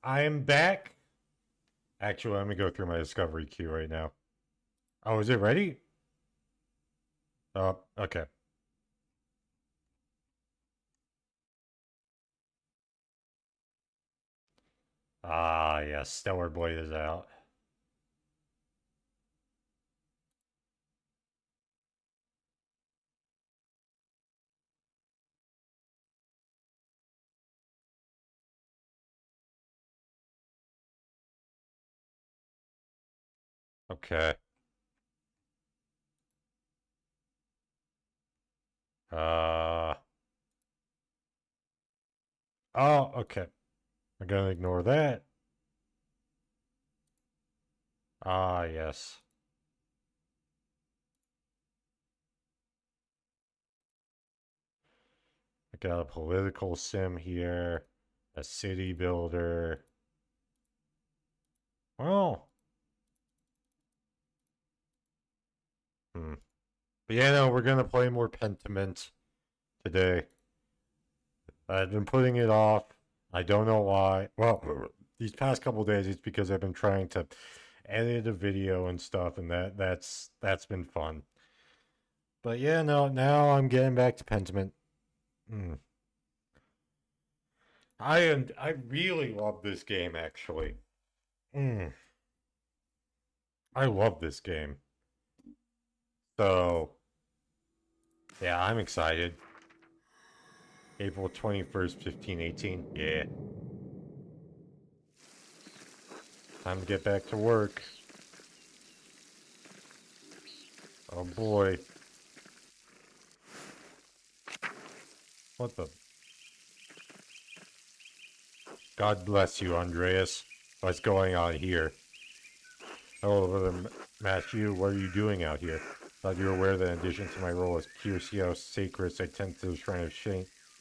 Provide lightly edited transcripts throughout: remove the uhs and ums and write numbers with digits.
I am back. Actually, let me go through my discovery queue right now. Oh, is it ready? Oh, okay. Ah, yes, Stellar Blade is out. Okay. Uh, oh, okay. I'm gonna ignore that. Ah, yes. I got a political sim here, a city builder. Well, hmm. But yeah, no, we're gonna play more Pentiment today. I've been putting it off. I don't know why. Well, these past couple days, it's because I've been trying to edit a video and stuff, and that's been fun. But yeah, no, now I'm getting back to Pentiment. Mm. I really love this game actually. Mm. I love this game. So yeah, I'm excited. April 21st, 1518. Yeah. Time to get back to work. Oh boy. What the? God bless you, Andreas. What's going on here? Hello, Brother Matthew. What are you doing out here? Thought you were aware that in addition to my role as Curiosio Sacris, I tend to the shrine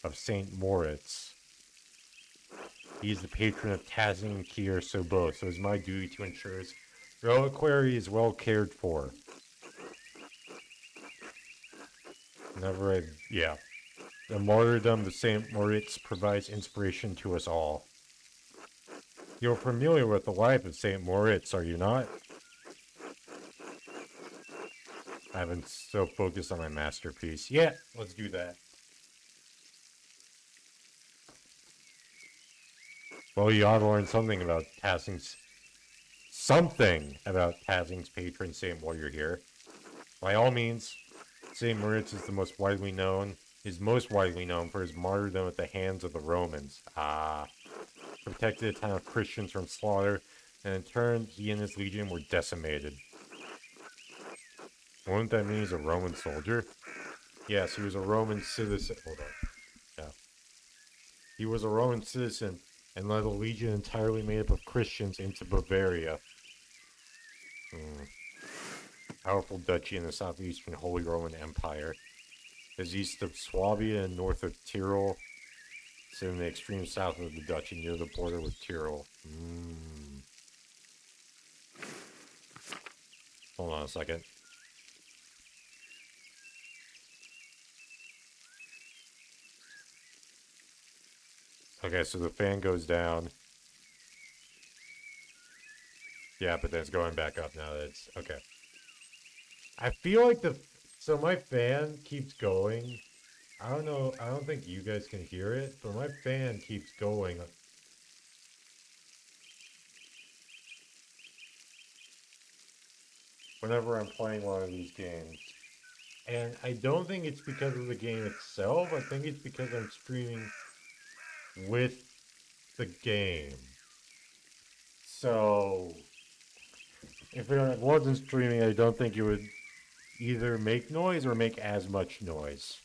of Saint Moritz. He is the patron of Tazing and Kier Sobo, so it's my duty to ensure his reliquary is well cared for. Yeah. The martyrdom of Saint Moritz provides inspiration to us all. You're familiar with the life of Saint Moritz, are you not? I've been so focused on my masterpiece. Yeah, let's do that. Well, you ought to learn something about Tazing's patron saint while you're here. By all means, Saint Moritz is most widely known for his martyrdom at the hands of the Romans. Protected a town of Christians from slaughter, and in turn, he and his legion were decimated. Wouldn't that mean he's a Roman soldier? Yes, he was a Roman citizen. Hold on. Yeah. He was a Roman citizen and led a legion entirely made up of Christians into Bavaria. Powerful duchy in the southeastern Holy Roman Empire. Is east of Swabia and north of Tyrol. It's in the extreme south of the duchy near the border with Tyrol. Hold on a second. Okay, so the fan goes down. Yeah, but then it's going back up now that it's... Okay. I feel like So my fan keeps going. I don't know. I don't think you guys can hear it, but my fan keeps going whenever I'm playing one of these games. And I don't think it's because of the game itself. I think it's because I'm streaming with the game. So, if it wasn't streaming, I don't think it would either make noise or make as much noise.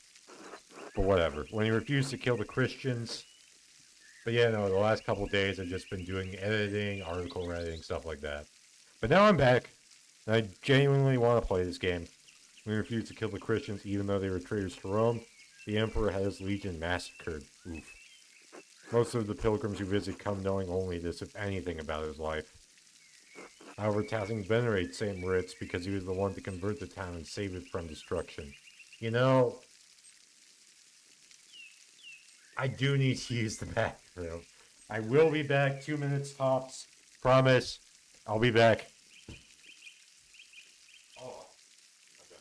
But whatever. When he refused to kill the Christians. But yeah, no, the last couple days I've just been doing editing, article writing, stuff like that. But now I'm back. And I genuinely want to play this game. We refused to kill the Christians even though they were traitors to Rome. The Emperor had his legion massacred. Oof. Most of the pilgrims who visit come knowing only this, if anything, about his life. However, Tazing venerates St. Moritz because he was the one to convert the town and save it from destruction. You know, I do need to use the bathroom. I will be back 2 minutes tops. Promise. I'll be back. Oh. Okay.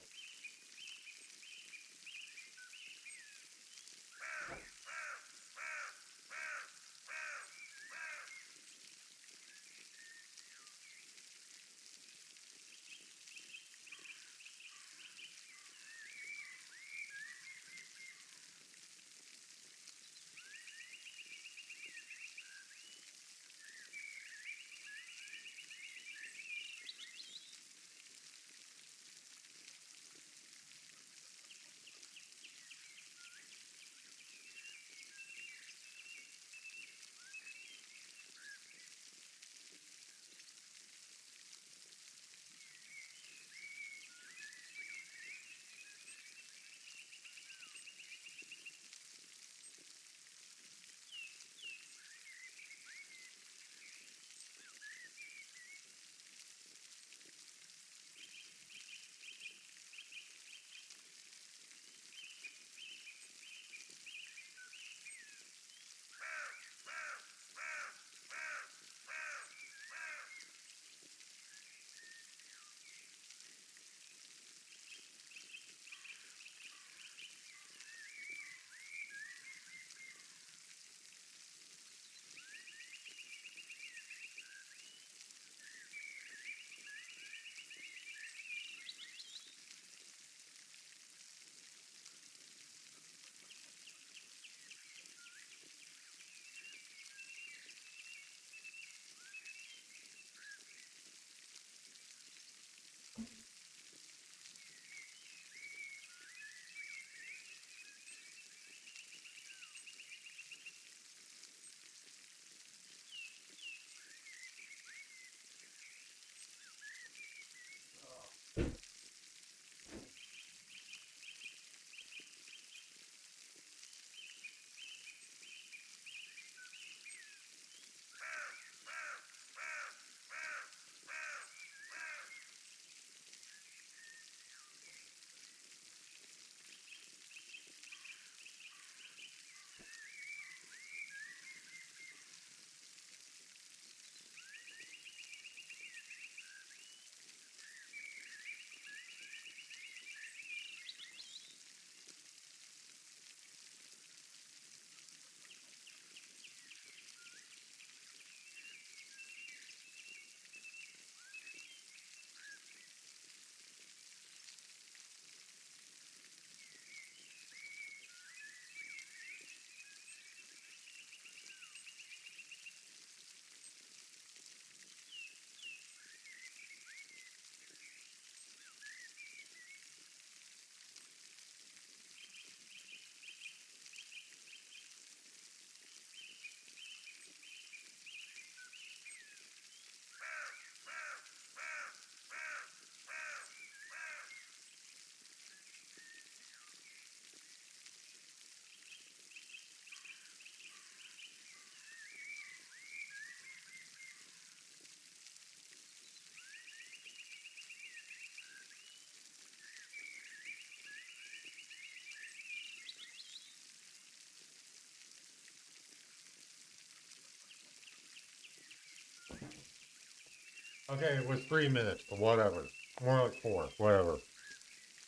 Okay, it was 3 minutes, but whatever. More like 4, whatever.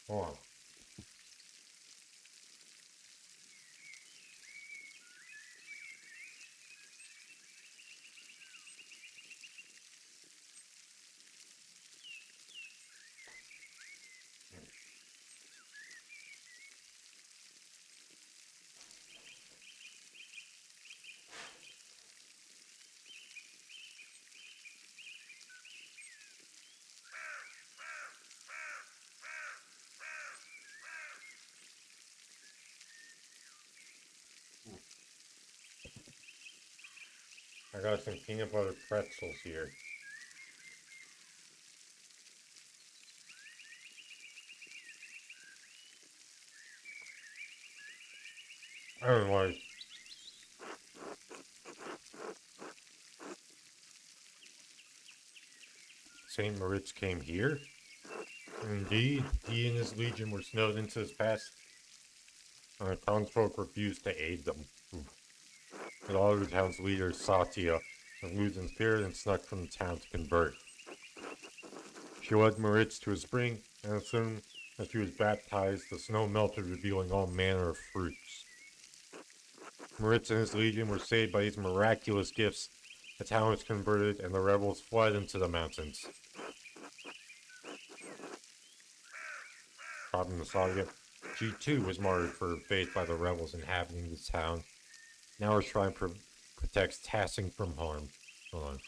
Hold on. I got some peanut butter pretzels here. I don't know why St. Moritz came here. Indeed, he and his legion were snowed into his past, and the townsfolk refused to aid them. The all of the town's leader, Satya, was losing spirit and snuck from the town to convert. She led Moritz to a spring, and as soon as she was baptized, the snow melted, revealing all manner of fruits. Moritz and his legion were saved by these miraculous gifts. The town was converted, and the rebels fled into the mountains. Problem the saga. She too was martyred for her faith by the rebels inhabiting the town. Now her shrine protects Tassing from harm. Hold on.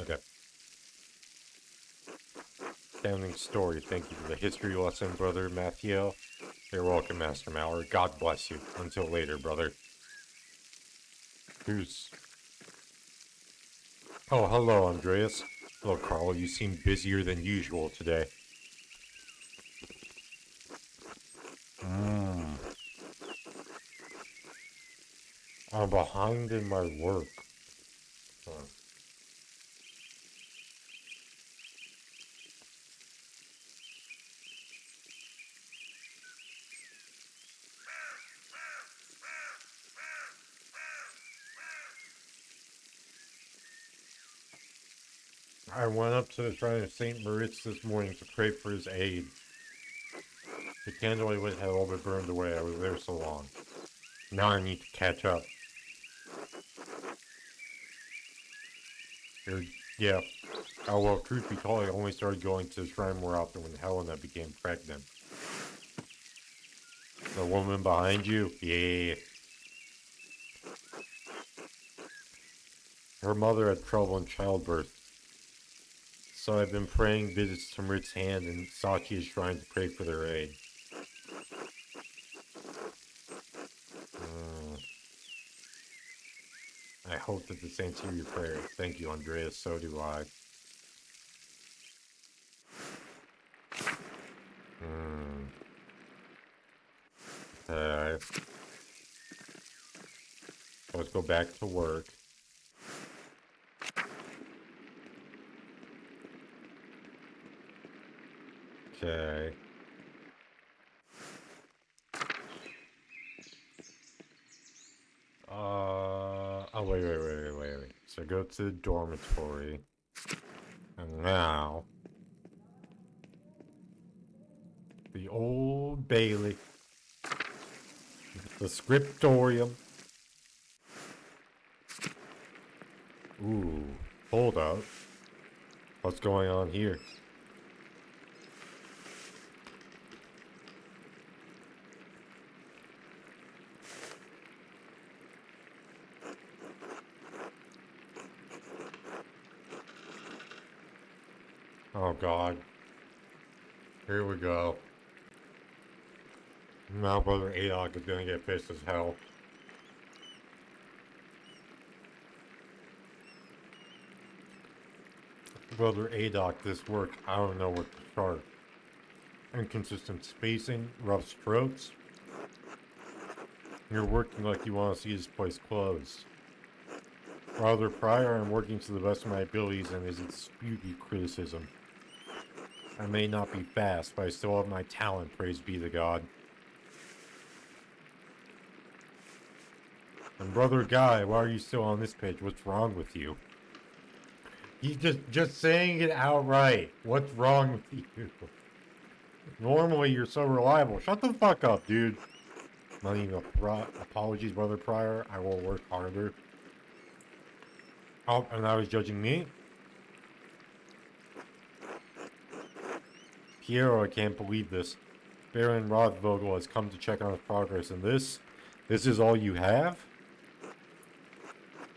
Okay. Astounding story. Thank you for the history lesson, Brother Mathiel. You're welcome, Master Mallory. God bless you. Until later, brother. Who's... Oh, hello, Andreas. Hello, Carl. You seem busier than usual today. I'm behind in my work. I went up to the shrine of St. Moritz this morning to pray for his aid. The candle I lit had all but burned away. I was there so long. Now I need to catch up. Yeah. Oh, well, truth be told, I only started going to the shrine more often when Helena became pregnant. The woman behind you? Yeah. Her mother had trouble in childbirth. So I've been praying visits to Mrit's hand and Sachi's shrine to pray for their aid. I hope that the saints hear your prayer. Thank you, Andreas. So do I. Let's go back to work. Okay. Oh, wait. So go to the dormitory. And now... the Old Bailey. The scriptorium. Ooh, hold up. What's going on here? Oh god. Here we go. Now Brother Adok is gonna get pissed as hell. Brother Adok, this work, I don't know what to start. Inconsistent spacing, rough strokes. You're working like you want to see this place closed. Brother Pryor, I'm working to the best of my abilities and is dispute your criticism. I may not be fast, but I still have my talent, praise be to God. And Brother Guy, why are you still on this page? What's wrong with you? He's just saying it outright. What's wrong with you? Normally you're so reliable. Shut the fuck up, dude. Not even apologies, Brother Pryor. I will work harder. Oh, and I was judging me? Piero, I can't believe this. Baron Rothvogel has come to check on his progress, and this is all you have?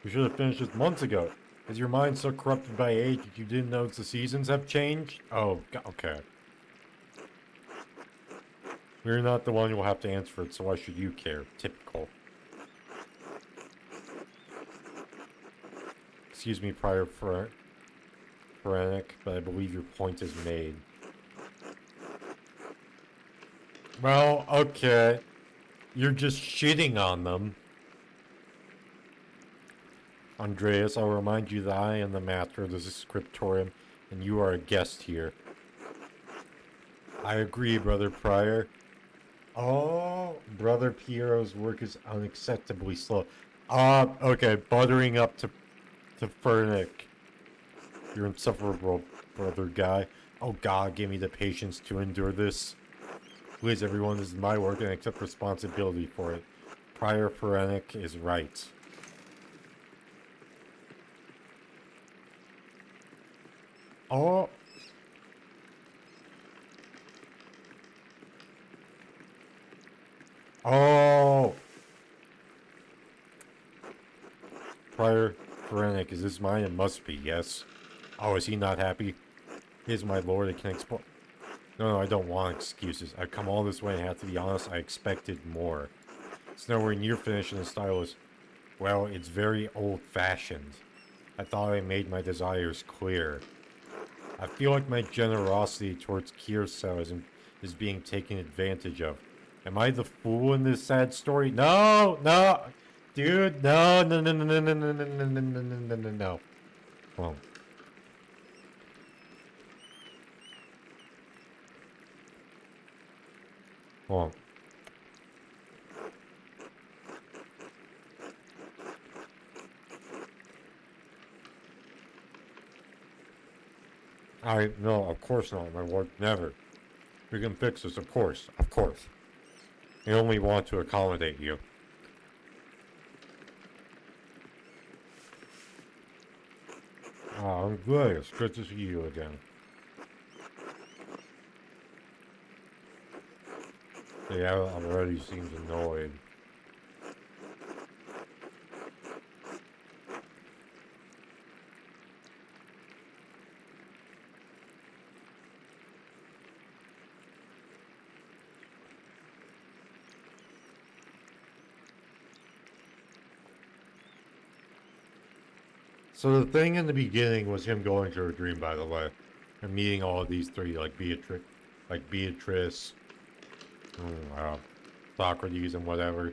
You should have finished this months ago. Is your mind so corrupted by age that you didn't notice the seasons have changed? Oh, okay. You're not the one who will have to answer for it, so why should you care? Typical. Excuse me, Prior Ferenic, but I believe your point is made. Well, okay. You're just shitting on them. Andreas, I'll remind you that I am the master of the scriptorium, and you are a guest here. I agree, Brother Pryor. Oh, Brother Piero's work is unacceptably slow. Okay, buttering up to Fernick. You're insufferable, brother guy. Oh God, give me the patience to endure this. Please, everyone, this is my work and I accept responsibility for it. Prior Ferenic is right. Oh. Oh. Prior Ferenic, is this mine? It must be, yes. Oh, is he not happy? Is my lord, I can explain. No, I don't want excuses. I've come all this way and I have to be honest, I expected more. It's nowhere near finished and the style is, well, it's very old-fashioned. I thought I made my desires clear. I feel like my generosity towards Kierso is being taken advantage of. Am I the fool in this sad story? No, no, dude, no, no, no, no, no, no, no, no, no, no, no, no, no, no, no. Come on. Hold on. No, of course not, my lord, never. We can fix this, of course, of course. I only want to accommodate you. I'm good. It's good to see you again. Yeah, already seems annoyed. So the thing in the beginning was him going to a dream, by the way, and meeting all of these three, like Beatrice, Socrates, and whatever.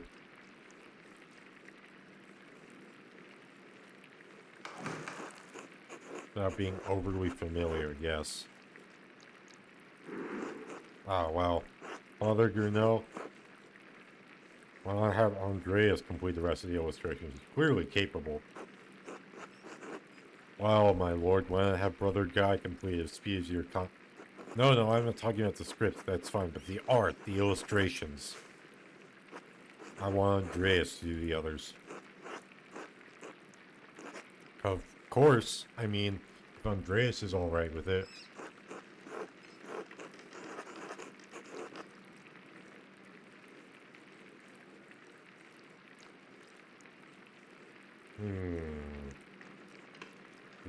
Without being overly familiar, yes. Oh, well. Father Gounod, why not have Andreas complete the rest of the illustrations? He's clearly capable. Well, my lord, why not have Brother Guy complete as speed as your No, I'm not talking about the script, that's fine, but the art, the illustrations. I want Andreas to do the others. Of course, I mean, if Andreas is alright with it.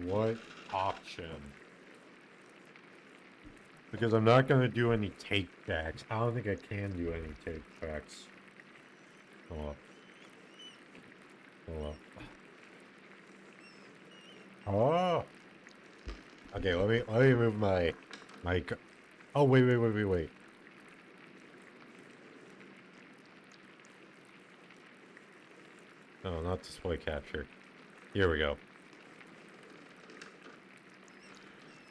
What option? Because I'm not going to do any take-backs. I don't think I can do any take-backs. Hold up. Hold up. Oh! Okay, let me move my... Oh, wait. No, not display capture. Here we go.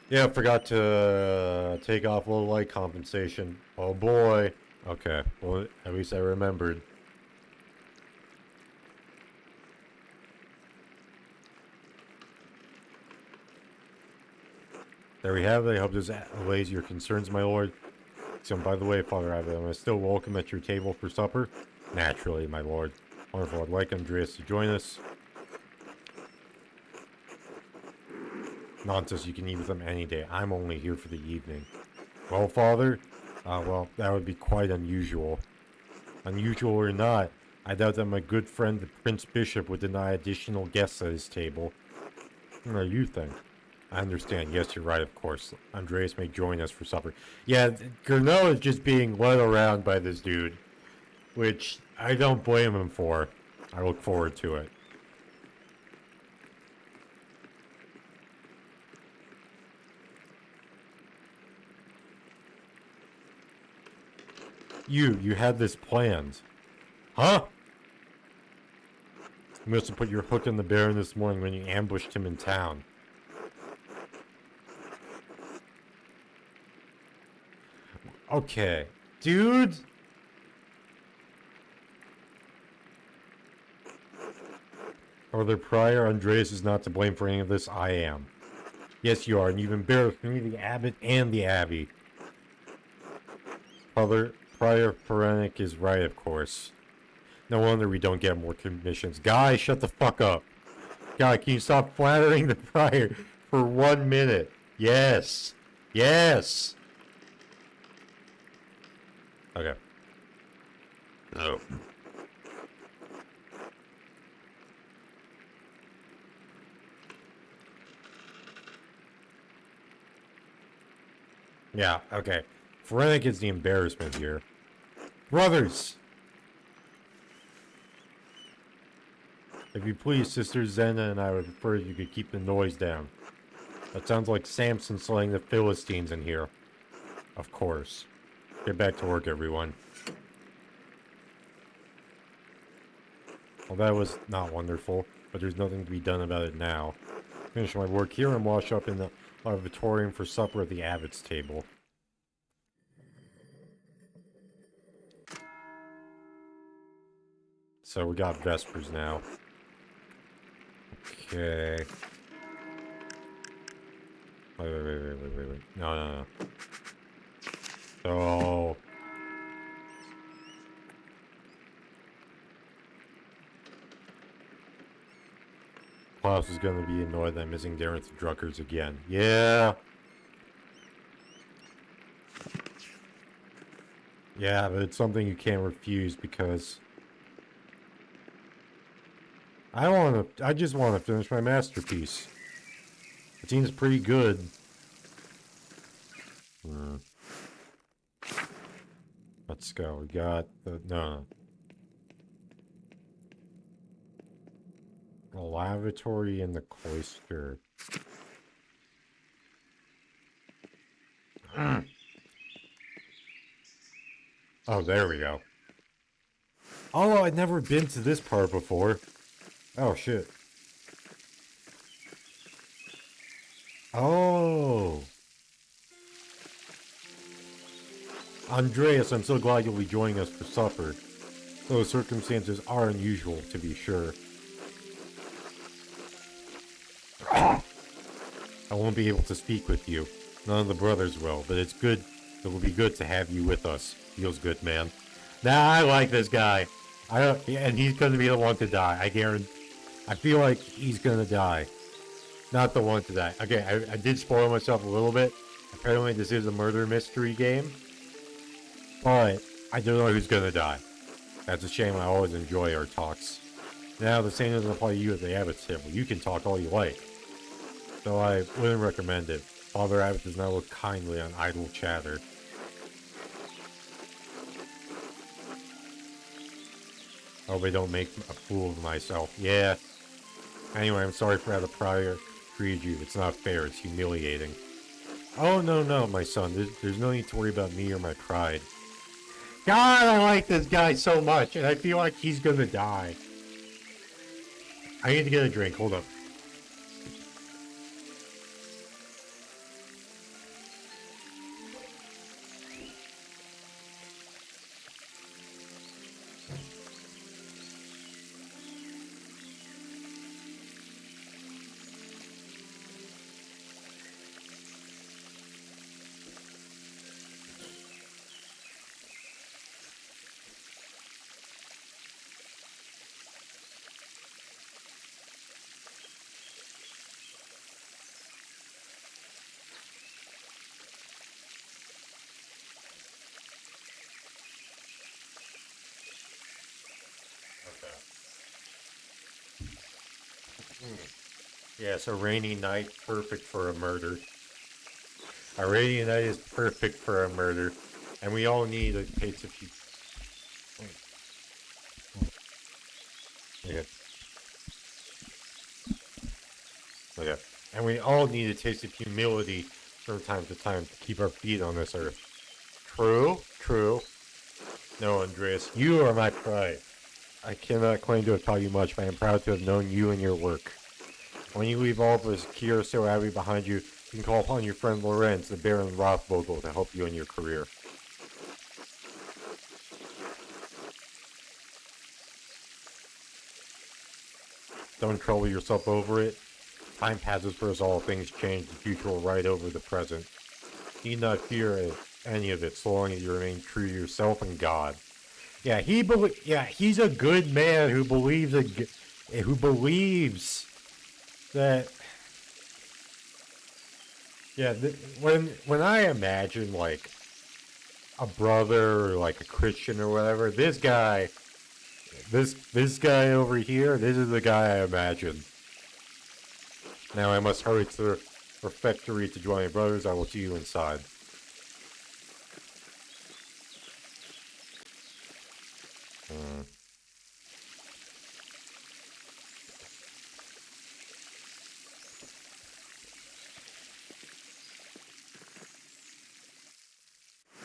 Yeah, I forgot to take off low light compensation. Oh boy. Okay, well, at least I remembered. There we have it. I hope this allays your concerns, my lord. So, by the way, Father Abbot, am I still welcome at your table for supper? Naturally, my lord. Wonderful. I'd like Andreas to join us. Nonsense, you can eat with them any day. I'm only here for the evening. Well, Father? Well, that would be quite unusual. Unusual or not, I doubt that my good friend the Prince Bishop would deny additional guests at his table. What do you think? I understand. Yes, you're right, of course. Andreas may join us for supper. Yeah, Gounod is just being led around by this dude, which I don't blame him for. I look forward to it. You had this planned. Huh? You must have put your hook in the Baron this morning when you ambushed him in town. Okay. Dude! Brother Prior, Andreas is not to blame for any of this. I am. Yes, you are, and you've embarrassed me, the abbot, and the abbey. Brother Prior Perenic is right, of course. No wonder we don't get more commissions. Guy, shut the fuck up. Guy, can you stop flattering the Prior for 1 minute? Yes. Yes. Okay. Oh. Yeah, okay. Forensic is the embarrassment here. Brothers! If you please, Sister Zena and I would prefer if you could keep the noise down. That sounds like Samson slaying the Philistines in here. Of course. Get back to work, everyone. Well, that was not wonderful, but there's nothing to be done about it now. Finish my work here and wash up in the auditorium for supper at the abbot's table. So we got Vespers now. Okay. Wait. No. So... Klaus is gonna be annoyed that I'm missing Darren to Druckers again. Yeah! Yeah, but it's something you can't refuse because... I just want to finish my masterpiece. It seems pretty good. Let's go. We got the... No. The lavatory in the cloister. Oh, there we go. Oh, I'd never been to this part before. Oh, shit. Oh. Andreas, I'm so glad you'll be joining us for supper. Those circumstances are unusual, to be sure. I won't be able to speak with you. None of the brothers will, but it's good. It will be good to have you with us. Feels good, man. Nah, I like this guy. And he's gonna be the one to die. I guarantee. I feel like he's gonna die. Not the one to die. Okay, I did spoil myself a little bit. Apparently this is a murder mystery game. But I don't know who's gonna die. That's a shame. I always enjoy our talks. Now, the same doesn't apply to you at the Abbot's table. You can talk all you like. Though I wouldn't recommend it. Father Abbot does not look kindly on idle chatter. I hope I don't make a fool of myself. Yeah. Anyway, I'm sorry for how the prior treated you. It's not fair. It's humiliating. Oh, no, my son. There's no need to worry about me or my pride. God, I like this guy so much, and I feel like he's gonna die. I need to get a drink. Hold up. Yes, a rainy night, perfect for a murder. A rainy night is perfect for a murder. And we all need a taste of... Okay. Okay. And we all need a taste of humility from time to time to keep our feet on this earth. True. No, Andreas, you are my pride. I cannot claim to have taught you much, but I am proud to have known you and your work. When you leave all of us Curacao Abbey behind you, you can call upon your friend Lorenz, the Baron Rothvogel, to help you in your career. Don't trouble yourself over it. Time passes for us all, things change, the future will ride over the present. Need not fear any of it, so long as you remain true to yourself and God. Yeah, he's a good man who believes that. Yeah, when I imagine like a brother or like a Christian or whatever, this guy over here, this is the guy I imagine. Now I must hurry to the refectory to join my brothers. I will see you inside. Hmm.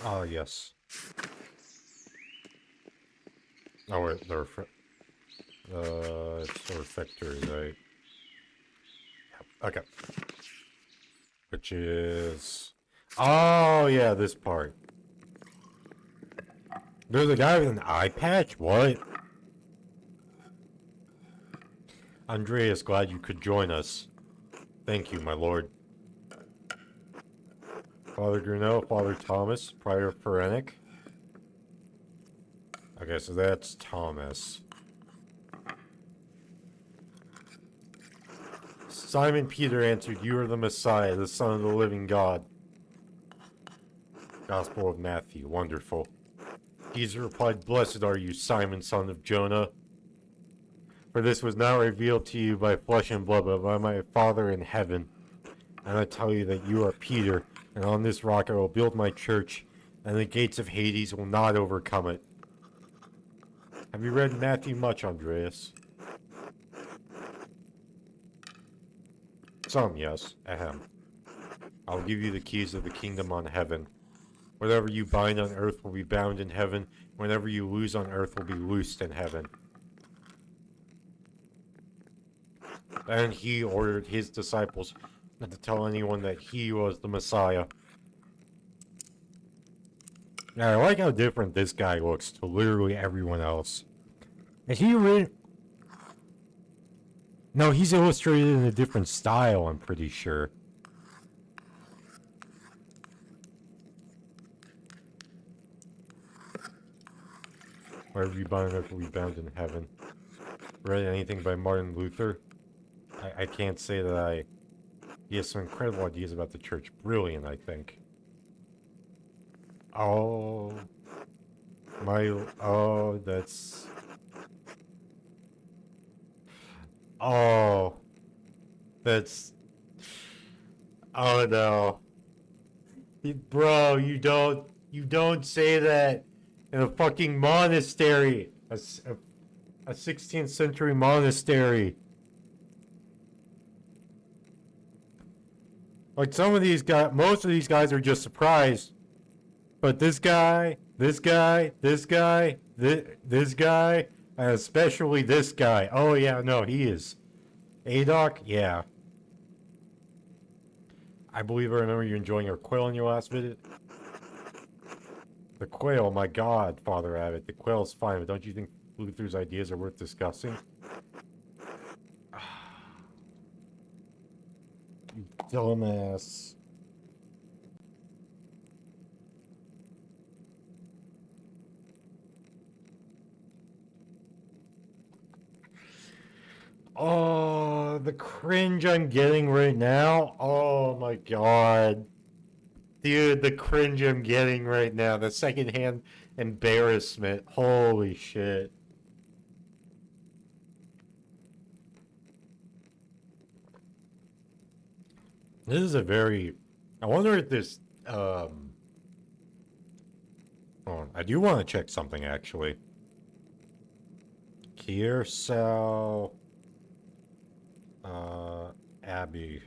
Oh, yes. Oh, wait, it's the refectory, right? Okay. Which is... Oh, yeah, this part. There's a guy with an eye patch? What? Andreas, glad you could join us. Thank you, my lord. Father Gruneau, Father Thomas, Prior Ferenic. Okay, so that's Thomas. Simon Peter answered, "You are the Messiah, the Son of the living God." Gospel of Matthew, wonderful. Jesus replied, "Blessed are you, Simon, son of Jonah. For this was not revealed to you by flesh and blood, but by my Father in heaven. And I tell you that you are Peter, and on this rock I will build my church, and the gates of Hades will not overcome it." Have you read Matthew much, Andreas? Some, yes. Ahem. I'll give you the keys of the kingdom on heaven. Whatever you bind on earth will be bound in heaven. Whatever you loose on earth will be loosed in heaven. And he ordered his disciples not to tell anyone that he was the Messiah. Now, I like how different this guy looks to literally everyone else. Is he really... No, he's illustrated in a different style, I'm pretty sure. Wherever you bind on earth will be bound in heaven. Read anything by Martin Luther? I can't say that I... He has some incredible ideas about the church. Brilliant, I think. Oh... Oh, that's... Oh... That's... Oh, no. Bro, you don't say that in a fucking monastery. A 16th century monastery. Like some of these guys, most of these guys are just surprised. But this guy, this guy, this guy, this guy, and especially this guy. Oh yeah, no, he is. Adoc, yeah. I believe I remember you enjoying your quail in your last visit. The quail, my god, Father Abbot. The quail's fine, but don't you think Luther's ideas are worth discussing? You dumbass. Oh, the cringe I'm getting right now. Oh my god. Dude, the cringe I'm getting right now. The secondhand embarrassment. Holy shit. This is a very... I wonder if this... Oh, I do want to check something, actually. Kearsau... Abbey.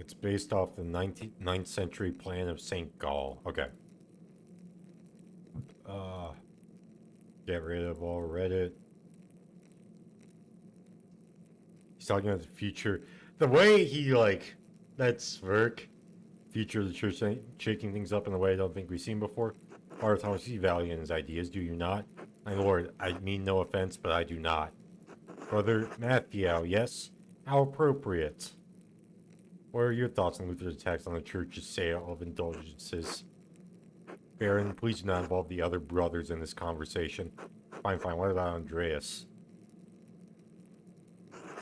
It's based off the 9th century plan of St. Gall. Okay. Get rid of all Reddit. He's talking about the future. The way he, like, that smirk, future of the church, shaking things up in a way I don't think we've seen before. Father Thomas, you value in his ideas, do you not? My lord, I mean no offense, but I do not. Brother Matthew, yes? How appropriate. What are your thoughts on Luther's attacks on the church's sale of indulgences? Baron, please do not involve the other brothers in this conversation. Fine, fine. What about Andreas?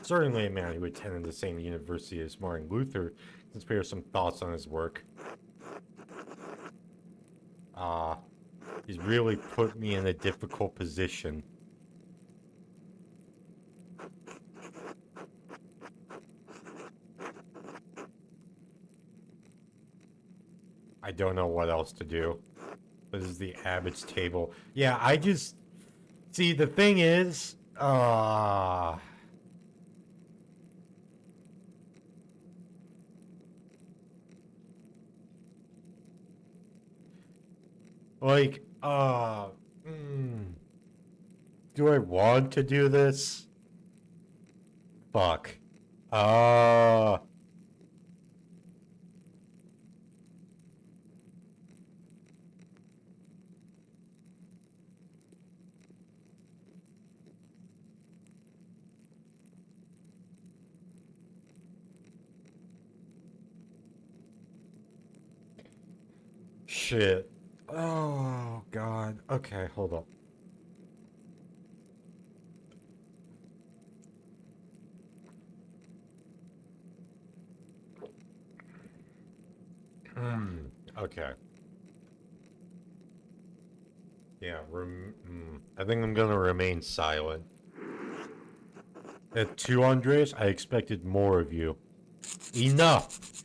Certainly a man who attended the same university as Martin Luther can spare some thoughts on his work. He's really put me in a difficult position. I don't know what else to do. This is the abbot's table. Yeah, I just... See, the thing is... Like, do I want to do this? Fuck. Shit. Oh, God. Okay, hold up. Okay. Yeah, I think I'm gonna remain silent. At 2, Andres, I expected more of you. Enough!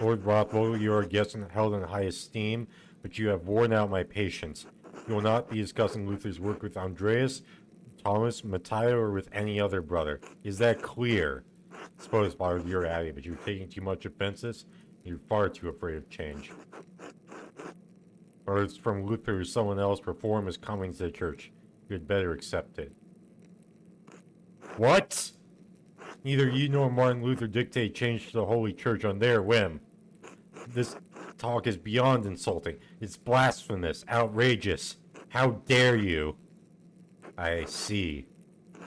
Lord Rothwell, you are a guest and held in high esteem, but you have worn out my patience. You will not be discussing Luther's work with Andreas, Thomas, Matteo, or with any other brother. Is that clear? I suppose, Father, you're Abbey, but you're taking too much offenses. You're far too afraid of change. Or it's from Luther or someone else perform his coming to the church. You had better accept it. What? Neither you nor Martin Luther dictate change to the Holy Church on their whim. This talk is beyond insulting. It's blasphemous, outrageous. How dare you? I see.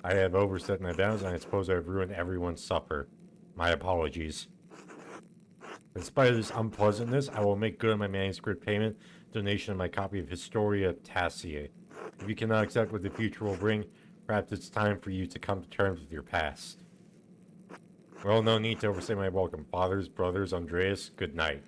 I have overstepped my bounds, and I suppose I have ruined everyone's supper. My apologies. In spite of this unpleasantness, I will make good on my manuscript payment, donation of my copy of Historia Taciae. If you cannot accept what the future will bring, perhaps it's time for you to come to terms with your past. Well, no need to overstay my welcome. Fathers, brothers, Andreas, good night.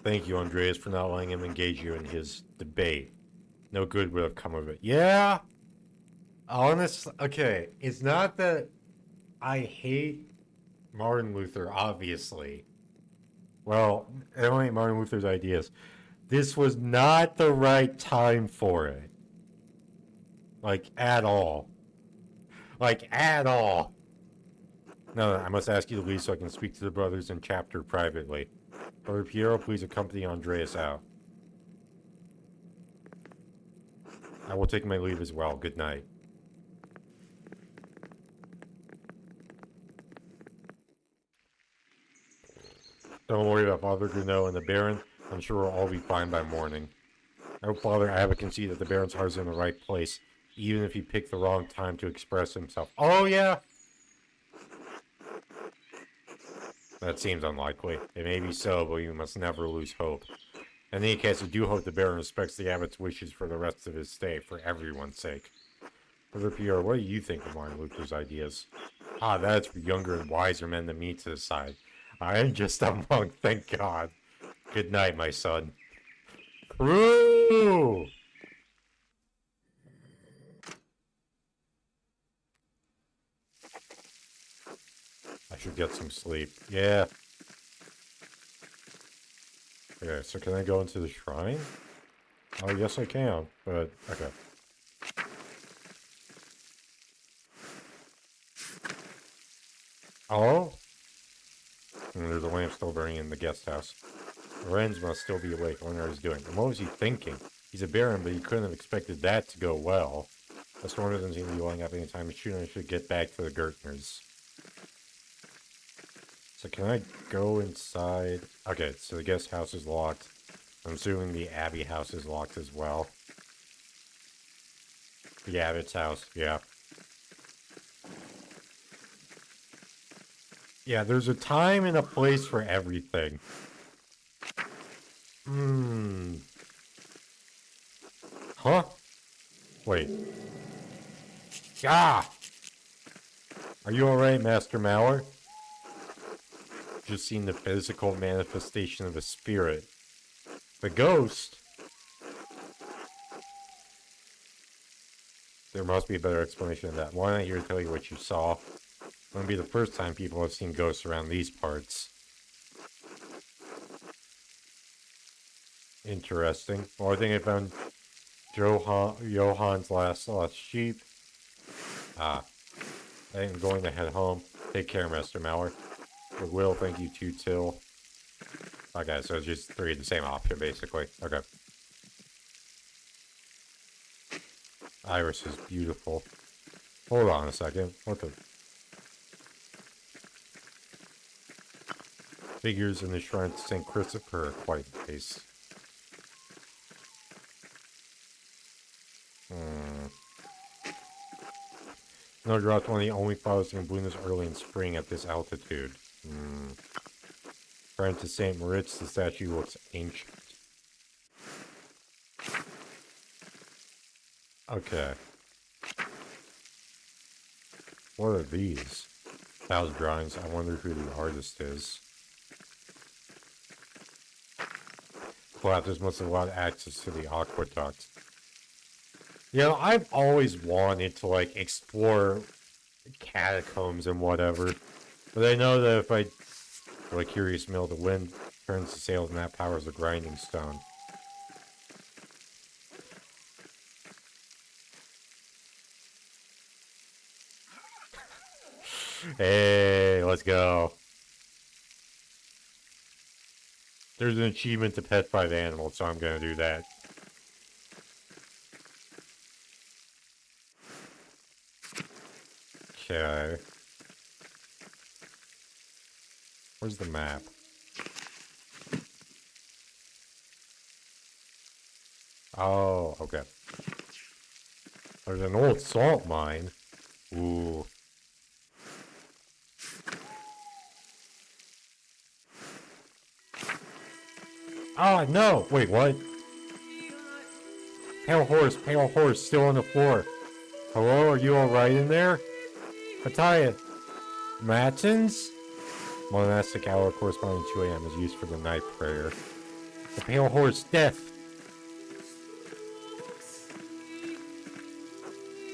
Thank you, Andreas, for not letting him engage you in his debate. No good would have come of it. Yeah? Honestly, okay, it's not that I hate Martin Luther, obviously. Well, I don't hate Martin Luther's ideas. This was not the right time for it. Like, at all. Like, at all. No, I must ask you to leave so I can speak to the brothers in chapter privately. Brother Piero, please accompany Andreas out. I will take my leave as well. Good night. Don't worry about Father Gruneau and the Baron. I'm sure we'll all be fine by morning. I hope, Father, I have a conceit that the Baron's heart is in the right place, even if he picked the wrong time to express himself. Oh, yeah? That seems unlikely. It may be so, but you must never lose hope. In any case, I do hope the Baron respects the Abbot's wishes for the rest of his stay, for everyone's sake. Brother Pierre, what do you think of Martin Luther's ideas? Ah, that's for younger and wiser men than me to decide. I am just a monk, thank God. Good night, my son. Crew! I should get some sleep. Yeah. Okay, so can I go into the shrine? Oh, yes I can, but okay. Oh? And there's a lamp still burning in the guest house. Lorenz must still be awake. I wonder what he's doing. And what was he thinking? He's a baron, but he couldn't have expected that to go well. The storm doesn't seem to be blowing up any time soon. I should get back to the Gertners. So can I go inside? Okay, so the guest house is locked. I'm assuming the Abbey house is locked as well. The Abbott's house, yeah. Yeah, there's a time and a place for everything. Huh? Wait. Ah! Are you alright, Master Mauer? Just seen the physical manifestation of a spirit. The ghost? There must be a better explanation of that. Why not here to tell you what you saw? It wouldn't be the first time people have seen ghosts around these parts. Interesting. Well, I think I found Johan's last lost sheep. I think I'm going to head home. Take care, Master Mauer. Will, thank you too, Till. Okay, so it's just three of the same option, basically. Okay. Iris is beautiful. Hold on a second. What the? Figures in the shrine to St. Christopher are quite nice. Snowdrop's one of the only flowers that can bloom this early in spring at this altitude. Shrine to St. Moritz, the statue looks ancient. Okay. What are these? House drawings. I wonder who the artist is. Collapses must have allowed access to the aqueduct. You know, I've always wanted to, like, explore catacombs and whatever. But I know that if I do a curious mill, the wind turns the sails and that powers the grinding stone. Hey, let's go. There's an achievement to pet 5 animals, so I'm gonna do that. Okay. Where's the map? Oh, okay. There's an old salt mine. Ooh. Oh, no! Wait, what? Pale horse, still on the floor. Hello, are you alright in there? Pataya. Matins? Monastic hour corresponding to 2 a.m. is used for the night prayer. The pale horse, death!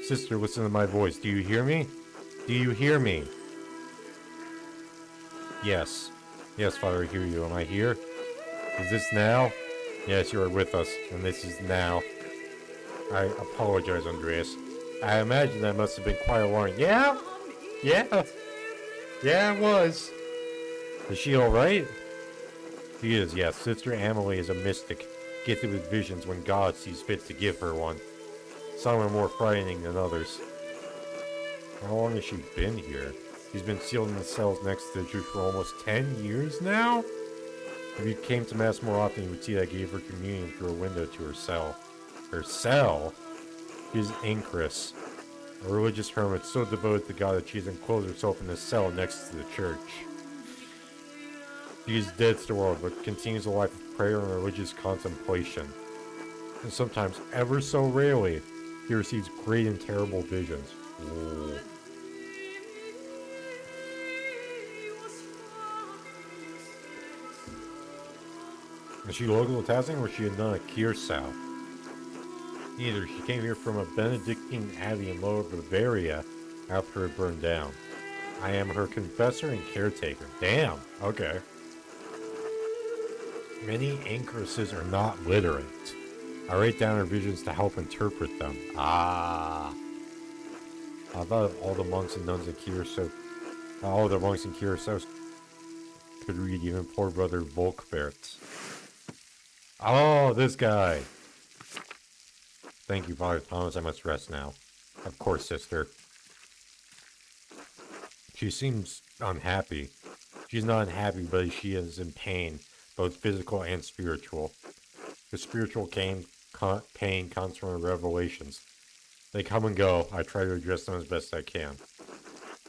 Sister, listen to my voice. Do you hear me? Do you hear me? Yes. Yes, Father, I hear you. Am I here? Is this now? Yes, you are with us, and this is now. I apologize, Andreas. I imagine that must have been quite alarming. Yeah? Yeah? Yeah, it was. Is she alright? She is, yes. Sister Amelie is a mystic, gifted with visions when God sees fit to give her one. Some are more frightening than others. How long has she been here? She's been sealed in the cells next to the church for almost 10 years now? If you came to Mass more often, you would see that I gave her communion through a window to her cell. Her cell? She's Incris, a religious hermit so devoted to God that she has enclosed herself in a cell next to the church. She is dead to the world, but continues a life of prayer and religious contemplation. And sometimes, ever so rarely, he receives great and terrible visions. Ooh. Is she local to Tassing or is she a nun at Kiersau? Neither. She came here from a Benedictine abbey in Lower Bavaria after it burned down. I am her confessor and caretaker. Damn. Okay. Many anchoresses are not literate. I write down her visions to help interpret them. Ah. I thought of all the monks and nuns in Curacao. All the monks in Curacao could read, even poor brother Volkbert. Oh, this guy. Thank you, Father Thomas. I must rest now. Of course, sister. She seems unhappy. She's not unhappy, but she is in pain, both physical and spiritual. The spiritual pain comes from the revelations. They come and go. I try to address them as best I can.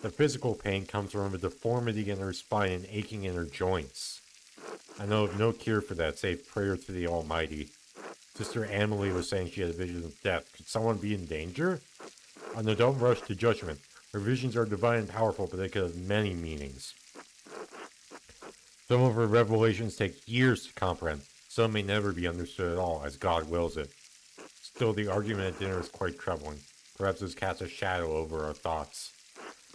The physical pain comes from a deformity in her spine and aching in her joints. I know of no cure for that, save prayer to the Almighty. Sister Emily was saying she had a vision of death. Could someone be in danger? Oh no, don't rush to judgment. Her visions are divine and powerful, but they could have many meanings. Some of her revelations take years to comprehend. Some may never be understood at all, as God wills it. Still, the argument at dinner is quite troubling. Perhaps this casts a shadow over our thoughts.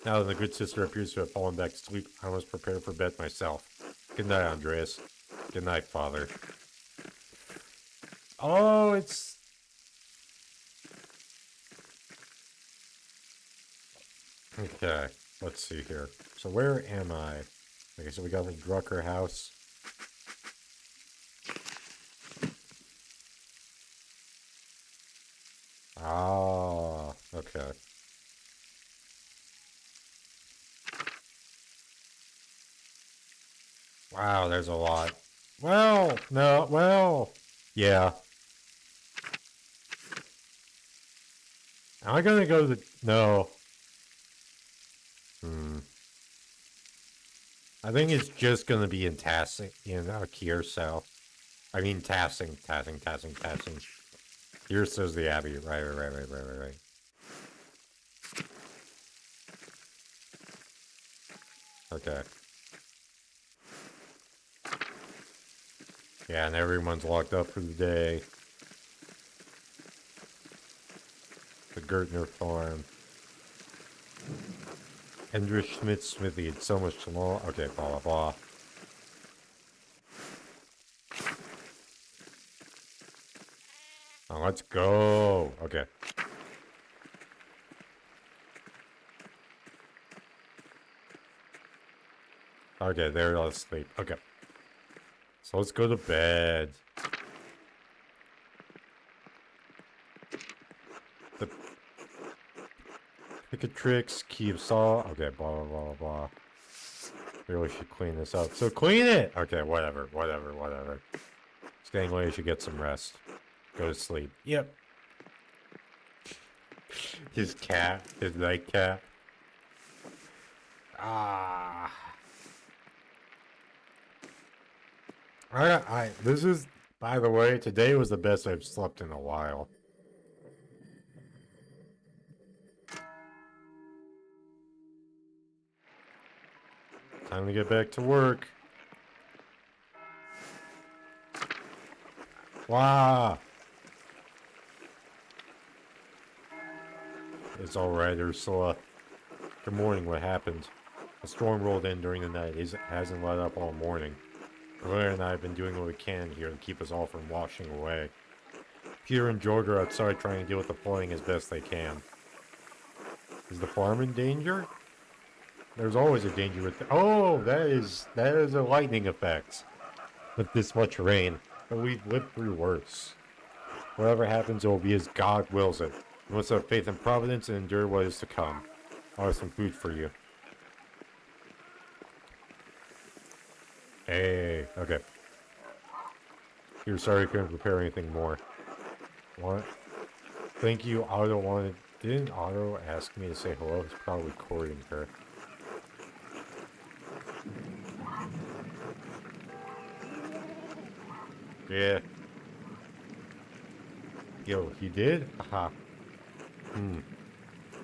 Now that the good sister appears to have fallen back to sleep, I must prepare for bed myself. Good night, Andreas. Good night, Father. Oh, it's... Okay, let's see here. So where am I? Okay, so we got the Drucker house. Ah, okay. Wow, there's a lot. Well, no, well, yeah. Am I gonna go to the... No. I think it's just gonna be in Tassing, Curacao. I mean Tassing. Curacau's the Abbey. Right. Okay. Yeah, and everyone's locked up for the day. The Gertner farm. Hendrich Schmidt's smithy. It's so much tomorrow. Okay, blah, blah, blah. Oh, let's go. Okay. Okay, there, let's sleep. Okay. So let's go to bed. The Picatrix, key of saw. Okay, blah, blah, blah. Really should clean this up. So clean it! Okay, whatever. It's getting late, you should get some rest. Go to sleep. Yep. His cat. His nightcap. Ah. This is, by the way, today was the best I've slept in a while. Time to get back to work. Wow. It's alright, Ursula. Good morning, what happened? A storm rolled in during the night. It hasn't let up all morning. Blair and I have been doing what we can here to keep us all from washing away. Peter and George are outside trying to deal with the flooding as best they can. Is the farm in danger? There's always a danger with... Oh, that is a lightning effect. With this much rain. But we've lived through worse. Whatever happens, it will be as God wills it. We must have faith in Providence and endure what is to come. I'll have some food for you. Hey, okay. You're sorry I couldn't prepare anything more. What? Thank you, Otto wanted... Didn't Otto ask me to say hello? He's probably courting her. Yeah. Yo, you did? Haha.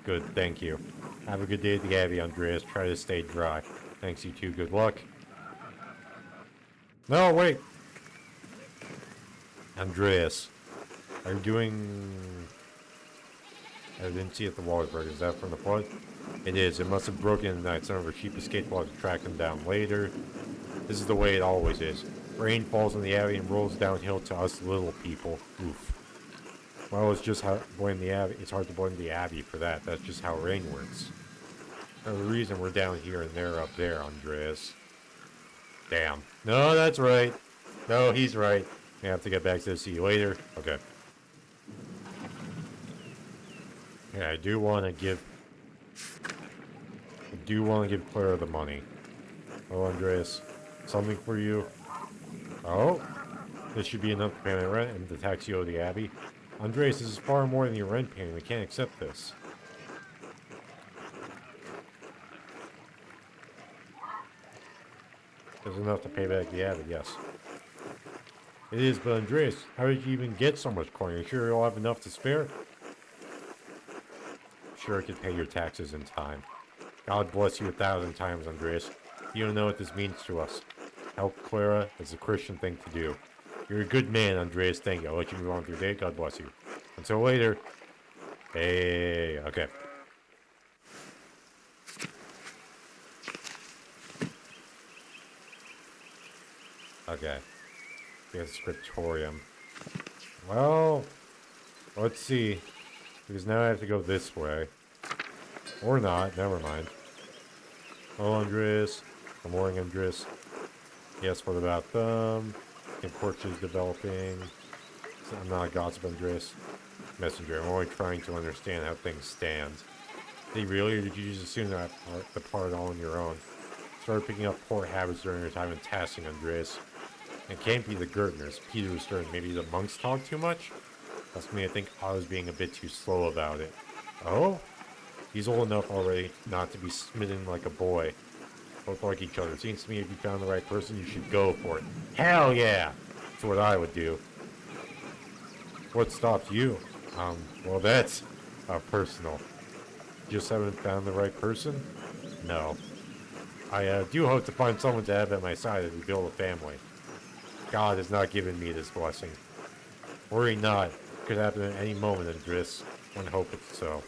Good, thank you. Have a good day at the Abbey, Andreas. Try to stay dry. Thanks, you too. Good luck. No, wait! Andreas. Are you doing... I didn't see it, the wall is broken. Is that from the flood? It is. It must have broken in the night. Some of our sheep escaped while to track them down later. This is the way it always is. Rain falls on the Abbey and rolls downhill to us little people. Oof. Well, it's just how blame the Abbey. It's hard to blame the Abbey for that. That's just how rain works. There's the reason we're down here and they're up there, Andreas. Damn. No, that's right. No, he's right. I have to get back to this. See you later. Okay. Yeah, I do want to give Clara the money. Oh, Andreas, something for you. Oh, this should be enough to pay my rent and the tax you owe the Abbey. Andreas, this is far more than your rent payment. We can't accept this. There's enough to pay back the Abbey, yes. It is, but Andreas, how did you even get so much coin? Are you sure you'll have enough to spare? Sure, I could pay your taxes in time. God bless you 1,000 times, Andreas. You don't know what this means to us. Help Clara is a Christian thing to do. You're a good man, Andreas. Thank you. I'll let you move on with your day. God bless you. Until later. Hey, okay. Okay. The scriptorium. Well, let's see. Because now I have to go this way. Or not. Never mind. Oh, Andreas. Good morning, Andreas. Yes, what about them? Porch is developing. I'm not a gossip, Andreas. Messenger. I'm only trying to understand how things stand. Did you really, or did you just assume that the part all on your own? Started picking up poor habits during your time in tasking, Andreas. It can't be the Gertners. Peter was certain maybe the monks talk too much? That's me. I think I was being a bit too slow about it. Oh? He's old enough already not to be smitten like a boy. Both like each other. It seems to me if you found the right person, you should go for it. Hell yeah! That's what I would do. What stopped you? Well that's personal. Just haven't found the right person? No. I do hope to find someone to have at my side as we build a family. God has not given me this blessing. Worry not. It could happen at any moment, Andres. One hopeth so.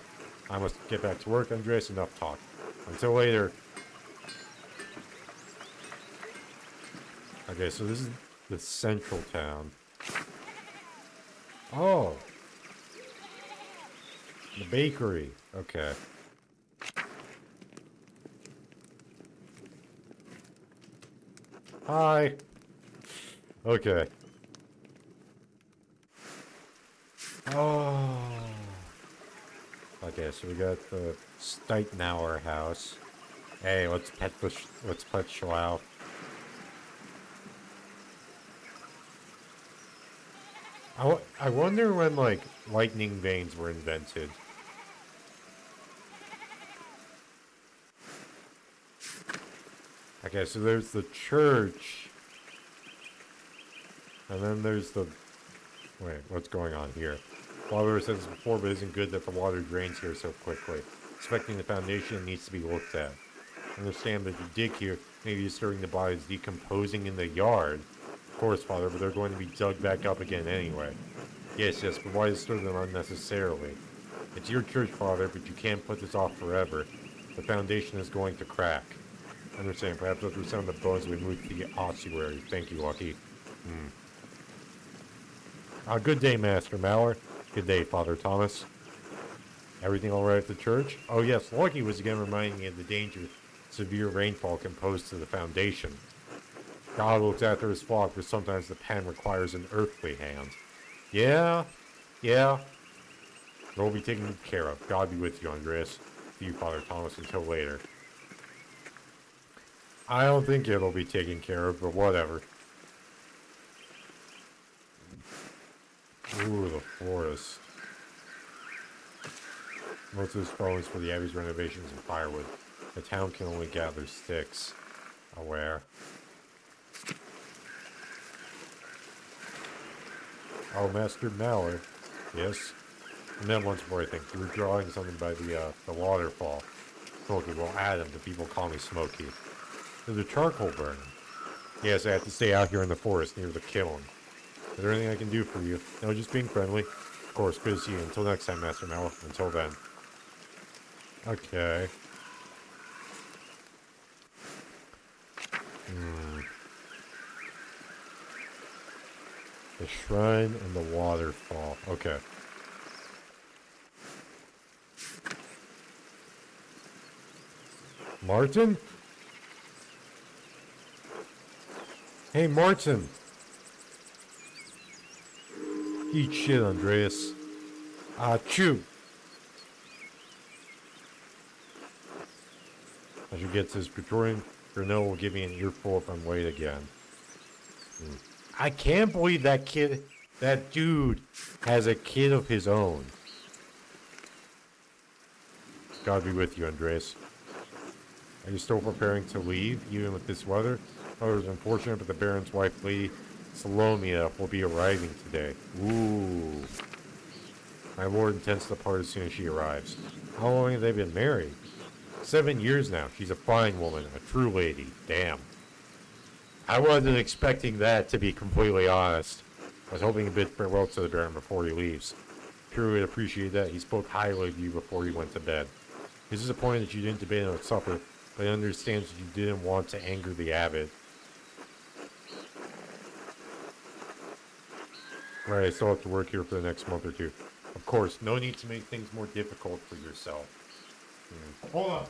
I must get back to work, Andres. Enough talk. Until later. Okay, so this is the central town. Oh. The bakery. Okay. Hi. Okay. Oh. Okay, so we got the Steitnauer house. Hey, let's pet Schlau. I wonder when, like, lightning veins were invented. Okay, so there's the church. And then there's the... Wait, what's going on here? Water said this before, but it isn't good that the water drains here so quickly. Inspecting the foundation needs to be looked at. Understand that if you dig here, maybe disturbing the bodies decomposing in the yard. Of course, Father, but they're going to be dug back up again anyway. Yes, but why disturb them unnecessarily? It's your church, Father, but you can't put this off forever. The foundation is going to crack. Understand, perhaps after we sound the bones, we move to the ossuary. Thank you, Lucky. Good day, Master Mallor. Good day, Father Thomas. Everything all right at the church? Oh yes, Lucky was again reminding me of the danger severe rainfall can pose to the foundation. God looks after his flock, but sometimes the pen requires an earthly hand. Yeah. They'll be taken care of. God be with you, Andreas. To you, Father Thomas, until later. I don't think it'll be taken care of, but whatever. Ooh, the forest. Most of this falling is for the Abbey's renovations and firewood. The town can only gather sticks. Aware. Oh, Master Mallard. Yes? I met once before, I think. You were drawing something by the waterfall. Smokey. Well, Adam, the people call me Smokey. There's a charcoal burning. Yes, I have to stay out here in the forest near the kiln. Is there anything I can do for you? No, just being friendly. Of course, good to see you. Until next time, Master Mallard. Until then. Okay. The shrine and the waterfall. Okay. Martin? Hey, Martin! Eat shit, Andreas. Chew! As you get to this Praetorian, Renault will give me an earful if I'm late again. I can't believe that dude has a kid of his own. God be with you, Andreas. Are you still preparing to leave, even with this weather? Oh, it was unfortunate, but the Baron's wife, Lady Salomia, will be arriving today. Ooh. My lord intends to depart as soon as she arrives. How long have they been married? 7 years now. She's a fine woman, a true lady. Damn. I wasn't expecting that, to be completely honest. I was hoping to bid farewell to the Baron before he leaves. Truly appreciate that. He spoke highly of you before he went to bed. He's disappointed that you didn't debate on supper, but he understands that you didn't want to anger the abbot. Right, I still have to work here for the next month or two. Of course, no need to make things more difficult for yourself. Hold on.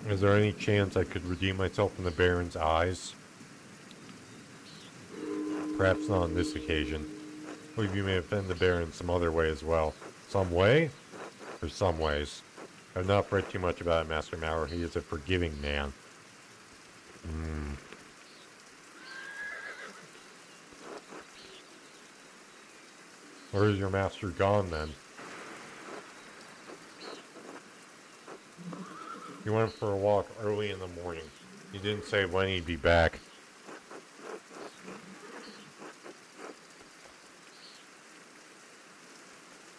Is there any chance I could redeem myself from the Baron's eyes? Perhaps not on this occasion. I believe you may offend the Baron some other way as well. Some way? Or some ways. I've not read too much about Master Maurer. He is a forgiving man. Where is your master gone, then? He went for a walk early in the morning. He didn't say when he'd be back.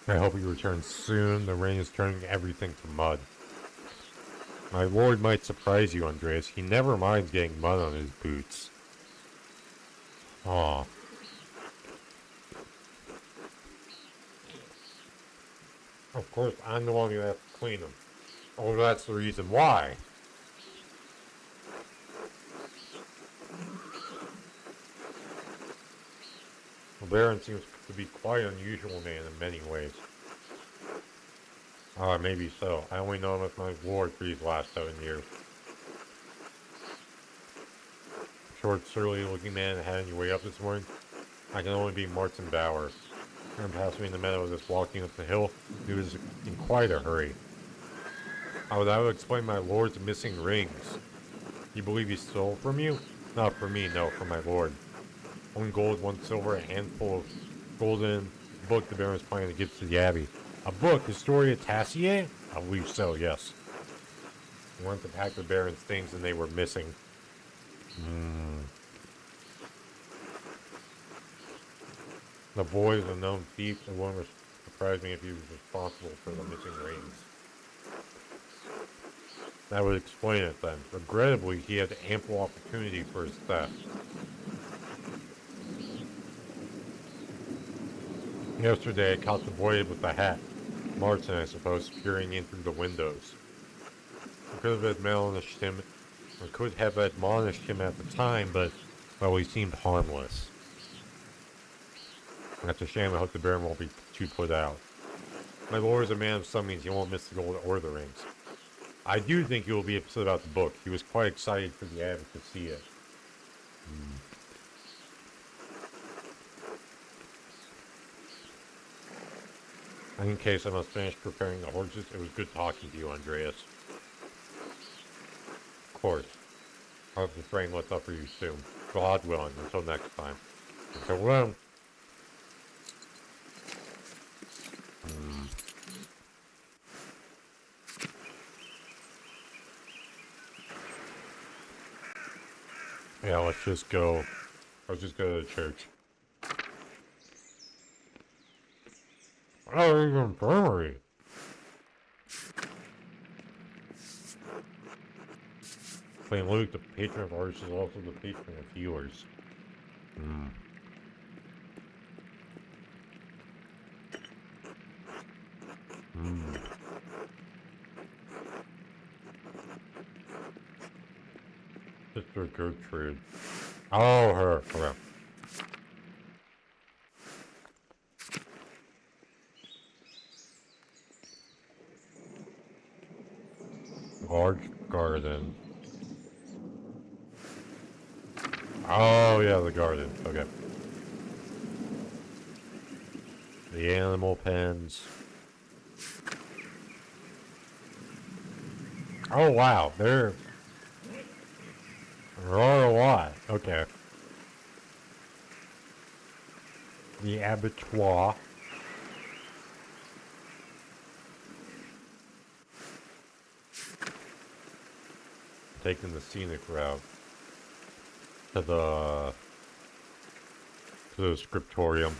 I hope he returns soon. The rain is turning everything to mud. My lord might surprise you, Andreas. He never minds getting mud on his boots. Aw. Of course, I'm the one who has to clean them. Oh, that's the reason why. The Baron seems to be quite an unusual man in many ways. Maybe so. I only know him as my lord for these last 7 years. Short, surly-looking man that had on your way up this morning? I can only be Martin Bauer. And passed me in the meadow just walking up the hill. He was in quite a hurry. That would explain my lord's missing rings. You believe he stole from you? Not from me, no, from my lord. 1 gold, 1 silver, a handful of golden book the Baron was planning to give to the Abbey. A book, Historia Tassiae? I believe so, yes. He went to pack the Baron's things and they were missing. The boy is a known thief and wouldn't surprise me if he was responsible for the missing rings. That would explain it then. Regrettably, he had ample opportunity for his theft. Yesterday, I caught the boy with the hat. Martin, I suppose, peering in through the windows. I could have admonished him at the time, but, well, he seemed harmless. That's a shame. I hope the Baron won't be too put out. My lord is a man of some means. He won't miss the gold or the rings. I do think he will be upset about the book. He was quite excited for the abbot to see it. In case I must finish preparing the horses, it was good talking to you, Andreas. Of course. I hope the train lets up for you soon. God willing, until next time. Until then. Yeah, let's just go Let's just go to the church. Oh, there's an infirmary. Saint Luke, the patron of artists, is also the patron of healers. Hmm. Hmm. Sister Gertrude. Oh, her. Okay. Large garden. Oh, yeah, the garden. Okay. The animal pens. Oh, wow. There are a lot. Okay. The abattoir. Taking the scenic route to the scriptorium.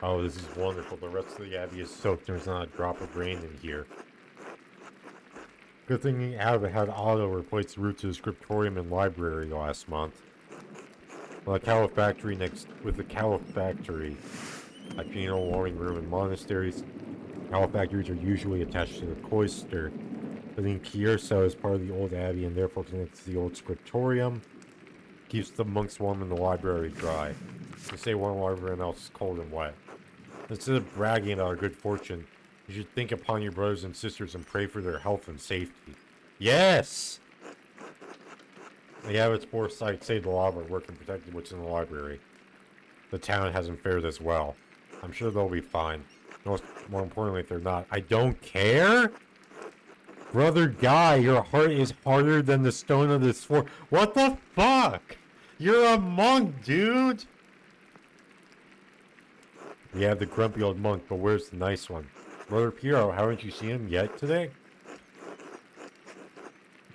Oh, this is wonderful. The rest of the abbey is soaked. There's not a drop of rain in here. Good thing Abbott had Otto replace the route to the scriptorium and library last month. Well, the calefactory with the calefactory, like funeral, warming room, and monasteries, calefactories are usually attached to the cloister. But in Kierso is part of the old abbey and therefore connected to the old scriptorium. Keeps the monks warm and the library dry. They say warm while everyone else is cold and wet. Instead of bragging about our good fortune, you should think upon your brothers and sisters and pray for their health and safety. Yes! The abbot's foresight saved a lot of our work and protected what's in the library. The town hasn't fared as well. I'm sure they'll be fine. More importantly, if they're not, I don't care! Brother Guy, your heart is harder than the stone of this fort. What the fuck? You're a monk, dude! We have the grumpy old monk, but where's the nice one? Brother Piero, haven't you seen him yet today?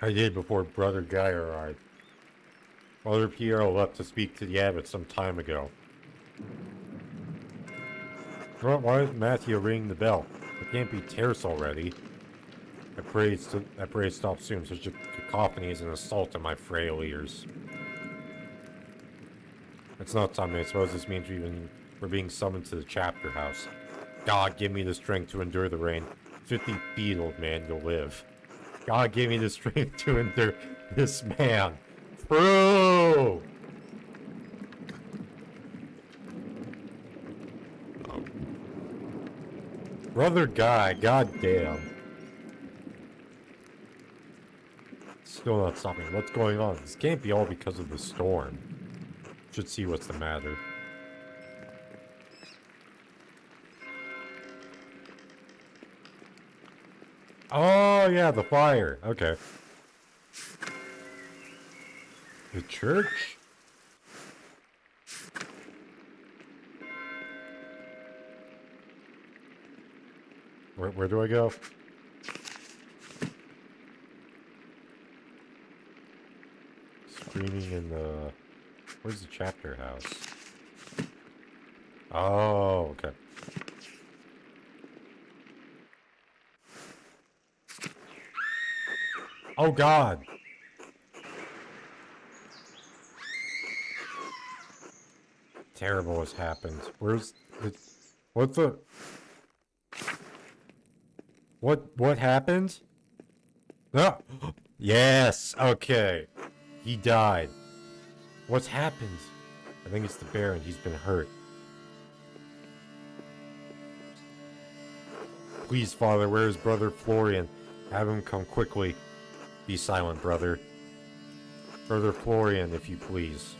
I did before Brother Guy arrived. Brother Piero left to speak to the abbot some time ago. Why is Matthew ringing the bell? It can't be Terce already. I pray it stops soon. Such a cacophony is an assault on my frail ears. It's not time. I suppose this means we're being summoned to the chapter house. God, give me the strength to endure the rain. 50 feet, old man, you'll live. God, give me the strength to endure this man. Through! Brother Guy, goddamn. Still not stopping. What's going on? This can't be all because of the storm. Should see what's the matter. Oh, yeah, the fire. Okay. The church? Where do I go? Screaming in the... Where's the chapter house? Oh, okay. Oh, God! Terrible has happened. Where's the... What the... What happened? Oh! Yes! Okay. He died. What's happened? I think it's the Baron. He's been hurt. Please, Father, where is Brother Florian? Have him come quickly. Be silent, brother. Brother Florian, if you please.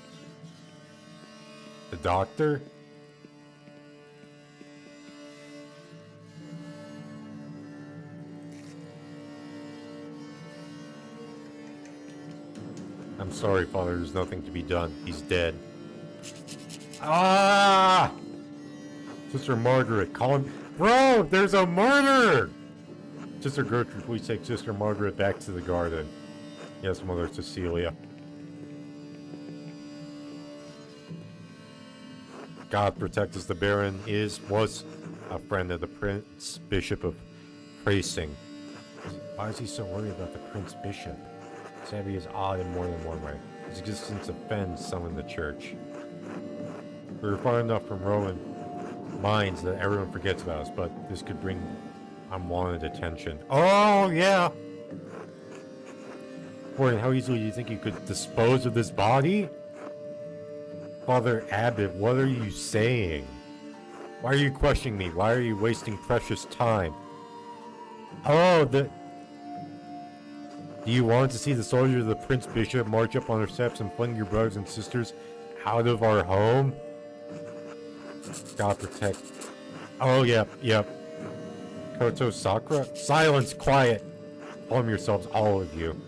The doctor? I'm sorry, Father. There's nothing to be done. He's dead. Ah! Sister Margaret, call him. Bro, there's a murder! Sister Gertrude, please take Sister Margaret back to the garden. Yes, Mother Cecilia. God protect us, the Baron was a friend of the Prince Bishop of Tracing. Why is he so worried about the Prince Bishop? Savvy is odd in more than one way. His existence offends some in the church. We were far enough from Roman minds that everyone forgets about us, but this could bring unwanted attention. Oh, yeah! Gordon, how easily do you think you could dispose of this body? Father Abbot, what are you saying? Why are you questioning me? Why are you wasting precious time? Oh, do you want to see the soldiers of the Prince Bishop march up on our steps and fling your brothers and sisters out of our home? God protect. Oh, yep. Koto Sakura? Silence, quiet. Calm yourselves, all of you.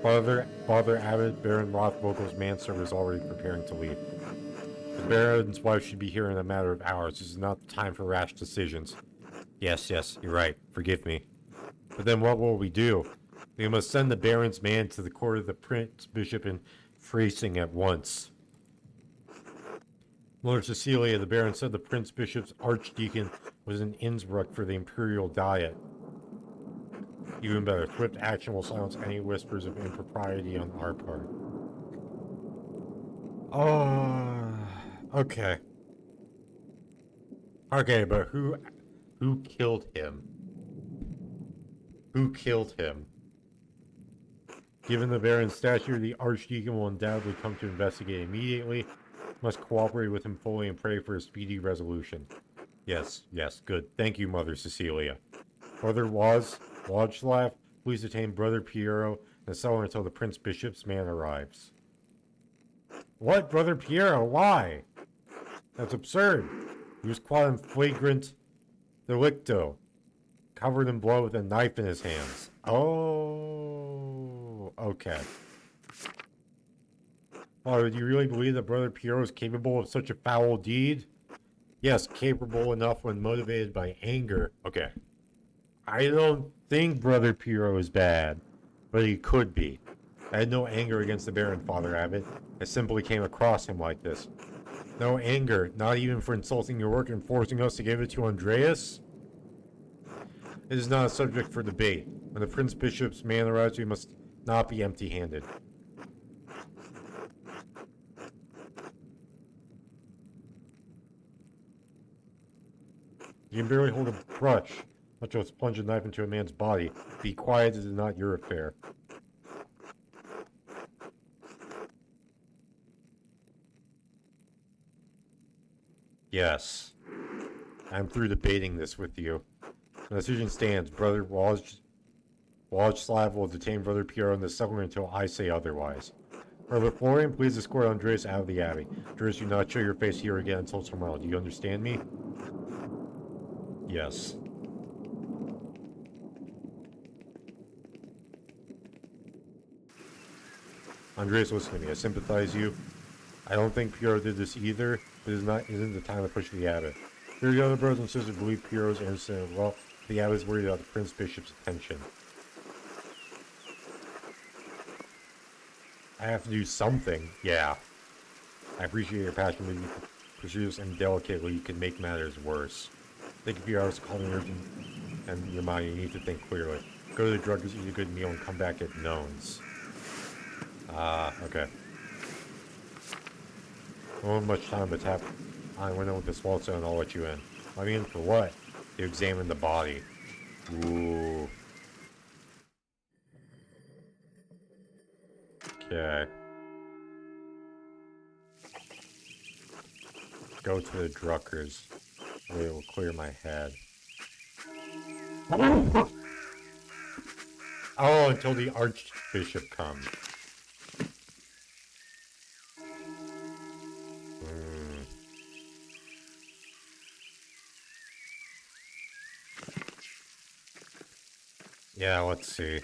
Father Abbot, Baron Rothvogel's manservant is already preparing to leave. The Baron's wife should be here in a matter of hours. This is not the time for rash decisions. Yes, you're right. Forgive me. But then what will we do? We must send the Baron's man to the court of the Prince Bishop in Freising at once. Mother Cecilia, the Baron said the Prince Bishop's archdeacon was in Innsbruck for the imperial diet. Even better, swift action will silence any whispers of impropriety on our part. Oh, okay. Okay, but who killed him? Who killed him? Given the Baron's stature, the Archdeacon will undoubtedly come to investigate immediately. Must cooperate with him fully and pray for a speedy resolution. Yes, good. Thank you, Mother Cecilia. Brother Władysław, please detain Brother Piero and settle until the Prince Bishop's man arrives. What, Brother Piero? Why? That's absurd. He was caught in flagrant delicto, covered in blood with a knife in his hands. Oh, okay. Father, do you really believe that Brother Piero is capable of such a foul deed? Yes, capable enough when motivated by anger. Okay. I don't think Brother Piero is bad, but he could be. I had no anger against the Baron, Father Abbot. I simply came across him like this. No anger, not even for insulting your work and forcing us to give it to Andreas? It is not a subject for debate. When the Prince Bishop's man arrives, we must not be empty-handed. You can barely hold a brush, much less plunge a knife into a man's body. Be quiet, it is not your affair. Yes. I'm through debating this with you. The decision stands. Brother Władysław will detain Brother Piero in the settlement until I say otherwise. Brother Florian, please escort Andreas out of the abbey. Andreas, do not show your face here again until tomorrow. Do you understand me? Yes. Andreas, listen to me. I sympathize you. I don't think Piero did this either, but isn't the time to push the abbot. Here the other brothers and sisters believe Piero's innocent. Well, the abbot is worried about the Prince Bishop's attention. I have to do something. Yeah. I appreciate your passion, but you pursue this indelicately, you can make matters worse. Think of your hours calling urgent and your mind, you need to think clearly. Go to the druggist, eat a good meal, and come back at nones. Okay. I don't have much time, but tap on the window with this waltz and I'll let you in. I mean, for what? To examine the body. Ooh. Okay. Go to the Druckers. It will clear my head. Oh, until the Archbishop comes. Yeah, let's see.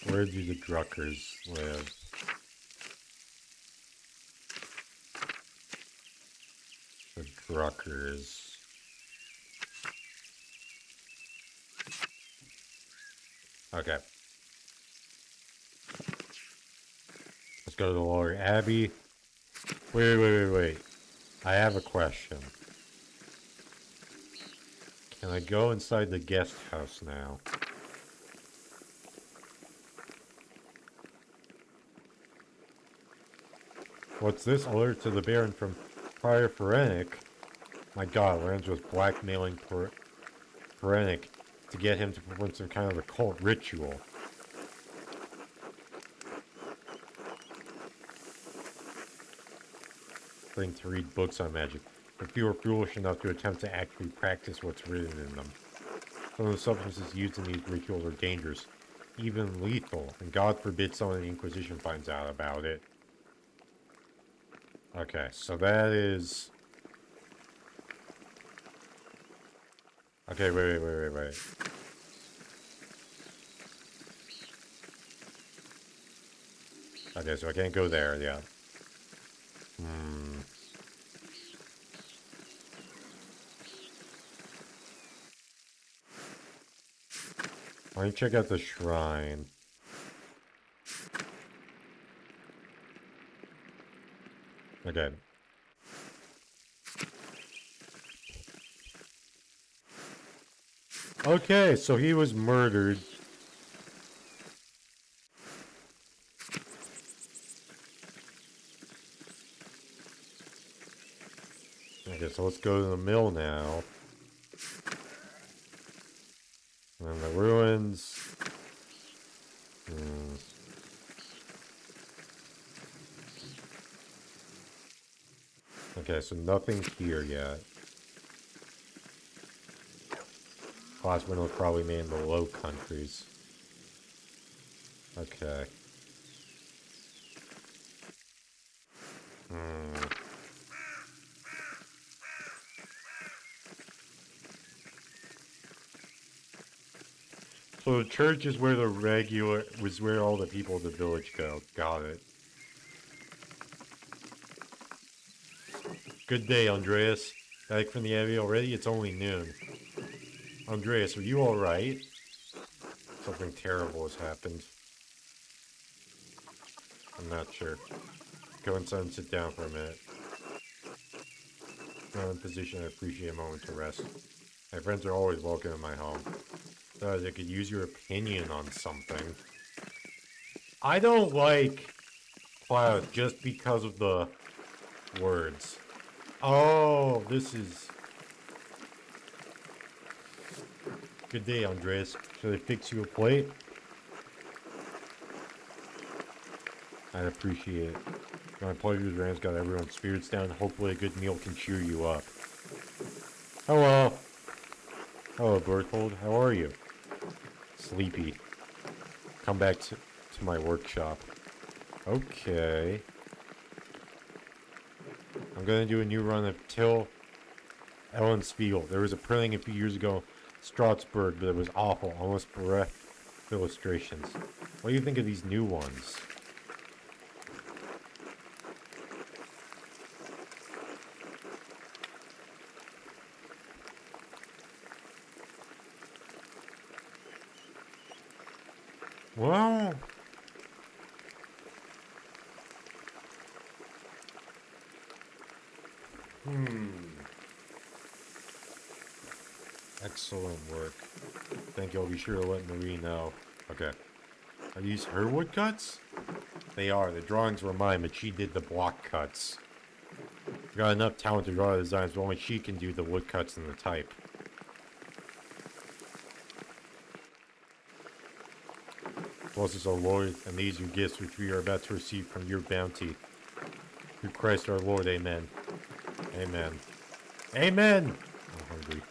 Where do the Druckers live? The truckers. Okay. Let's go to the Lower Abbey. Wait. I have a question. Can I go inside the guest house now? What's this? Alert to the Baron from Prior Pharenic. My god, Lorenzo was blackmailing Pharenic to get him to perform some kind of occult ritual. Thing to read books on magic, but few are foolish enough to attempt to actually practice what's written in them. Some of the substances used in these rituals are dangerous, even lethal, and God forbid someone in the Inquisition finds out about it. Okay, so that is... Okay, wait. Okay, so I can't go there, yeah. Let me check out the shrine. Okay. Okay, so he was murdered. Okay, so let's go to the mill now. And the ruins. Okay, so nothing here yet. Glass windows probably made in the Low Countries. Okay. So the church is where was where all the people of the village go. Got it. Good day, Andreas. Back from the Abbey already? It's only noon. Andreas, are you alright? Something terrible has happened. I'm not sure. Go inside and sit down for a minute. I'm in a position to appreciate a moment to rest. My friends are always welcome in my home. Thought I could use your opinion on something. I don't like Cloud just because of the words. Oh, this is... Good day, Andres. Should I fix you a plate? I'd appreciate it. My pleasure, Rand's got everyone's spirits down. Hopefully a good meal can cheer you up. Hello. Hello, Berthold. How are you? Sleepy. Come back to my workshop. Okay. I'm gonna do a new run of Till Ellen Spiegel. There was a printing a few years ago, Strasbourg, but it was awful, almost bereft illustrations. What do you think of these new ones? Well... Excellent work. Thank you. I'll be sure to let Marie know. Okay. Are these her woodcuts? They are. The drawings were mine, but she did the block cuts. Got enough talent to draw the designs, but only she can do the woodcuts and the type. Bless us, O Lord, and these your gifts which we are about to receive from your bounty. Through Christ our Lord, amen. Amen. Amen! I'm hungry.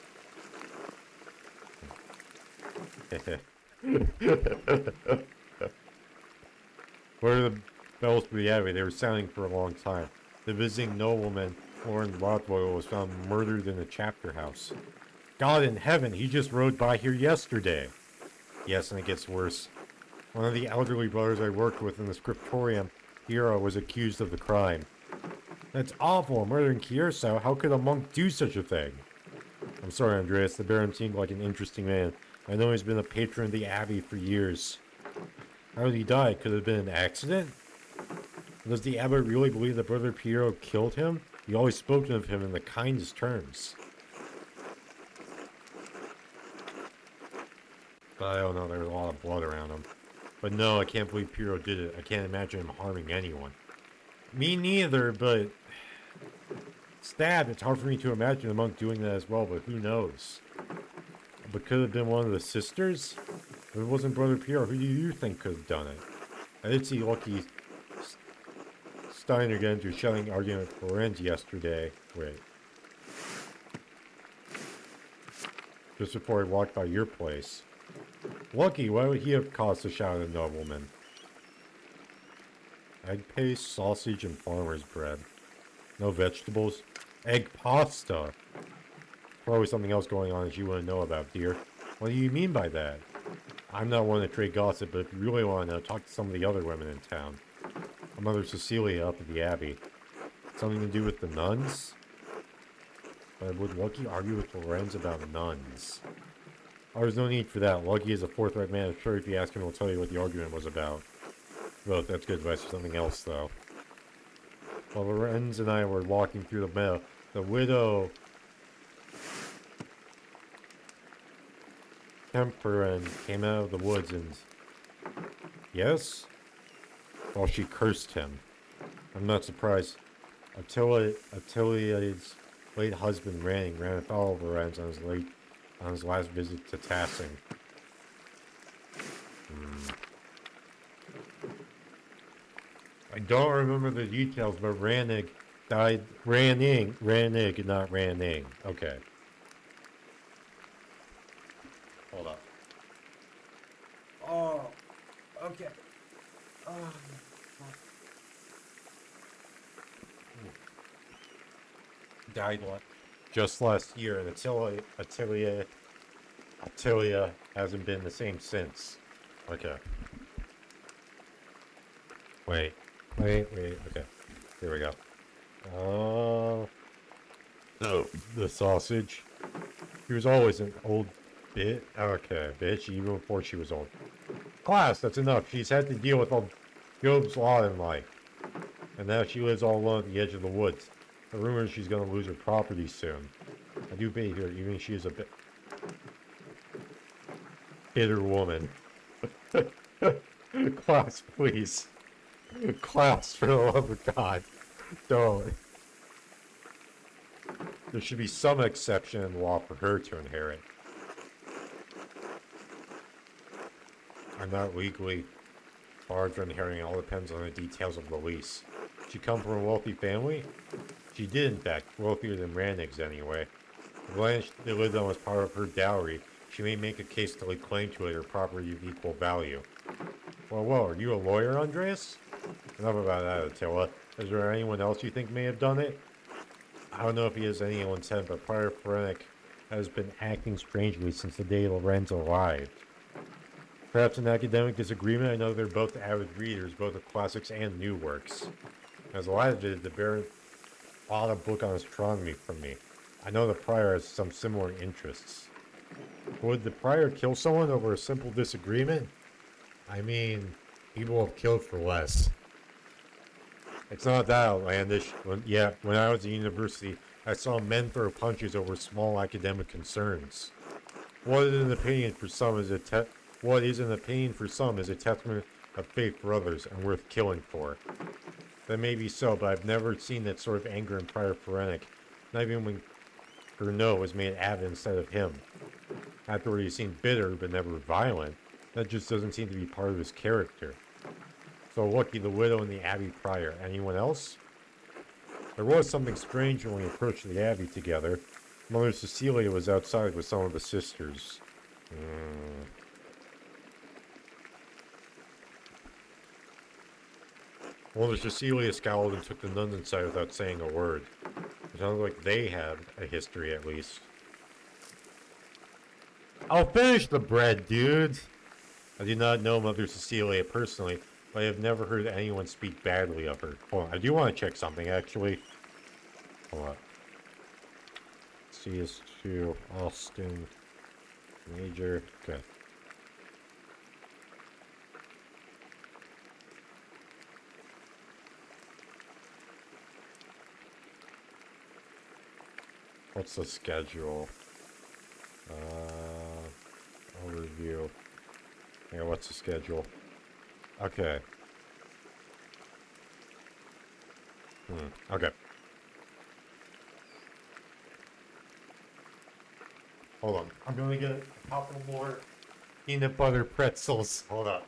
Where are the bells for the Abbey? They were sounding for a long time. The visiting nobleman, Lauren Rothwell, was found murdered in a chapter house. God in heaven, he just rode by here yesterday. Yes, and it gets worse. One of the elderly brothers I worked with in the scriptorium, Hero, was accused of the crime. That's awful. Murdering Kierso. How could a monk do such a thing? I'm sorry, Andreas. The Baron seemed like an interesting man. I know he's been a patron of the Abbey for years. How did he die? Could it have been an accident? Does the abbot really believe that Brother Piero killed him? He always spoke of him in the kindest terms. But I don't know, there was a lot of blood around him. But no, I can't believe Piero did it. I can't imagine him harming anyone. Me neither, but... Stabbed, it's hard for me to imagine a monk doing that as well, but who knows? But could it have been one of the sisters? If it wasn't Brother Piero, who do you think could have done it? I did see Lucky Steiner get into a shouting argument with Lorenz yesterday. Wait. Just before he walked by your place. Lucky, why would he have caused a shout at a nobleman? Egg paste, sausage, and farmer's bread. No vegetables. Egg pasta. Probably something else going on that you wouldn't know about, dear. What do you mean by that? I'm not one to trade gossip, but if you really want to know, talk to some of the other women in town. My mother Cecilia up at the Abbey. Something to do with the nuns? But would Lucky argue with Lorenz about nuns? Oh, there's no need for that. Lucky is a forthright man. I'm sure if you ask him, he'll tell you what the argument was about. Well, that's good advice for something else, though. While Lorenz and I were walking through the meadow, the widow Temperin came out of the woods and... Yes? Well, she cursed him. I'm not surprised. Attilia's late husband ran afoul of Lorenz on his last visit to Tassing. I don't remember the details, but Rannig died. Rannig, not Ranning. Okay. Hold up. Oh, okay. Oh. Died just last year, and Attilia hasn't been the same since. Okay. Wait. Okay. Here we go. Oh. No, the sausage. She was always an old bit. Okay, bitch, even before she was old. Class, that's enough. She's had to deal with all Job's law in life. And now she lives all alone at the edge of the woods. The rumor is she's going to lose her property soon. I do pay her, even she is a bit bitter woman. Class, please. Class, for the love of God. Don't. There should be some exception in the law for her to inherit. I'm not legally barred from inheriting. It all depends on the details of the lease. She come from a wealthy family? She did, in fact, wealthier than Rannig's anyway. The land they lived on was part of her dowry. She may make a case to lay claim to it or property of equal value. Well, are you a lawyer, Andreas? Enough about that, Attila. Is there anyone else you think may have done it? I don't know if he has any on intent, but Prior Forensic has been acting strangely since the day Lorenzo arrived. Perhaps an academic disagreement? I know they're both avid readers, both of classics and new works. As Eliza did, the Baron bought a book on astronomy from me. I know the Prior has some similar interests. Would the Prior kill someone over a simple disagreement? I mean, people have killed for less. It's not that outlandish. When I was at university, I saw men throw punches over small academic concerns. What is an opinion for some is a testament of faith for others and worth killing for. That may be so, but I've never seen that sort of anger in Prior Forensic, not even when Gernot was made avid instead of him. Afterward, he seemed bitter, but never violent. That just doesn't seem to be part of his character. So Lucky, the widow, and the Abbey Prior. Anyone else? There was something strange when we approached the Abbey together. Mother Cecilia was outside with some of the sisters. Mother Cecilia scowled and took the nuns inside without saying a word. It sounded like they had a history, at least. I'll finish the bread, dude! I do not know Mother Cecilia personally, I have never heard anyone speak badly of her. Hold on, I do want to check something, actually. Hold on. CS2, Austin, Major. Okay. What's the schedule? Overview. Yeah, what's the schedule? Okay. Okay. Hold on. I'm gonna get a couple more peanut butter pretzels. Hold on.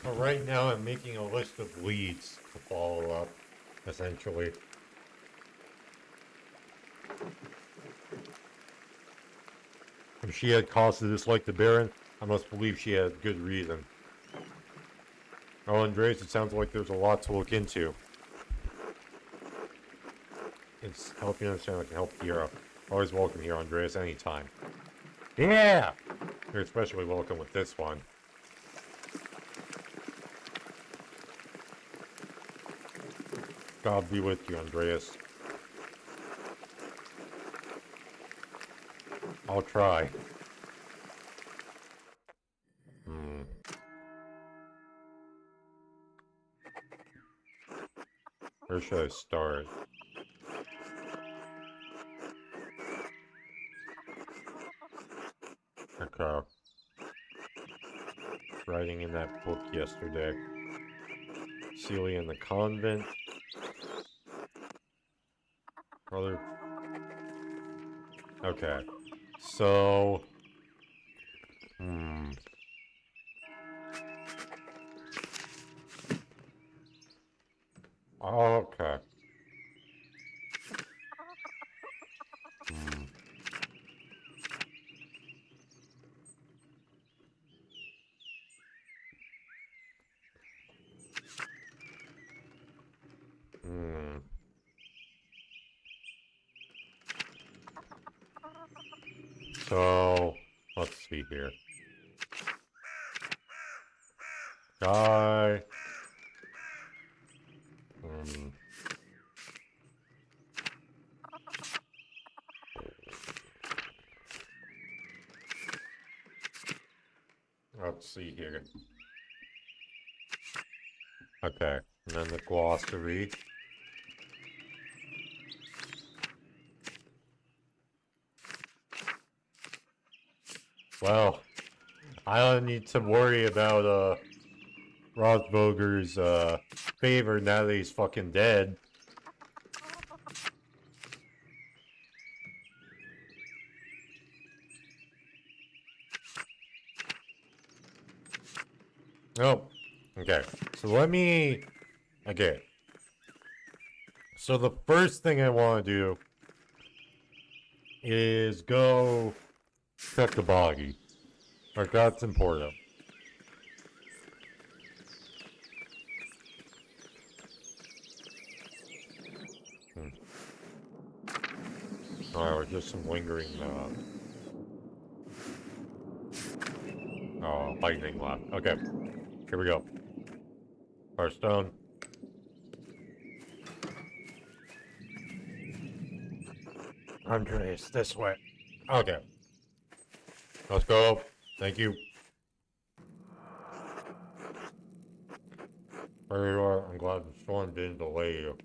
So right now I'm making a list of leads to follow up, essentially. If she had cause to dislike the Baron, I must believe she had good reason. Oh, Andres, it sounds like there's a lot to look into. It's helping you understand I can help Kira. Always welcome here, Andreas, anytime. Yeah! You're especially welcome with this one. God be with you, Andreas. I'll try. Where should I start? Okay. Writing in that book yesterday. Celia in the convent. Brother. Okay. So. Okay. So, let's see here. Guy. Let's see here. Okay, and then the glossary. Well, I don't need to worry about Rothboger's favor now that he's fucking dead. Oh, okay. So let me. Okay. So the first thing I want to do is go check the body. Like, that's important. Alright, just some lingering, oh, lightning left. Okay, here we go. Firestone. Andres, this way. Okay. Let's go. Thank you. There you are. I'm glad the storm didn't delay you.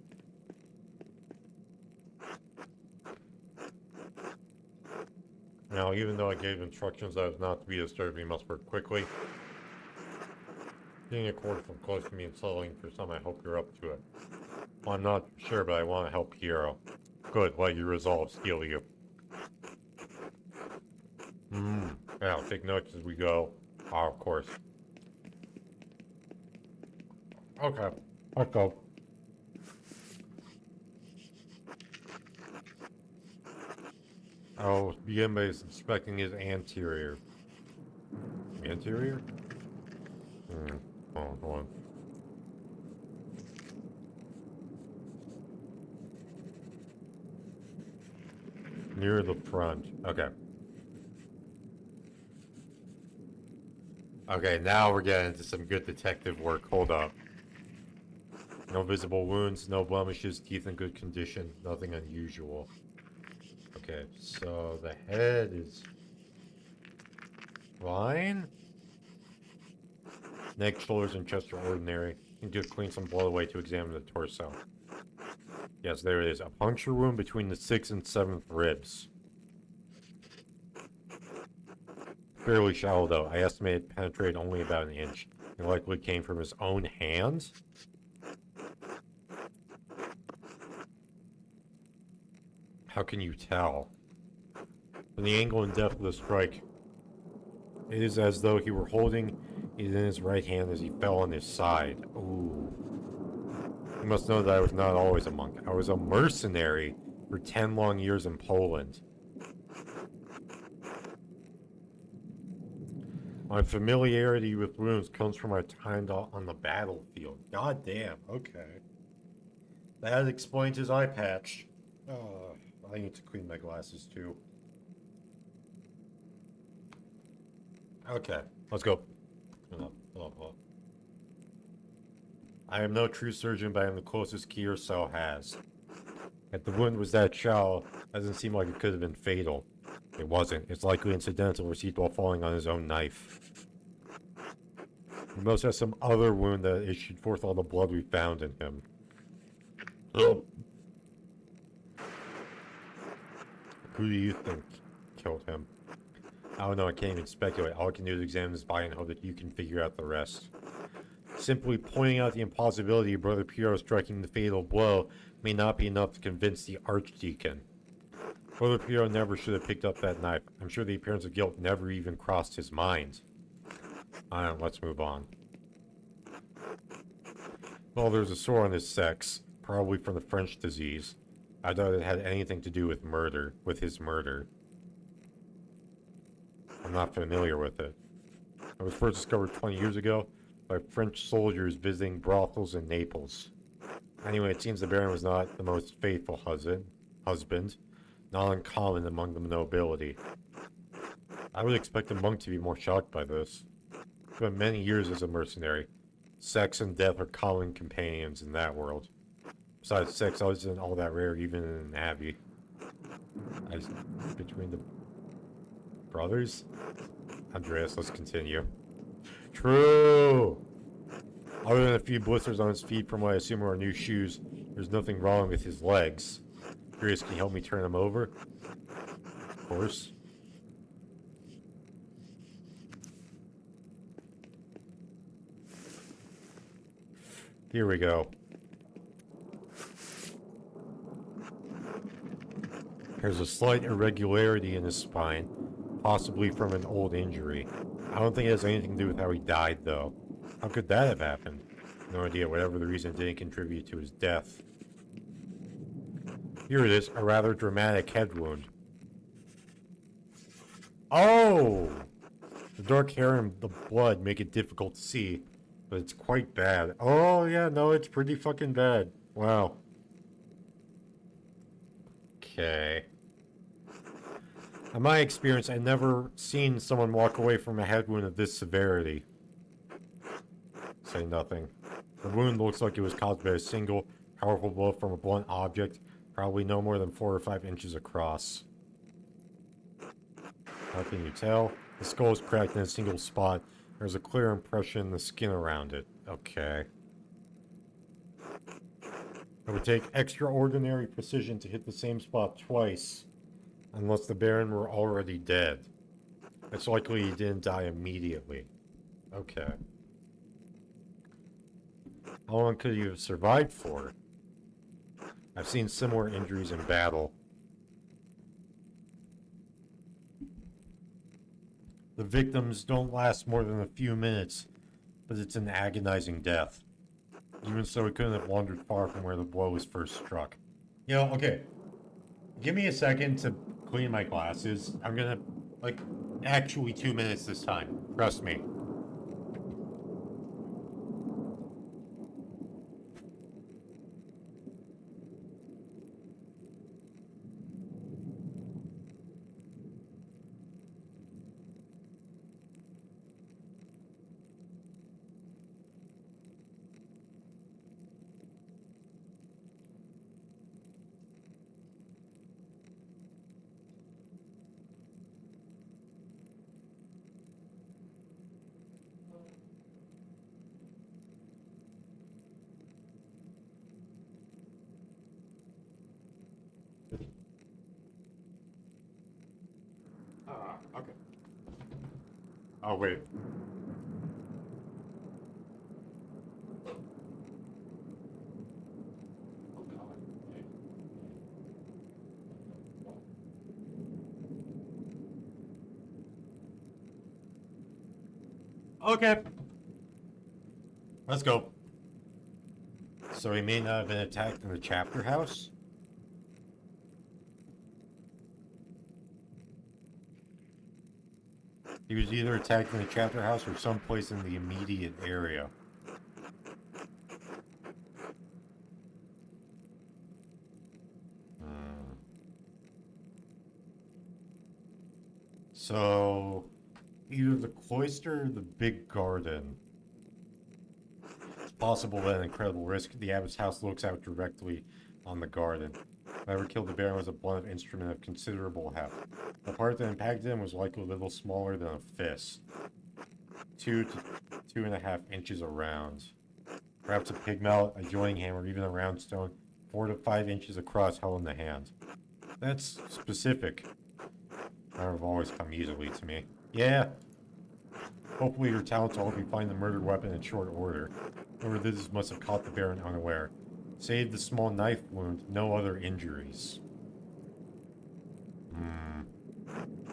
Now, even though I gave instructions that was not to be disturbed, we must work quickly. Getting a cord from close to me and settling for some, I hope you're up to it. Well, I'm not sure, but I want to help Hero. Good, let your resolve steal you. Yeah, I'll take notes as we go. Oh, of course. Okay, let's go. I'll begin by inspecting his anterior. Anterior? Hold on. Near the front. Okay. Okay, now we're getting into some good detective work. Hold up. No visible wounds, no blemishes, teeth in good condition, nothing unusual. Okay, so the head is fine. Neck, shoulders, and chest are ordinary. You can clean some blood away to examine the torso. Yes, there it is. A puncture wound between the 6th and 7th ribs. Fairly shallow, though. I estimate it penetrated only about an inch. It likely came from his own hand. How can you tell? From the angle and depth of the strike, it is as though he were holding it in his right hand as he fell on his side. Ooh. You must know that I was not always a monk. I was a mercenary for 10 long years in Poland. My familiarity with wounds comes from my time on the battlefield. God damn, okay. That explains his eye patch. I need to clean my glasses too. Okay, let's go. Hold up. I am no true surgeon, but I am the closest Kiyosao has. If the wound was that shallow, it doesn't seem like it could have been fatal. It wasn't. It's likely incidental, received while falling on his own knife. He must have some other wound that issued forth all the blood we found in him. Who do you think killed him? I don't know, I can't even speculate. All I can do is examine his body and hope that you can figure out the rest. Simply pointing out the impossibility of Brother Piero striking the fatal blow may not be enough to convince the Archdeacon. Brother Piero never should have picked up that knife. I'm sure the appearance of guilt never even crossed his mind. Alright, let's move on. Well, there's a sore on his sex, probably from the French disease. I doubt it had anything to do with his murder. I'm not familiar with it. It was first discovered 20 years ago by French soldiers visiting brothels in Naples. Anyway, it seems the Baron was not the most faithful husband, not uncommon among the nobility. I would expect a monk to be more shocked by this. He spent many years as a mercenary. Sex and death are common companions in that world. Besides, sex isn't all that rare even in an abbey. Between the brothers? Andreas, let's continue. True! Other than a few blisters on his feet from what I assume are new shoes, there's nothing wrong with his legs. Curious, can you help me turn them over? Of course. Here we go. There's a slight irregularity in his spine, possibly from an old injury. I don't think it has anything to do with how he died, though. How could that have happened? No idea. Whatever the reason, didn't contribute to his death. Here it is, a rather dramatic head wound. Oh! The dark hair and the blood make it difficult to see, but it's quite bad. Oh, yeah, no, it's pretty fucking bad. Wow. Okay. In my experience, I've never seen someone walk away from a head wound of this severity. Say nothing. The wound looks like it was caused by a single, powerful blow from a blunt object, probably no more than 4 or 5 inches across. How can you tell? The skull is cracked in a single spot. There's a clear impression in the skin around it. Okay. It would take extraordinary precision to hit the same spot twice, unless the Baron were already dead. It's likely he didn't die immediately. Okay. How long could he have survived for? I've seen similar injuries in battle. The victims don't last more than a few minutes, but it's an agonizing death. Even so, he couldn't have wandered far from where the blow was first struck. You know, okay. Give me a second to clean my glasses. I'm gonna, like, actually 2 minutes this time. Trust me. Okay. Oh, wait. Okay. Let's go. So he may not have been attacked in the chapter house? He was either attacked in the chapter house or someplace in the immediate area. So, either the cloister or the big garden. It's possible that an incredible risk. The abbot's house looks out directly on the garden. Whoever killed the Baron was a blunt instrument of considerable heft. The part that impacted him was likely a little smaller than a fist. 2 to 2.5 inches around. Perhaps a pig mallet, a joining hammer, even a round stone, 4 to 5 inches across held in the hand. That's specific. That have always come easily to me. Yeah. Hopefully your talents will help you find the murdered weapon in short order. Whoever did this must have caught the Baron unaware. Save the small knife wound, no other injuries.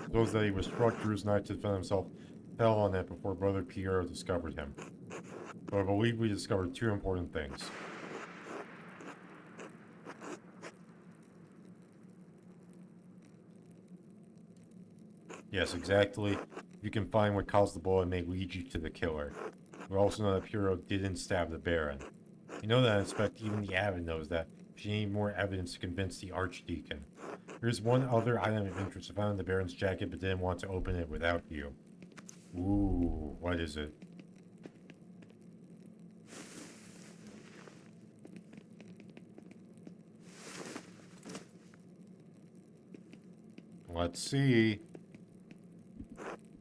Those that he was struck through his knife to defend himself fell on it before Brother Pierre discovered him. But I believe we discovered 2 important things. Yes, exactly. You can find what caused the bullet and may lead you to the killer. We also know that Puro didn't stab the Baron. You know that I expect even the abbot knows that. She need more evidence to convince the Archdeacon. There's one other item of interest. I found in the Baron's jacket but didn't want to open it without you. Ooh, what is it? Let's see.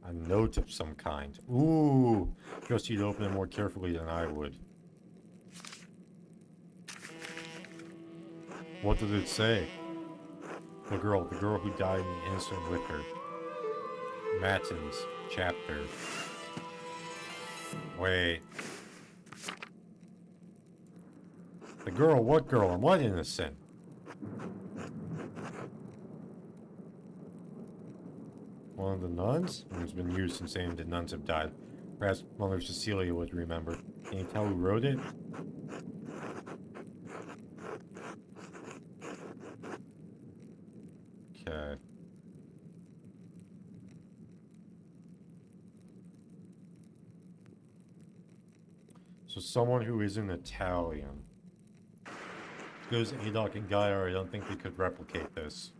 A note of some kind. Ooh, trust you to open it more carefully than I would. What did it say? The girl who died in the innocent liquor. Matins, chapter. Wait. The girl, what girl, and what innocent? One of the nuns? It's been years since any of the nuns have died. Perhaps Mother Cecilia would remember. Can you tell who wrote it? Okay. So someone who isn't Italian. Goes Adolf and Geyer, I don't think we could replicate this.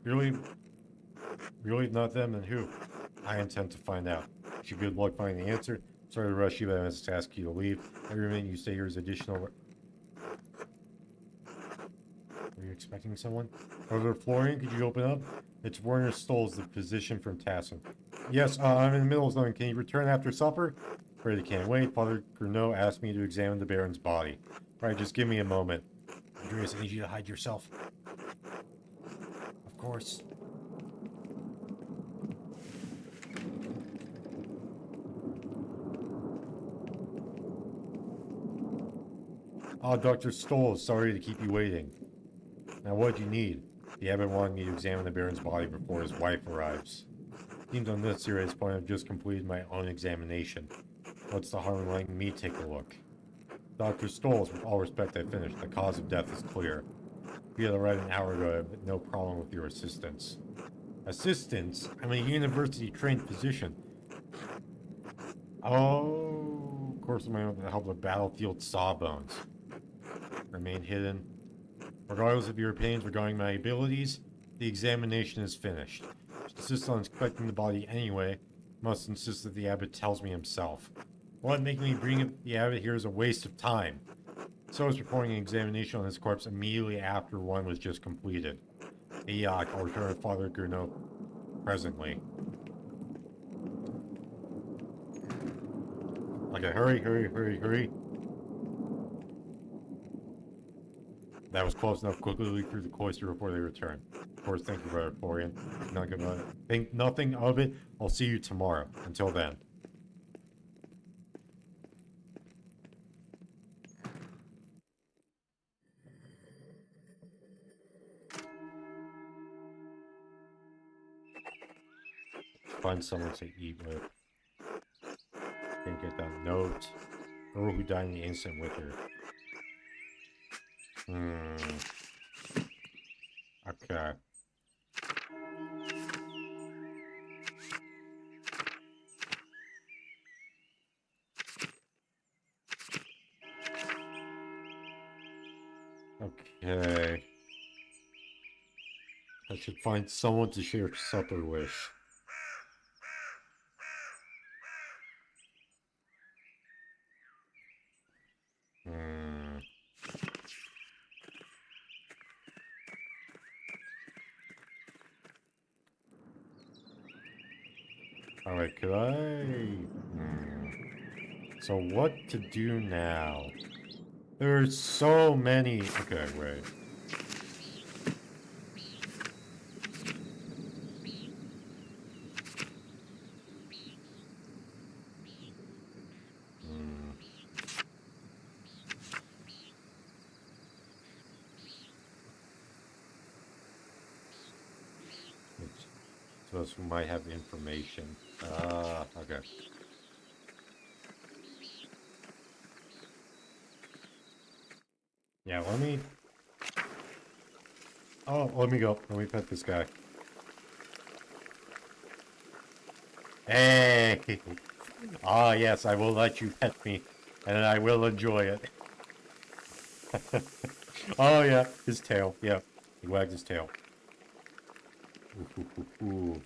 Really? Really not them, then who? I intend to find out. Wish you good luck finding the answer. Sorry to rush you, but I must ask you to leave. Every minute you stay here is additional... Are you expecting someone? Brother Florian, could you open up? It's Werner Stolz, the physician from Tassen. Yes, I'm in the middle of something. Can you return after supper? Afraid I can't wait. Father Gurneau asked me to examine the Baron's body. All right, just give me a moment. Andreas, I need you to hide yourself. Of course. Ah, Dr. Stoll, sorry to keep you waiting. Now what do you need? The abbot wanted me to examine the Baron's body before his wife arrives. Seems unnecessary at this point. I've just completed my own examination. What's the harm in letting me take a look? Dr. Stolz, with all respect, I finished. The cause of death is clear. You had a right an hour ago. I have no problem with your assistance. Assistance? I'm a university-trained physician. Oh, of course I'm going to help with battlefield sawbones. Remain hidden. Regardless of your opinions regarding my abilities, the examination is finished. Insist on inspecting the body anyway. Must insist that the abbot tells me himself. What making me bring the abbot here is a waste of time. So is performing an examination on his corpse immediately after one was just completed. Ayok, I'll return to Father Gurno presently. Okay, hurry, hurry, hurry, hurry. That was close enough. Quickly leak through the cloister before they return. Of course, thank you, Brother Florian. Not gonna think nothing of it. I'll see you tomorrow. Until then. Find someone to eat with. Can't get that note. Girl who died in the incident with her. Okay. Okay. I should find someone to share supper with. Alright, could I... So what to do now? There's so many... Okay, wait. Those who might have information. Okay. Yeah, let me... Oh, let me go. Let me pet this guy. Hey! Ah, yes, I will let you pet me. And I will enjoy it. Oh, yeah, his tail. Yeah, he wagged his tail. Ooh.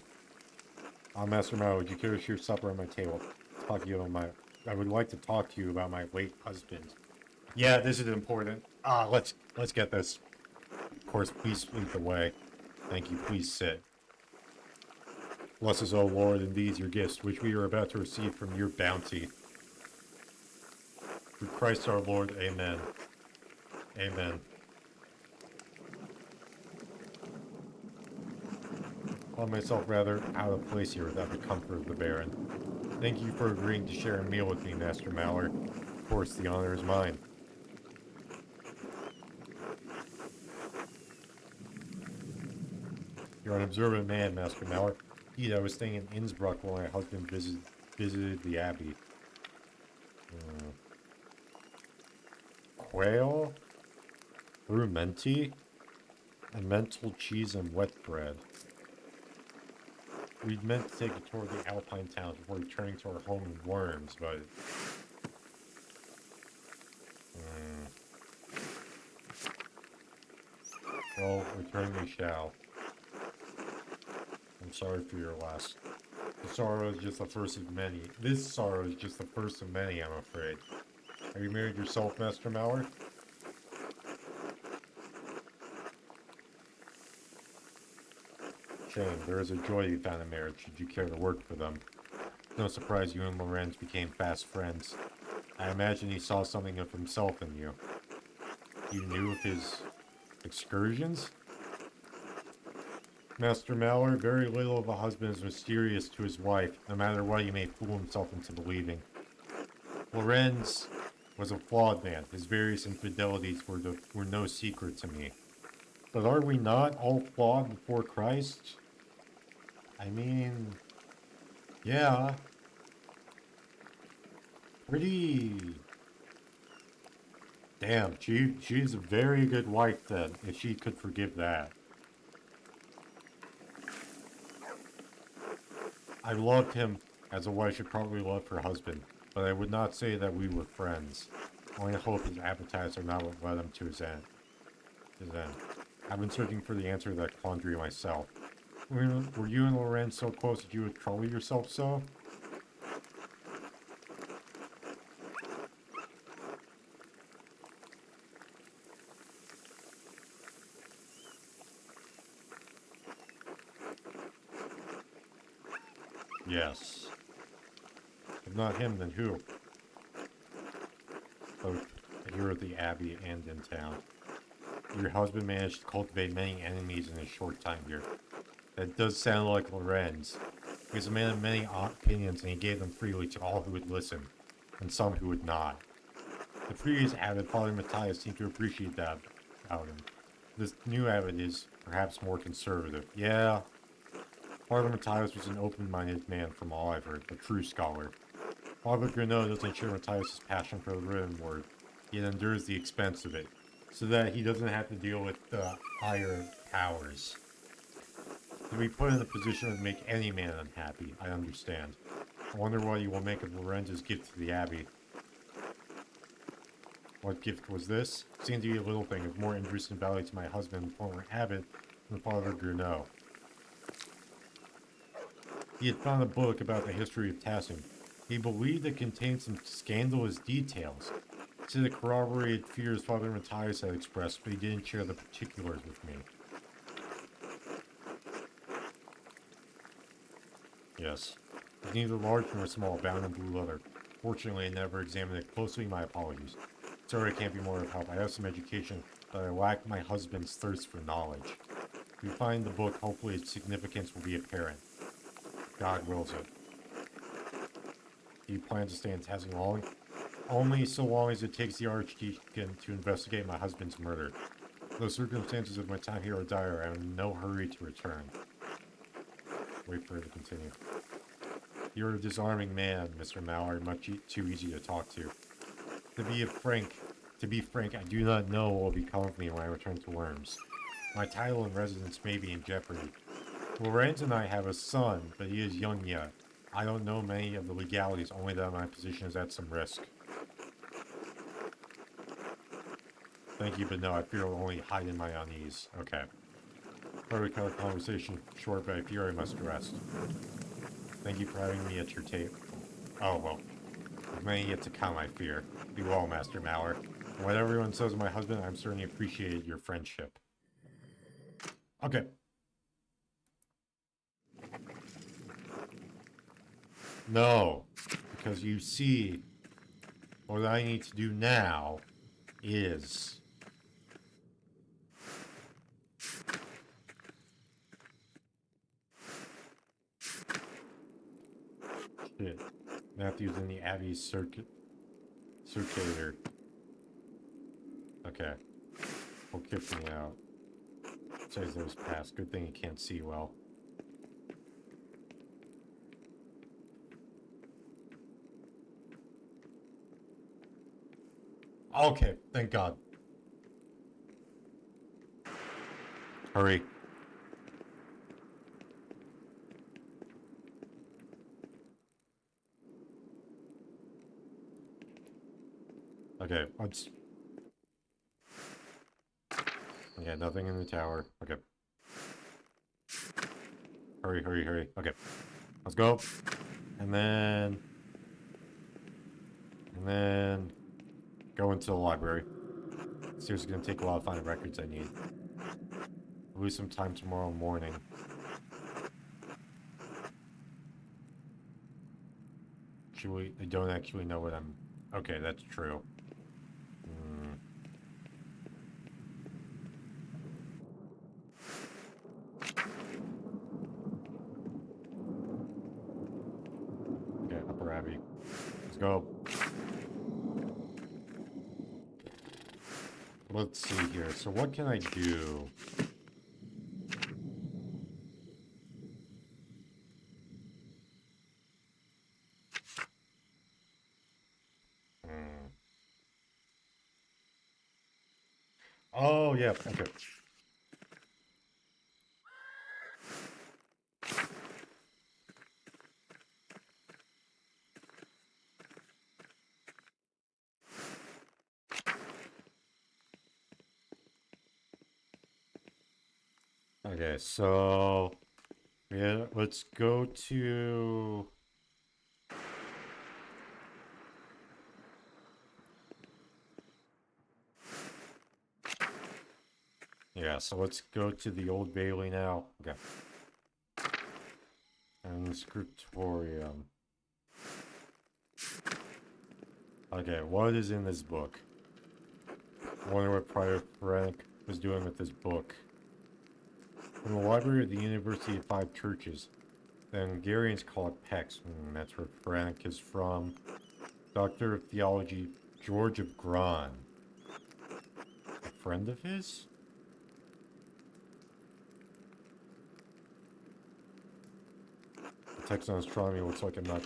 Master Mao, would you care to share supper on my table? Talk to you about my... I would like to talk to you about my late husband. Yeah, this is important. Let's get this. Of course, please lead the way. Thank you, please sit. Bless us, O Lord, and these your gifts, which we are about to receive from your bounty. Through Christ our Lord, amen. Amen. I found myself rather out of place here without the comfort of the Baron. Thank you for agreeing to share a meal with me, Master Mallard. Of course, the honor is mine. You're an observant man, Master Mallard. Indeed, I was staying in Innsbruck while my husband visited the abbey. Quail? Rumenti? And mental cheese and wet bread. We'd meant to take a tour of the Alpine towns before returning to our home in Worms, but... Well, return we shall. I'm sorry for your loss. The sorrow is just the first of many. This sorrow is just the first of many, I'm afraid. Have you married yourself, Master Mallard? Shame. There is a joy you found in marriage, should you care to work for them. No surprise you and Lorenz became fast friends. I imagine he saw something of himself in you. You knew of his excursions? Master Mallard, very little of a husband is mysterious to his wife, no matter what he may fool himself into believing. Lorenz was a flawed man. His various infidelities were no secret to me. But are we not all flawed before Christ? I mean, yeah. Pretty Damn, she's a very good wife then, if she could forgive that. I loved him as a wife should probably love her husband, but I would not say that we were friends. I only hope his appetites are not what led him to his end. I've been searching for the answer to that quandary myself. Were you and Lorenz so close that you would trouble yourself so? Yes. If not him, then who? Both here at the Abbey and in town. Your husband managed to cultivate many enemies in a short time here. That does sound like Lorenz. He was a man of many opinions, and he gave them freely to all who would listen, and some who would not. The previous abbot, Father Matthias, seemed to appreciate that about him. This new abbot is perhaps more conservative. Yeah, Father Matthias was an open-minded man from all I've heard, a true scholar. Father Grenot doesn't share Matthias' passion for the written word, yet endures the expense of it, so that he doesn't have to deal with the higher powers. To be put in a position that would make any man unhappy, I understand. I wonder what you will make of Lorenz's gift to the Abbey. What gift was this? It seemed to be a little thing of more interest and value to my husband and former abbot than Father Grenot. He had found a book about the history of Tassim. He believed it contained some scandalous details. He said it corroborated fears Father Matthias had expressed, but he didn't share the particulars with me. Yes. It's neither large nor small, bound in blue leather. Fortunately, I never examined it closely. My apologies. Sorry I can't be more of help. I have some education, but I lack my husband's thirst for knowledge. If we find the book, hopefully its significance will be apparent. God wills it. Do you plan to stay in Tassim long? Only so long as it takes the Archdeacon to investigate my husband's murder. The circumstances of my time here are dire. I am in no hurry to return. Wait for it to continue. You're a disarming man, Mr. Mallard, much too easy to talk to. To be frank, I do not know what will become of me when I return to Worms. My title and residence may be in jeopardy. Lorenz and I have a son, but he is young yet. I don't know many of the legalities, only that my position is at some risk. Thank you, but no, I fear I'll only hide in my unease. Okay. Sorry to cut our conversation short, but I fear I must rest. Thank you for having me at your tape. Oh, well. With many yet to come, I fear. Be well, Master Mallard. And what everyone says of my husband, I'm certainly appreciated your friendship. Okay. No. Because you see, what I need to do now is... Shit. Matthew's in the Abbey's circulator. Okay. Will kick me out. Says those past. Good thing you can't see well. Okay, thank God. Hurry. Okay, let's... Okay, nothing in the tower. Okay. Hurry, hurry, hurry. Okay. Let's go. And then... Go into the library. Seriously, gonna take a while to find the records I need. I'll lose some time tomorrow morning. Actually, I don't actually know what I'm... Okay, that's true. Okay, Upper Abbey. Let's go. Let's see here. So what can I do? Oh, yeah, okay. Okay, so yeah, let's go to yeah, so let's go to the Old Bailey now. Okay. And the scriptorium. Okay, what is in this book? I wonder what Prior Frank was doing with this book. From the library of the University of Five Churches. The Hungarians call it PEX. That's where Frank is from. Doctor of Theology George of Gran. A friend of his? The text on astronomy looks like I'm not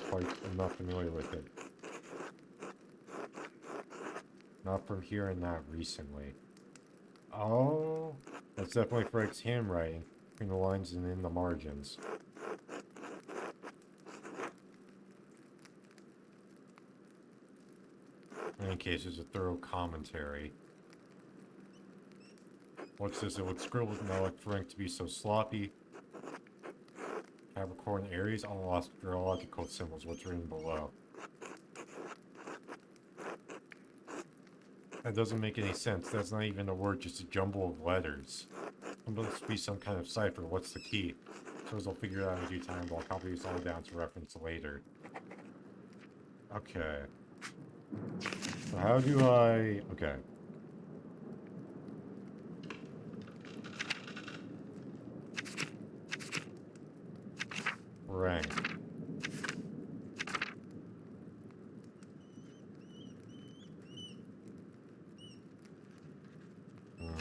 familiar with it. Not from here and not recently. Oh, that's definitely Frank's handwriting, between the lines and in the margins. In any case, it's a thorough commentary. What's this? It would scribbled now like Frank to be so sloppy. Capricorn Aries, all astrological symbols. What's written below? That doesn't make any sense. That's not even a word, just a jumble of letters. It must be some kind of cipher. What's the key? So as I'll figure it out in due time, but I'll copy this all down to reference later. Okay. So how do I... Okay. Rank. Hmm.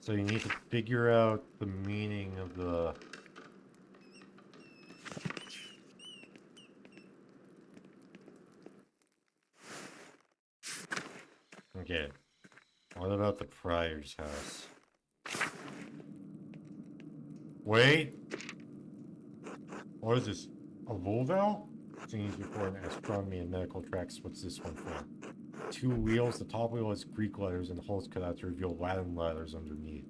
So you need to figure out the meaning of the... Okay. What about the Prior's house? Wait! What is this? A Volval? Seen used before in astronomy and medical tracks. What's this one for? Two wheels. The top wheel has Greek letters and the holes cut out to reveal Latin letters underneath.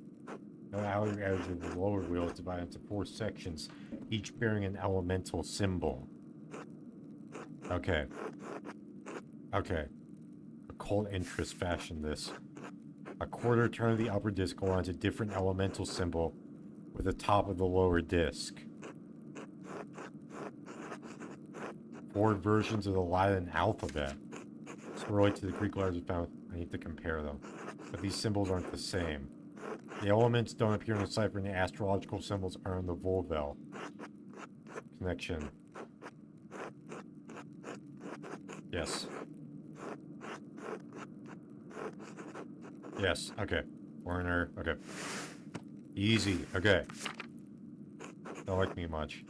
The outer edge of the lower wheel is divided into 4 sections, each bearing an elemental symbol. Okay. Okay. Occult interest fashioned this. A quarter turn of the upper disc aligns a different elemental symbol with the top of the lower disc. 4 versions of the Latin alphabet. So relate to the Greek letters we found. I need to compare them. But these symbols aren't the same. The elements don't appear in the cipher and the astrological symbols are in the Volvel. Connection. Yes. Yes, okay. Warner, okay. Easy, okay. Don't like me much.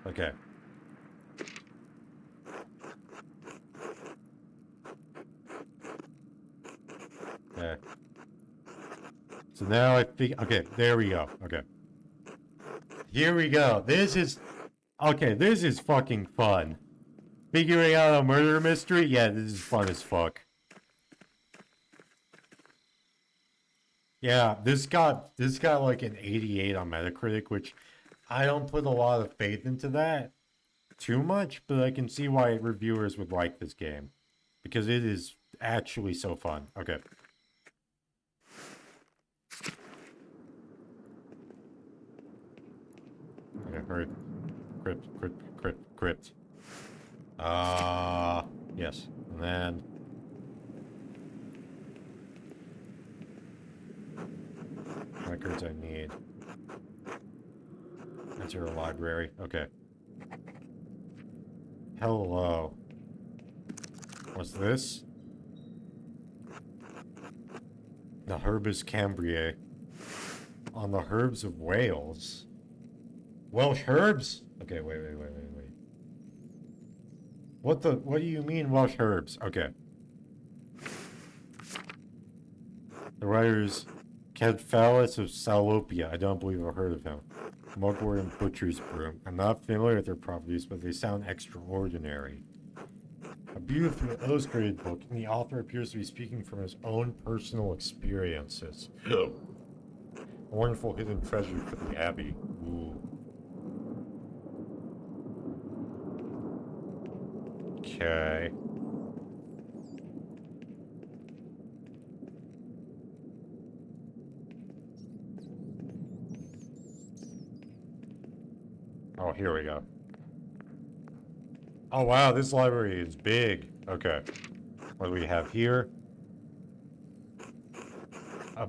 Okay. Okay. So now I think, okay, there we go, okay. Here we go. This is, okay, this is fucking fun. Figuring out a murder mystery? Yeah, this is fun as fuck. Yeah, this got like an 88 on Metacritic, which I don't put a lot of faith into that too much, but I can see why reviewers would like this game. Because it is actually so fun. Okay. Okay, hurry. Crypt. Yes. And then... records I need. Enter a library. Okay. Hello. What's this? The Herbus Cambriae. On the herbs of Wales. Welsh herbs? Okay, wait. What do you mean Welsh herbs? Okay. The writer's Cadphalis of Salopia. I don't believe I've heard of him. Mugwort and Butcher's Broom. I'm not familiar with their properties, but they sound extraordinary. A beautifully illustrated book, and the author appears to be speaking from his own personal experiences. A wonderful hidden treasure for the Abbey. Ooh. Okay. Oh, here we go. Oh, wow, this library is big. Okay. What do we have here? A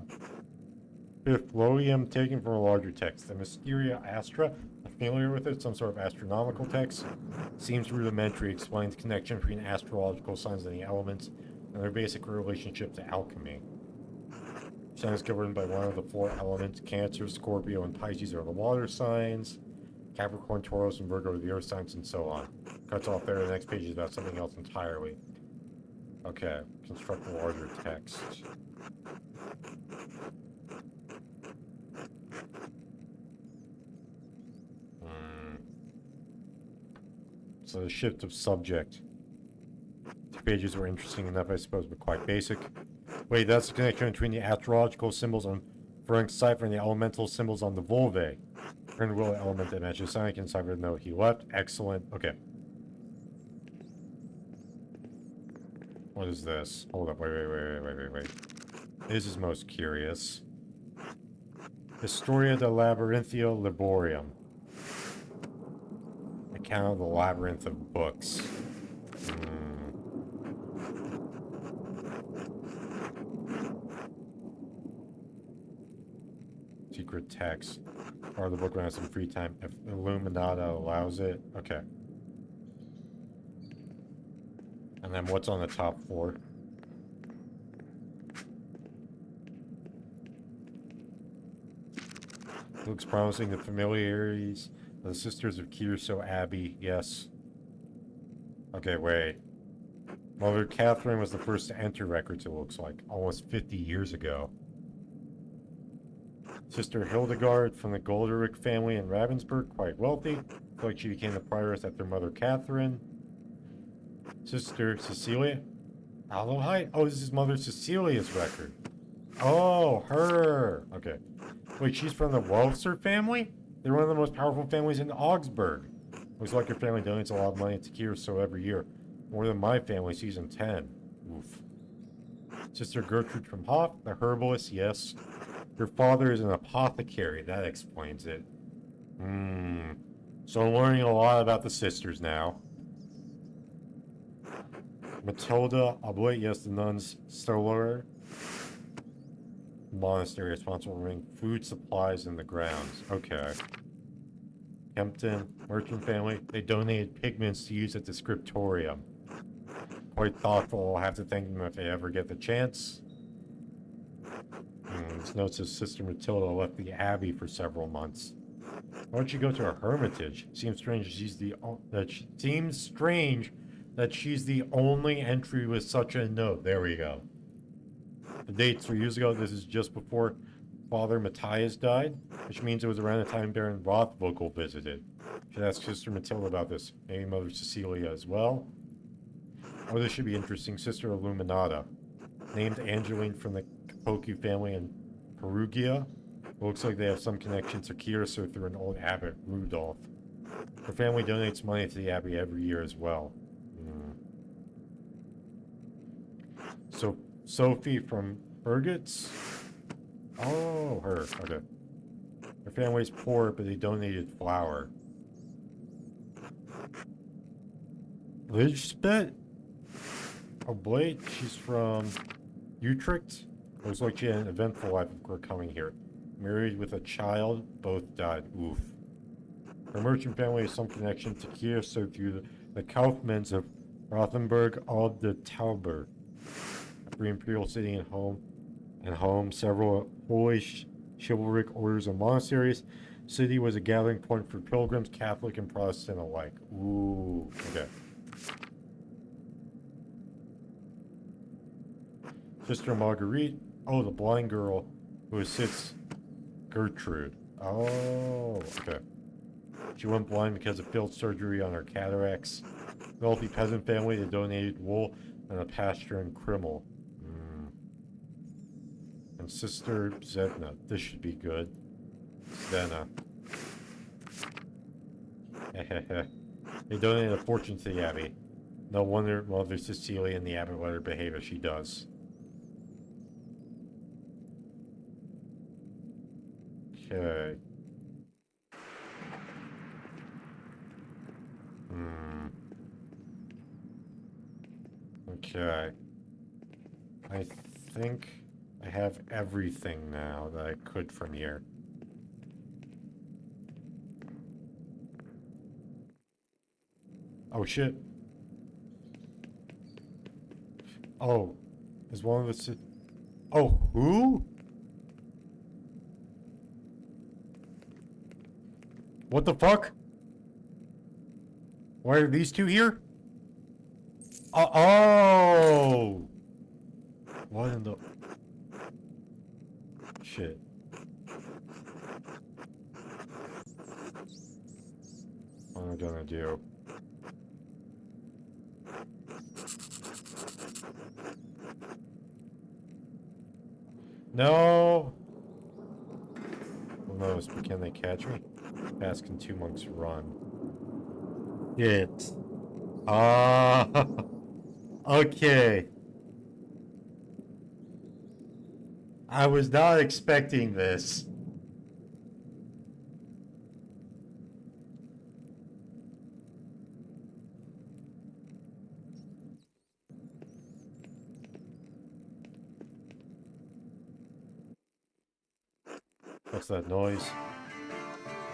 Bifloium taken from a larger text. The Mysteria Astra. Familiar with it? Some sort of astronomical text. Seems rudimentary. Explains connection between astrological signs and the elements and their basic relationship to alchemy. Signs governed by one of the 4 elements. Cancer, Scorpio, and Pisces are the water signs. Capricorn, Taurus, and Virgo are the earth signs, and so on. Cuts off there. The next page is about something else entirely. Okay. Construct a larger text. So the shift of subject. 2 pages were interesting enough, I suppose, but quite basic. Wait, that's the connection between the astrological symbols on Frank's cipher and the elemental symbols on the vulvae. Turn will element that matches Sonic and cipher the note he left. Excellent. Okay. What is this? Hold up. Wait. This is most curious. Historia de Labyrinthio Liborium. Account of the labyrinth of books. Secret text. Or the book when I have some free time. If Illuminata allows it. Okay. And then what's on the top 4? Looks promising. The familiarities. The Sisters of Kierso Abbey. Yes. Okay, wait. Mother Catherine was the first to enter records, it looks like. Almost 50 years ago. Sister Hildegard from the Golderick family in Ravensburg, quite wealthy. Looks like she became the prioress after Mother Catherine. Sister Cecilia. Alohite? Oh, this is Mother Cecilia's record. Oh, her. Okay. Wait, she's from the Welser family? They're one of the most powerful families in Augsburg. Looks like your family donates a lot of money to Kierso every year. More than my family, season 10. Oof. Sister Gertrude from Hoff, the herbalist, yes. Your father is an apothecary, that explains it. So I'm learning a lot about the sisters now. Matilda Oblate, yes, the nuns Stoller. Monastery responsible for bringing food supplies in the grounds. Okay. Kempton, merchant family. They donated pigments to use at the scriptorium. Quite thoughtful. I'll have to thank them if I ever get the chance. This note says Sister Matilda left the abbey for several months. Why don't you go to a hermitage? Seems strange that she's the only entry with such a note. There we go. The date's 3 years ago. This is just before Father Matthias died, which means it was around the time Baron Rothvogel visited. Should ask Sister Matilda about this. Maybe Mother Cecilia as well. Oh, this should be interesting. Sister Illuminata. Named Angeline from the Capocu family in Perugia. Looks like they have some connection to Kierso through an old abbot, Rudolph. Her family donates money to the abbey every year as well. So, Sophie from Ergotz? Oh, her. Okay. Her family's poor, but they donated flour. Lisbeth Oblate? She's from Utrecht? Looks like she had an eventful life before coming here. Married with a child, both died. Oof. Her merchant family has some connection to Kierso through the Kaufmans of Rothenburg, Auld de Tauber. Free imperial city and home and home. Several holy chivalric orders and monasteries. City was a gathering point for pilgrims, Catholic and Protestant alike. Ooh, okay. Sister Marguerite. Oh, the blind girl who assists Gertrude. Oh, okay. She went blind because of failed surgery on her cataracts. Wealthy peasant family that donated wool and a pasture in Krimmel. And Sister Zedna. This should be good. Zedna. They donated a fortune to the abbey. No wonder Mother Cecilia and the abbot let her behave as she does. Okay. Okay. I think I have everything now that I could from here. Oh shit. Oh. Is one of the... Oh, who? What the fuck? Why are these two here? Oh! What in the... Shit. What am I gonna do? No! Who knows, but can they catch me? Ask can two monks run? Shit. Ah! Okay. I was not expecting this. What's that noise?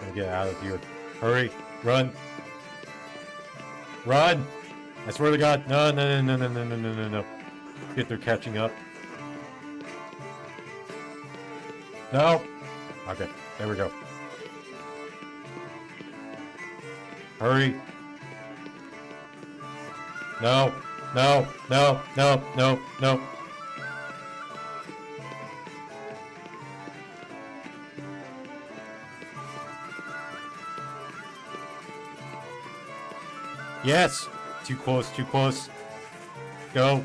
I'm gonna get out of here. Hurry! Run! Run! I swear to God! No, no, no, no, no, no, no, no, no. Get they're catching up. No! Okay, there we go. Hurry! No! No! No! No! No! No! Yes! Too close, too close. Go!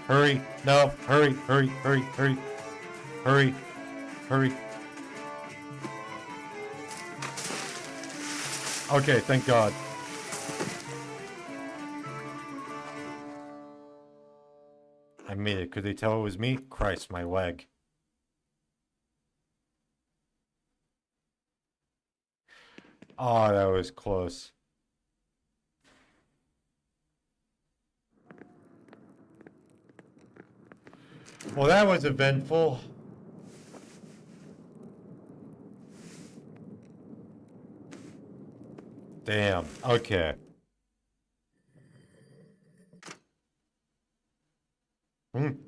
Hurry! No! Hurry! Hurry! Hurry! Hurry! Hurry! Hurry! Okay, thank God. I made it. Could they tell it was me? Christ, my leg. Oh, that was close. Well, that was eventful. Damn. Okay. And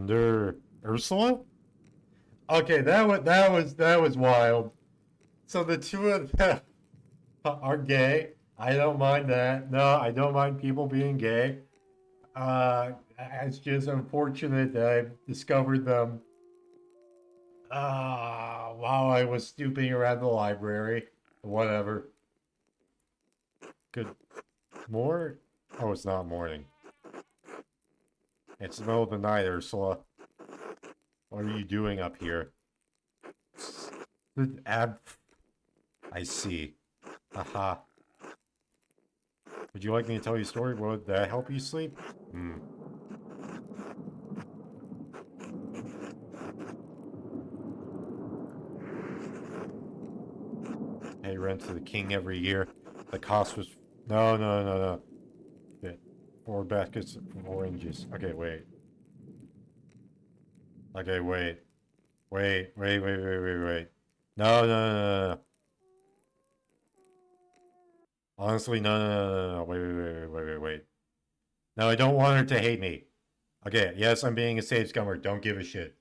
they're Ursula? Okay, that was wild. So the two of them are gay. I don't mind that. No, I don't mind people being gay. It's just unfortunate that I discovered them while I was snooping around the library. Whatever. Good. More? Oh, it's not morning. It's the middle of the night, Ursula. What are you doing up here? I see. Aha. Would you like me to tell you a story? Would that help you sleep? Pay rent to the king every year. The cost was... No, no, no, no. Okay. 4 baskets of oranges. Okay, wait. Okay, wait. Wait. No, no, no, no, no. Honestly, no. Wait. No, I don't want her to hate me. Okay, yes, I'm being a safe scummer. Don't give a shit.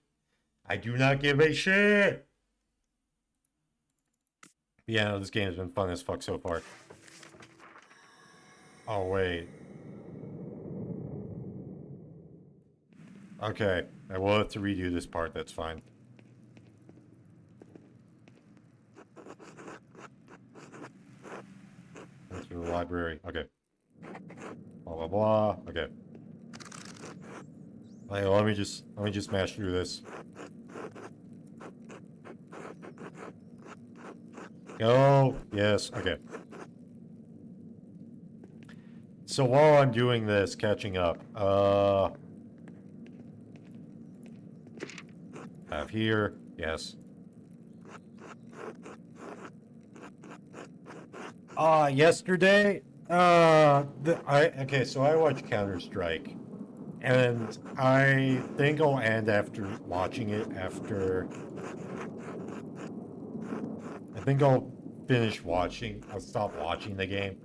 I do not give a shit! But yeah, no, this game has been fun as fuck so far. Oh, wait. Okay, I will have to redo this part, that's fine. Into the library, okay. Blah, blah, blah, okay. Hey, let me just smash through this. Go! Yes, okay. So while I'm doing this, catching up, have here, yes. Yesterday, okay, so I watched Counter-Strike, and I think I'll end after watching it I think I'll I'll stop watching the game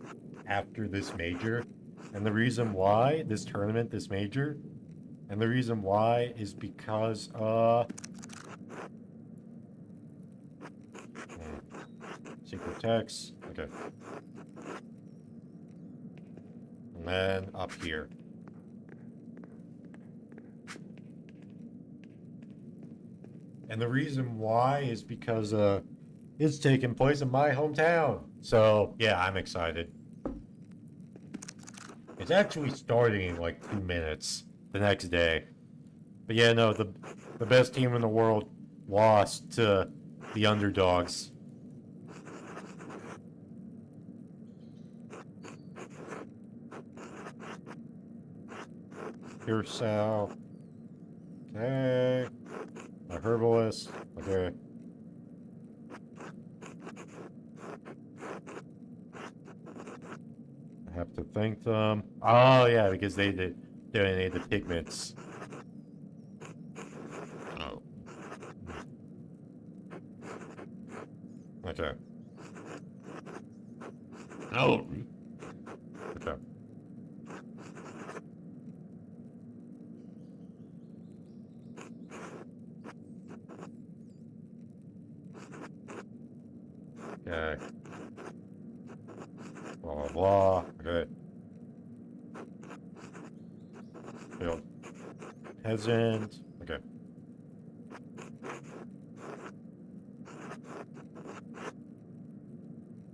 after this major. And the reason why, this tournament, this major, and the reason why is because, secret text, okay. And then up here. And the reason why is because, it's taking place in my hometown. So, yeah, I'm excited. It's actually starting in like 2 minutes the next day. But yeah, no, the best team in the world lost to the underdogs. Here, Sal. Okay. A herbalist. Okay. I have to thank them. Oh yeah, because they need the pigments. Oh. Okay. Oh. Okay. Okay. Blah blah blah. Okay. Field. Peasant. Okay.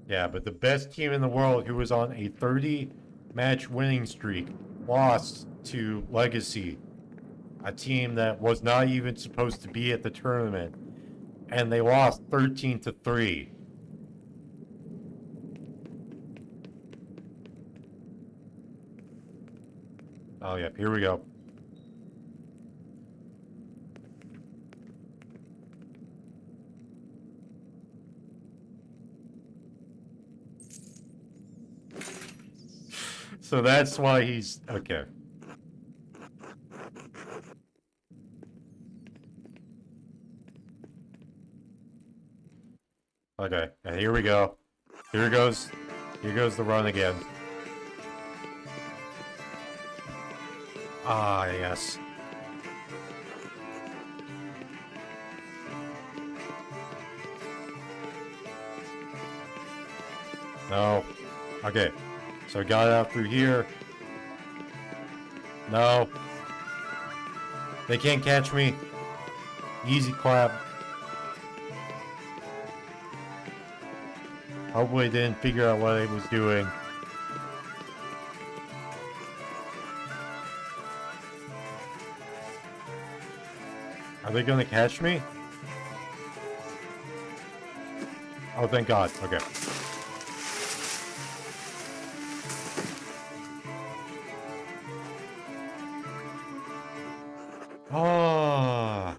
Yeah, but the best team in the world, who was on a 30-match winning streak, lost to Legacy, a team that was not even supposed to be at the tournament, and they lost 13-3. Oh yeah, here we go. So that's why he's okay. Okay, and here we go. Here goes. Here goes the run again. Ah, yes. No. Okay. So I got out through here. No. They can't catch me. Easy clap. Hopefully they didn't figure out what I was doing. Are they gonna catch me? Oh, thank God. Okay. Ah.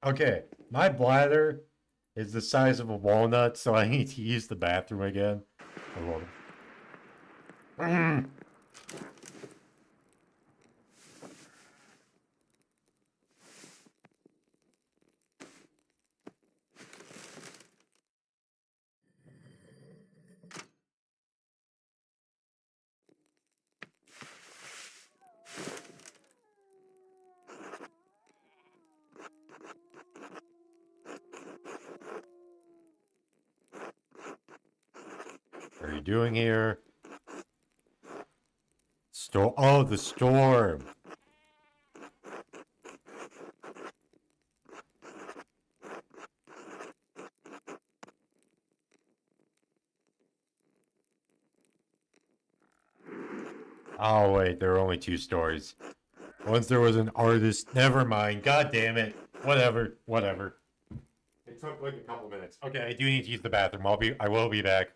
Okay. My bladder is the size of a walnut, so I need to use the bathroom again. Hold on. doing here? Oh, the storm. Oh, wait, there are only 2 stories. Once there was an artist. Never mind. God damn it. Whatever. It took like a couple minutes. Okay, I do need to use the bathroom. I will be back.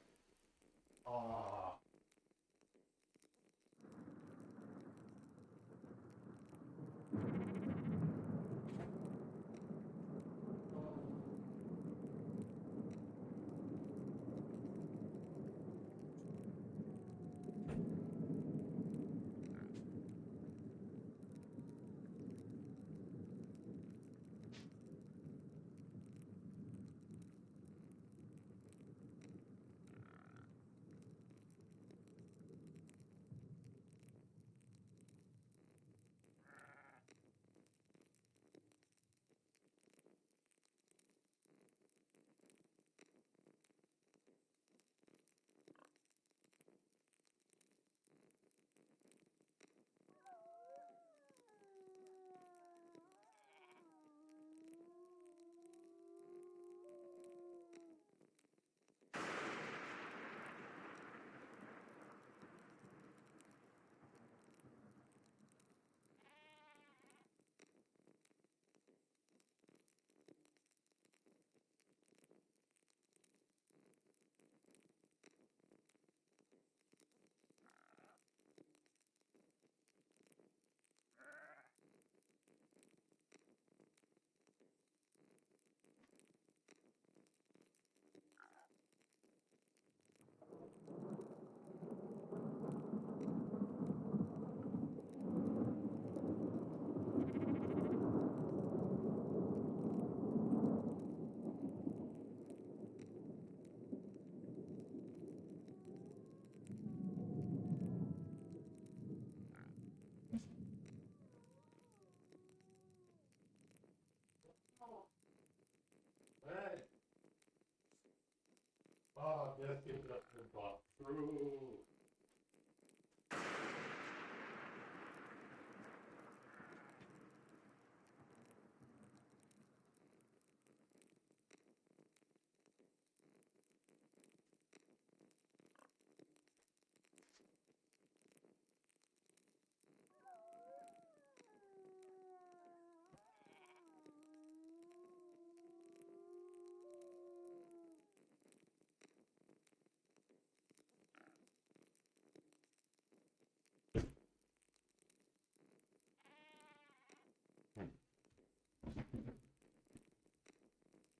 Oh, yes, it's just got through.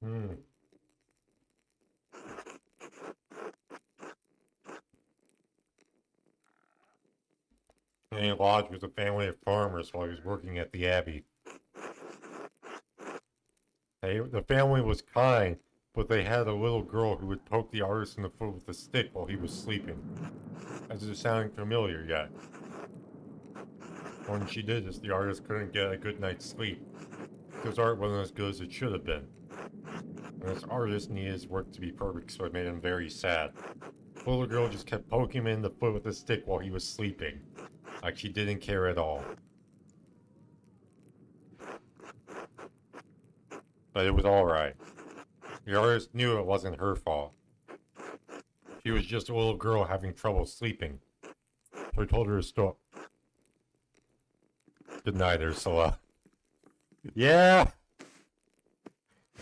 Hmm. He lodged with a family of farmers while he was working at the abbey. The family was kind, but they had a little girl who would poke the artist in the foot with a stick while he was sleeping. Is it sounding familiar yet? When she did this, the artist couldn't get a good night's sleep. His art wasn't as good as it should have been. And this artist needed his work to be perfect, so it made him very sad. The little girl just kept poking him in the foot with a stick while he was sleeping. Like she didn't care at all. But it was alright. The artist knew it wasn't her fault. She was just a little girl having trouble sleeping. So I told her to stop. Good night, Ursula. Yeah!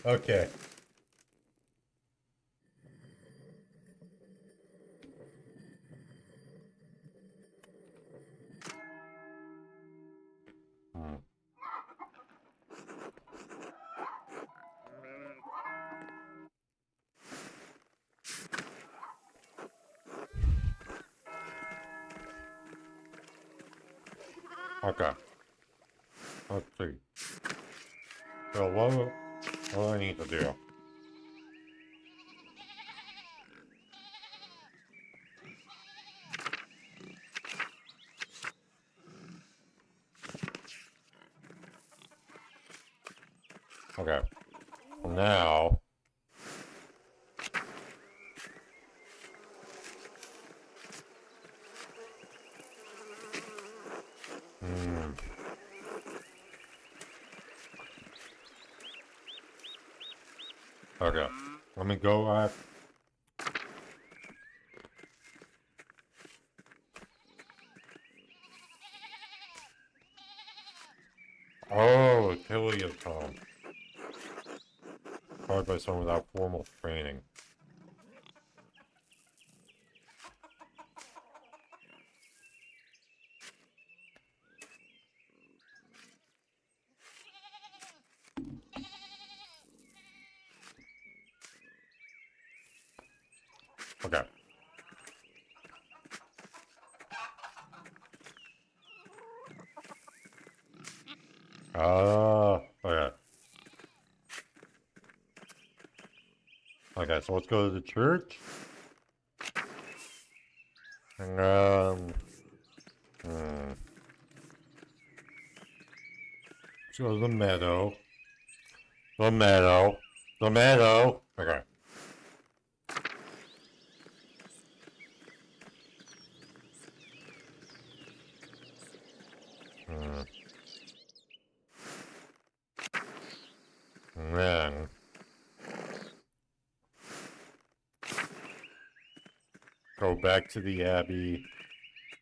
Okay. Hmm. Okay. Let's see. So what do I need to do? Okay. So now Mm. Okay. Let me go at... Oh, Achilles Tom. Powered by someone without formal training. Okay. Okay. Okay, so let's go to the church. And, let's go to the meadow. The meadow. The meadow. Okay. And then go back to the abbey.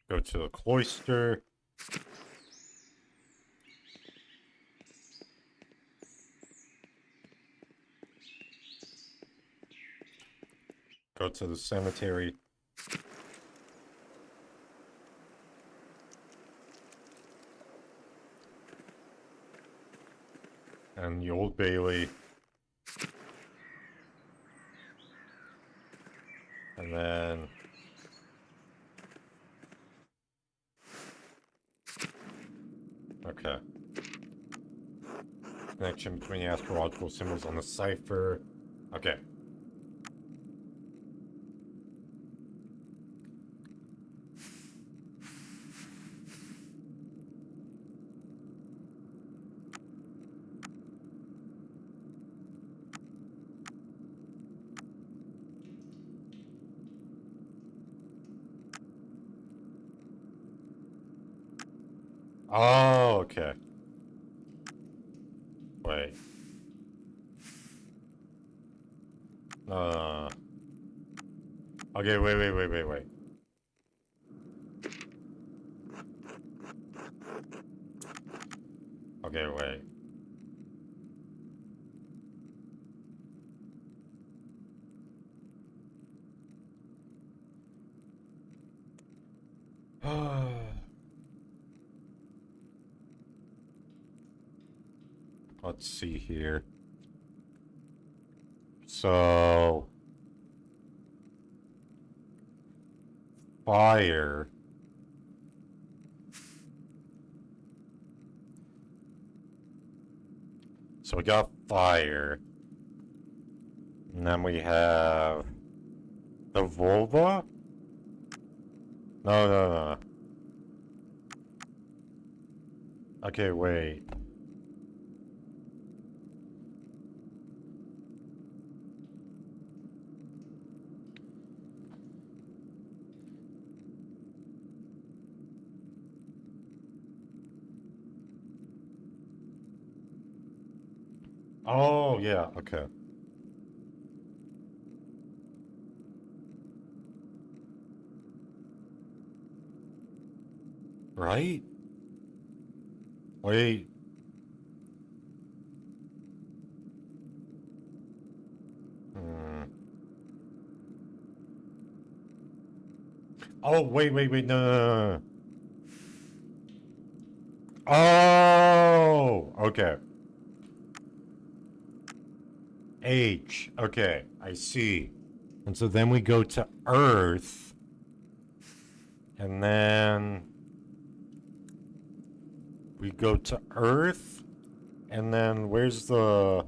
Go to the cloister. Go to the cemetery. And the Old Bailey. And then... Okay. Connection between the astrological symbols on the cipher. Okay. Oh, okay. Wait. Okay, wait. Okay, wait. Let's see here. So... Fire. So we got fire. And then we have... The vulva? No. Okay, wait. Oh, yeah, okay. Right? Wait. Hmm. Oh, wait, no. Oh, okay. H, okay, I see. And so then we go to Earth, and then we go to Earth, and then where's the...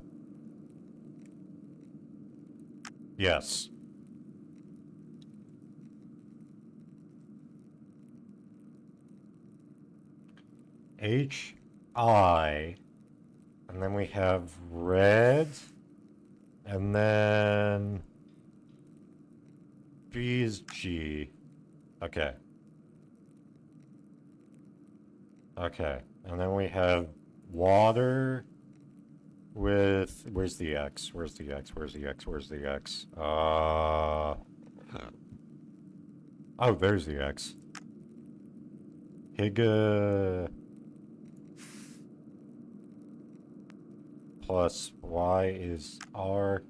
Yes. H, I, and then we have red, and then B is G. Okay. Okay, and then we have water with... Where's the X? Where's the X? Where's the X? Where's the X? Oh, there's the X. Higa... plus Y is R.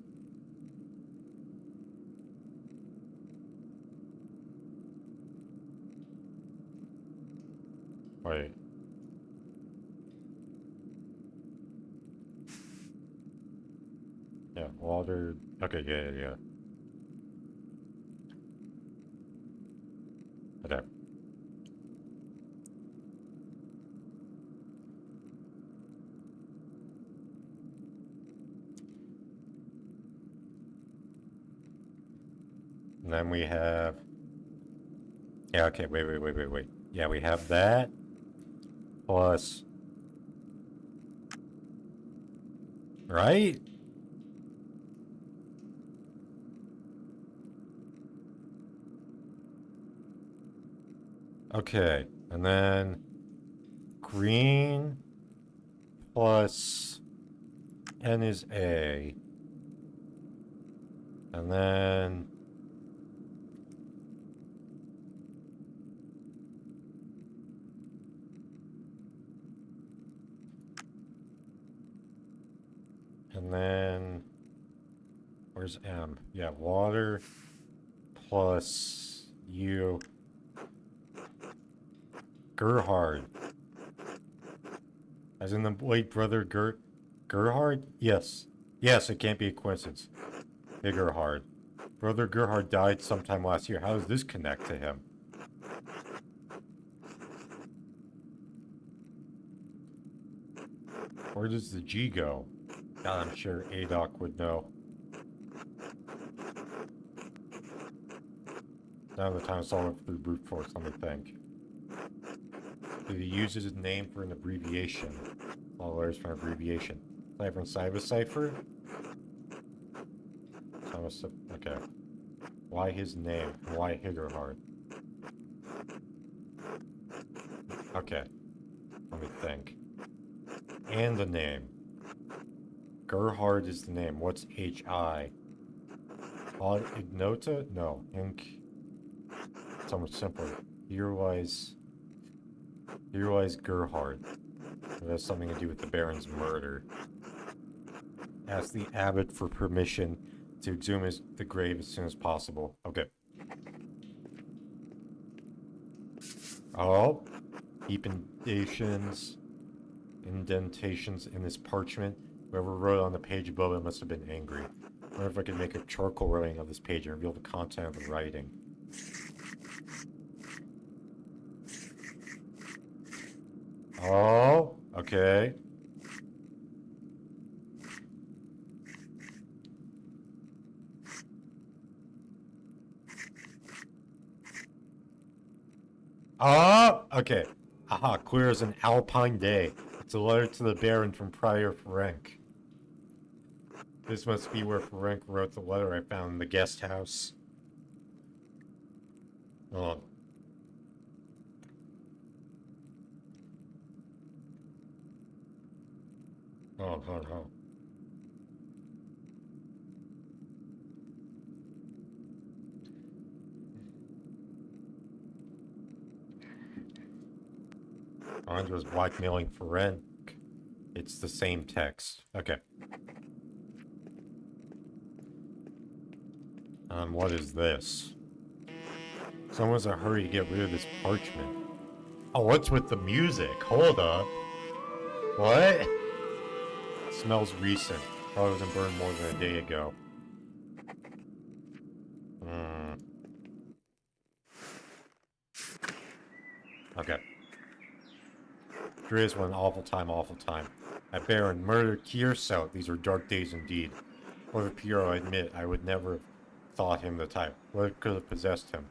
Wait. Yeah, water... Okay, yeah. Whatever. And then we have... Yeah, okay, wait. Yeah, we have that. Plus... Right? Okay, and then... Green... plus... N is A. And then... And then... Where's M? Yeah, water plus U. Gerhard. As in the late brother Gerhard? Yes. Yes, it can't be a coincidence. Hey, Gerhard. Brother Gerhard died sometime last year. How does this connect to him? Where does the G go? God, I'm sure Adoc would know. Now the time solving for the brute force, let me think. Did he use his name for an abbreviation? All letters for an abbreviation. Cipher and Cipher? Okay. Why his name? Why Higgerhard? Okay. Let me think. And the name. Gerhard is the name. What's H-I? Ignota? No. Ink. So much simpler. Here lies Gerhard. It has something to do with the Baron's murder. Ask the abbot for permission to exhume the grave as soon as possible. Okay. Oh. Deep indentations in this parchment. Whoever wrote on the page above it must have been angry. I wonder if I could make a charcoal writing of this page and reveal the content of the writing. Oh, okay. Oh, okay. Aha, clear as an alpine day. It's a letter to the Baron from Prior Ferenc. This must be where Ferenc wrote the letter I found in the guest house. Oh. Oh. Andre's blackmailing Ferenc. It's the same text. Okay. What is this? Someone's in a hurry to get rid of this parchment. Oh, what's with the music? Hold up. What? It smells recent. Probably wasn't burned more than a day ago. Okay. There is one awful time. At Baron, murder, Kiersout. These were dark days indeed. Brother Piero, I admit, I would never have thought him the type. What could have possessed him?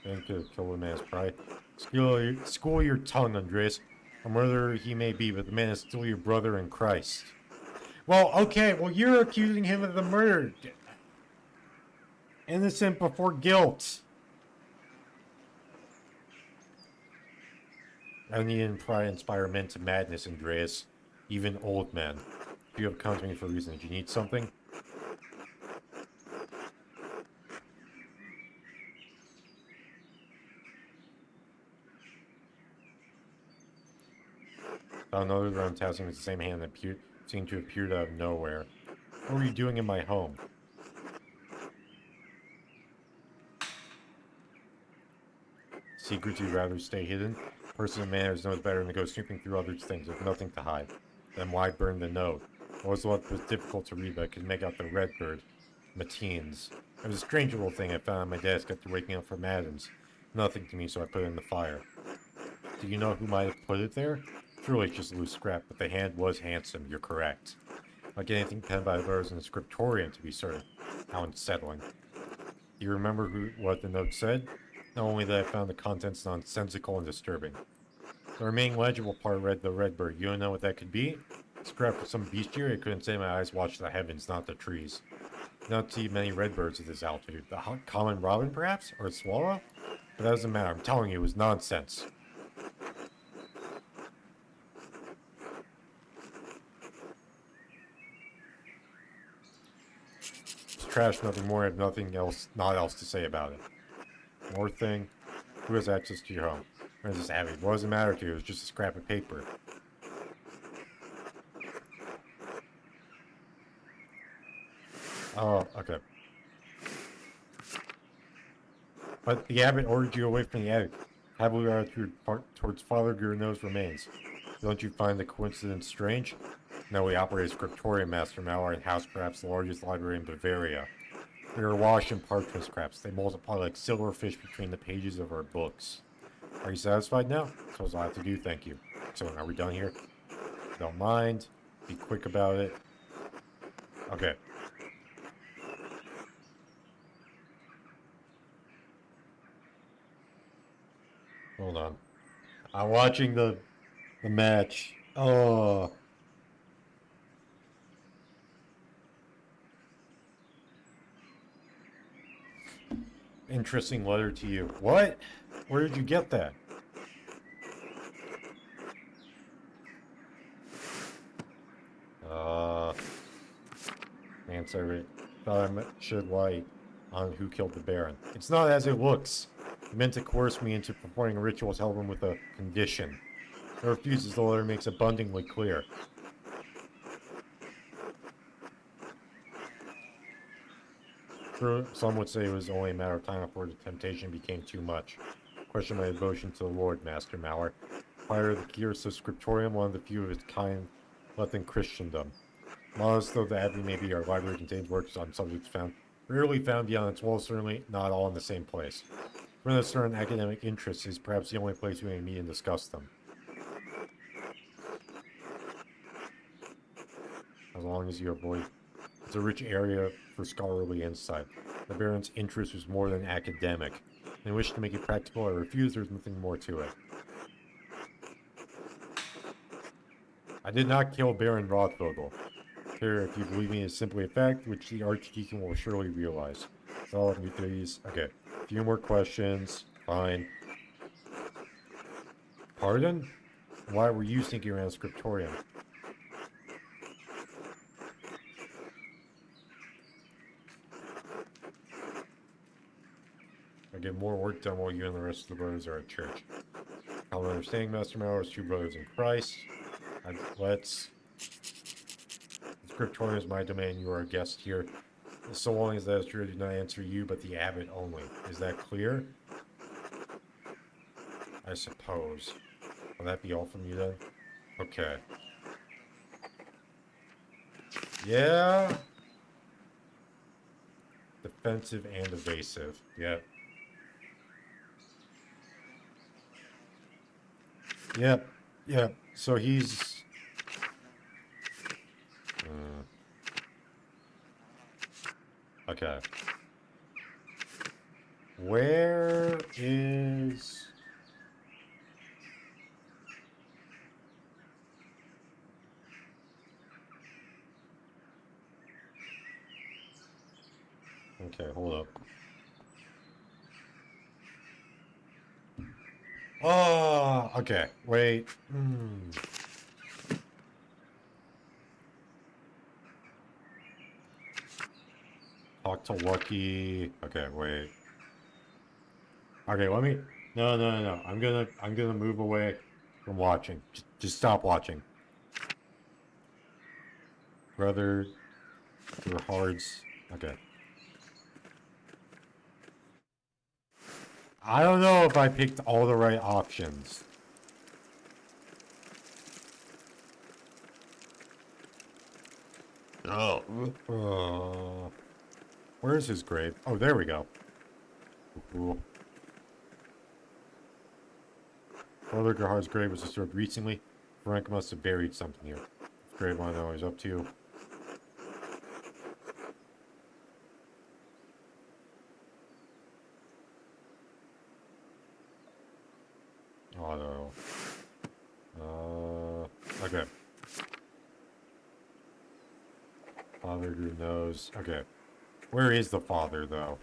Then could have killed a man's pride. School your tongue, Andres. A murderer he may be, but the man is still your brother in Christ. Well, okay, well you're accusing him of the murder. Innocent before guilt. I need to inspire men to madness, Andreas. Even old men. If you have come to me for a reason, did you need something? Found another round tasking with the same hand that seemed to have appeared out of nowhere. What were you doing in my home? Secrets you'd rather stay hidden? Person of manners knows better than to go snooping through others' things with nothing to hide. Then why burn the note? What was what was difficult to read, but I could make out the red bird. Matines. It was a strange little thing I found on my desk after waking up from Adams. Nothing to me, so I put it in the fire. Do you know who might have put it there? Surely it's just a loose scrap, but the hand was handsome, you're correct. Like anything penned by the letters in the scriptorium, to be certain. How unsettling. Do you remember what the note said? Not only that I found the contents nonsensical and disturbing. The remaining legible part read the red bird. You don't know what that could be? Scrap for some bestiary? I couldn't say my eyes watched the heavens, not the trees. I don't see many redbirds at this altitude. The common robin, perhaps? Or a swallow? But that doesn't matter. I'm telling you, it was nonsense. It's trash, nothing more. I have nothing else, not else to say about it. More thing. Who has access to your home? Where does this have it? What does it matter to you? It was just a scrap of paper. Oh, okay. But the abbot ordered you away from the attic. Heavily attitude towards Father Gournot's remains. Don't you find the coincidence strange? No, we operate a scriptorium, Master Malloy, and house perhaps the largest library in Bavaria. We are awash in parchment scraps. They multiply like silverfish between the pages of our books. Are you satisfied now? That's what I have to do, thank you. So, are we done here? Don't mind. Be quick about it. Okay. Hold on. I'm watching the match. Oh. Interesting letter to you. What? Where did you get that? Manservant. Thought I shed light on who killed the Baron. It's not as it looks. He meant to coerce me into performing a ritual to help him with a condition. He refuses, the letter makes abundantly clear. Some would say it was only a matter of time before the temptation became too much. Question my devotion to the Lord, Master Mauer. Prior to the Cursus Scriptorium, one of the few of its kind left in Christendom. Modest though the abbey may be, our library contains works on subjects rarely found beyond its walls, certainly not all in the same place. For a certain academic interest is perhaps the only place we may meet and discuss them. As long as you avoid. It's a rich area for scholarly insight. The Baron's interest was more than academic. I wish to make it practical, I refuse, there's nothing more to it. I did not kill Baron Rothvogel. Here, if you believe me, is simply a fact which the Archdeacon will surely realize. All of you threes. Okay. A few more questions. Fine. Pardon? Why were you sneaking around Scriptorium? I get more work done while you and the rest of the brothers are at church. I'm understanding, Master Mallow, as two brothers in Christ. Let's... The Scriptorium is my domain. You are a guest here. So long as that is true, I do not answer you, but the abbot only. Is that clear? I suppose. Will that be all from you then? Okay. Yeah. Defensive and evasive. Yep. Yep. Yep. So he's... Okay. Where is... Okay, hold up. Oh, okay. Wait. Talk to Lucky. Okay, wait. Okay, let me. No, no, no, no. I'm gonna move away from watching. Just stop watching. Brother Gerhard's. Okay. I don't know if I picked all the right options. Oh. Where's his grave? Oh, there we go. Cool. Brother Gerhard's grave was disturbed recently. Frank must have buried something here. Grave, I know what he's up to. Oh no. Okay. Father who knows. Okay. Where is the father, though?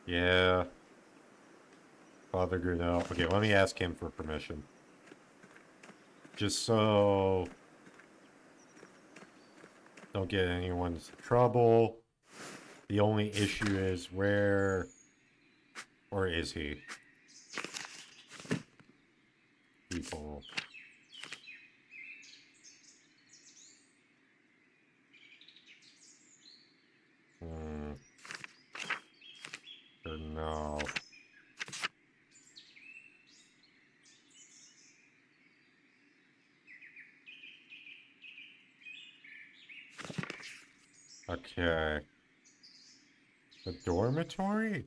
Yeah. Father Grunow. Okay, let me ask him for permission. Just so don't get anyone into trouble. The only issue is where... Or is he? People. Or no. Okay. The dormitory?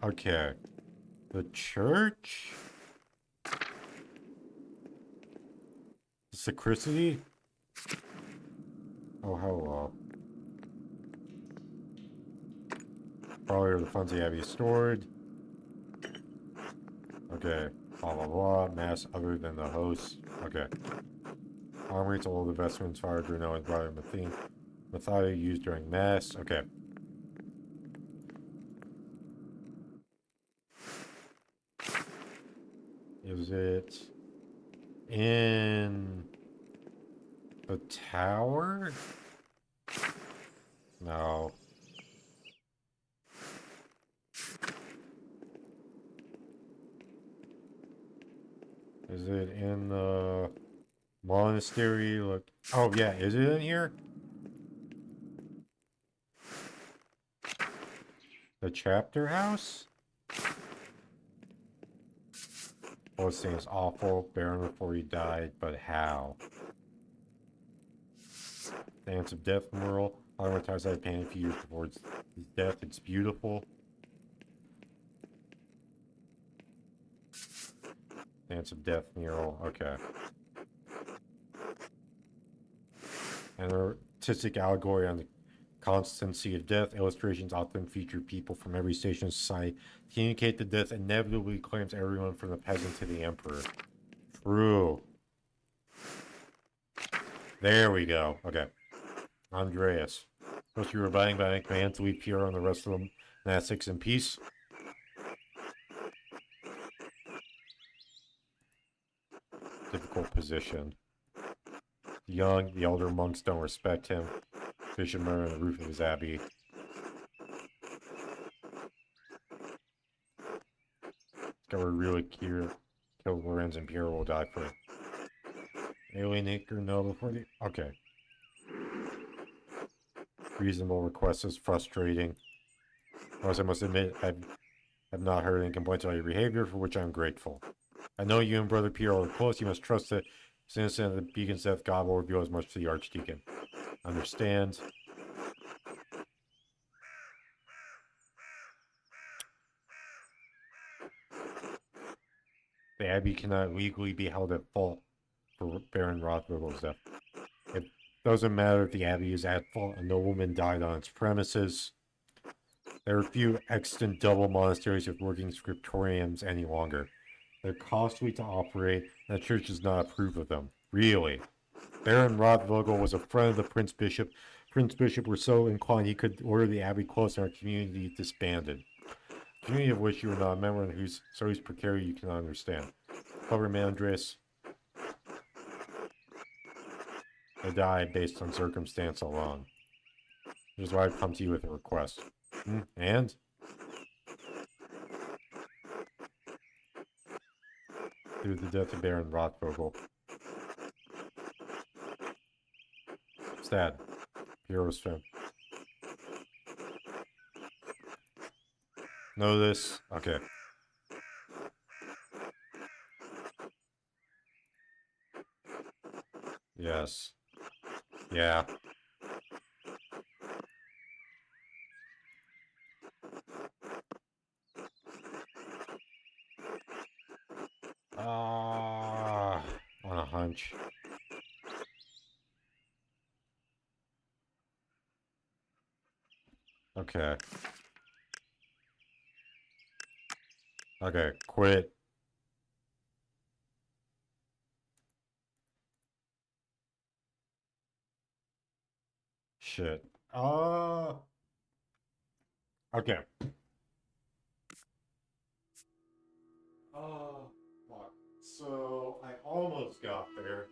Okay. The church? The sacristy? Oh, hello. Probably where the funds the Abbey is stored. Okay. Blah, blah, blah. Mass other than the host. Okay. Armory to all the vestments Father Bruno and Brother Matthias used during Mass. Okay. Is it in the tower? No. Is it in the monastery? Look. Oh, yeah. Is it in here? The chapter house? Oh, seems awful. Baron before he died, but how? Dance of Death mural. Acclimatized that painting a few years before his death. It's beautiful. Dance of Death mural. Okay. An artistic allegory on the constancy of death. Illustrations often feature people from every station of society. Communicate that death inevitably claims everyone from the peasant to the emperor. True. There we go. Okay. Andreas. First, you were abiding by my command to leave Pierre and the rest of the monastics in peace. Difficult position. Young, the elder monks don't respect him. Fisherman on the roof of his abbey. Discover really kill Lorenz and Pierre will die for alienate or no before the... Okay. Reasonable request is frustrating. Most I must admit, I have not heard any complaints about your behavior, for which I am grateful. I know you and Brother Pierre are close. You must trust that since the beacon's death, God will reveal as much to the Archdeacon. Understand? The Abbey cannot legally be held at fault for Baron Rothwell's death. It doesn't matter if the Abbey is at fault. A nobleman died on its premises. There are few extant double monasteries with working scriptoriums any longer. They're costly to operate, and the church does not approve of them. Really. Baron Rothvogel was a friend of the Prince Bishop. Prince Bishop were so inclined he could order the abbey closed and our community disbanded. A community of which you are not a member and whose stories precarious you cannot understand. Clever man, Andreas. They died based on circumstance alone. Which is why I've come to you with a request. And? Through the death of Baron Rothvogel. Stad. Hero's film. Know this? Okay. Yes. Yeah. On a hunch. Okay. Okay, quit. Shit. Okay. Oh, fuck. So, I almost got there.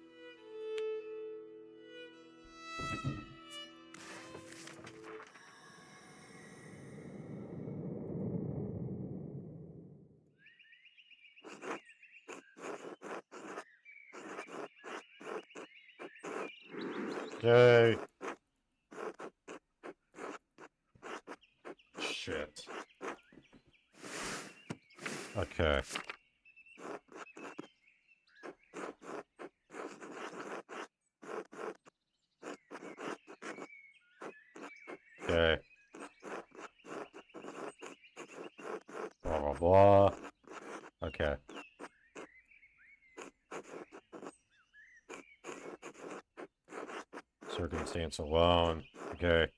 Okay. Shit. Okay. Okay. Blah, blah, blah. Okay. Circumstance alone. Okay.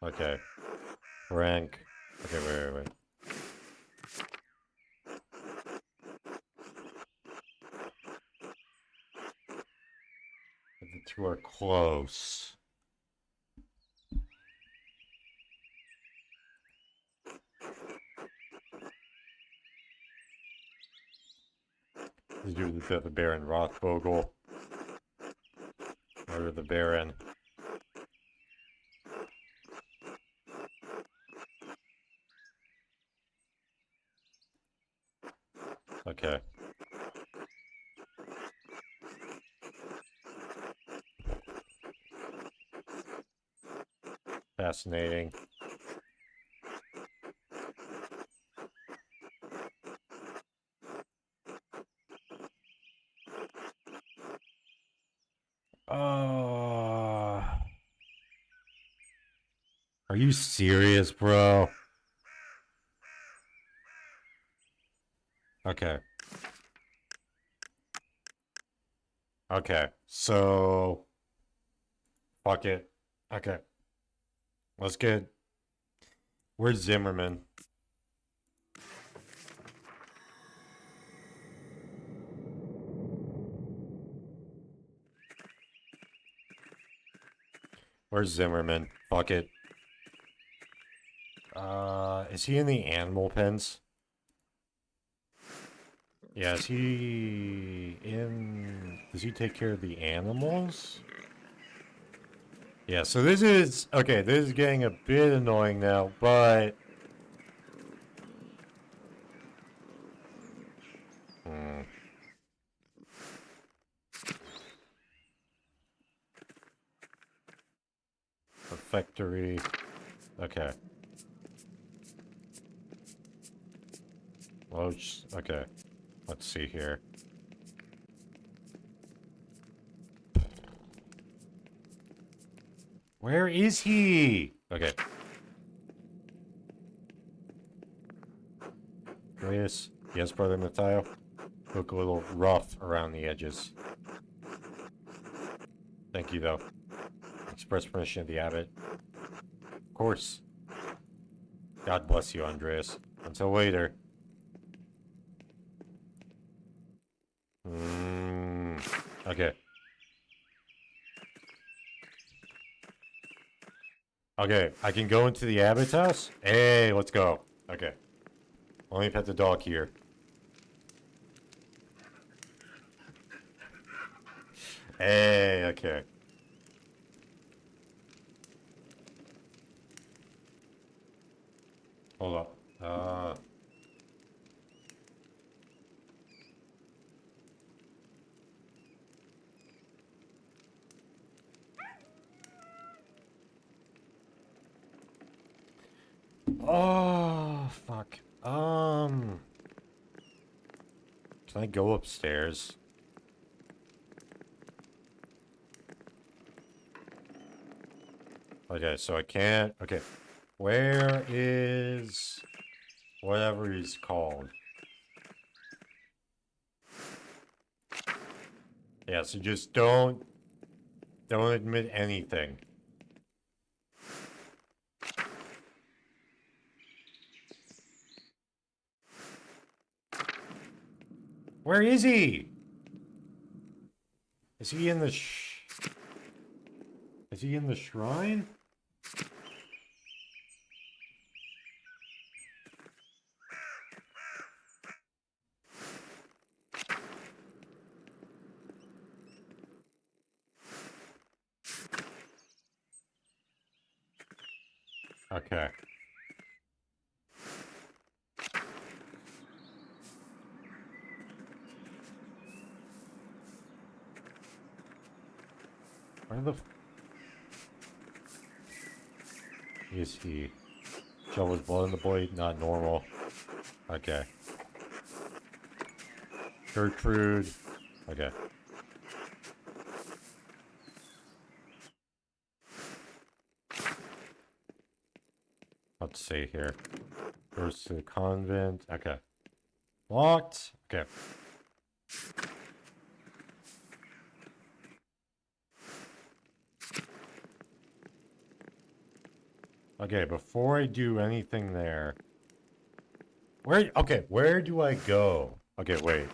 Okay. Rank. Okay, wait. The two are close. Did you do the death of Baron Rothvogel? Murder the Baron. Okay. Fascinating. Are you serious, bro? Okay. Okay. So, fuck it. Okay. Let's get. Where's Zimmerman? Where's Zimmerman? Fuck it. Is he in the animal pens? Yeah, is he in... Does he take care of the animals? Yeah, so this is... Okay, this is getting a bit annoying now, but... Refectory. Okay. Well, okay. Let's see here. Where is he? Okay. Grace. Yes, Brother Matteo. Look a little rough around the edges. Thank you, though. Express permission of the abbot. Of course. God bless you, Andreas. Until later. Okay. Okay, I can go into the abbot's house? Hey, let's go. Okay. Let me pet the dog here. Hey, okay. Hold up. Oh, fuck. Can I go upstairs? Okay, so I can't. Okay. Where is whatever he's called? Yeah, so just don't admit anything. Where is he? Is he in the Is he in the shrine? Okay. Where the is he? Shovel's blood in the blade, not normal. Okay. Gertrude. Okay. Let's see here. Goes to the convent. Okay. Locked. Okay. Okay, before I do anything there. Where do I go? Okay, wait.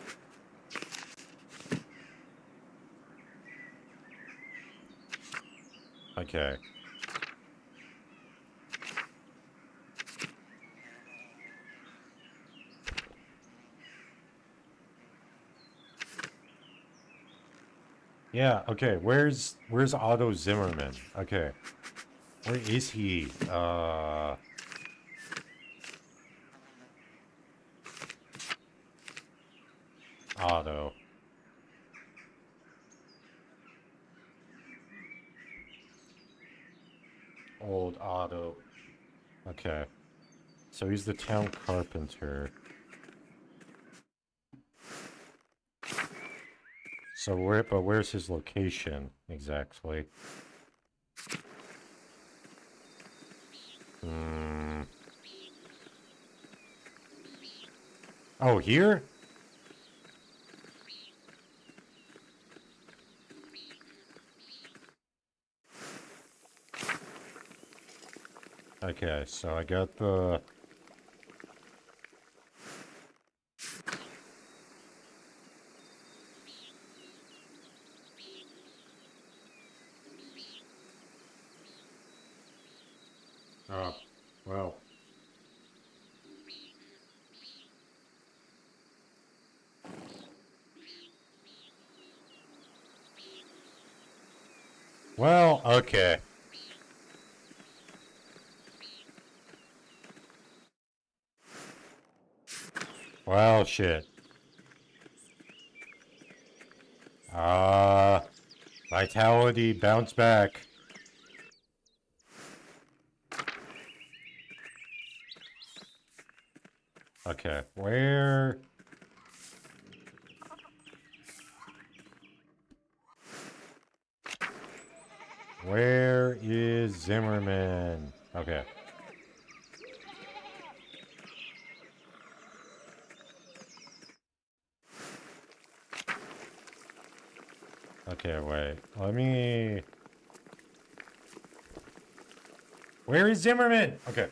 Okay. Yeah, okay, where's Otto Zimmerman? Okay. Where is he? Otto. Old Otto. Okay. So he's the town carpenter. So where's his location exactly? Oh, here? Okay, so I got the... Oh, well. Well, okay. Well, shit. Vitality, bounce back. Okay, where... Where is Zimmerman? Okay. Okay, wait. Let me... Where is Zimmerman? Okay.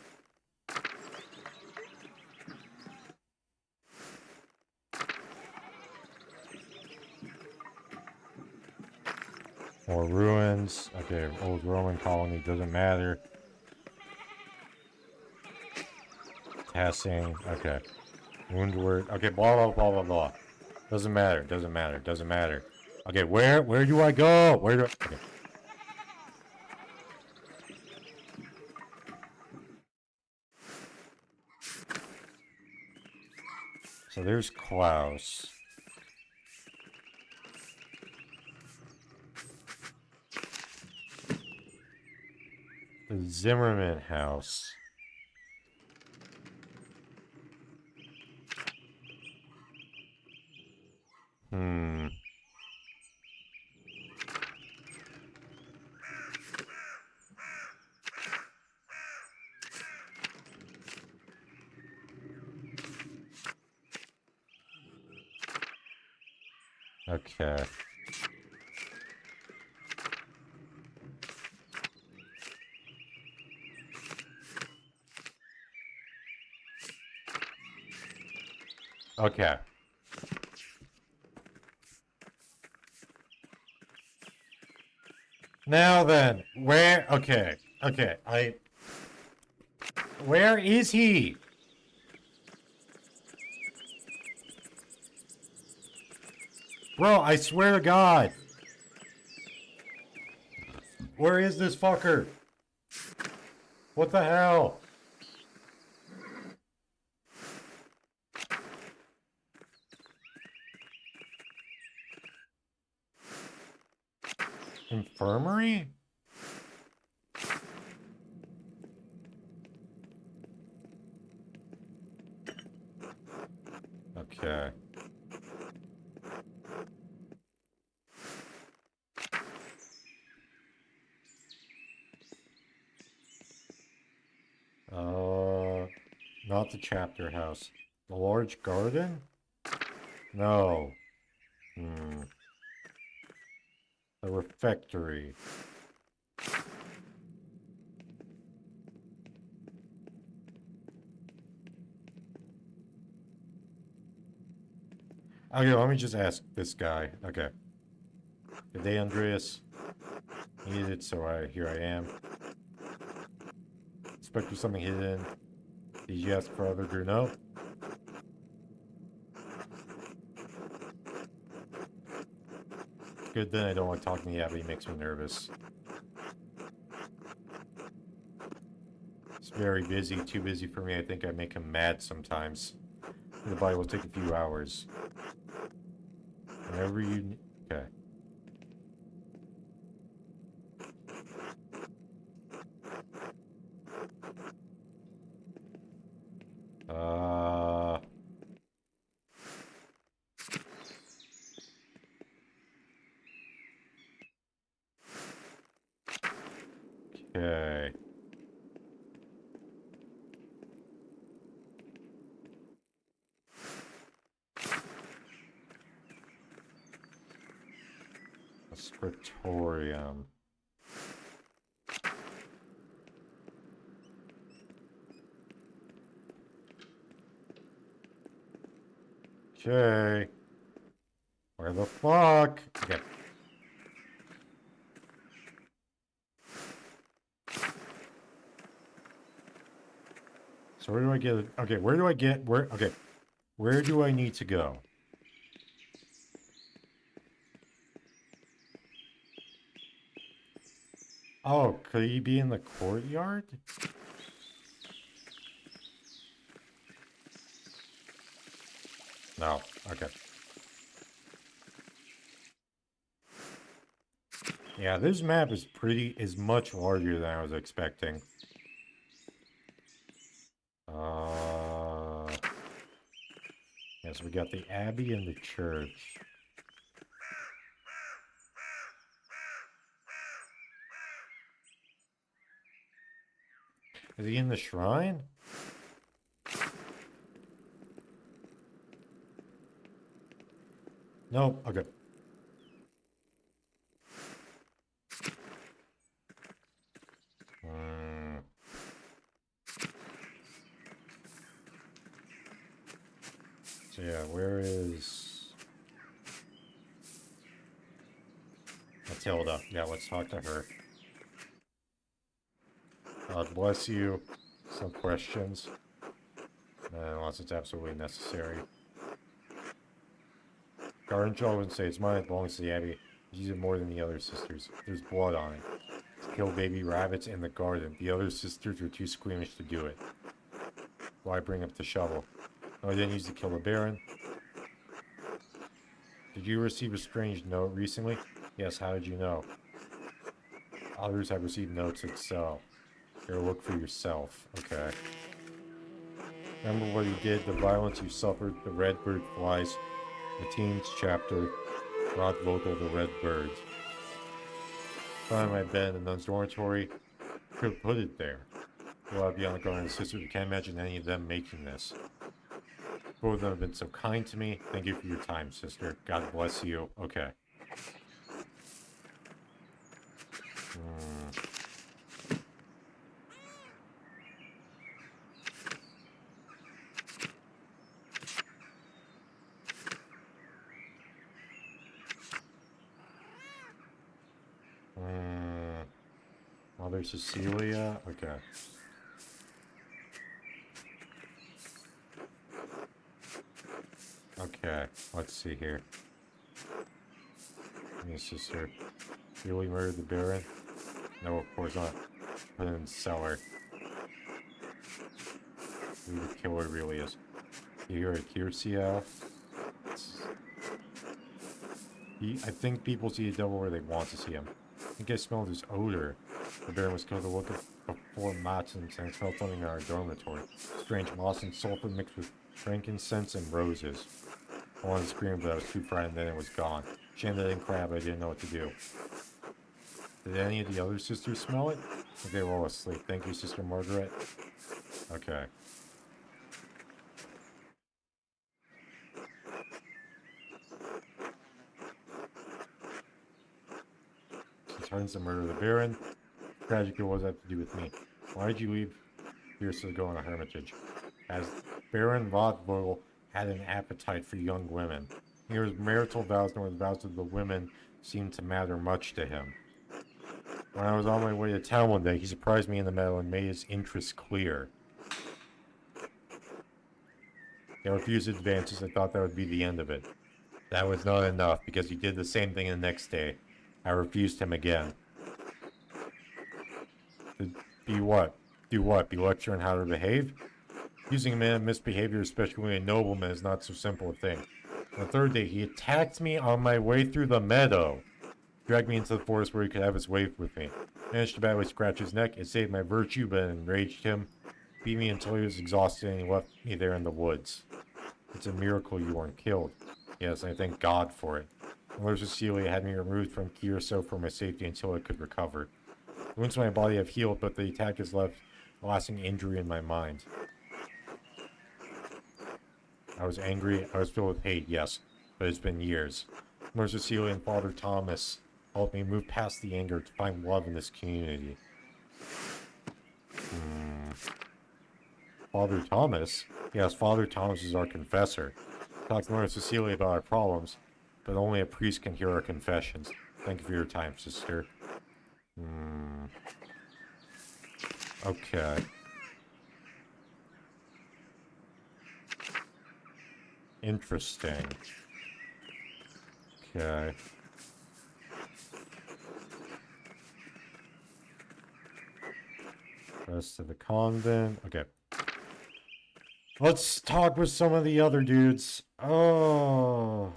More ruins. Okay, old Roman colony. Doesn't matter. Passing. Okay. Woundward. Okay, blah, blah, blah, blah, blah. Doesn't matter. Doesn't matter. Doesn't matter. Okay, where do I go? Where do I... Okay. So there's Klaus. The Zimmerman house. Hmm. Okay. Okay. Now then, where... Okay. Okay, Where is he? Bro, I swear to God. Where is this fucker? What the hell? Infirmary? Okay. Not the chapter house. The large garden? No. Hmm. The refectory. Okay, let me just ask this guy. Okay. Good day, Andreas. Needed, so here I am. Expect there's something hidden. Did you ask for other Bruno? Good, then I don't want talking to Abby. It makes me nervous. It's very busy, too busy for me. I think I make him mad sometimes. The body will take a few hours. Whenever you... Okay. Okay. A scriptorium. Okay. Where the fuck? Okay. So where do I get... Okay, where do I get... Where... Okay. Where do I need to go? Oh, could he be in the courtyard? No. Okay. Yeah, this map is much larger than I was expecting. Yes, we got the Abbey and the church. Is he in the shrine? Nope. Okay. Yeah, where is Matilda? Yeah, let's talk to her. God bless you. Some questions. Unless it's absolutely necessary. Garnshaw would say it's mine, it belongs to the Abbey. Use it more than the other sisters. There's blood on it. Kill baby rabbits in the garden. The other sisters were too squeamish to do it. Why bring up the shovel? No, I didn't use to kill the Baron. Did you receive a strange note recently? Yes, how did you know? Others have received notes itself. Here, look for yourself. Okay. Remember what you did, the violence you suffered, the red bird flies. The teens chapter, Rod Vogel, the red bird. Found my bed in the nun's dormitory. Could have put it there. Well, I'd be on the guard and sisters. I can't imagine any of them making this. Both of them have been so kind to me. Thank you for your time, sister. God bless you. Okay. Mother Cecilia. Okay. Okay. Let's see here. My sister. Really murdered the Baron? No, of course not. Put it in the cellar. Who the killer really is. You hear a Kirsiel? I think people see the devil where they want to see him. I think I smelled his odor. The Baron was killed to look before Matzins and smelled something in our dormitory. Strange moss and sulfur mixed with frankincense and roses. I wanted to scream, but I was too frightened, then it was gone. Shame that I didn't cry, but I didn't know what to do. Did any of the other sisters smell it? Okay, we're all asleep. Thank you, Sister Margaret. Okay. She turns to murder the Baron. Tragically, what does that have to do with me? Why did you leave here to go on a hermitage? As Baron Rothvogel had an appetite for young women. Neither his marital vows nor the vows of the women seemed to matter much to him. When I was on my way to town one day, he surprised me in the meadow and made his interest clear. I refused advances. I thought that would be the end of it. That was not enough, because he did the same thing the next day. I refused him again. Be what? Do what? Be lecturing how to behave? Using a man of misbehavior, especially a nobleman, is not so simple a thing. On the third day, he attacked me on my way through the meadow. Dragged me into the forest where he could have his way with me. Managed to badly scratch his neck. It saved my virtue, but it enraged him. Beat me until he was exhausted and he left me there in the woods. It's a miracle you weren't killed. Yes, I thank God for it. Mother Cecilia had me removed from Kierso for my safety until I could recover. The wounds in my body have healed, but the attack has left a lasting injury in my mind. I was angry, I was filled with hate, yes, but it's been years. Mother Cecilia and Father Thomas helped me move past the anger to find love in this community. Father Thomas? Yes, Father Thomas is our confessor. Talked to Mother Cecilia about our problems, but only a priest can hear our confessions. Thank you for your time, sister. Okay. Interesting. Okay. Rest of the convent. Okay. Let's talk with some of the other dudes. Oh.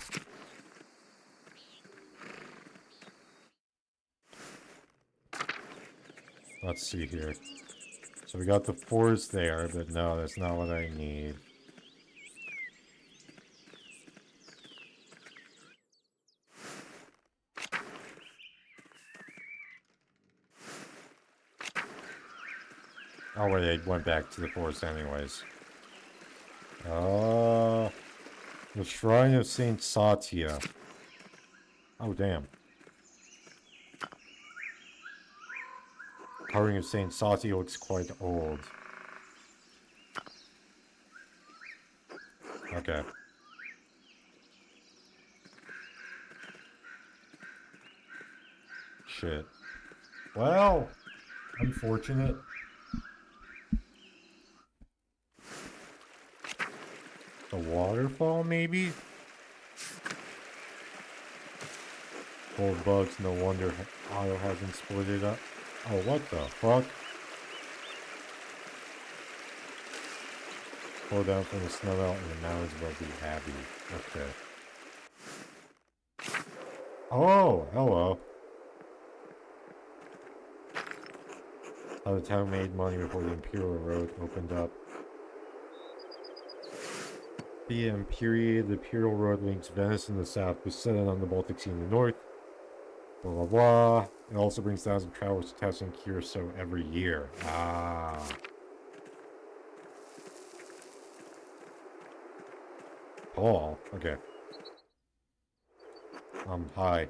Let's see here. So we got the fours there, but no, that's not what I need. Oh, wait, they went back to the forest anyways. The Shrine of Saint Satya. Oh, damn. Carving of Saint Satya looks quite old. Okay. shit. Well, unfortunate. A waterfall, maybe? Full of bugs, no wonder Otto hasn't split it up. Oh, what the fuck? Pull down from the snow out in the mountains above the abbey. Okay. Oh, hello. How the town made money before the Imperial Road opened up. The Imperial Road links Venice in the south with Sedan on the Baltic Sea in the north. Blah blah blah. It also brings thousands of travelers to Tessa and Curacao every year. Ah. Paul. Okay. Hi.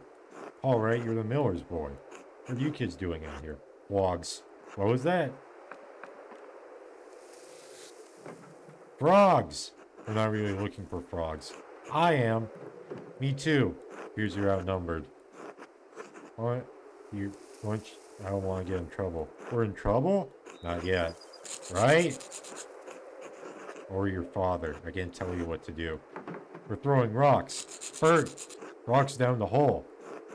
All right, you're the miller's boy. What are you kids doing out here? Logs. What was that? Frogs! We're not really looking for frogs. I am. Me too. Here's you're outnumbered. What? I don't want to get in trouble. We're in trouble? Not yet. Right? Or your father. I can't tell you what to do. We're throwing rocks. Bert! Rocks down the hole.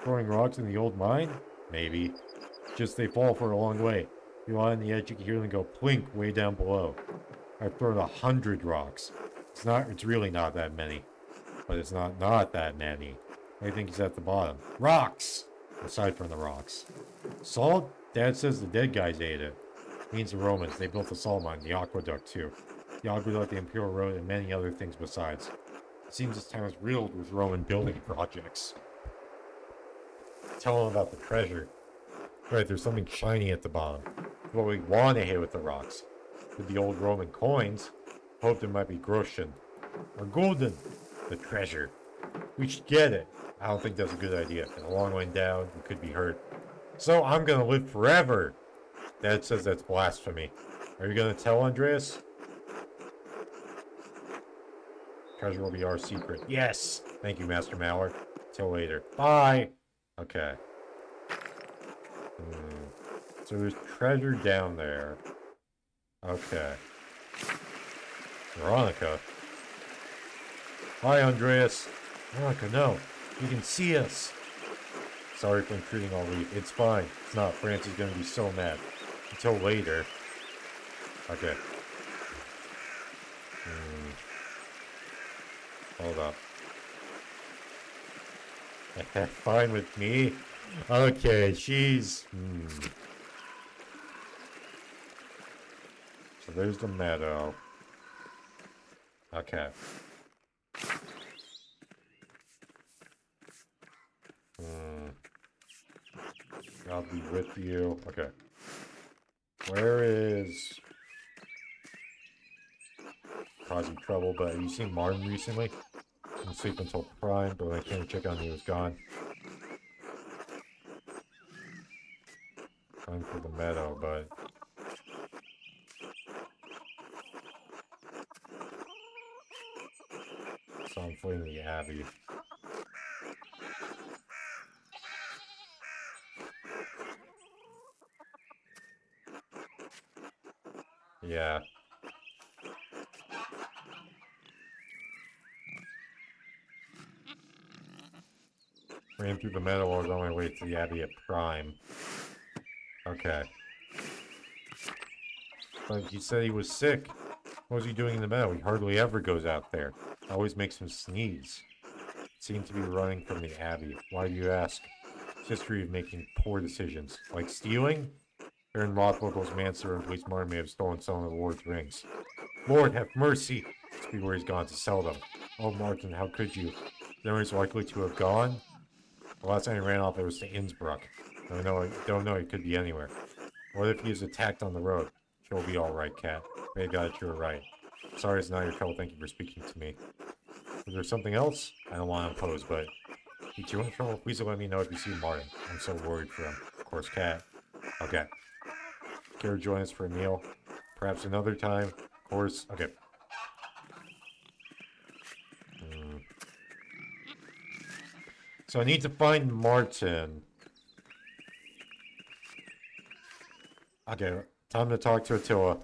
Throwing rocks in the old mine? Maybe. Just they fall for a long way. You lie on the edge, you can hear them go plink way down below. I've thrown 100 rocks. It's really not that many. But it's not that many. I think he's at the bottom. Rocks! Aside from the rocks. Salt? Dad says the dead guys ate it. Means the Romans. They built the salt mine, the aqueduct too. The aqueduct, the Imperial Road, and many other things besides. It seems this town is riddled with Roman building projects. Tell them about the treasure. Right, there's something shiny at the bottom. What we want to hit with the rocks. With the old Roman coins, hope there might be Groshen. Or golden. The treasure. We should get it. I don't think that's a good idea. And a long way down, we could be hurt. So I'm gonna live forever. Dad says that's blasphemy. Are you gonna tell Andreas? Treasure will be our secret. Yes! Thank you, Master Mallard. Till later. Bye! Okay. So there's treasure down there. Okay. Veronica. Hi, Andreas. Veronica, no. You can see us. Sorry for intruding all week. It's fine. It's not. France is gonna be so mad. Until later. Okay. Hold up. Fine with me? Okay, she's... So there's the meadow. Okay. I'll be with you. Okay. Where is... causing trouble, but have you seen Martin recently? Didn't sleep until prime, but when I came to check on him, he was gone. Time for the meadow, but... So I'm fleeing the abbey. Yeah. Ran through the meadow while I was on my way to the abbey at prime. Okay. But he said he was sick. What was he doing in the meadow? He hardly ever goes out there. Always makes him sneeze. Seemed to be running from the abbey. Why do you ask? It's history of making poor decisions. Like stealing? Baron Rothwell's manservant and police Martin may have stolen some of the Lord's rings. Lord, have mercy! Must be where he's gone to sell them. Oh, Martin, how could you? Then he's likely to have gone? The last time he ran off, it was to Innsbruck. I don't know, he could be anywhere. What if he is attacked on the road? She'll be alright, Cat. May God that you were right. Sorry it's not your trouble, thank you for speaking to me. Is there something else? I don't want to impose, but... Get you in trouble? Please let me know if you see Martin. I'm so worried for him. Of course, Cat. Okay. Care to join us for a meal? Perhaps another time? Of course. Okay. So I need to find Martin. Okay, time to talk to Attilia.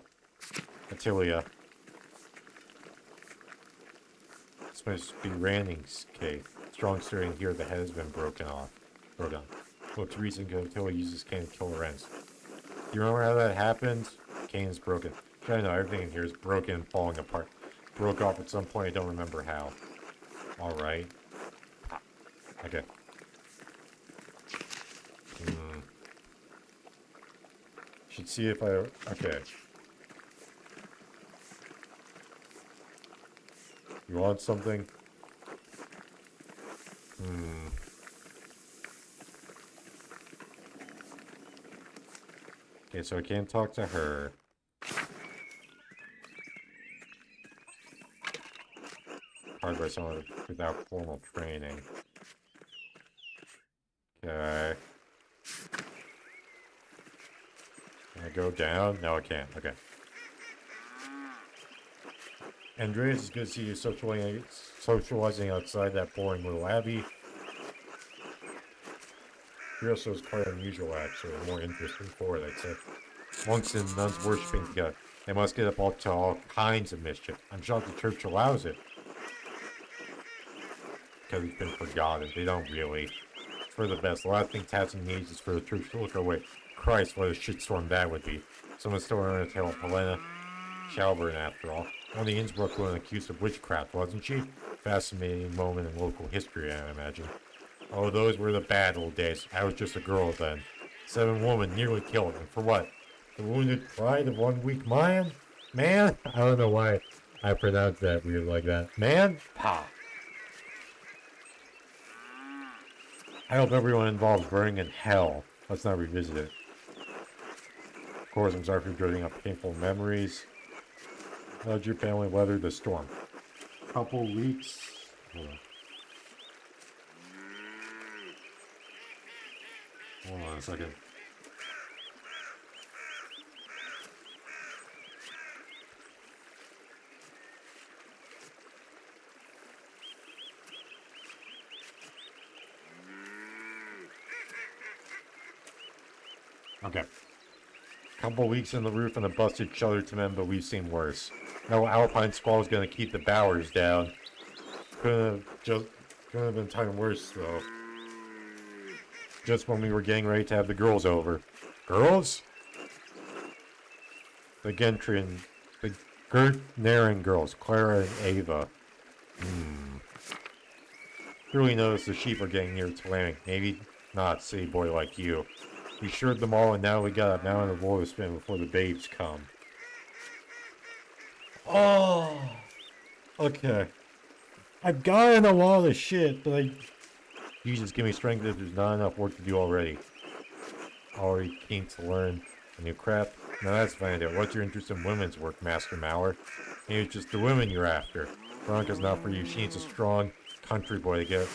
It's supposed to be Ranning's cave. Strong stirring here, the head has been broken off. Looks recent because Attila uses cane to kill Lorenz. Do you remember how that happened? Cane is broken. I know everything in here is broken and falling apart. Broke off at some point, I don't remember how. Alright. Okay. Should see if I... Okay. You want something? Okay, so I can't talk to her. Hard by someone without formal training. Okay. Can I go down? No, I can't. Okay. Andreas, it's good to see you socializing outside that boring little abbey. Curioso is quite unusual, actually. More interesting for it, I'd say. Monks and nuns worshipping together. They must get up to all kinds of mischief. I'm shocked the church allows it. Because it's been forgotten. They don't really. It's for the best. The last thing Tassin needs is for the church to look away. Christ, what a shitstorm that would be. Someone's still running a tale of Helena Shalburn, after all. Only Innsbruck was accused of witchcraft, wasn't she? Fascinating moment in local history, I imagine. Oh, those were the bad old days. I was just a girl then. 7 women nearly killed, and for what? The wounded pride of one weak man? Man? I don't know why I pronounced that weird like that. Man? Pa. I hope everyone involved is burning in hell. Let's not revisit it. Of course, I'm sorry for dredging up painful memories. How did your family weather the storm? Couple weeks. Hold on a second. Okay. Couple weeks in the roof and a busted shutter to mend, but we've seen worse. No Alpine squall is gonna keep the Bowers down. Couldn't have been time worse though. Just when we were getting ready to have the girls over. Girls? The Gertnaren girls, Clara and Ava. Surely noticed the sheep are getting near to landing. Maybe not, city boy like you. We sheared them all, and now we got a mountain of wool to spin before the babes come. Oh! Okay. I've gotten a lot of shit, but Jesus, give me strength if there's not enough work to do already. Already keen to learn a new crap? Now that's fine. What's your interest in women's work, Master Mauer? Maybe it's just the women you're after. Veronica's not for you. She needs a strong country boy to get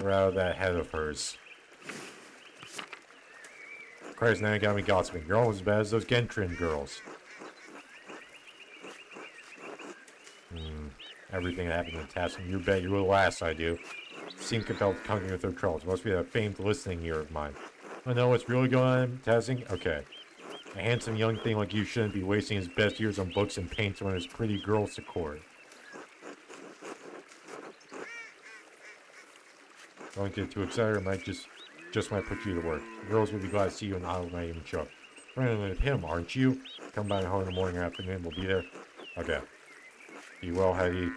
her out of that head of hers. Christ, now you got me gossiping. You're almost as bad as those Gentrin girls. Everything that happened in Tassin, you bet your little ass I do. Seem compelled to conquer with their trolls. Must be that famed listening ear of mine. I know what's really going on in Tassin? Okay. A handsome young thing like you shouldn't be wasting his best years on books and paints when his pretty girls to court. Don't get too excited, or might just might put you to work. The girls will be glad to see you, and I might even show up. Friendly with him, aren't you? Come by home in the morning or afternoon, we'll be there. Okay. Be well, Hetty.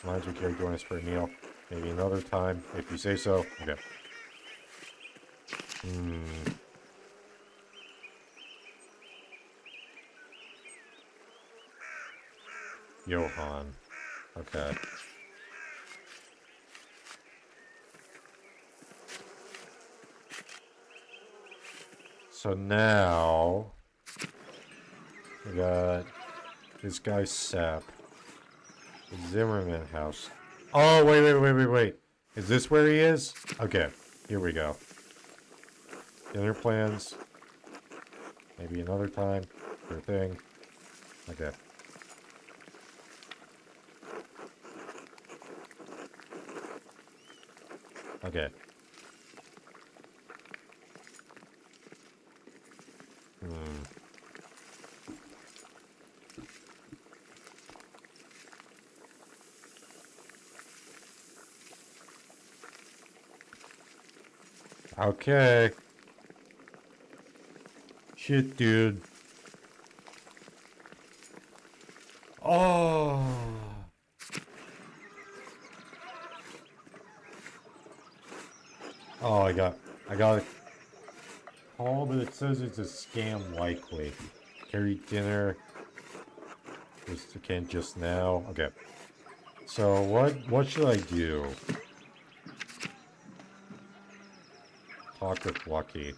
Reminds me to join us for a meal. Maybe another time, if you say so. Okay. Johann. Okay. So now we got this guy Sap. The Zimmerman house. Oh, wait. Is this where he is? Okay, here we go. Dinner plans. Maybe another time. Sure thing. Okay. Okay. Okay. Shit, dude. Oh. Oh, I got a call, but it says it's a scam likely. Carry dinner. Just again, just now. Okay. So what should I do? Talk with Lucky.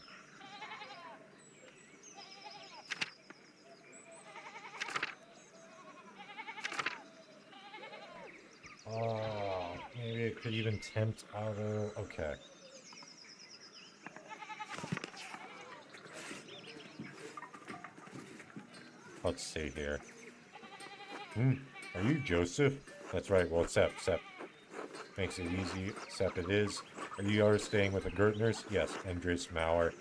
Oh, maybe it could even tempt out of... Okay. Let's see here. Are you Joseph? That's right. Well, Sep. Makes it easy. Sep it is. Are you staying with the Gertners? Yes. Andres Mauer.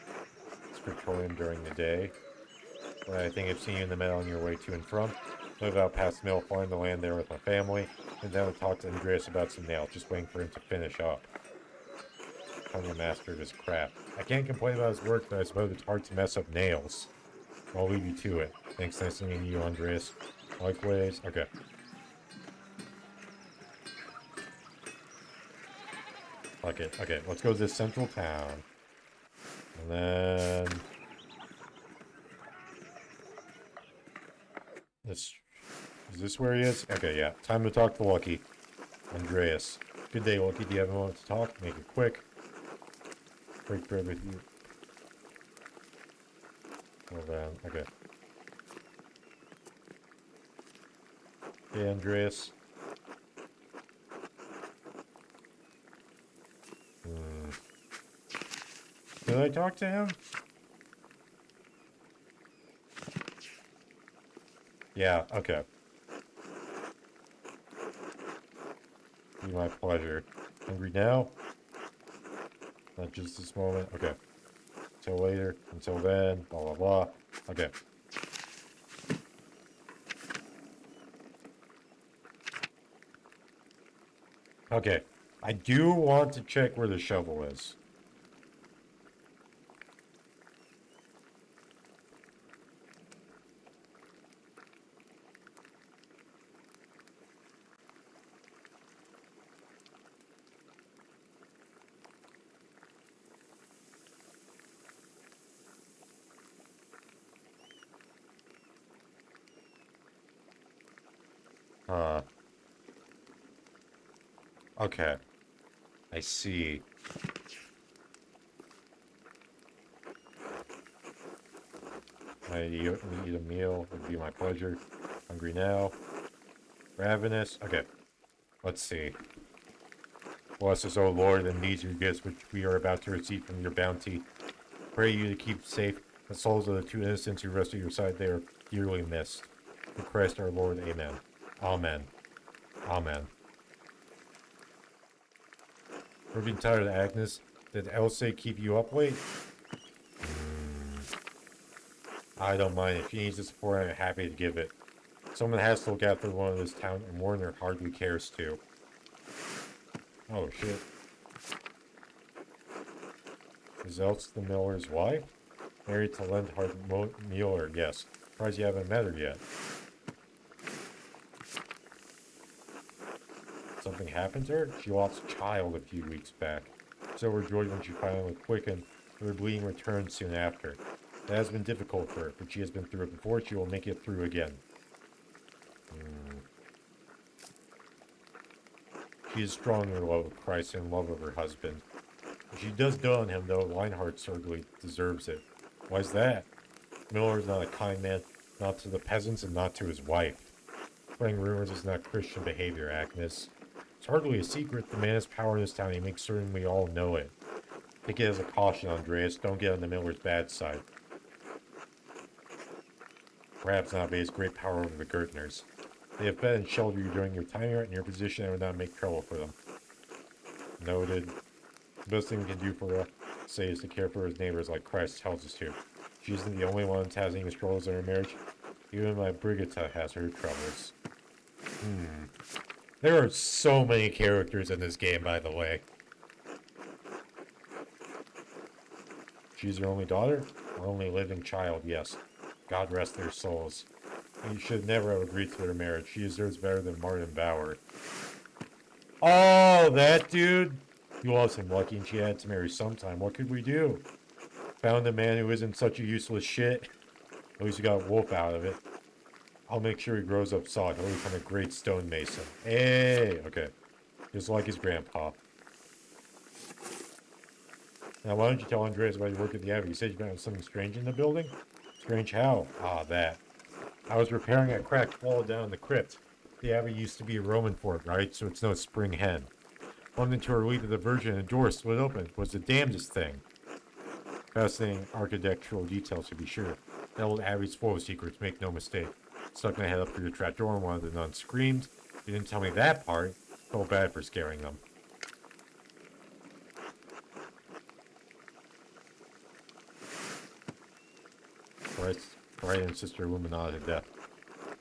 It's petroleum during the day. But I think I've seen you in the meadow on your way to and from. Live out past the mill, find the land there with my family. And then I'll talk to Andreas about some nails. Just waiting for him to finish up. Tony mastered his craft. I can't complain about his work, but I suppose it's hard to mess up nails. I'll leave you to it. Thanks, nice meeting you, Andreas. Likewise. Okay. Okay, let's go to this central town. And then... This... Is this where he is? Okay, yeah. Time to talk to Lucky. Andreas. Good day, Lucky. Do you have a moment to talk? Make it quick. Break bread with you. Hold on. Okay. Hey, Andreas. Did I talk to him? Yeah, okay. Be my pleasure. Hungry now? Not just this moment? Okay. Until later. Until then. Blah, blah, blah. Okay. Okay. I do want to check where the shovel is. Okay. I see. I eat a meal. Would be my pleasure. Hungry now. Ravenous. Okay. Let's see. Bless us, O Lord, and these your gifts which we are about to receive from your bounty. Pray you to keep safe the souls of the two innocents who rest at your side. They are dearly missed. Through Christ our Lord. Amen. Amen. Amen. We're being tired, Agnes. Did Elsa keep you up late? I don't mind. If she needs the support, I'm happy to give it. Someone has to look after one of this town, and Warner hardly cares to. Oh, shit. Is Elsa the miller's wife? Married to Lenhard Mueller, yes. Surprised you haven't met her yet. Something happened to her? She lost a child a few weeks back. So overjoyed when she finally quickened, but her bleeding returned soon after. That has been difficult for her, but she has been through it before. She will make it through again. She is strong in her love of Christ and love of her husband. If she does dote on him, though, Leinhardt certainly deserves it. Why's that? Miller is not a kind man, not to the peasants and not to his wife. Spreading rumors is not Christian behavior, Agnes. It's hardly a secret. The man has power in this town. He makes certain we all know it. Take it as a caution, Andreas. Don't get on the Miller's bad side. Perhaps not, but he has great power over the Gertners. They have fed and sheltered you during your time here. In your position, I would not make trouble for them. Noted. The best thing we can do for us, say, is to care for his neighbors like Christ tells us to. She isn't the only one having struggles in her marriage. Even my Brigitta has her troubles. There are so many characters in this game, by the way. She's your only daughter? Our only living child, yes. God rest their souls. You should never have agreed to their marriage. She deserves better than Martin Bauer. Oh, that dude? You loves him, Lucky, and she had to marry sometime. What could we do? Found a man who isn't such a useless shit. At least we got a wolf out of it. I'll make sure he grows up solid. He'll become a great stonemason. Hey! Okay. Just like his grandpa. Now, why don't you tell Andreas about your work at the Abbey? You said you found something strange in the building? Strange how? Ah, that. I was repairing a cracked wall down in the crypt. The Abbey used to be a Roman fort, right? So it's no spring hen. Bumped into a relief of the Virgin and a door split open. It was the damnedest thing. Fascinating architectural details, to be sure. That old Abbey's full of secrets, make no mistake. Stuck my head up through the trapdoor and one of the nuns screamed. You didn't tell me that part. Felt bad for scaring them. Right and Sister Illuminati to death.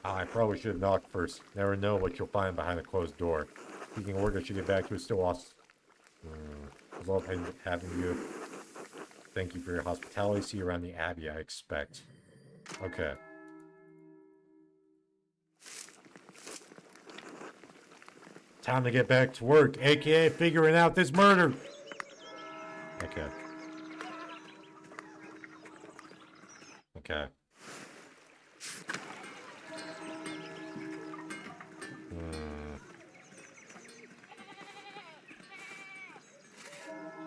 Ah, I probably should have knocked first. Never know what you'll find behind a closed door. Speaking of work, I should get back to it. Still lost. I love having you. Thank you for your hospitality. See you around the Abbey, I expect. Okay. Time to get back to work, aka figuring out this murder. Okay. Okay.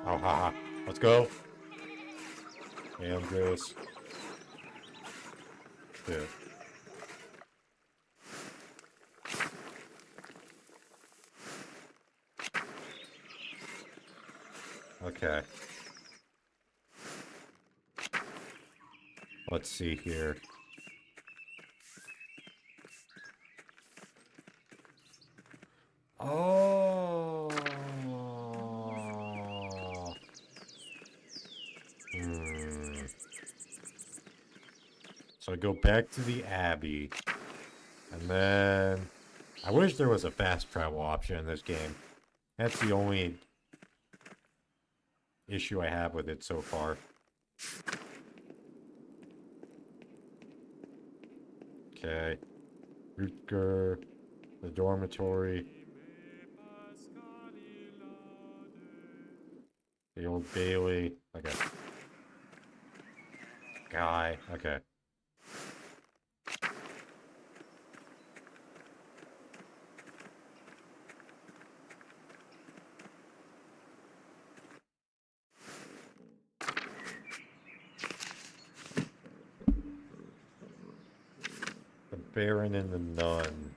Oh, haha. Let's go. Hey, Andreas. Good. Okay. Let's see here. Oh. So I go back to the Abbey. And then... I wish there was a fast travel option in this game. That's the only issue I have with it so far. Okay. Rutger, the dormitory. The Old Bailey. Okay. Guy. Okay. The Baron and the Nun.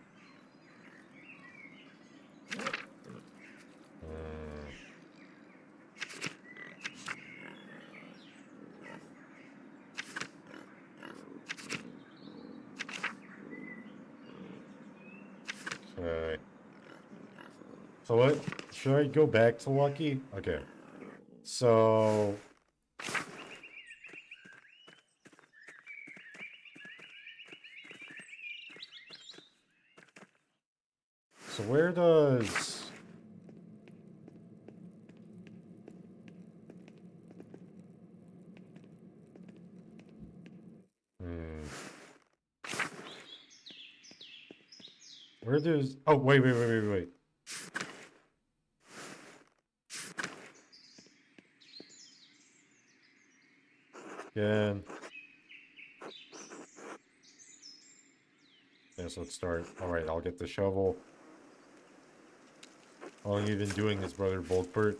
Okay. So what? Should I go back to Lucky? Okay. So... So where does... Where does... Oh, wait. Again. Yes, let's start. Alright, I'll get the shovel. How long have you been doing this, Brother Boltbert?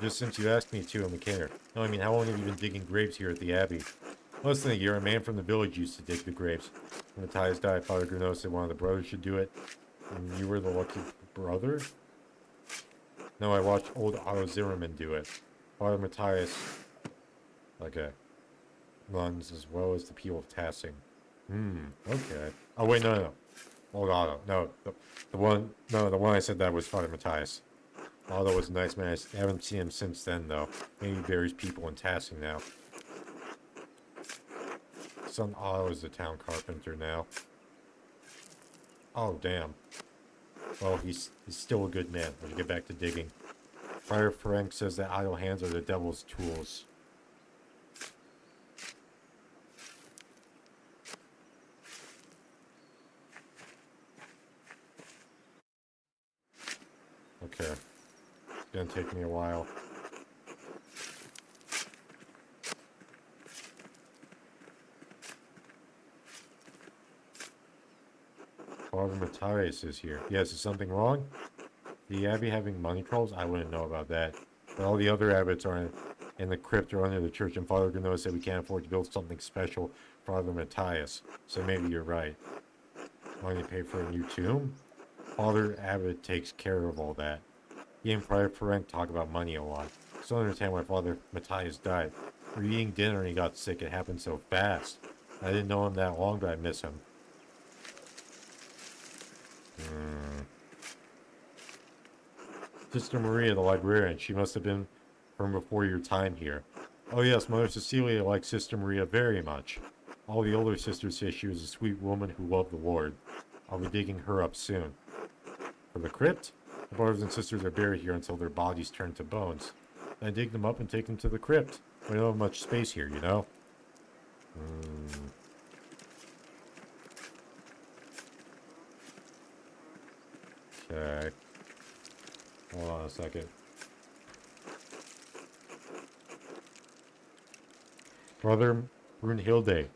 Just since you asked me to, I'm a care. No, I mean, how long have you been digging graves here at the Abbey? Less than a year. A man from the village used to dig the graves. When Matthias died, Father Grunow said one of the brothers should do it. And you were the lucky brother? No, I watched old Otto Zimmerman do it. Father Matthias... Okay. Runs as well as the people of Tassing. Okay. Oh, wait, no. Old Otto. No, the one I said that was Father Matthias. Otto was a nice man. I haven't seen him since then, though. Maybe he buries people in Tassing now. Son Otto is the town carpenter now. Oh, damn. Well, he's still a good man. Let's get back to digging. Friar Frank says that idle hands are the devil's tools. Okay. It's gonna take me a while. Father Matthias is here. Yes, is something wrong? The abbey having money troubles? I wouldn't know about that. But all the other abbots are in the crypt or under the church, and Father Gano said we can't afford to build something special for Father Matthias. So maybe you're right. Want to pay for a new tomb? Father Abbot takes care of all that. He and Prior Ferenc talk about money a lot. Still understand why Father Matthias died. We were eating dinner and he got sick. It happened so fast. I didn't know him that long, but I miss him. Sister Maria, the librarian, she must have been from before your time here. Oh yes, Mother Cecilia liked Sister Maria very much. All the older sisters say she was a sweet woman who loved the Lord. I'll be digging her up soon. For the crypt? The brothers and sisters are buried here until their bodies turn to bones. Then I dig them up and take them to the crypt. We don't have much space here, you know? Okay. Hold on a second. Brother Brunhilde,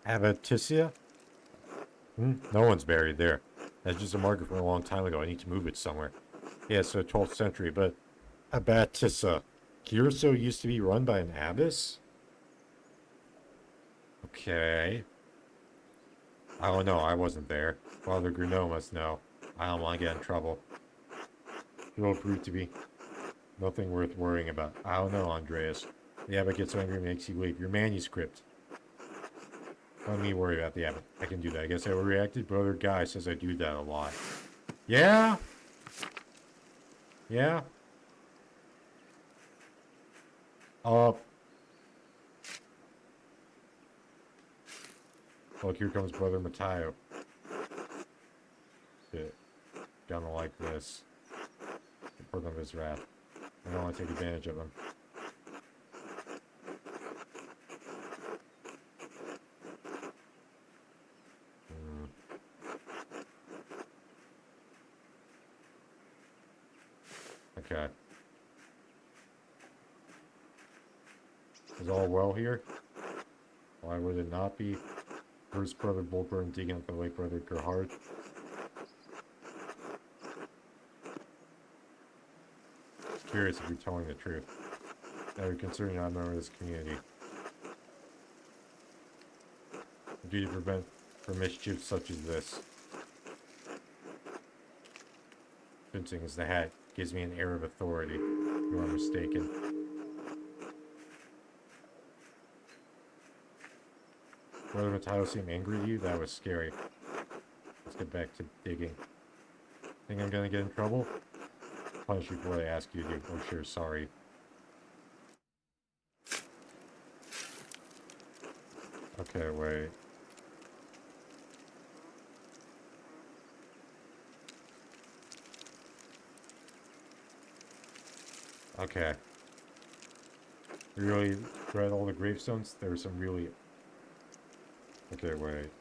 Abbaticia? No one's buried there. That's just a marker from a long time ago. I need to move it somewhere. Yeah, it's the 12th century, but Abbaticia. Curacao used to be run by an abbess? Okay. I don't know. I wasn't there. Father Gruneau must know. I don't want to get in trouble. It will prove to be nothing worth worrying about. I don't know, Andreas. The abbot gets so angry and makes you leave. Your manuscript. Let me worry about the abbot. I can do that. I guess I overreacted. Brother Guy says I do that a lot. Yeah? Yeah? Look, here comes Brother Matteo. Shit. Gonna like this. For them his wrath. I don't want to take advantage of him. Okay. Is all well here? Why would it not be? First Brother Boltburn digging up the late Brother Gerhard. Curious if you're telling the truth. Now you're considering not a member of this community. Due to prevent from mischief such as this. Fencing is the hat. Gives me an air of authority. You are mistaken. Brother Matteo seemed angry at you? That was scary. Let's get back to digging. Think I'm gonna get in trouble? Punish you for what I ask you to do. Oh sure, sorry. Okay, wait. Okay. You really read all the gravestones? There were some really... Okay, wait.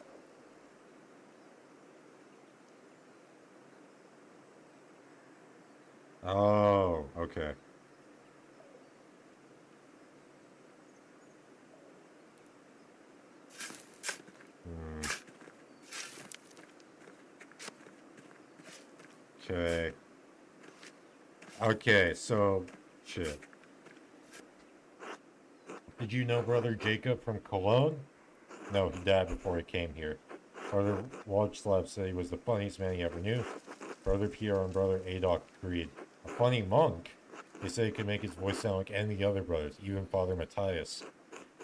Oh, okay. Okay. Okay, so... Shit. Did you know Brother Jacob from Cologne? No, he died before he came here. Brother Wojslav said he was the funniest man he ever knew. Brother Pierre and Brother Adolf agreed. A funny monk? They said he could make his voice sound like any of the other brothers, even Father Matthias.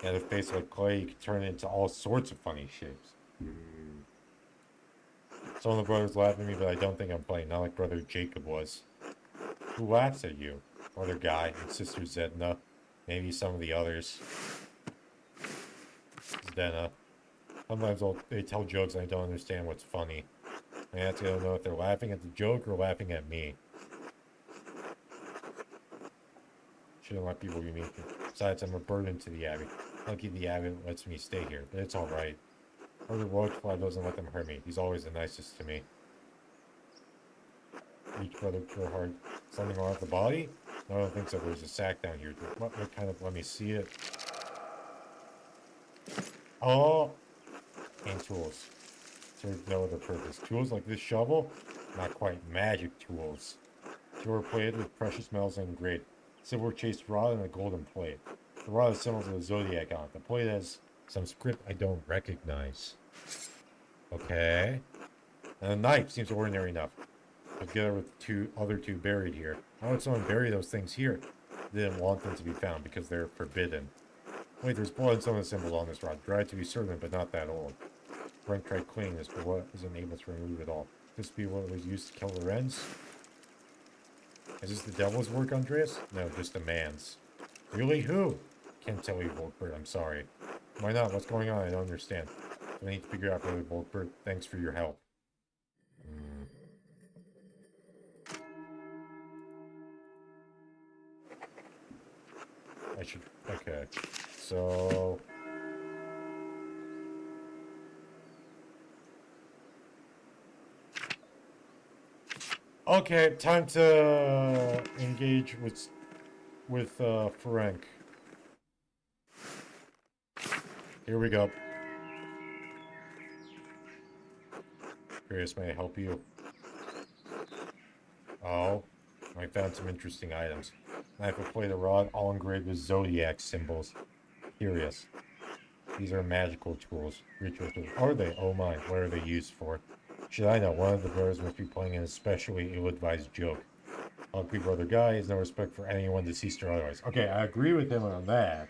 He had a face like clay, he could turn it into all sorts of funny shapes. Some of the brothers laugh at me, but I don't think I'm funny, not like Brother Jacob was. Who laughs at you? Brother Guy and Sister Zedna. Maybe some of the others. Zdena. Sometimes they tell jokes and I don't understand what's funny. I have to know if they're laughing at the joke or laughing at me. Shouldn't let people be mean. Besides, I'm a burden to the Abbey. Lucky the Abbey lets me stay here, but it's alright. Brother Roachfly doesn't let them hurt me. He's always the nicest to me. each brother go hard. Something wrong with the body? No, I don't think so. There's a sack down here. What kind of, let me see it. Oh! And tools. Serve no other purpose. Tools like this shovel? Not quite magic tools. Silver plated with precious metals and engraved. Silver chased rod and a golden plate. The rod has symbols of the zodiac on it. The plate has some script I don't recognize. Okay. And the knife seems ordinary enough. Together with the other two buried here. How would someone bury those things here? They didn't want them to be found because they're forbidden. Wait, there's blood and some of the symbols on this rod. Dried to be certain, but not that old. Frank tried cleaning this, but wasn't able to remove it all. Could this be what was used to kill Lorenz? Is this the devil's work, Andreas? No, just a man's. Really? Who? Can't tell you, Volkbert. I'm sorry. Why not? What's going on? I don't understand. I need to figure out really, Volkbert. Thanks for your help. I should... Okay. So... Okay, time to engage with Frank. Here we go. Curious, may I help you? Oh, I found some interesting items. Knife, a plate, a rod, all engraved with zodiac symbols. Curious. These are magical tools. Ritual tools. Are they? Oh my, what are they used for? Should I know? One of the brothers must be playing an especially ill-advised joke. Ugly brother guy has no respect for anyone deceased or otherwise. Okay, I agree with him on that.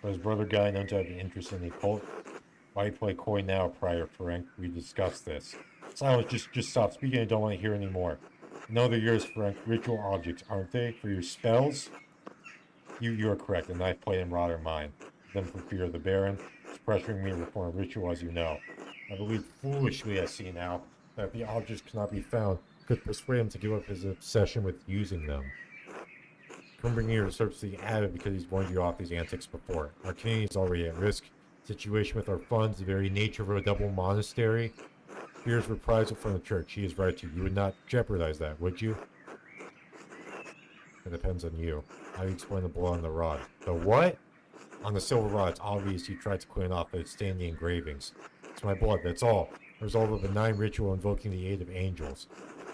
But his brother guy known to have an interest in the occult? Why play coy now, Prior Frank? We discussed this. Silence, just stop speaking. I don't want to hear anymore. No, they're yours, Frank. Ritual objects, aren't they? For your spells? You are correct. The knife, plate, and rod are mine. Them for fear of the Baron. It's pressuring me to perform a ritual, as you know. I believe foolishly, I see now, that if the objects cannot be found, could persuade him to give up his obsession with using them. Come bring you research to the abbot because he's warned you off these antics before. Our community is already at risk. Situation with our funds, the very nature of a double monastery. Fears reprisal from the church. He is right too. You would not jeopardize that, would you? It depends on you. How do you explain the blood on the rod? The what? On the silver rod, it's obvious you tried to clean it off, but it's stained the engravings. It's my blood, that's all. The result of a benign ritual invoking the aid of angels.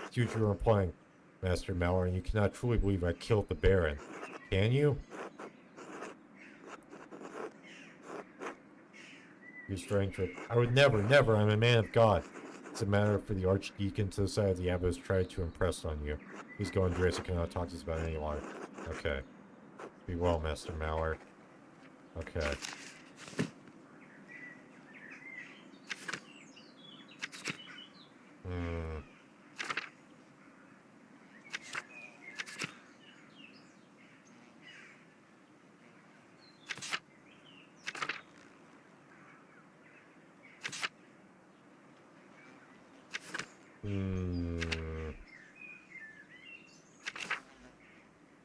It's you are implying, Master Mallory, and you cannot truly believe I killed the Baron. Can you? Your strange trip. I would never, I'm a man of God. It's a matter for the Archdeacon to decide the abbot has tried to impress on you. Please go, Andreas. I cannot talk to us about it any longer. Okay. Be well, Master Mallard. Okay.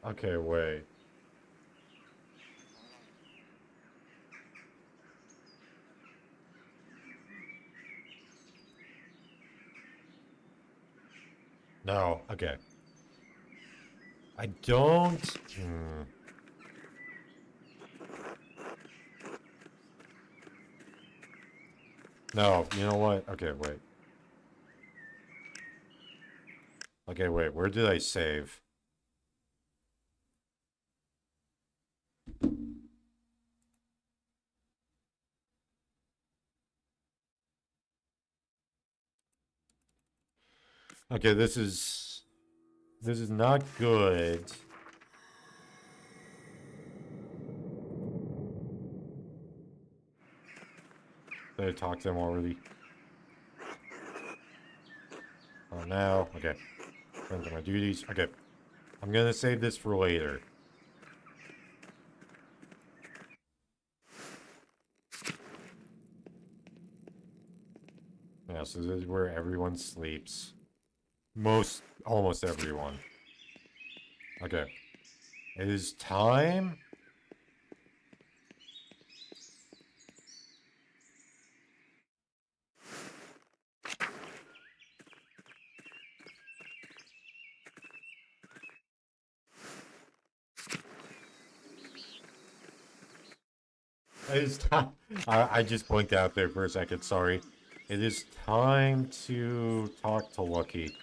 Okay, wait. No, okay. I don't... No, you know what? Okay, wait. Okay, wait. Where did I save? Okay, this is not good. Did I talk to them already? Oh, now. Okay. Run to my duties. Okay. I'm gonna save this for later. Yeah, so this is where everyone sleeps. Almost everyone. Okay. It is time. It is time. I just blinked out there for a second. Sorry. It is time to talk to Lucky.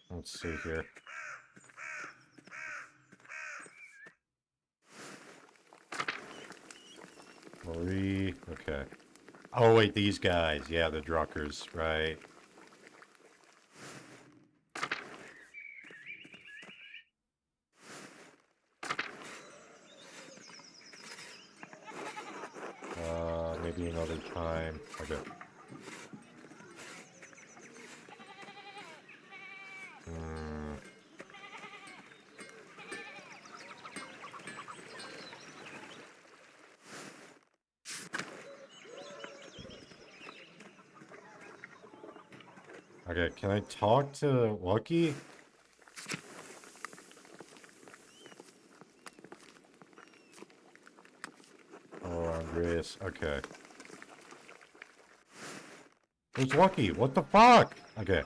Let's see here. Marie. Okay. Oh, wait, these guys. Yeah, the Druckers, right. Maybe another time. Okay. Hmm. Okay, can I talk to Lucky? Oh, Andreas. Okay. Who's Lucky? What the fuck? Okay.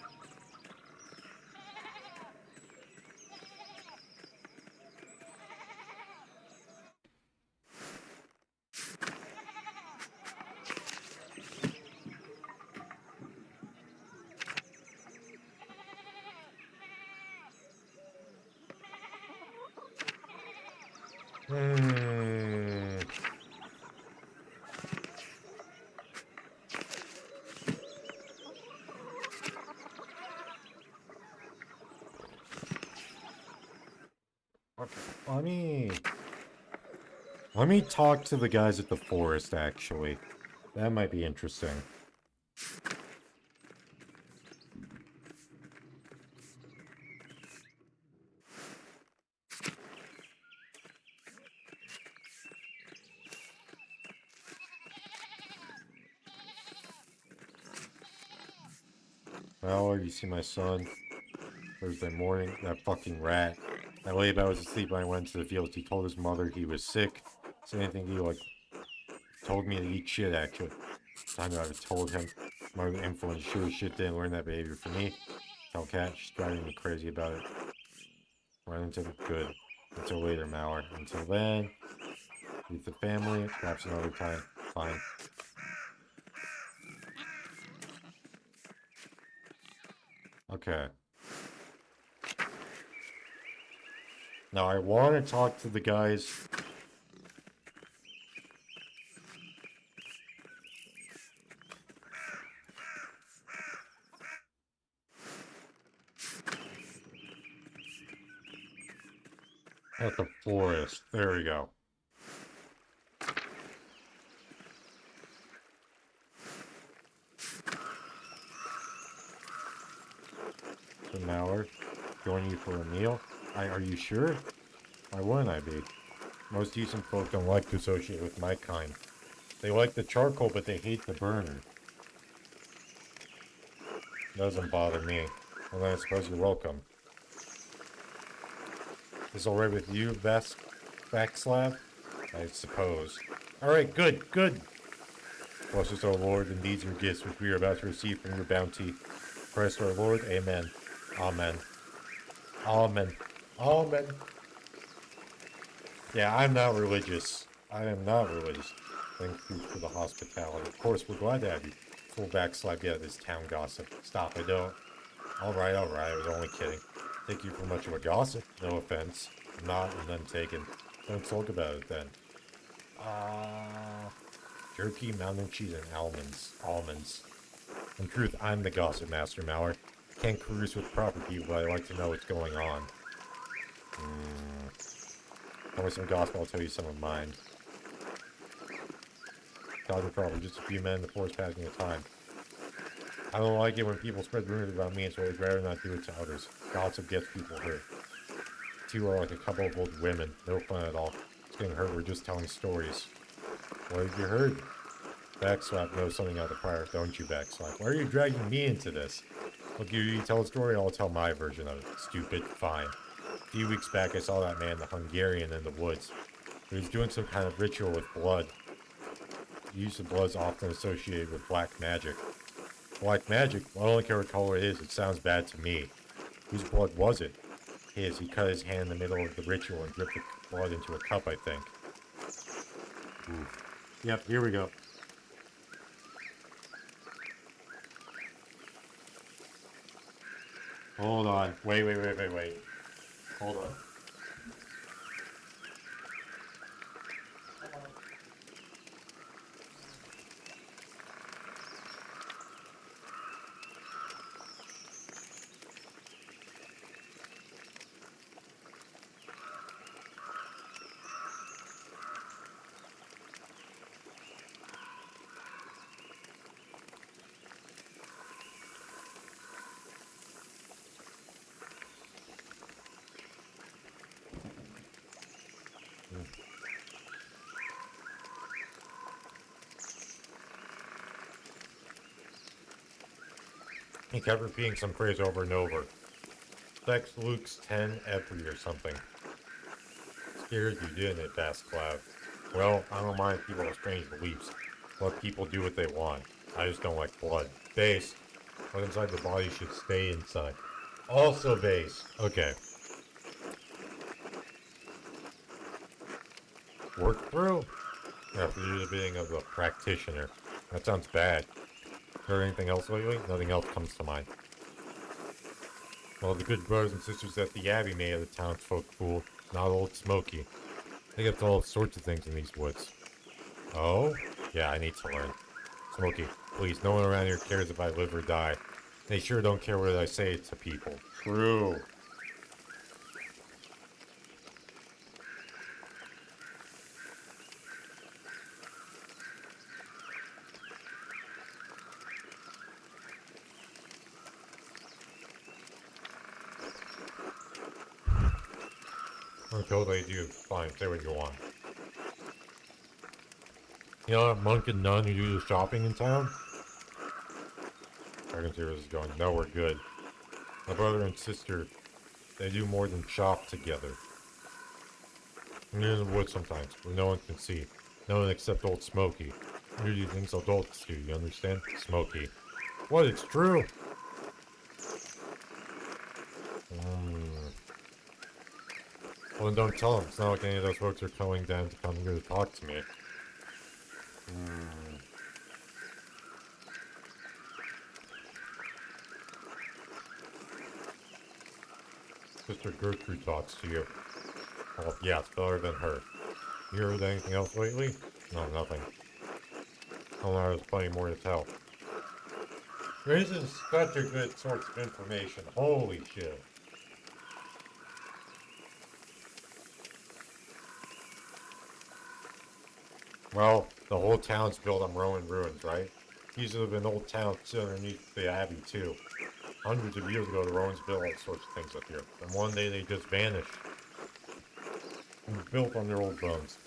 Hmm. Okay. Let me talk to the guys at the forest, actually. That might be interesting. Well, you see my son Thursday morning, that fucking rat. I lay about, was asleep when I went to the fields. He told his mother he was sick. Said anything he like told me to eat shit, actually. Time I told him my influence sure shit didn't learn that behavior for me. Tell Cat, she's driving me crazy about it. Run into the good. Until later, Mauer. Until then, meet the family, perhaps another time. Fine. Okay. Now I want to talk to the guys. At the forest. There we go. So Mauer, join you for a meal? Are you sure? Why wouldn't I be? Most decent folk don't like to associate with my kind. They like the charcoal, but they hate the burner. Doesn't bother me. Well, then I suppose you're welcome. Is alright with you, Backslab? I suppose. Alright, good, good. Bless us, O Lord, and these your gifts which we are about to receive from your bounty. Christ our Lord, amen. Amen. Amen. Amen. Yeah, I'm not religious. I am not religious. Thank you for the hospitality. Of course, we're glad to have you. Full Backslab, yeah, this town gossip. Stop, I don't. Alright, I was only kidding. Think you for much of a gossip? No offense. I'm not, and none taken. Don't talk about it then. Jerky, mountain cheese, and almonds. Almonds. In truth, I'm the gossip master, Mauer. Can't cruise with proper people, but I like to know what's going on. Tell me some gossip, I'll tell you some of mine. Causing trouble, just a few men in the forest passing the time. I don't like it when people spread rumors about me, so I'd rather not do it to others. Gossip gets people hurt. Two are like a couple of old women. No fun at all. It's getting hurt, we're just telling stories. What have you heard? Backslap knows something out of the prior, don't you, Backslap? Why are you dragging me into this? Look, you tell a story, I'll tell my version of it. Stupid. Fine. A few weeks back, I saw that man, the Hungarian, in the woods. He was doing some kind of ritual with blood. use of blood is often associated with black magic. Black magic? Well, I don't care what color it is, it sounds bad to me. Whose blood was it? His. He cut his hand in the middle of the ritual and dripped the blood into a cup, I think. Oof. Yep, here we go. Hold on. Wait. Hold on. He kept repeating some phrase over and over. Sex Luke's 10 every or something. Scared you, didn't it, Bass Cloud? Well, I don't mind people with strange beliefs. Let people do what they want. I just don't like blood. Base. What's inside the body should stay inside. Also base. Okay. Work through? You have to do the bidding of the practitioner. That sounds bad. Heard anything else lately? Nothing else comes to mind. Well, the good brothers and sisters at the Abbey made of the townsfolk fool, not old Smoky. They get to all sorts of things in these woods. Oh? Yeah, I need to learn. Smoky, please, no one around here cares if I live or die. They sure don't care what I say to people. True. I'm told they do. Fine, say what you want. You know that monk and nun who do the shopping in town? I can see where this is going. No, we're good. My brother and sister, they do more than shop together. We're in the woods sometimes, where no one can see. No one except old Smoky. We do things adults do, you understand? Smoky. What? It's true! Well, then don't tell them. It's not like any of those folks are coming down to come here to talk to me. Sister Gertrude talks to you. Oh, yeah, it's better than her. You heard anything else lately? No, nothing. Oh, no, there's plenty more to tell. This is such a good source of information. Holy shit. Well, the whole town's built on Roman ruins, right? These have been old towns underneath the abbey, too. Hundreds of years ago, the Romans built all sorts of things up here. And one day they just vanished. And were built on their old bones.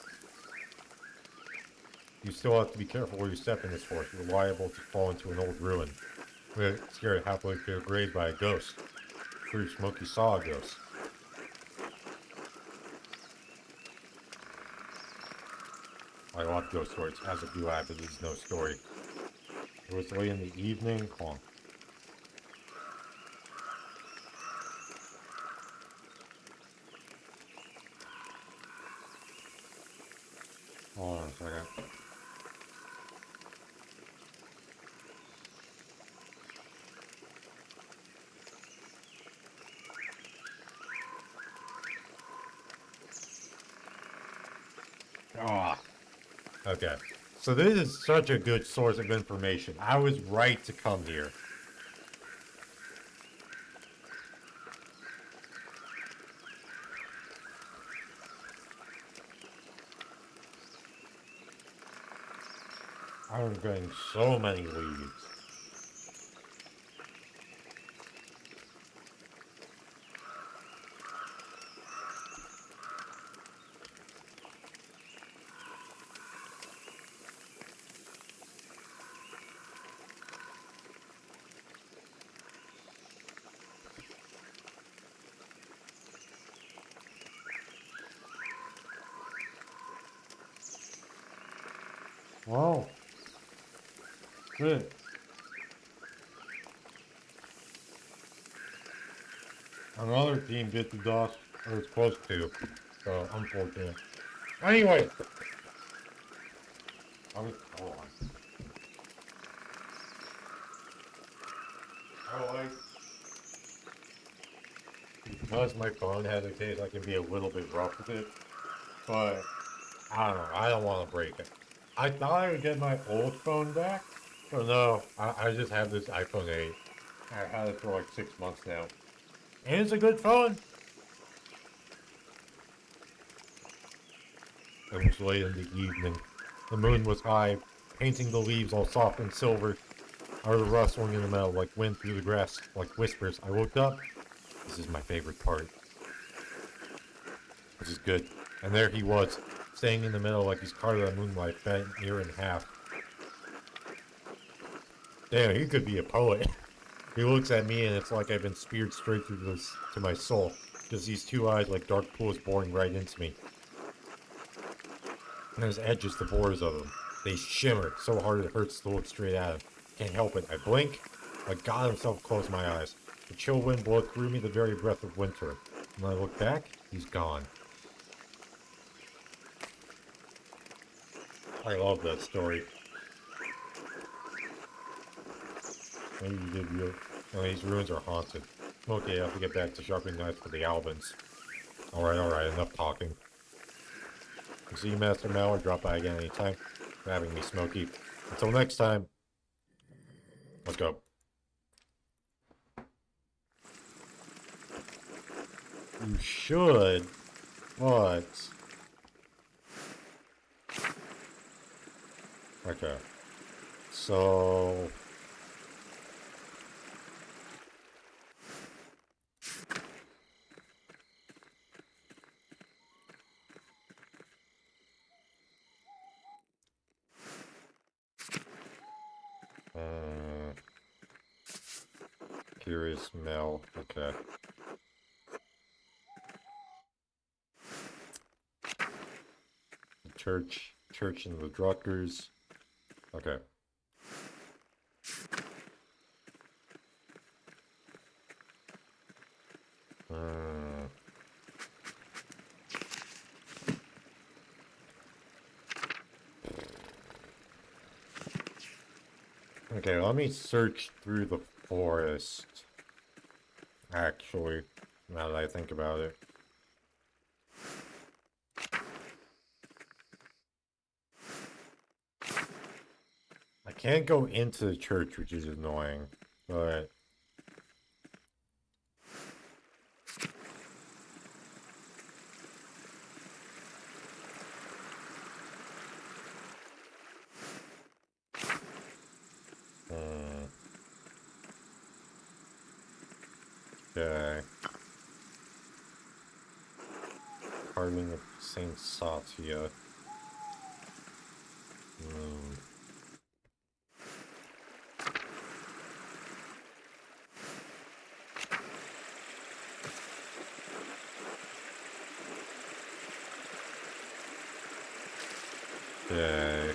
You still have to be careful where you step in this forest. You're liable to fall into an old ruin. We got scared halfway through a grave by a ghost. Sure, Smokey saw a ghost. I love ghost stories. As if you have, it is no story. It was late in the evening. Hold on. Hold on a second. Ah. Okay. So this is such a good source of information. I was right to come here. I'm getting so many leads. Wow. Good. Another team bit the dust, or was close to. So, unfortunate. Anyway, hold on. Because my phone has a case, I can be a little bit rough with it. But, I don't know. I don't want to break it. I thought I would get my old phone back. But no, I just have this iPhone 8. I've had it for like 6 months now. And it's a good phone. It was late in the evening. The moon was high, painting the leaves all soft and silver. I heard a rustling in the meadow like wind through the grass, like whispers. I woke up. This is my favorite part. This is good. And there he was, staying in the middle like he's carved out of moonlight, bent near in half. Damn, he could be a poet. He looks at me and it's like I've been speared straight through this to my soul. Just these two eyes like dark pools boring right into me. And his edges, the borders of them. They shimmer so hard it hurts to look straight at him. Can't help it. I blink. Like God himself closed my eyes. The chill wind blew through me, the very breath of winter. When I look back, he's gone. I love that story. Maybe you did real. No, these ruins are haunted. Okay, I have to get back to sharpening knives for the Albans. Alright, enough talking. You see Master Mallard, drop by again anytime. For having me, Smokey. Until next time, let's go. You should, but... Okay. So... Curious Mel. Okay. Church and the Druckers. Okay. Okay, let me search through the forest. Actually, now that I think about it. I can't go into the church, which is annoying, but... Okay. Carving of Saint Satya. Okay.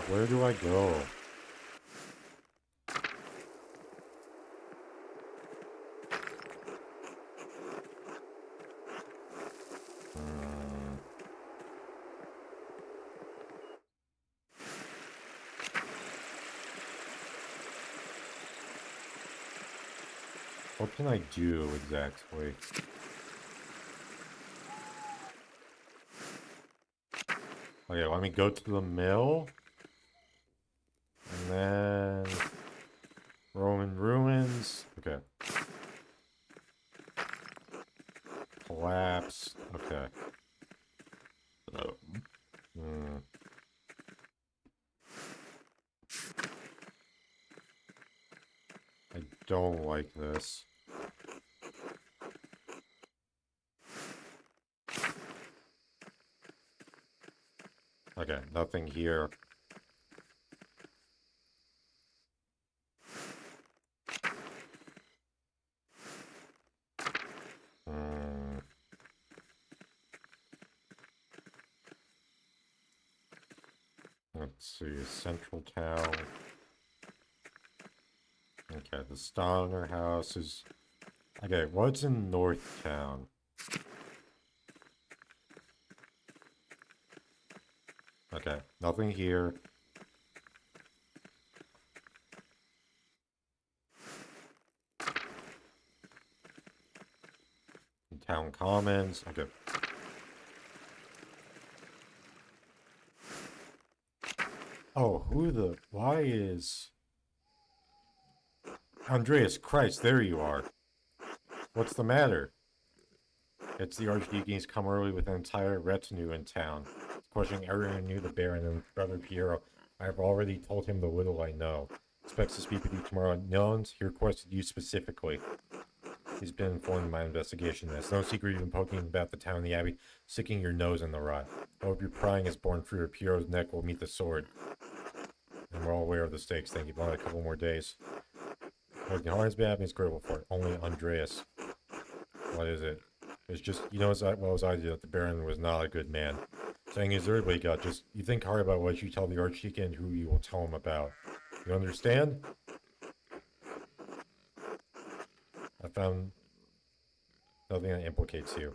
Where do I go? What can I do exactly? Okay, let me go to the mill. And then... Roman ruins. Okay. Collapse. Okay. I don't like this. Okay, nothing here. Let's see, central town. Okay, the Stoner house is... Okay, what's in North Town? Okay, nothing here. Town Commons. Okay. Oh, why is... Andreas, Christ, there you are. What's the matter? It's the Archdeacon. He's come early with an entire retinue in town. He's questioning everyone who knew the Baron and Brother Piero. I have already told him the little I know. Expects to speak with you tomorrow. Nons, he requested you specifically. He's been informing my investigation. It's no secret you've been poking about the town and the abbey, sticking your nose in the rot. I hope your prying is born free, or Piero's neck will meet the sword. And we're all aware of the stakes. Thank you. Only a couple more days. Working hard has been happening is critical for it. Only Andreas. What is it? It's just, you know as well as I do that the Baron was not a good man. Saying is everybody got just, you think hard about what you tell the Archdeacon and who you will tell him about. You understand? I found nothing that implicates you.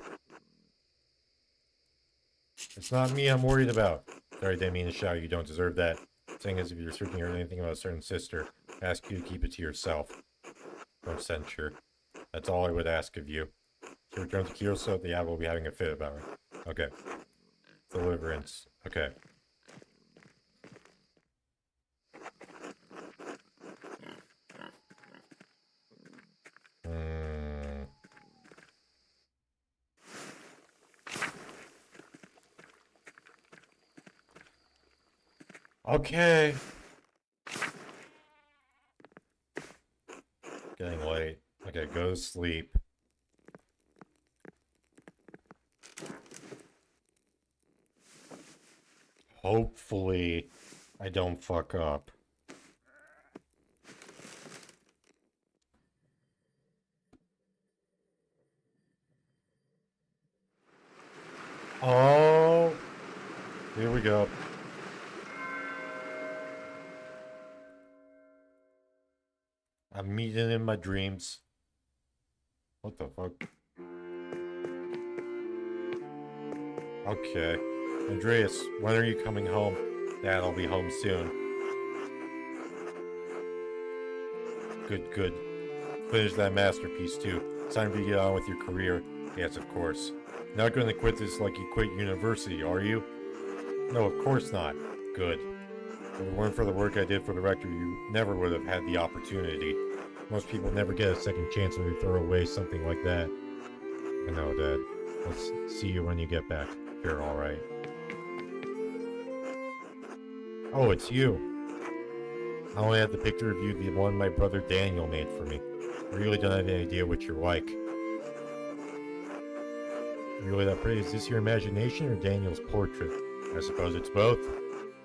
It's not me I'm worried about. Sorry, didn't mean to shout. You don't deserve that. Saying as if you're searching or anything about a certain sister, I ask you to keep it to yourself. No censure. That's all I would ask of you. To return to Kyoto, the abbot will be having a fit about it. Okay. Deliverance. Okay. Okay. Getting late. Okay, go to sleep. Hopefully, I don't fuck up. Oh, here we go. I'm meeting in my dreams. What the fuck? Okay. Andreas, when are you coming home? Dad, I'll be home soon. Good, good. Finish that masterpiece too. It's time for you to get on with your career. Yes, of course. Not going to quit this like you quit university, are you? No, of course not. Good. If it weren't for the work I did for the rector, you never would have had the opportunity. Most people never get a second chance when they throw away something like that. I know, Dad. I'll see you when you get back. If you're alright. Oh, it's you. I only have the picture of you, the one my brother Daniel made for me. I really don't have any idea what you're like. Really that pretty? Is this your imagination or Daniel's portrait? I suppose it's both.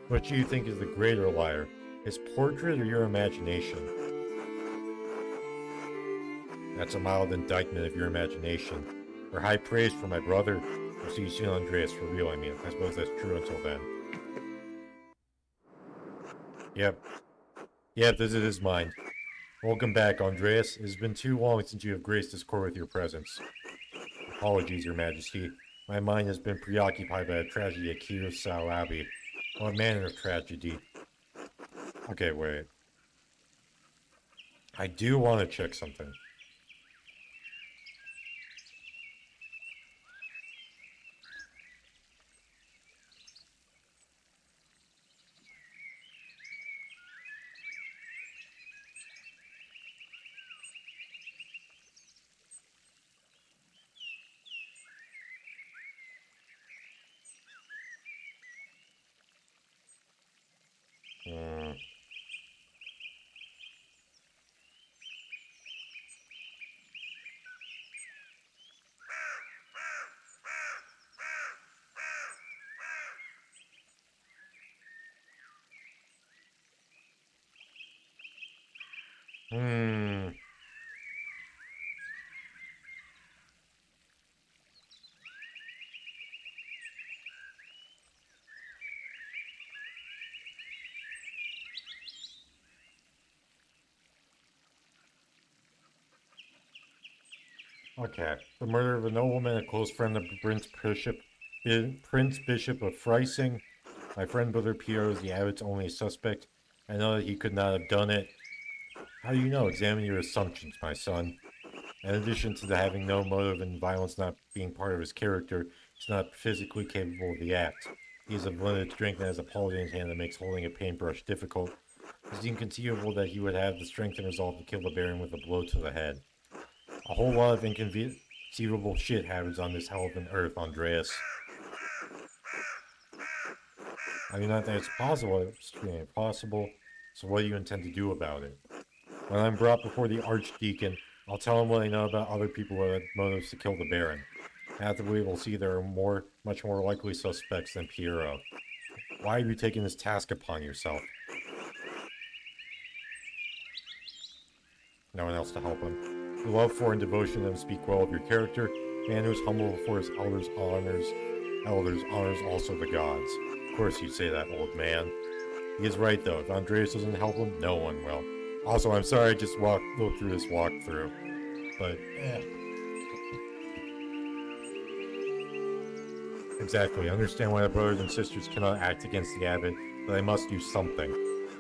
What do you think is the greater liar? His portrait or your imagination? That's a mild indictment of your imagination. Or high praise for my brother. I'll see you soon, Andreas, for real, I mean. I suppose that's true until then. Yep. Yep, this is his mind. Welcome back, Andreas. It has been too long since you have graced this court with your presence. Apologies, your majesty. My mind has been preoccupied by the tragedy at Kirosao Abbey. What manner of tragedy? Okay, wait. I do want to check something. Hmm. Hmm. Okay. The murder of a nobleman, a close friend of Prince Bishop of Freising. My friend Brother Piero is the abbot's only suspect. I know that he could not have done it. How do you know? Examine your assumptions, my son. In addition to the having no motive and violence not being part of his character, he's not physically capable of the act. He is of limited strength and has a palsy in his hand that makes holding a paintbrush difficult. It's inconceivable that he would have the strength and resolve to kill the Baron with a blow to the head. A whole lot of inconceivable shit happens on this hell of an earth, Andreas. I do not think it's possible. It's extremely impossible. So what do you intend to do about it? When I'm brought before the Archdeacon, I'll tell him what I know about other people who had motives to kill the Baron. Afterward, we'll see there are much more likely suspects than Piero. Why have you taken this task upon yourself? No one else to help him. Your love for and devotion to them speak well of your character. Man who is humble before his elders honors also the gods. Of course you'd say that, old man. He is right, though. If Andreas doesn't help him, no one will. Also, I'm sorry I just looked through this walkthrough. But, Exactly. I understand why the brothers and sisters cannot act against the abbot, but they must do something.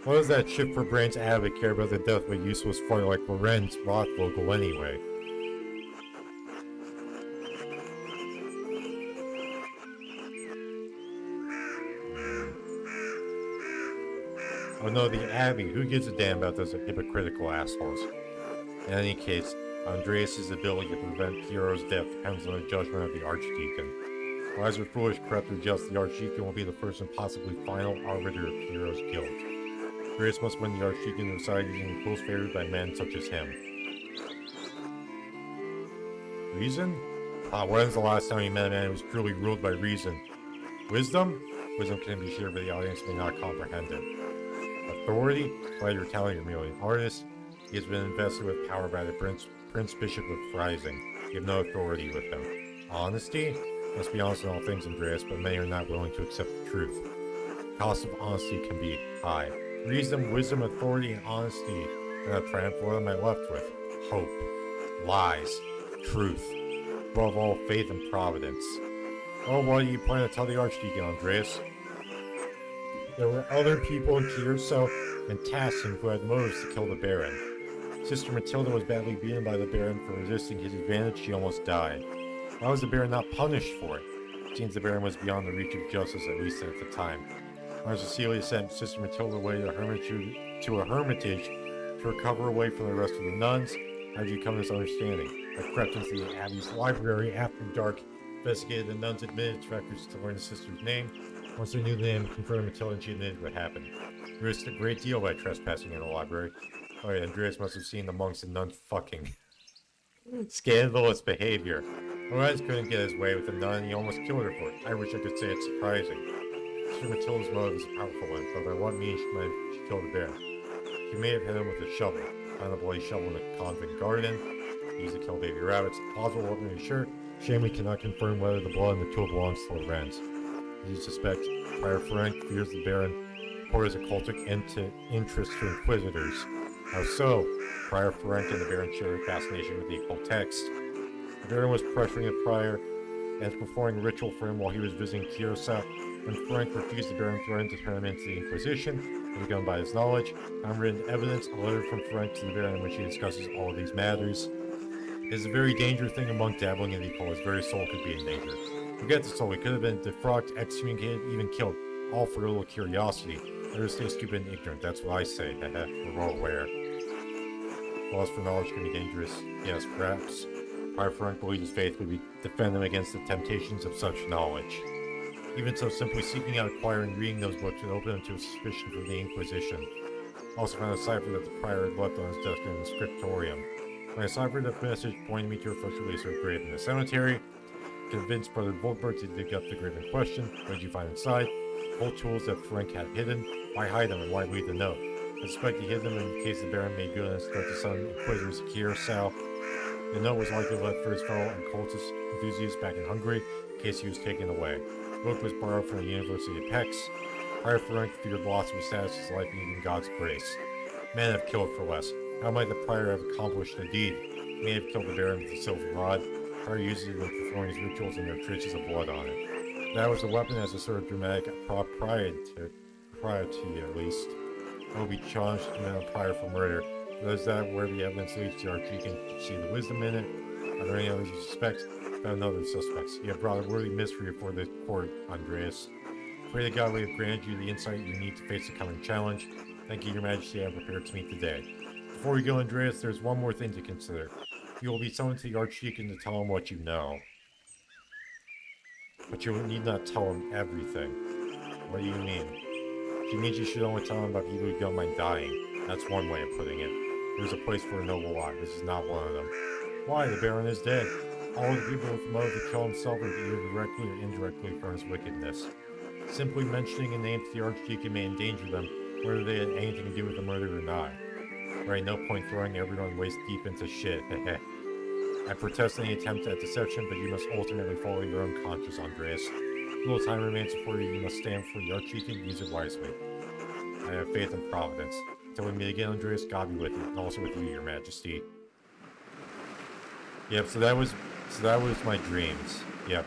What does that shit for brains abbot care about the death of a useless fighter like Lorenz Rothvogel anyway? Oh no, the Abbey. Who gives a damn about those hypocritical assholes? In any case, Andreas' ability to prevent Piero's death depends on the judgment of the Archdeacon. Wise or foolish, corrupt or just, the Archdeacon will be the first and possibly final arbiter of Piero's guilt. Andreas must win the Archdeacon to decide using tools favored by men such as him. Reason? When's the last time you met a man who was truly ruled by reason? Wisdom? Wisdom can be shared, but the audience may not comprehend it. Authority? Glad you're telling you're merely an artist. He has been invested with power by the Prince Bishop of Freising. You have no authority with him. Honesty? Must be honest in all things, Andreas, but many are not willing to accept the truth. The cost of honesty can be high. Reason, wisdom, authority, and honesty are not triumph. What am I left with? Hope. Lies. Truth. Above all, faith and providence. Oh, what do you plan to tell the Archdeacon, Andreas? There were other people in Kierso and Tassin who had motives to kill the Baron. Sister Matilda was badly beaten by the Baron for resisting his advantage. She almost died. Why was the Baron not punished for it? It seems the Baron was beyond the reach of justice, at least at the time. When Cecilia sent Sister Matilda away to a hermitage to recover away from the rest of the nuns, how did you come to this understanding? I crept into the Abbey's library after dark, investigated the nuns' admittance records to learn the sister's name. Once I knew the name, confronted Matilda and she admitted what happened. We risked a great deal by trespassing in the library. Oh yeah, Andreas must have seen the monks and nuns fucking. Scandalous behavior. Lorenz couldn't get his way with the nun and he almost killed her for it. I wish I could say it's surprising. Sister Matilda's motive is a powerful one, but by what means she killed the Baron? She may have hit him with a shovel. Found a bloody shovel in the convent garden. He used to kill baby rabbits. Plausible, weapon to be sure. Shame we cannot confirm whether the blood in the tool belongs to Lorenz. As you suspect, Prior Frank fears the Baron pours a cultic interest to inquisitors. How so? Prior Frank and the Baron share a fascination with the occult text. The Baron was pressuring the Prior and performing ritual for him while he was visiting Kiersa. When Frank refused, the Baron threatened to turn him into the Inquisition, begun by his knowledge. Unwritten evidence, a letter from Frank to the Baron in which he discusses all of these matters. It is a very dangerous thing among dabbling in the occult. His very soul could be in danger. Forget the soul, he could have been defrocked, excommunicated, even killed, all for a little curiosity. Better stay stupid and ignorant, that's what I say, we're all aware. Loss for knowledge can be dangerous, yes, perhaps. Prior Frank believes his faith would defend him against the temptations of such knowledge. Even so, simply seeking out, acquiring, reading those books would open him to a suspicion from the Inquisition. Also found a cipher that the Prior had left on his desk in the scriptorium. When I deciphered the message pointing me to a fresh release of a grave in the cemetery, convinced Brother Volkberg to dig up the grave in question. What did you find inside? Old tools that Frank had hidden. Why hide them and why leave the note? I suspect he hid them in case the Baron made good on his threat to some inquisitors here south. The note was likely left for his fellow occultist enthusiasts back in Hungary in case he was taken away. The book was borrowed from the University of Pex. Prior Frank feared loss of his status, his life, and even God's grace. Men have killed for less. How might the Prior have accomplished the deed? may have killed the Baron with the silver rod, or uses it when performing his rituals and there are traces of blood on it. That was the weapon as a sort of dramatic propriety, at least. It will be challenged to commit a prior for murder. Those that where the evidence leads the Archdeacon can see the wisdom in it. Are there any others you suspect? Found other suspects. You have brought a worthy mystery before the court, Andreas. Pray to God we have granted you the insight you need to face the coming challenge. Thank you, Your Majesty, I am prepared to meet the day. Before we go, Andreas, there's one more thing to consider. You will be summoned to the Archdeacon to tell him what you know. But you need not tell him everything. What do you mean? She means you should only tell him about people who don't mind dying. That's one way of putting it. There's a place for a noble lot. This is not one of them. Why? The Baron is dead. All the people with the motive to kill himself are either directly or indirectly from his wickedness. Simply mentioning a name to the Archdeacon may endanger them, whether they had anything to do with the murder or not. Right, no point throwing everyone waist deep into shit. I protest any attempt at deception, but you must ultimately follow your own conscience, Andreas. Little time remains before you must stand for the Archdeacon. Use it wisely. I have faith in Providence. Until we meet again, Andreas, God be with you, and also with you, Your Majesty. Yep, so that was my dreams. Yep.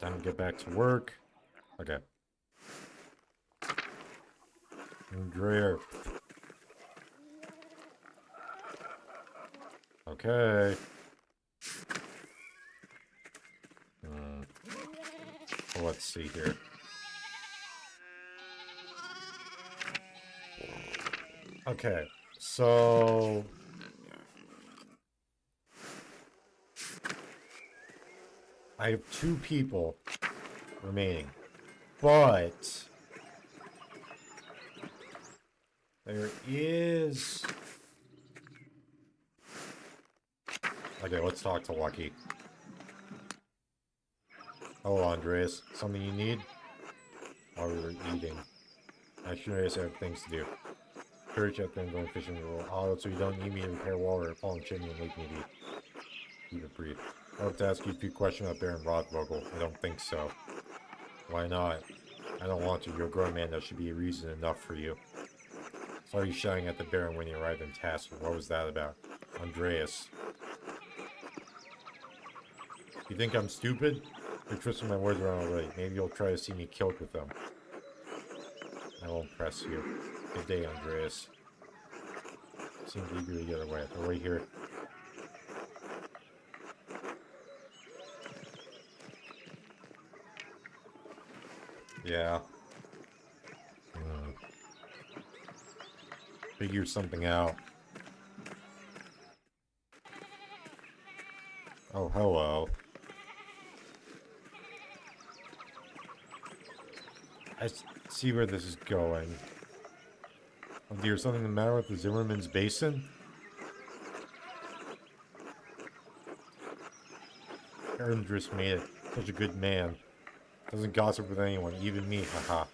Time to get back to work. Okay. Andrea. Okay. Well, let's see here. Okay, so I have 2 people remaining, but there is... Okay, let's talk to Lucky. Hello, Andreas. Something you need? While we were eating. Actually, Andreas, I have things to do. Courage up and going fishing with the auto, so you don't need me to repair wall or a fallen chimney and make me keep it brief. I hope to ask you a few questions about Baron Rothvogel. I don't think so. Why not? I don't want to. You're a grown man. That should be a reason enough for you. Saw you shouting at the Baron when he arrived in Tasker. What was that about? Andreas. You think I'm stupid? You're twisting my words around already. Maybe you'll try to see me killed with them. I won't press you. Good day, Andreas. Seems eager to get away. They're right here. Yeah. Figure something out. Oh, hello. I see where this is going. Oh dear, something the matter with the Zimmerman's Basin? Andreas made it. Such a good man. Doesn't gossip with anyone, even me, haha.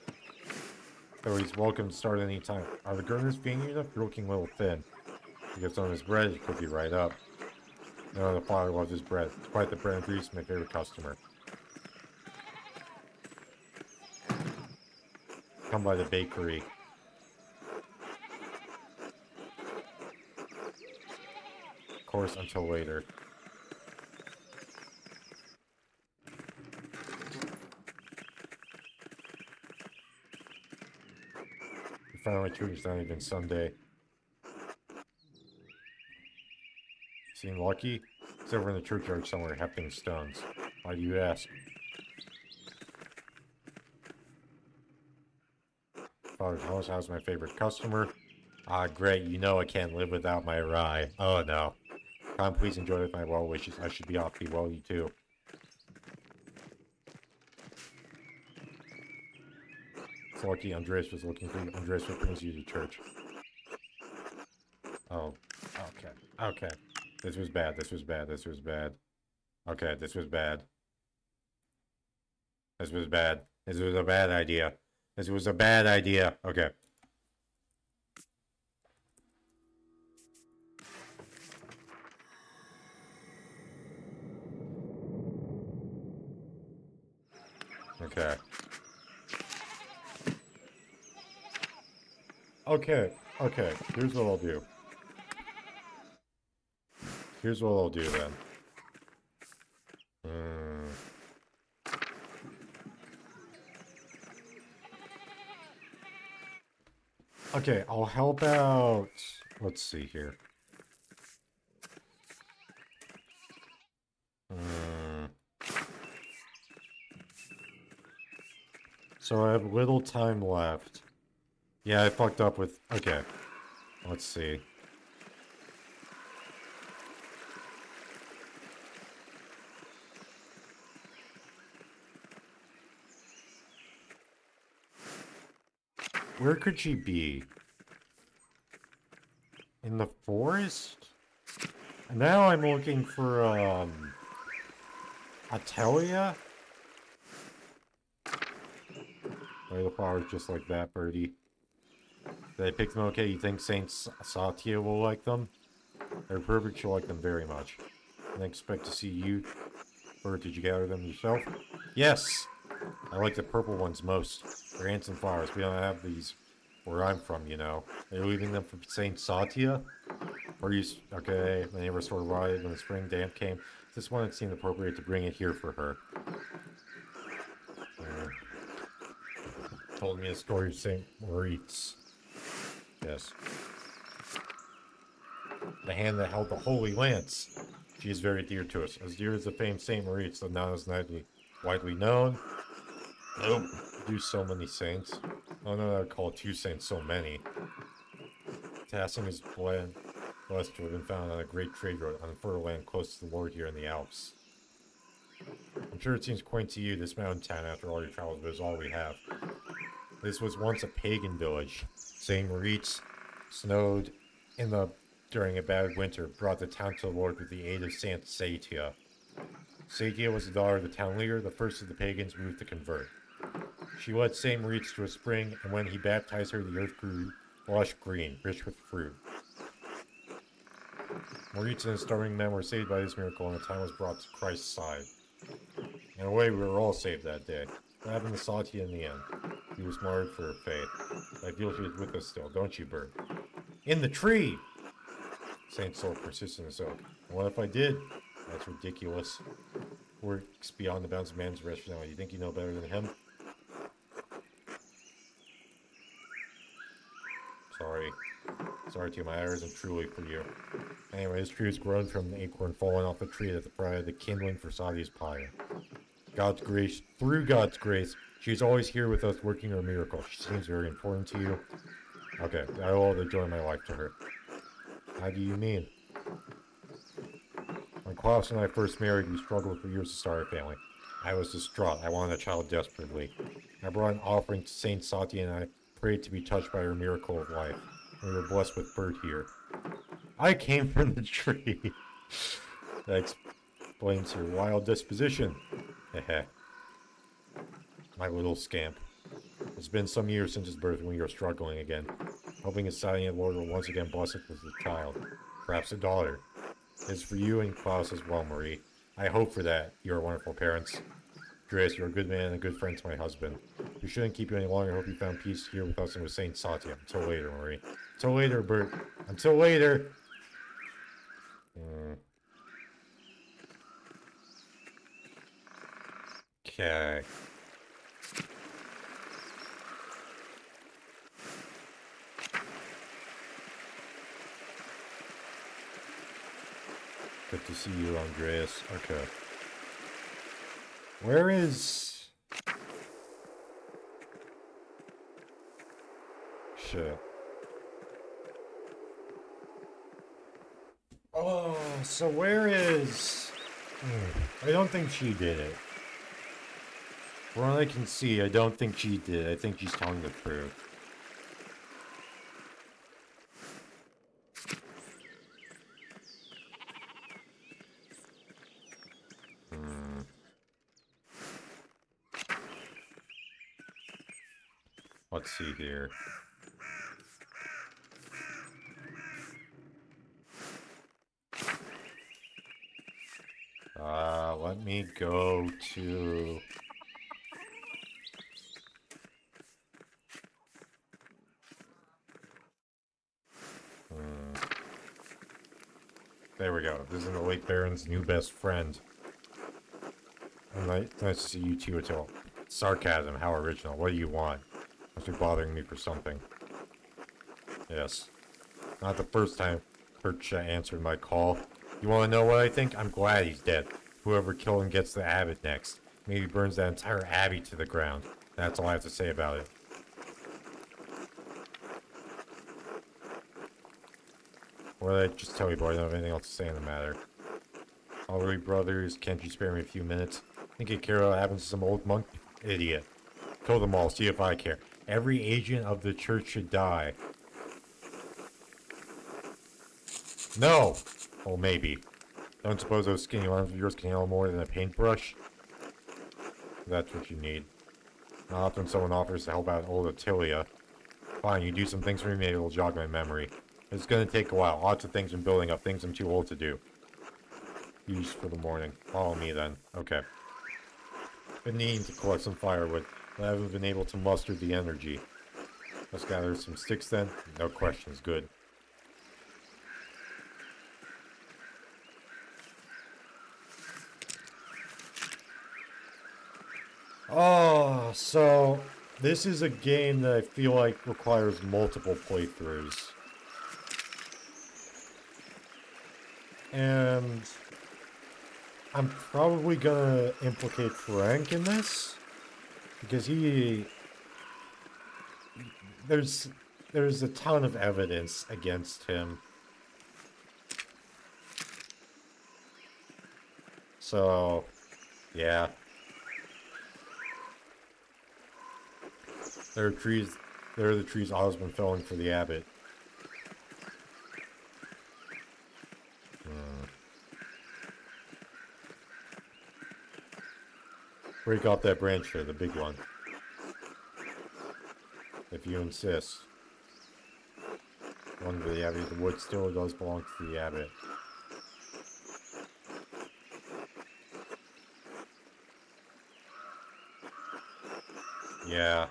Though he's welcome to start any time. Are the Gurners feeding you enough? You're looking a little thin. He gets on his bread, he could be right up. No, the father loves his bread. It's quite the bread and grease, my favorite customer. Come by the bakery. Of course, until later. We finally church is not even Sunday. Seem lucky? It's over in the churchyard somewhere, hefting stones. Why do you ask? Father's house has my favorite customer. Ah, great, you know I can't live without my rye. Oh no. Come, please enjoy with my well wishes. I should be off. Be well, you too. It's lucky Andreas was looking for you. Andreas, what brings you to church? Oh, okay. Okay. This was bad. This was bad. This was bad. Okay, this was bad. This was bad. This was a bad idea. This was a bad idea. Okay. Okay. Okay, okay, here's what I'll do. Here's what I'll do then. Hmm. Okay, I'll help out. Let's see here. Hmm. So I have little time left. Yeah, I fucked up with... Okay, let's see. Where could she be? In the forest? And now I'm looking for, Atelia? Where the flowers just like that, birdie. Did I pick them okay? You think Saint Satya will like them? They're perfect, she'll like them very much. And I expect to see you. Bird, did you gather them yourself? Yes! I like the purple ones most. They're handsome flowers. We don't have these where I'm from, you know. Are you leaving them for Saint Satya? Or you... Okay, my neighbor sort of rotted when the spring damp came. This one it seemed appropriate to bring it here for her. Told me a story of Saint Moritz. Yes. The hand that held the holy lance. She is very dear to us, as dear as the famed Saint Moritz, though not as widely known. Nope. Do so many saints. I don't know that I'd call two saints so many. Tassing is blessed to have been found on a great trade road on a fertile land close to the Lord here in the Alps. I'm sure it seems quaint to you, this mountain town, after all your travels, but it's all we have. This was once a pagan village. St. Moritz snowed in the during a bad winter, brought the town to the Lord with the aid of Saint Satya. Satya was the daughter of the town leader, the first of the pagans moved to convert. She led St. Moritz to a spring, and when he baptized her, the earth grew lush green, rich with fruit. Moritz and his starving men were saved by this miracle, and the town was brought to Christ's side. In a way, we were all saved that day. What happened to Satya in the end? He was martyred for her faith. I feel she is with us still, don't you, Bird? In the tree! Saint Soul persistent as oak. And what if I did? That's ridiculous. Works beyond the bounds of man's rationality. You think you know better than him? Sorry. Sorry to you, my ire isn't truly for you. Anyway, this tree has grown from an acorn falling off the tree that provided the kindling for Sadia's pyre. God's grace, through God's grace, she's always here with us working her miracle. She seems very important to you. Okay, I owe all the joy of my life to her. How do you mean? When Klaus and I first married, we struggled for years to start a family. I was distraught. I wanted a child desperately. I brought an offering to Saint Satya and I prayed to be touched by her miracle of life. We were blessed with Bert here. I came from the tree. That explains your wild disposition. Heh. My little scamp. It's been some years since his birth and we are struggling again. Hoping his Satya Lord will once again bless us with a child. Perhaps a daughter. It's for you and Klaus as well, Marie. I hope for that. You are wonderful parents. Andreas, you're a good man and a good friend to my husband. We shouldn't keep you any longer. I hope you found peace here with us and with Saint Satya. Until later, Marie. Until later, Bert. Until later! Okay. Good to see you, Andreas. Okay. Where is... Shit. Oh, so where is... I don't think she did it. From what I can see, I don't think she did. I think she's telling the truth. Let's see here. Let me go to... There we go. This is the late Baron's new best friend. Nice to see you two, Attila. Sarcasm, how original. What do you want? Must be bothering me for something. Yes. Not the first time Percha answered my call. You want to know what I think? I'm glad he's dead. Whoever killed him gets the abbot next. Maybe burns that entire abbey to the ground. That's all I have to say about it. What did I just tell you, boy? I don't have anything else to say in the matter. Alright, brothers, can't you spare me a few minutes? Think you care what happens to some old monk? Idiot. Kill them all, see if I care. Every agent of the church should die. No! Well, maybe. Don't suppose those skinny arms of yours can handle more than a paintbrush? That's what you need. Not often someone offers to help out old Attilia. Fine, you do some things for me, maybe it'll jog my memory. It's gonna take a while. Lots of things been building up, things I'm too old to do. Use for the morning. Follow me then. Okay. Been needing to collect some firewood, but I haven't been able to muster the energy. Let's gather some sticks then. No questions, good. Oh, so this is a game that I feel like requires multiple playthroughs. And I'm probably gonna implicate Frank in this because there's a ton of evidence against him. So, yeah. There are the trees Osmond felling for the abbot. Break off that branch there, the big one. If you insist. One for the abbot, the wood still does belong to the abbot. Yeah.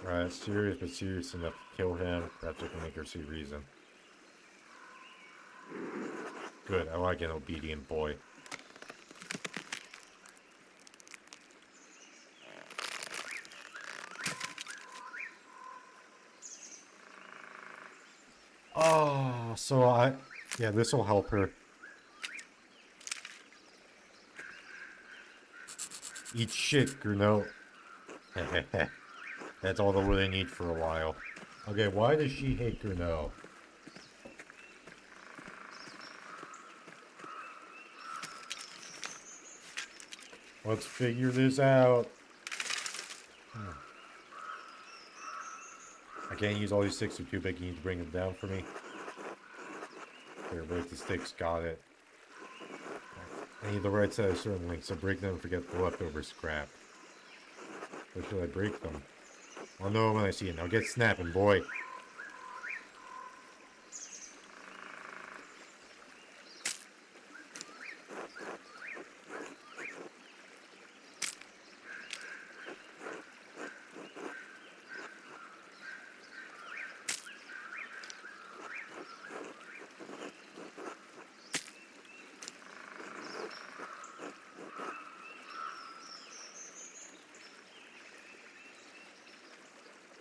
Right, serious but serious enough to kill him. Perhaps I can make her see reason. Good, I like an obedient boy. Oh, so yeah, this will help her. Eat shit, Grunow. That's all the wood I need for a while. Okay, why does she hate Grunow? Let's figure this out. I can't use all these sticks, they're too big. You need to bring them down for me. Here, break the sticks, got it. I need the right side of certain lengths, so break them and forget the leftover scrap. Where should I break them? I'll know when I see it. Now get snapping, boy.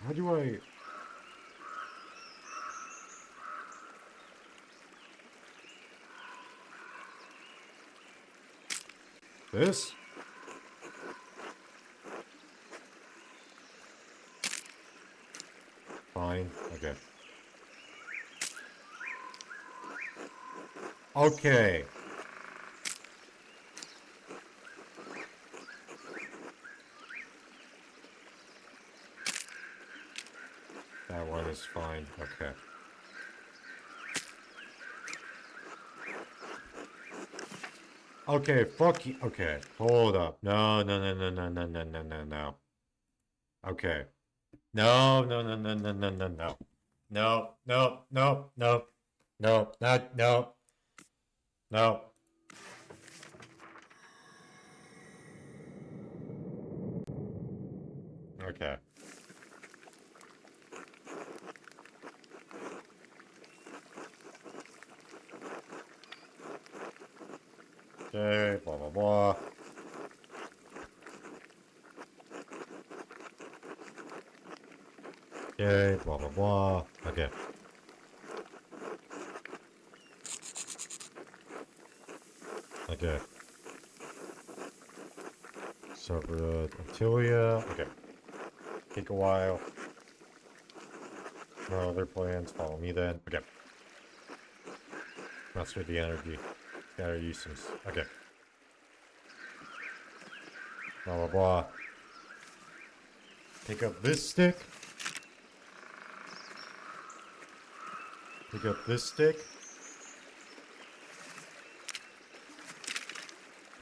How do I... This? Fine. Okay. Okay. That one is fine. Okay. Okay, fuck you. Okay, hold up. No, no, no, no, no, no, no, no, no, no. Okay. No, no, no, no, no, no, no, no. No, no, no, no. No, not, no. No. Okay. Okay, blah, blah, blah. Okay, blah, blah, blah. Okay. Okay. So for the Antilia, okay. Take a while. No other plans, follow me then. Okay. Master the energy. Gotta use some, okay. Blah, blah, blah. Pick up this stick. Pick up this stick.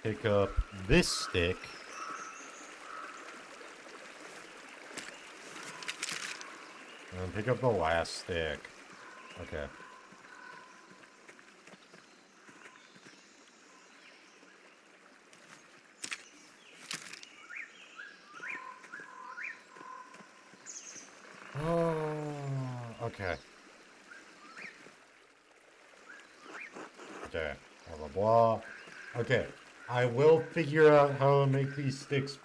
Pick up this stick. And pick up the last stick. Okay. Oh, okay. Okay. Blah, blah, blah. Okay. I will figure out how to make these sticks.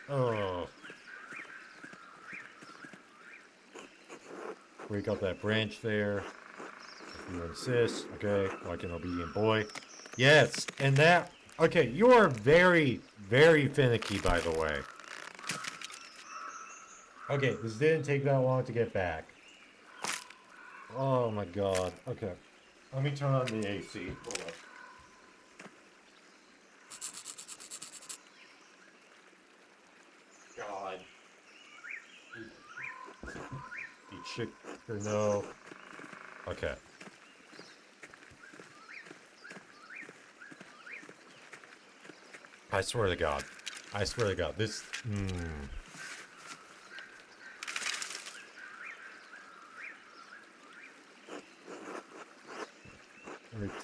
Oh. Break up that branch there. If you insist. Okay. Like an obedient boy. Yes. And that. Okay. You are very, very finicky, by the way. Okay. This didn't take that long to get back. Oh my god. Okay. Let me turn on the AC. Hold on. God. Eat shit or no. Okay. I swear to God. I swear to God. This.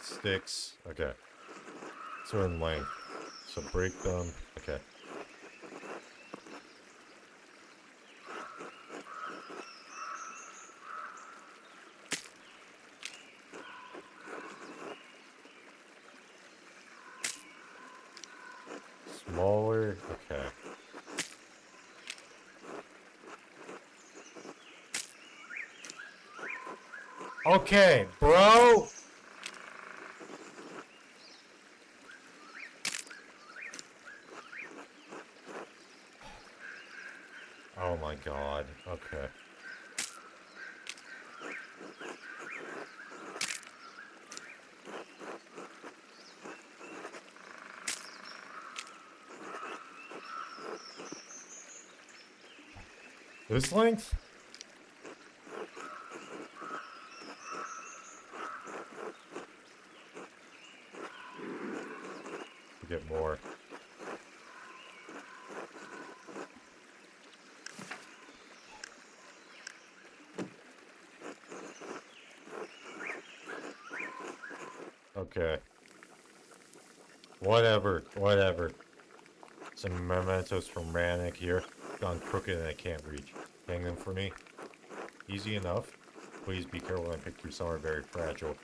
Sticks. Okay. Certain length. So break them. Okay. Smaller. Okay. Okay, bro. Oh my god. Okay. This length? Get more. Okay. Whatever. Whatever. Some mementos from Rannick here. Gone crooked and I can't reach. Hang them for me. Easy enough. Please be careful when I pick through. Some are very fragile.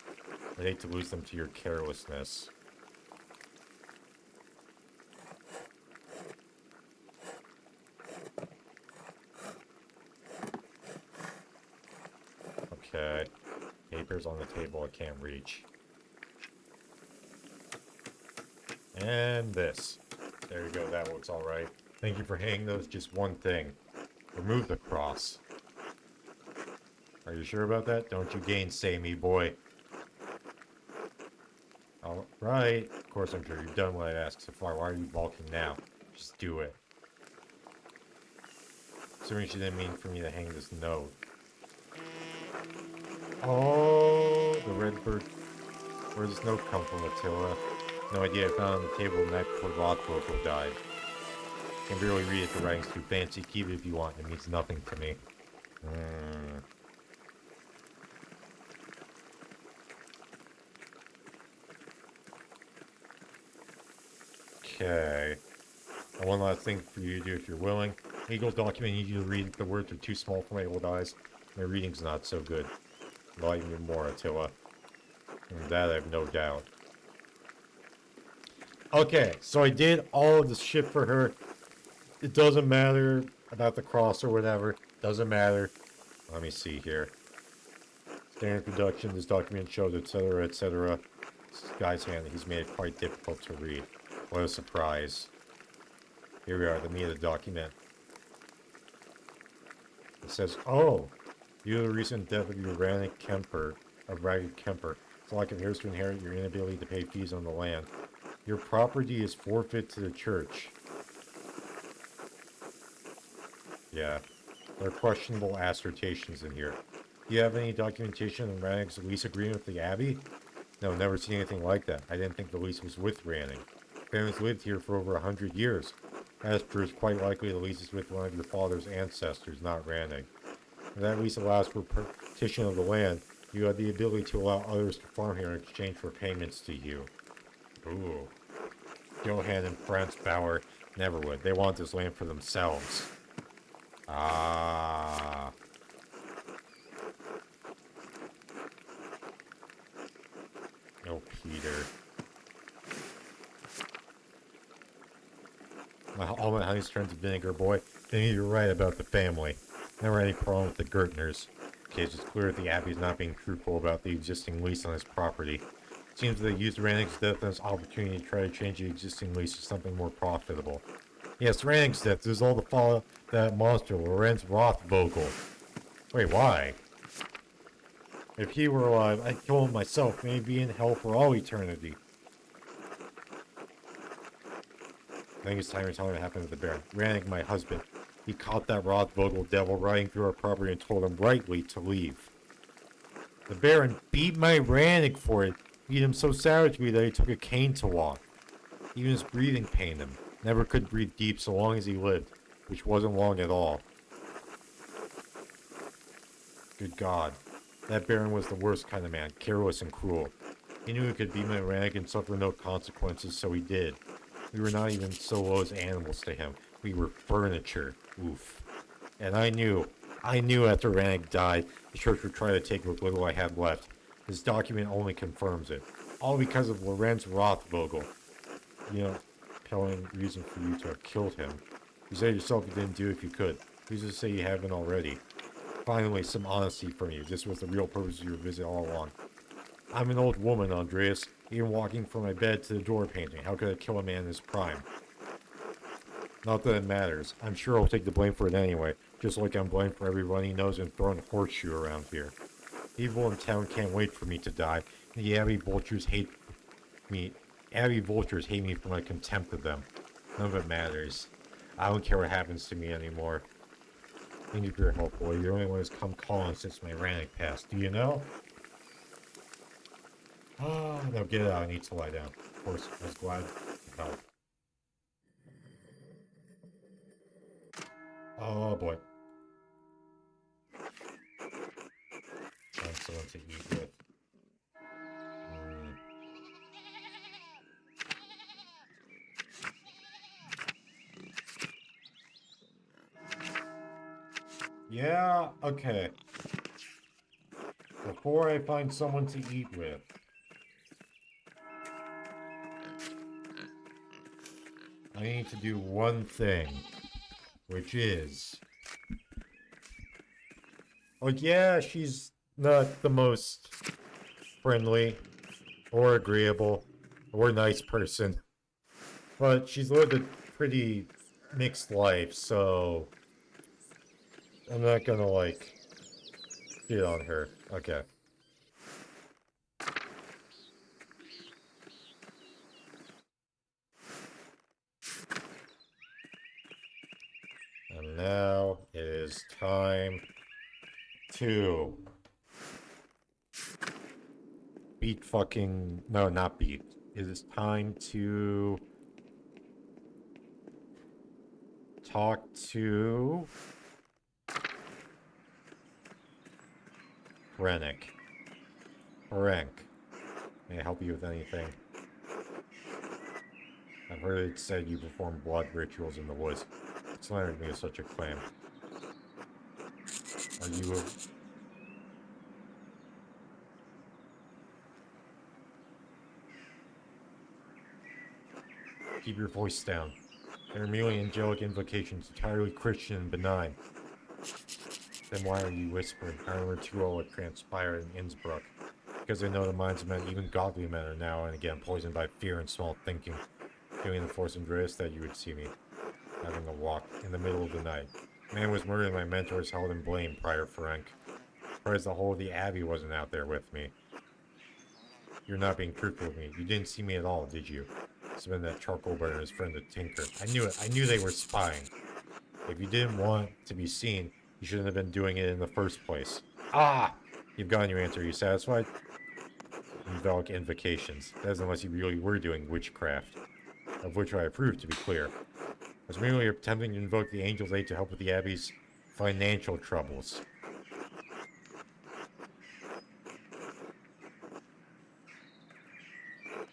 I'd hate to lose them to your carelessness. Okay. Papers on the table I can't reach. And this. There you go, that looks alright. Thank you for hanging those. Just one thing. Remove the cross. Are you sure about that? Don't you gainsay me, boy. Alright. Of course I'm sure you've done what I asked so far. Why are you balking now? Just do it. Assuming she didn't mean for me to hang this note. Oh, the red bird. Where does this note come from, Attila? No idea. I found it on the table the night before Lothbroko died. Can barely read it. The writing's too fancy. Keep it if you want. It means nothing to me. Okay. And one last thing for you to do if you're willing. Legal document, need you to read. The words are too small for my old eyes. My reading's not so good. Like me more, Attila. And that I have no doubt. Okay, so I did all of this shit for her. It doesn't matter about the cross or whatever. Doesn't matter. Let me see here. Standard production, this document shows, etc., etc. This guy's hand, he's made it quite difficult to read. What a surprise. Here we are, the meat of the document. It says, oh, due to the recent death of your Ragged Kemper, it's like it appears to inherit your inability to pay fees on the land. Your property is forfeit to the church. Yeah, there are questionable assertions in here. Do you have any documentation on Rannig's lease agreement with the Abbey? No, never seen anything like that. I didn't think the lease was with Rannig. Family's lived here for over 100 years. As proves, quite likely the lease is with one of your father's ancestors, not Rannig. If that lease allows for partition of the land, you have the ability to allow others to farm here in exchange for payments to you. Ooh. Johann and Franz Bauer never would. They want this land for themselves. Ah. Oh, Peter. All my honey's turned to vinegar, boy. Then you're right about the family. Never any problem with the Gertners. Okay, it's clear that the Abbey's not being truthful about the existing lease on this property. It seems they used Rannig's death as an opportunity to try to change the existing lease to something more profitable. Yes, Rannig's death. There's all the fallout of that monster, Lorenz Rothvogel. Wait, why? If he were alive, I'd kill him myself. Maybe in hell for all eternity. I think it's time to tell me what happened to the Baron. Rannig, my husband. He caught that Rothvogel devil riding through our property and told him rightly to leave. The Baron beat my Rannig for it. Beat him so savagely that he took a cane to walk. Even his breathing pained him. Never could breathe deep so long as he lived, which wasn't long at all. Good God. That Baron was the worst kind of man, careless and cruel. He knew he could beat my Rannig and suffer no consequences, so he did. We were not even so low as animals to him. We were furniture. Oof. And I knew after Rannig died, the church would try to take what little I had left. This document only confirms it. All because of Lorenz Rothvogel. You know, compelling reason for you to have killed him. You said yourself you didn't do it if you could. Please just say you haven't already. Finally, some honesty from you. This was the real purpose of your visit all along. I'm an old woman, Andreas. Even walking from my bed to the door painting. How could I kill a man in his prime? Not that it matters. I'm sure I'll take the blame for it anyway. Just like I'm blamed for every runny nose and thrown horseshoe around here. People in town can't wait for me to die. And the Abbey vultures hate me. Abbey vultures hate me for my contempt of them. None of it matters. I don't care what happens to me anymore. Thank you for your help, boy. You're the only one who's come calling since my Rannig passed. Do you know? Oh, no, get it out. I need to lie down. Of course, I was glad to help. Oh, boy. Find someone to eat with. Yeah, okay. Before I find someone to eat with. I need to do one thing. Which is... Like, yeah, she's not the most friendly or agreeable or nice person. But she's lived a pretty mixed life, so... I'm not gonna, like, shit on her. Okay. And now it is time to beat fucking... No, not beat. It is time to talk to Rennick. Frank. May I help you with anything? I've heard it said you perform blood rituals in the woods. It's honored me with such a claim. Are you a... Keep your voice down. They're merely angelic invocations, entirely Christian and benign. Then why are you whispering? I remember too well what transpired in Innsbruck. Because I know the minds of men, even godly men, are now and again poisoned by fear and small thinking. Feeling the force Andreas that you would see me having a walk in the middle of the night. Man was murdered and my mentors held in blame, Prior Frank. Surprised the whole of the Abbey wasn't out there with me. You're not being truthful with me. You didn't see me at all, did you? It's been that charcoal burner and his friend the Tinker. I knew it. I knew they were spying. If you didn't want to be seen, you shouldn't have been doing it in the first place. Ah! You've gotten your answer. Are you satisfied? Invoke invocations. That is unless you really were doing witchcraft. Of which I approve, to be clear. I was merely attempting to invoke the angel's aid to help with the Abbey's financial troubles.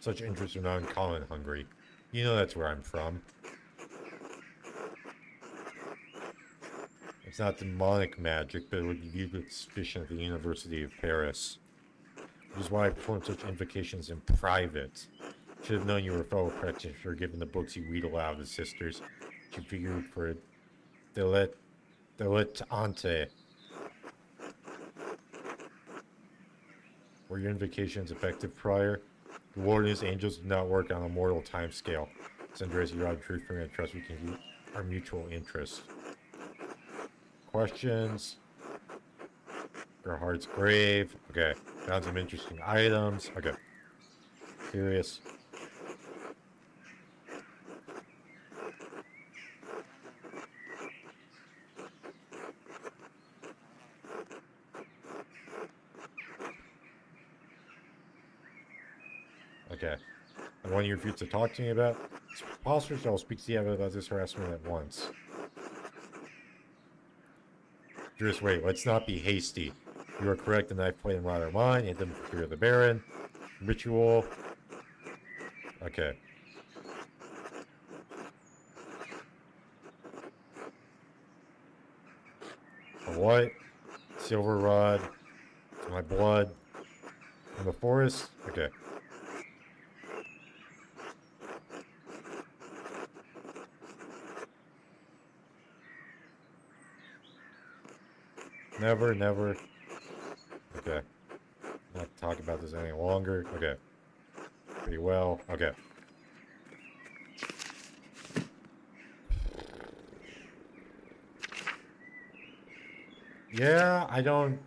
Such interests are not uncommon in Hungary. You know that's where I'm from. It's not demonic magic, but it would be viewed with suspicion at the University of Paris. Which is why I perform such invocations in private. Should have known you were a fellow practitioner, given the books you read aloud to sisters. You figured for a dilettante. Were your invocations effective, Prior? The Lord and his angels do not work on a mortal time scale. Andreas, you have truth for me. I trust we can keep our mutual interest. Questions? Your heart's grave. Okay. Found some interesting items. Okay. Curious. Okay. The one you refuse to talk to me about? It's preposterous. I'll speak to you about this harassment at once. Just wait. Let's not be hasty. You are correct. The knife played in rather mine. And didn't fear the Baron. Ritual. Okay. A what? Silver rod. It's my blood. In the forest? Okay. Never, never. Okay. Not talk about this any longer. Okay. Pretty well. Okay. Yeah, I don't...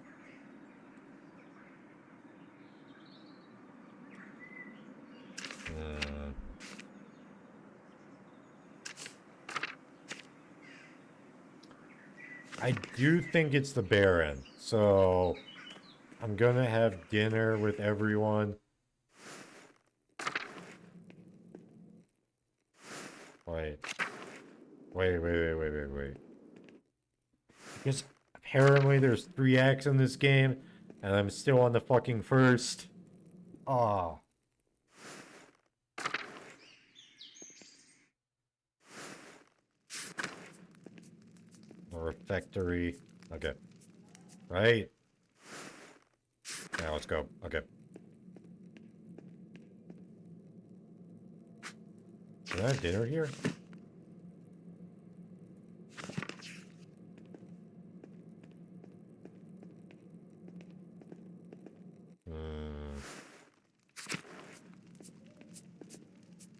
I do think it's the Baron, so I'm gonna have dinner with everyone. Wait. Wait. Because apparently there's 3 acts in this game, and I'm still on the fucking first. Ah. Refectory. Okay. Right? Now let's go. Okay. Can I have dinner here?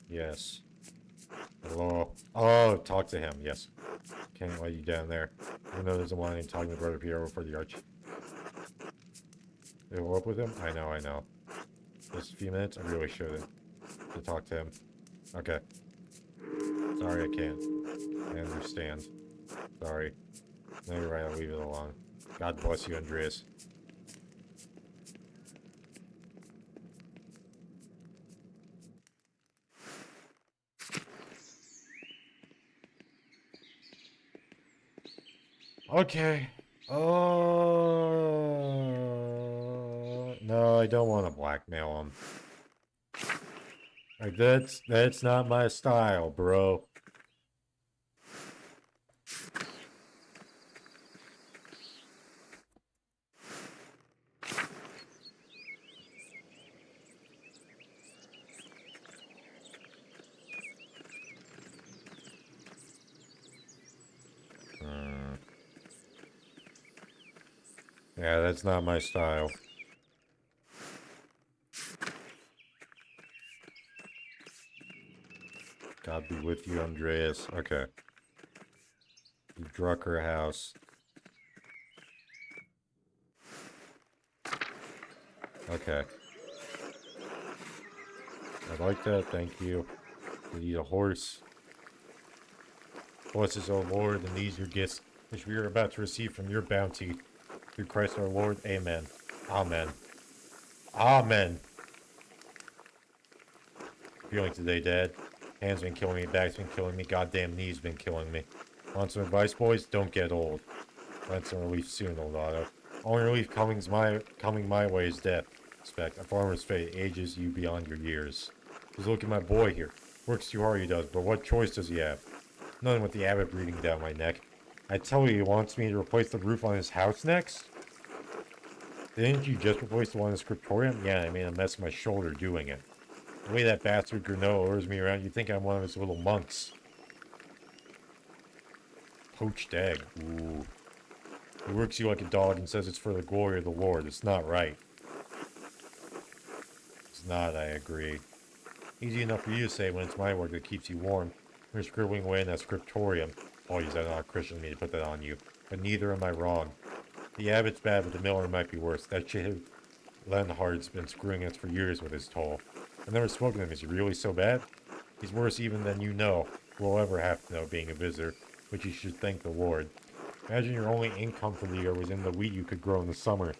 Yes. Hello. Oh, talk to him. Yes. Can't let you down there. Even though there's a line talking to Brother Piero for the arch. They will up with him? I know. Just a few minutes? I really shouldn't. To talk to him. Okay. Sorry, I can't. I understand. Sorry. No, you're right. I'll leave it alone. God bless you, Andreas. Okay. Oh no, I don't want to blackmail him. Like that's not my style, bro. Yeah, that's not my style. God be with you, Andreas. Okay. The Drucker house. Okay. I like that, thank you. We need a horse. Bless O Lord, and these your gifts, which we are about to receive from your bounty. Through Christ our Lord, amen. Amen. Amen. Feeling today, Dad. Hands been killing me, back's been killing me, goddamn knees been killing me. Want some advice, boys? Don't get old. Want some relief soon, old Otto. Only relief coming my way is death. Expect a farmer's fate ages you beyond your years. Just look at my boy here. Works too hard, he does, but what choice does he have? None with the abbot breathing down my neck. I tell you, he wants me to replace the roof on his house next? Didn't you just replace the one in the scriptorium? Yeah, I made a mess of my shoulder doing it. The way that bastard Gurneau orders me around, you'd think I'm one of his little monks. Poached egg. Ooh. He works you like a dog and says it's for the glory of the Lord. It's not right. It's not, I agree. Easy enough for you to say when it's my work that keeps you warm. You're scribbling away in that scriptorium. Oh, he's not a Christian me to put that on you. But neither am I wrong. The abbot's bad, but the miller might be worse. That shit Lenhard's been screwing us for years with his toll. I've never spoken to him. Is he really so bad? He's worse even than you know. We'll ever have to know being a visitor, which you should thank the Lord. Imagine your only income for the year was in the wheat you could grow in the summer,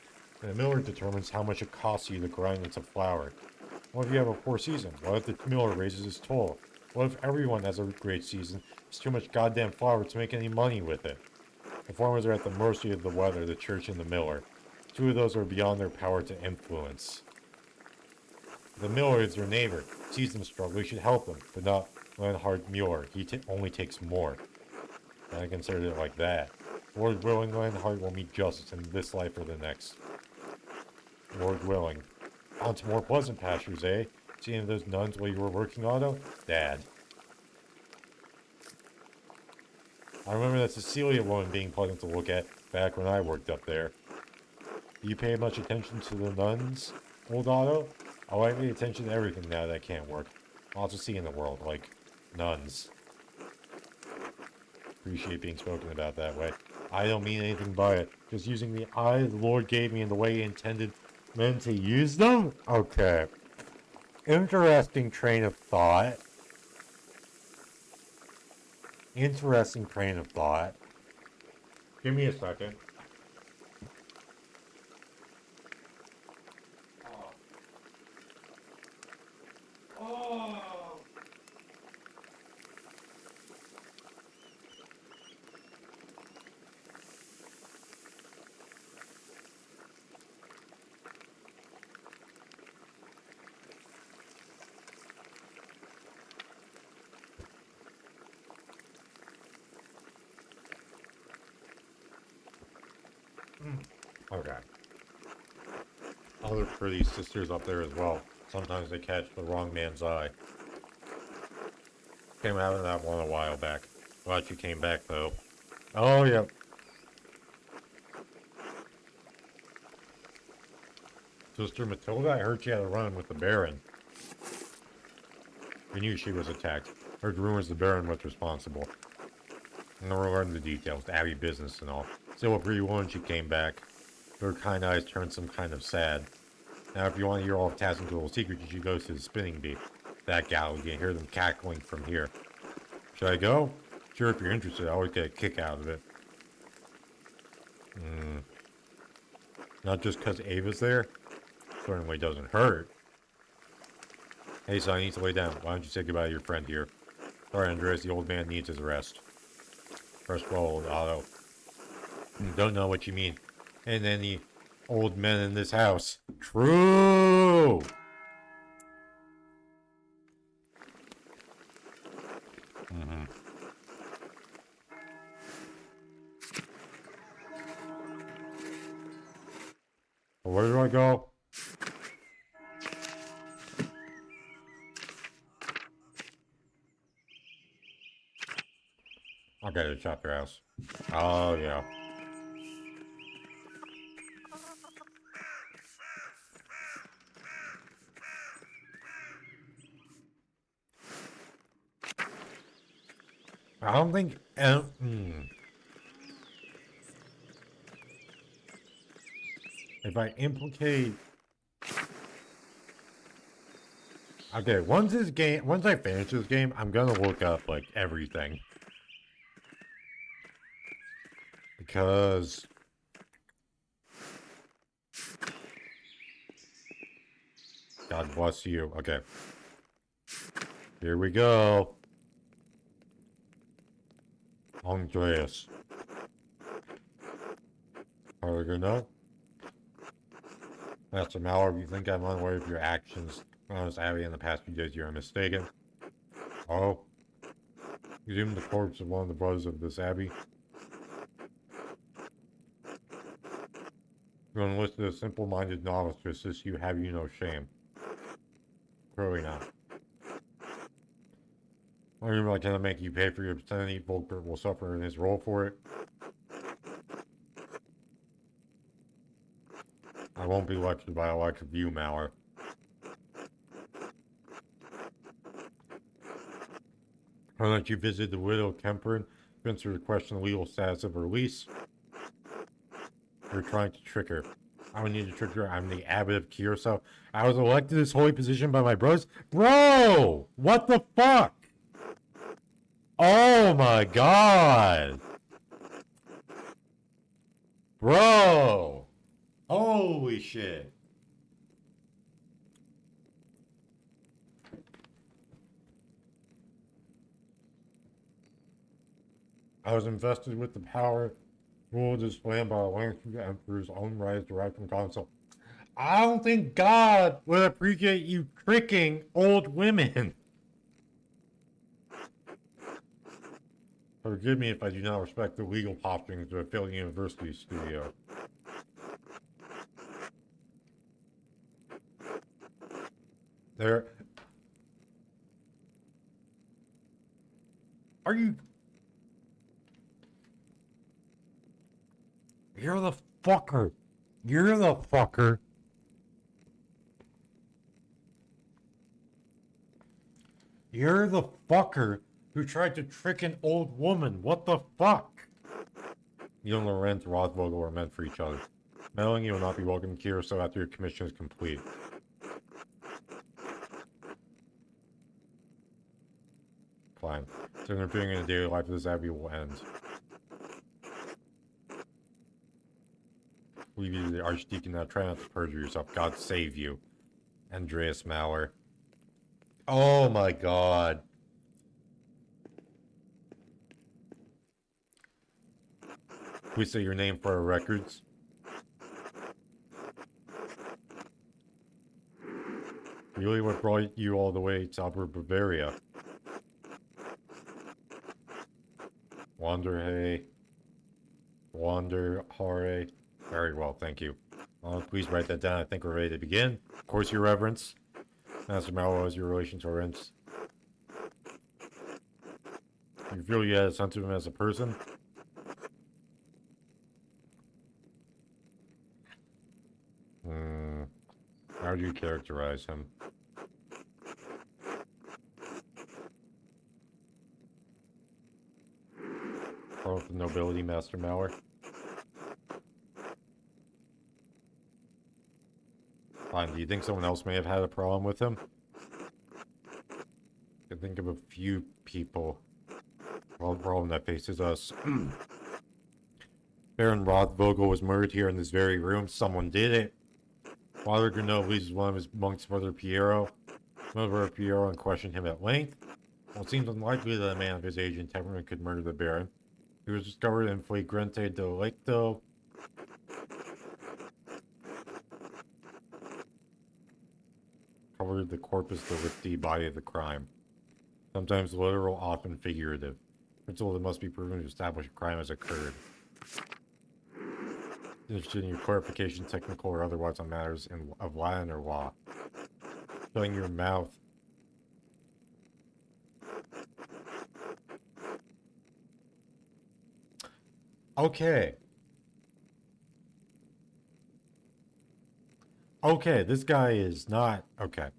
and the miller determines how much it costs you to grind into flour. What if you have a poor season? What if the miller raises his toll? What if everyone has a great season? It's too much goddamn flour to make any money with it. The farmers are at the mercy of the weather, the church, and the miller. Two of those are beyond their power to influence. The miller is your neighbor. Sees them struggle, you should help them, but not Leonhard Muir. He only takes more. And I considered it like that. Lord willing, Leonhard will meet justice in this life or the next. Lord willing. On to more pleasant pastures, eh? Seeing those nuns while you were working, Otto? Dad. I remember that Cecilia woman being pleasant to look at back when I worked up there. Do you pay much attention to the nuns, old Otto? Oh, I pay attention to everything now that can't work. Lots to see in the world, like nuns. Appreciate being spoken about that way. I don't mean anything by it. Just using the eyes the Lord gave me in the way He intended men to use them? Okay. Interesting train of thought. Interesting train of thought. Give me a second. Oh. Okay. Other pretty sisters up there as well. Sometimes they catch the wrong man's eye. Came out of that one a while back. Glad you came back though. Oh yeah. Sister Matilda, I heard she had a run with the Baron. We knew she was attacked. Heard rumors the Baron was responsible. Never learned the details, the Abbey business and all. Still a pretty woman, she came back. Her kind eyes turned some kind of sad. Now if you want to hear all of Tassin's little secrets, you should go to the spinning bee. That gal, you can hear them cackling from here. Should I go? Sure, if you're interested, I always get a kick out of it. Not just because Ava's there? Certainly doesn't hurt. Hey son, I need to lay down. Why don't you say goodbye to your friend here? Sorry, Andreas, the old man needs his rest. Rest well, old Otto. Don't know what you mean. And any old men in this house. True! Where do I go? Okay, the chapter house. Oh, yeah. I don't think. If I implicate. Okay, once I finish this game, I'm gonna look up like everything. Because God bless you. Okay. Here we go. Andreas. Are they gonna? That's a malware. If you think I'm unaware of your actions on this Abby in the past few days, you're mistaken. Oh. Exhumed the corpse of one of the brothers of this Abbey. You enlisted a simple-minded novice to assist you, have you no shame. Clearly not. I don't really gonna make you pay for your obscenity. Volker will suffer in his role for it. I won't be lectured by a lecture of you, Mallory. Why don't you visit the widow Kemperin? Answer to question the legal status of her release. You're trying to trick her. I don't need to trick her. I'm the abbot of Curacao. I was elected to this holy position by my bros. Bro! What the fuck? Oh my god! Bro! Holy shit. I was invested with the power rule this land by a land through the Emperor's own rights derived from council. I don't think God would appreciate you tricking old women. Forgive me if I do not respect the legal posturings of a failed university studio. There. Are you. You're the fucker. You're the fucker. You're the fucker who tried to trick an old woman. What the fuck? You and Lorenz Rothvogel are meant for each other. Meddling, you will not be welcome here, so after your commission is complete. Fine. So interfering in the daily life of this abbey will end. Leave you to the Archdeacon now. Try not to perjure yourself. God save you. Andreas Mauer. Oh my god. Please say your name for our records. Really, what brought you all the way to Upper Bavaria? Wanderhare. Very well, thank you. Please write that down. I think we're ready to begin. Of course, Your Reverence. Master Mao, what is your relation to Lorenz? You feel you had a sense of him as a person? How do you characterize him? Part of the nobility, Master Mauer. Fine, do you think someone else may have had a problem with him? I can think of a few people. Well, the problem that faces us. Baron Rothvogel was murdered here in this very room. Someone did it. Father Grenoble is one of his monks, Brother Piero. Brother Piero and questioned him at length. Well, it seems unlikely that a man of his age and temperament could murder the Baron. He was discovered in flagrante delicto. Covered the corpus delicti, body of the crime. Sometimes literal, often figurative. Principle that must be proven to establish a crime has occurred. Interested in your clarification, technical or otherwise, on matters of Latin or law. Shutting your mouth. Okay. Okay, this guy is not... Okay.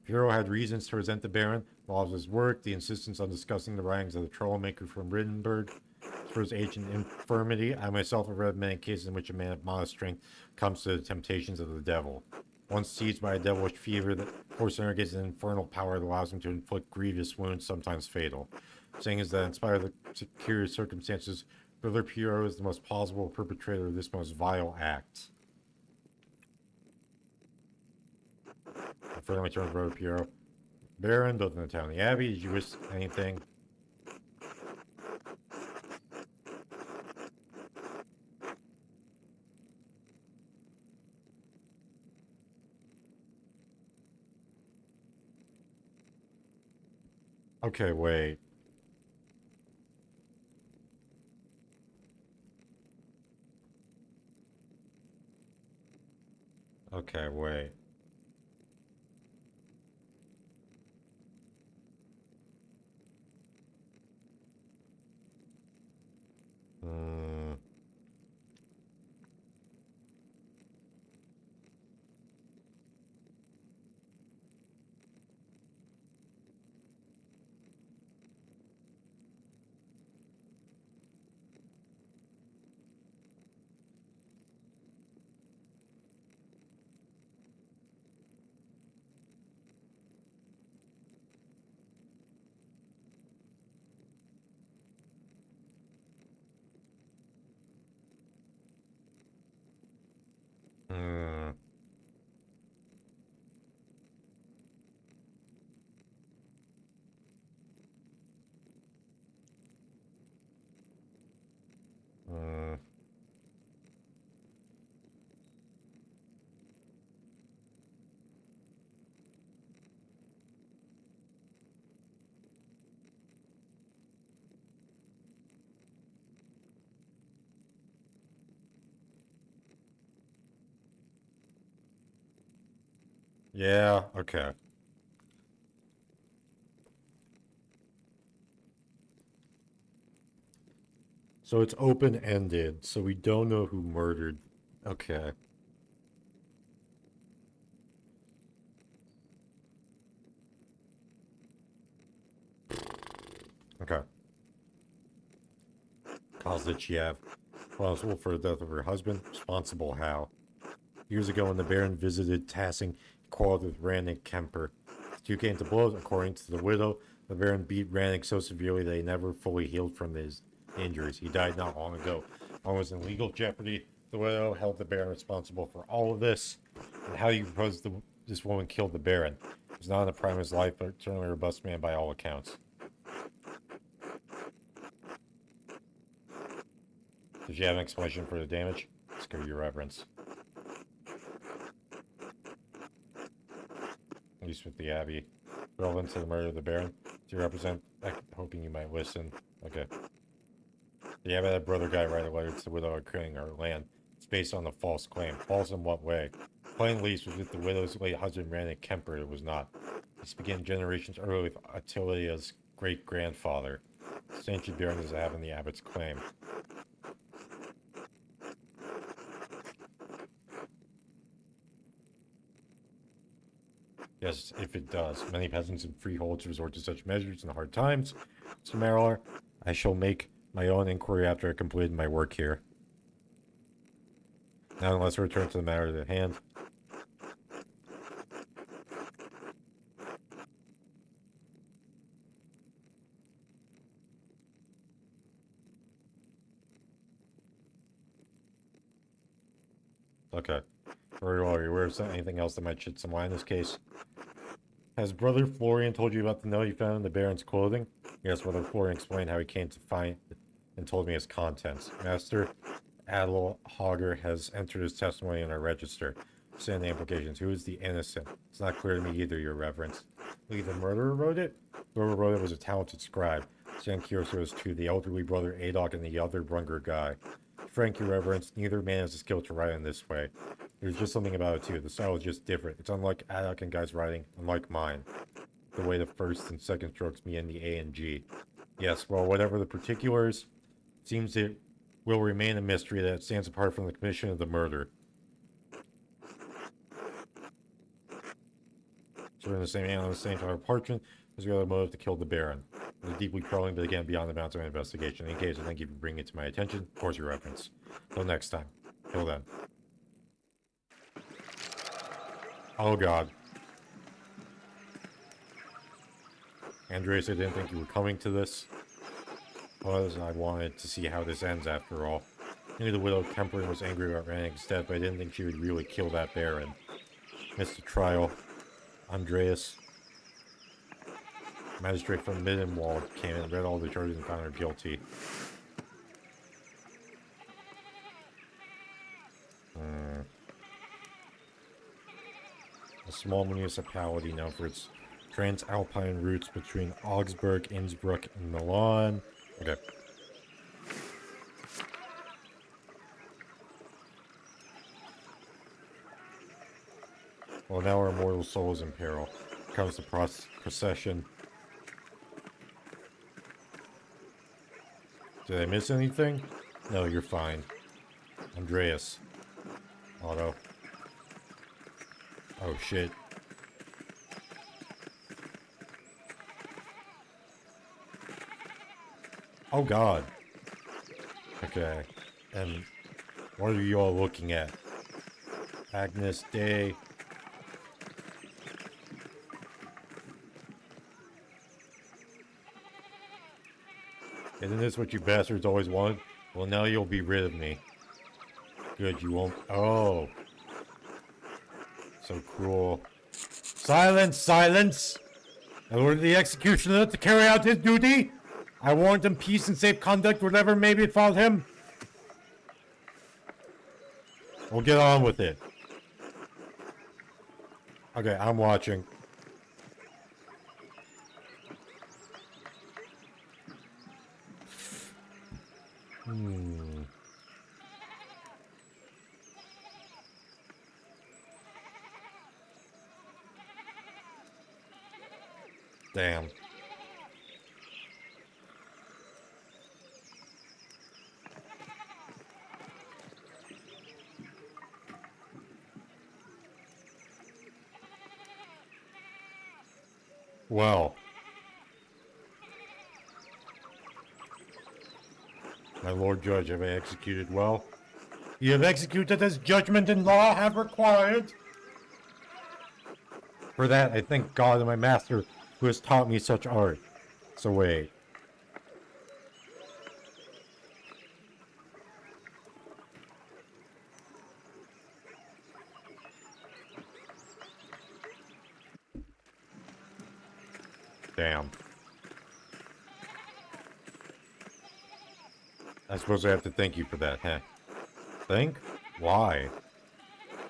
Piero had reasons to resent the Baron. While his work, the insistence on discussing the writings of the troublemaker from Rittenberg for his ancient infirmity, I myself have read many cases in which a man of modest strength comes to the temptations of the devil. Once seized by a devilish fever, the poor sinner gets an infernal power that allows him to inflict grievous wounds, sometimes fatal. Saying is that, in spite of the curious circumstances, Brother Piero is the most plausible perpetrator of this most vile act. I further return to Brother Piero. Baron, both in the town and the abbey, did you wish anything? Okay, wait. Okay, wait. Hmm. Hmm. Hmm. Yeah, okay. So it's open-ended, so we don't know who murdered. Okay. Okay. Kozlitchev, responsible for the death of her husband. Responsible how? Years ago, when the Baron visited Tassing, he quarreled with Rannick Kemper. The two came to blows. According to the widow, the Baron beat Rannick so severely that he never fully healed from his injuries. He died not long ago. One was in legal jeopardy. The widow held the Baron responsible for all of this. And how do you propose this woman killed the Baron? He was not in the prime of his life, but certainly a robust man by all accounts. Did you have an explanation for the damage? Let's go, Your Reverence. At least with the Abbey. Relevant to the murder of the Baron. Do you represent? Hoping you might listen. Okay. The Abbey had a brother guy write a letter to the widow accruing her land. It's based on the false claim. False in what way? Plain least was with the widow's late husband Rannick Kemper. It was not. This began generations early with Attilia's great-grandfather. This ancient Baron does have in the abbot's claim. Yes, if it does. Many peasants and freeholders resort to such measures in hard times. Mr. Marlar, I shall make my own inquiry after I completed my work here. Now, let's return to the matter at hand. Okay. Very well. Are you aware of anything else that might shed some light in this case? Has Brother Florian told you about the note he found in the Baron's clothing? Yes, Brother Florian explained how he came to find it and told me its contents. Master Adelhager has entered his testimony in our register. Send the implications. Who is the innocent? It's not clear to me either, Your Reverence. Lee, the murderer wrote it? Whoever wrote it was a talented scribe. San Kyoso is too, the elderly brother Adok and the other Brunger guy. Frank, Your Reverence, neither man has the skill to write in this way. There's just something about it too. The style is just different. It's unlike Adok and Guy's writing, unlike mine. The way the first and second strokes meet in the A and G. Yes, well, whatever the particulars, seems it will remain a mystery that stands apart from the commission of the murder. So we're in the same hand on the same color parchment. There's got a motive to kill the Baron. It was deeply troubling, but again, beyond the bounds of my investigation. In case, I thank you for bringing it to my attention. Of course, your reference. Till next time. Till then. Oh god. Andreas, I didn't think you were coming to this. Because I wanted to see how this ends after all. I knew the widow Kemper was angry about Rannick's death, but I didn't think she would really kill that Baron. Missed the trial. Andreas. Magistrate from Middenwald came in, read all the charges, and found her guilty. A small municipality known for its transalpine routes between Augsburg, Innsbruck, and Milan. Okay. Well, now our immortal soul is in peril. Here comes the procession. Did I miss anything? No, you're fine. Andreas. Otto. Oh, shit. Oh, God. Okay. And what are you all looking at? Agnes Day. Isn't this what you bastards always wanted? Well, now you'll be rid of me. Good, you won't. Oh. So cruel. Silence! Silence! I ordered the executioner to carry out his duty. I warned him peace and safe conduct, whatever may befall him. We'll get on with it. Okay, I'm watching. Damn. Well. My Lord Judge, have I executed well? You have executed as judgment and law have required. For that, I thank God and my master who has taught me such art. So wait. Damn. I suppose I have to thank you for that, huh? Thank? Why?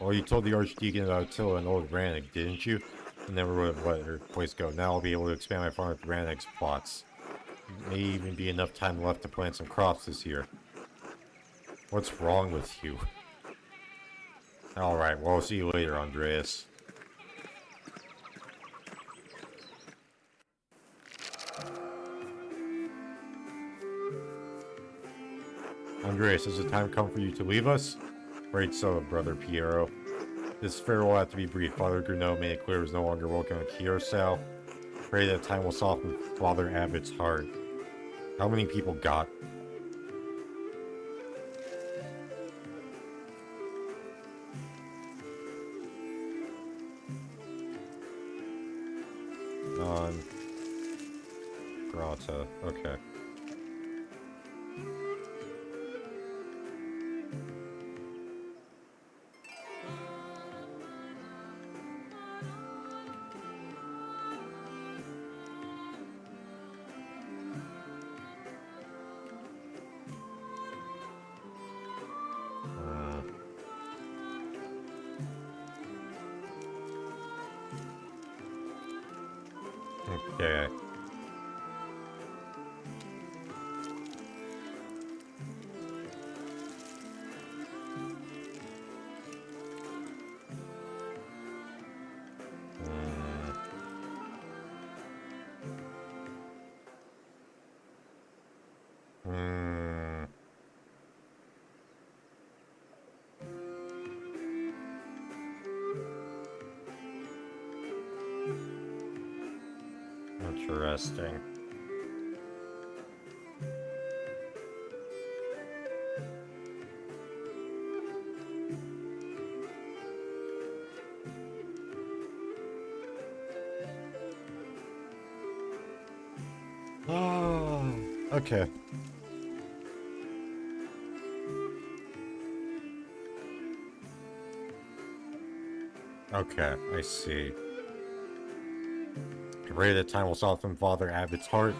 Well, you told the Archdeacon about Attila and old Rannick, didn't you? I never would have let her place go. Now I'll be able to expand my farm with Rannick's plots. May even be enough time left to plant some crops this year. What's wrong with you? Alright, well, I'll see you later, Andreas. Andreas, has the time come for you to leave us? Right so, Brother Piero. This farewell will have to be brief. Father Gruneau made it clear he was no longer welcome at Curacao. Pray that time will soften Father Abbott's heart. How many people got? Non grata. Okay. Okay. Interesting. Oh, okay. Okay, I see. I pray that time will soften Father Abbott's heart.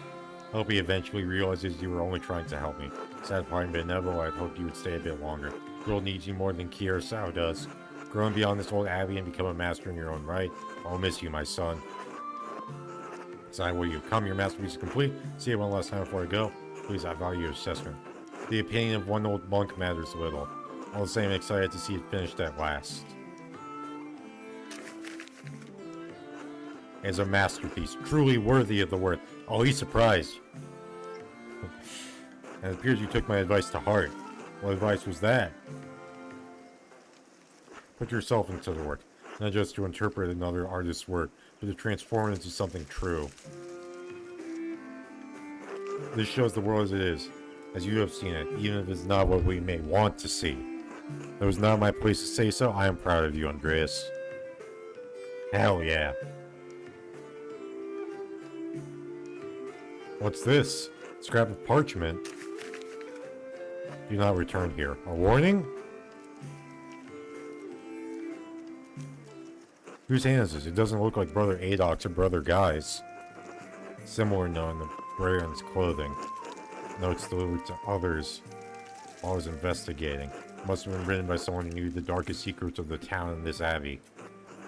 I hope he eventually realizes you were only trying to help me. Sad part been inevitable, I'd hoped you would stay a bit longer. The world needs you more than Sao does. Growing beyond this old abbey and become a master in your own right. I'll miss you, my son. Decide where you come, your masterpiece is complete. See it one last time before I go. Please, I value your assessment. The opinion of one old monk matters little. All the same, excited to see it finished at last. As a masterpiece, truly worthy of the word. Oh, he's surprised. And it appears you took my advice to heart. What advice was that? Put yourself into the work, not just to interpret another artist's work, but to transform it into something true. This shows the world as it is, as you have seen it, even if it's not what we may want to see. Though it was not my place to say so, I am proud of you, Andreas. Hell yeah. What's this? Scrap of parchment. Do not return here. A warning? Whose hand is this? It doesn't look like Brother Adok's or Brother Guy's. Similar note in the Baron's clothing. Notes delivered to others while I was investigating. Must have been written by someone who knew the darkest secrets of the town and this abbey.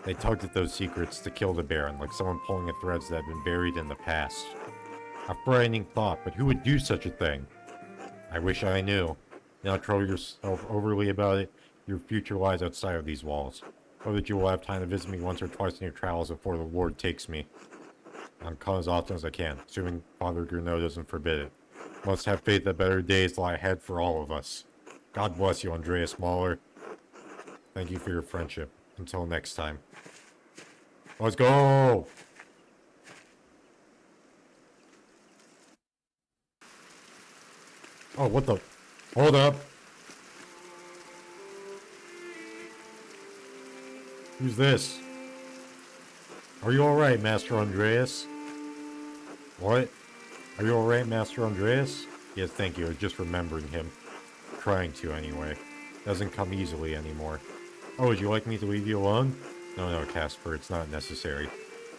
They tugged at those secrets to kill the Baron, like someone pulling at threads that had been buried in the past. A frightening thought, but who would do such a thing? I wish I knew. Do not trouble yourself overly about it. Your future lies outside of these walls. Hope that you will have time to visit me once or twice in your travels before the Lord takes me. I'll come as often as I can, assuming Father Gruneau doesn't forbid it. Must have faith that better days lie ahead for all of us. God bless you, Andreas Mahler. Thank you for your friendship. Until next time. Let's go! Oh, what the? Hold up! Who's this? Are you alright, Master Andreas? What? Are you alright, Master Andreas? Yes, thank you. I was just remembering him. Trying to, anyway. Doesn't come easily anymore. Oh, would you like me to leave you alone? No, Casper, it's not necessary.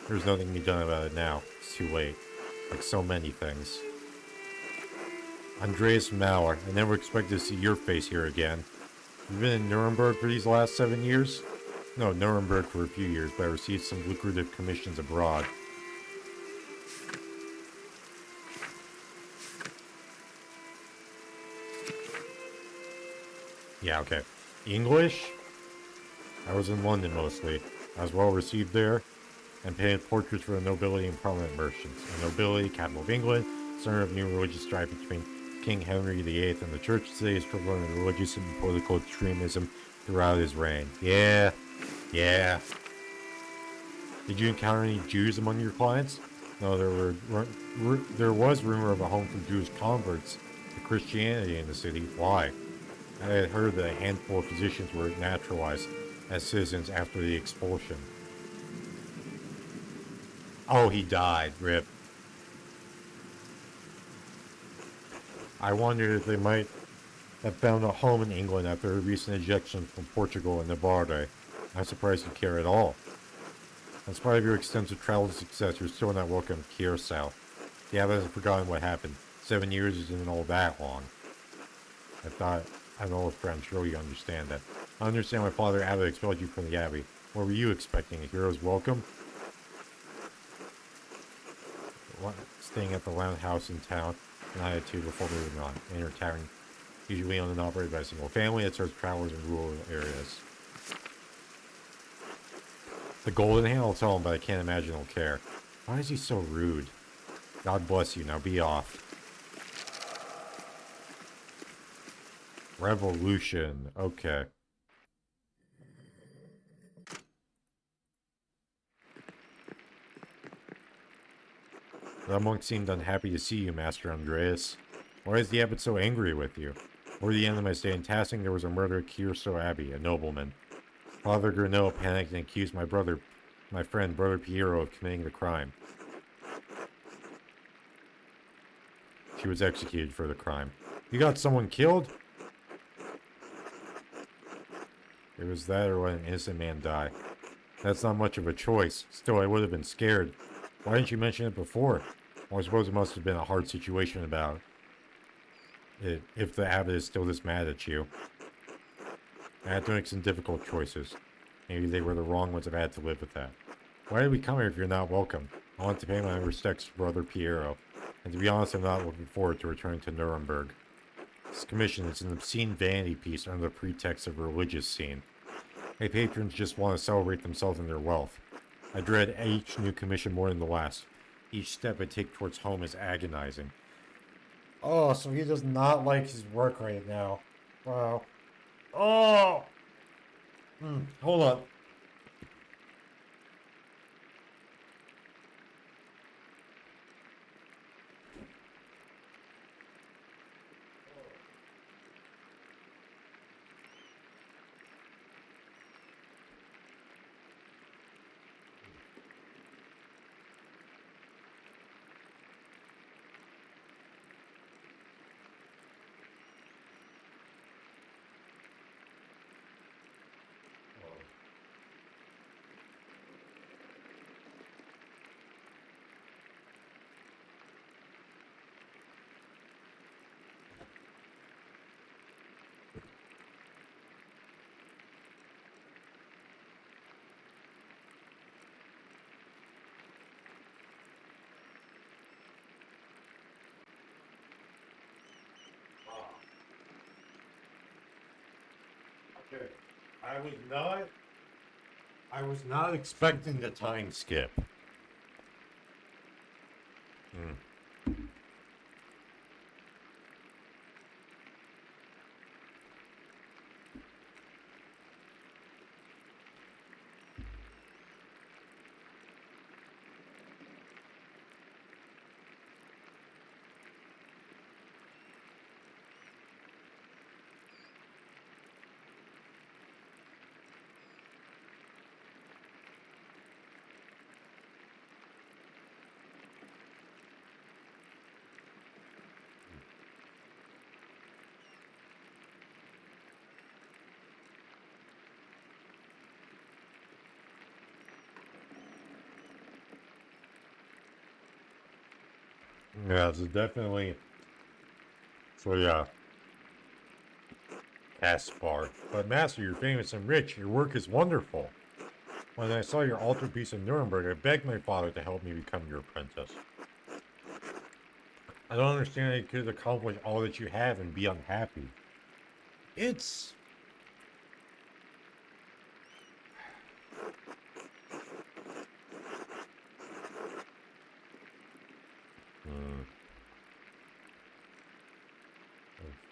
There's nothing to be done about it now. It's too late. Like so many things. Andreas Mauer, I never expected to see your face here again. You've been in Nuremberg for these last 7 years? No, Nuremberg for a few years, but I received some lucrative commissions abroad. Yeah, okay. English? I was in London mostly. I was well received there, and painted portraits for the nobility and prominent merchants. The nobility, capital of England, center of new religious strife between King Henry VIII and the Church today is struggling with religious and political extremism throughout his reign. Yeah. Did you encounter any Jews among your clients? No, there was rumor of a home for Jewish converts to Christianity in the city. Why? I had heard that a handful of physicians were naturalized as citizens after the expulsion. Oh, he died. Rip. I wondered if they might have found a home in England after a recent ejection from Portugal and Navarre. I'm surprised you care at all. In spite of your extensive travel success, you're still not welcome in Curacao. The abbot hasn't forgotten what happened. 7 years isn't all that long. I thought, I'm an old friend, surely you understand that. I understand why Father Abbot expelled you from the abbey. What were you expecting? A hero's welcome? Staying at the lounge house in town, and I had to before moving on. In your tavern, usually owned and operated by a single family that serves travelers in rural areas. The golden hand will tell him, but I can't imagine he'll care. Why is he so rude? God bless you, now be off. Revolution, okay. The monk seemed unhappy to see you, Master Andreas. Why is the abbot so angry with you? Toward the end of my stay in Tassing, there was a murder at Kierso Abbey, a nobleman. Father Gurnot panicked and accused my friend, Brother Piero, of committing the crime. She was executed for the crime. You got someone killed? It was that or let an innocent man die. That's not much of a choice. Still, I would have been scared. Why didn't you mention it before? Well, I suppose it must have been a hard situation about it, if the abbot is still this mad at you. I had to make some difficult choices. Maybe they were the wrong ones. I've had to live with that. Why did we come here if you're not welcome? I want to pay my respects to Brother Piero. And to be honest, I'm not looking forward to returning to Nuremberg. This commission is an obscene vanity piece under the pretext of a religious scene. My patrons just want to celebrate themselves and their wealth. I dread each new commission more than the last. Each step I take towards home is agonizing. Oh, so he does not like his work right now. Wow. Oh! Hold on. Okay. I was not expecting the time skip. Yeah, so definitely. So yeah, Caspar. But Master, you're famous and rich. Your work is wonderful. When I saw your altarpiece in Nuremberg, I begged my father to help me become your apprentice. I don't understand how you could accomplish all that you have and be unhappy. It's...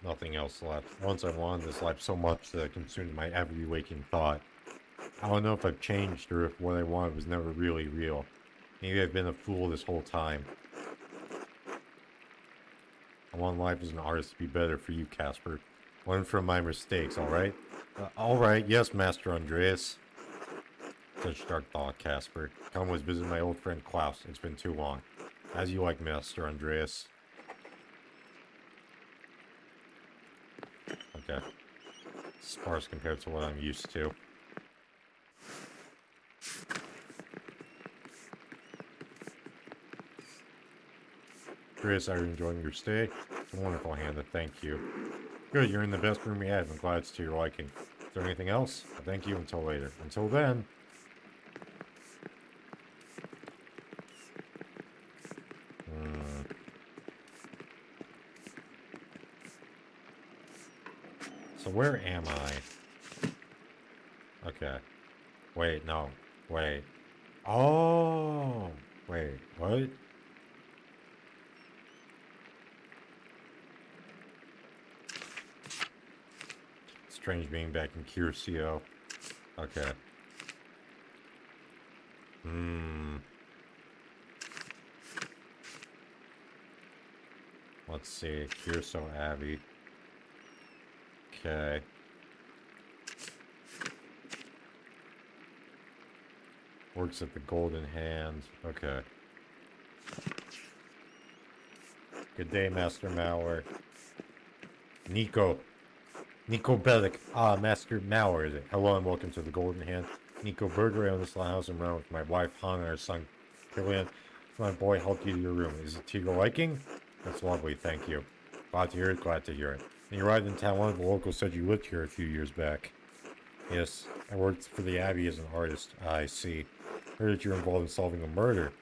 Nothing else left. Once I wanted this life so much that it consumed my every waking thought. I don't know if I've changed or if what I wanted was never really real. Maybe I've been a fool this whole time. I want life as an artist to be better for you, Casper. Learn from my mistakes, alright? Alright, yes, Master Andreas. Such dark thought, Casper. Come was visit my old friend Klaus. It's been too long. As you like, Master Andreas. Okay. Sparse compared to what I'm used to. Chris, are you enjoying your stay? It's a wonderful hand, thank you. Good, you're in the best room we have. I'm glad it's to your liking. Is there anything else? Thank you until later. Until then. So where am I? Okay. Wait, no. Wait. Oh! Wait, what? Strange being back in Curcio. Okay. Let's see. Curso Abbey. Okay. Works at the Golden Hand. Okay. Good day, Master Mauer. Nico. Nico Bellic. Ah, Master Mauer, is it? Hello and welcome to the Golden Hand. Nico Berger, I own this little house and run with my wife, Han, and our son, Killian. My boy helped you to your room. Is it to your liking? That's lovely, thank you. Glad to hear it, glad to hear it. When you arrived in town, one of the locals said you lived here a few years back. Yes, I worked for the Abbey as an artist. I see. Heard that you were involved in solving a murder.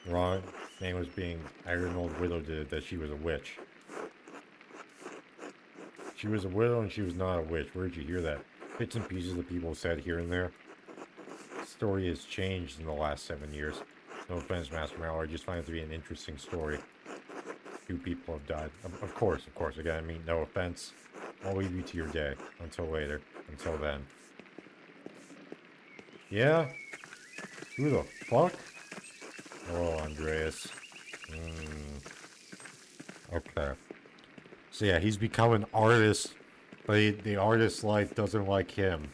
Wrong. Man was being... I heard an old widow did it, that she was a witch. She was a widow and she was not a witch. Where'd you hear that? Bits and pieces that people said here and there. The story has changed in the last 7 years. No offense, Master Mallory. I just find it to be an interesting story. Few people have died. Of course. Again, I mean, no offense. I'll leave you to your day. Until later. Until then. Yeah? Who the fuck? Oh, Andreas. Okay. So yeah, he's become an artist, but the artist's life doesn't like him.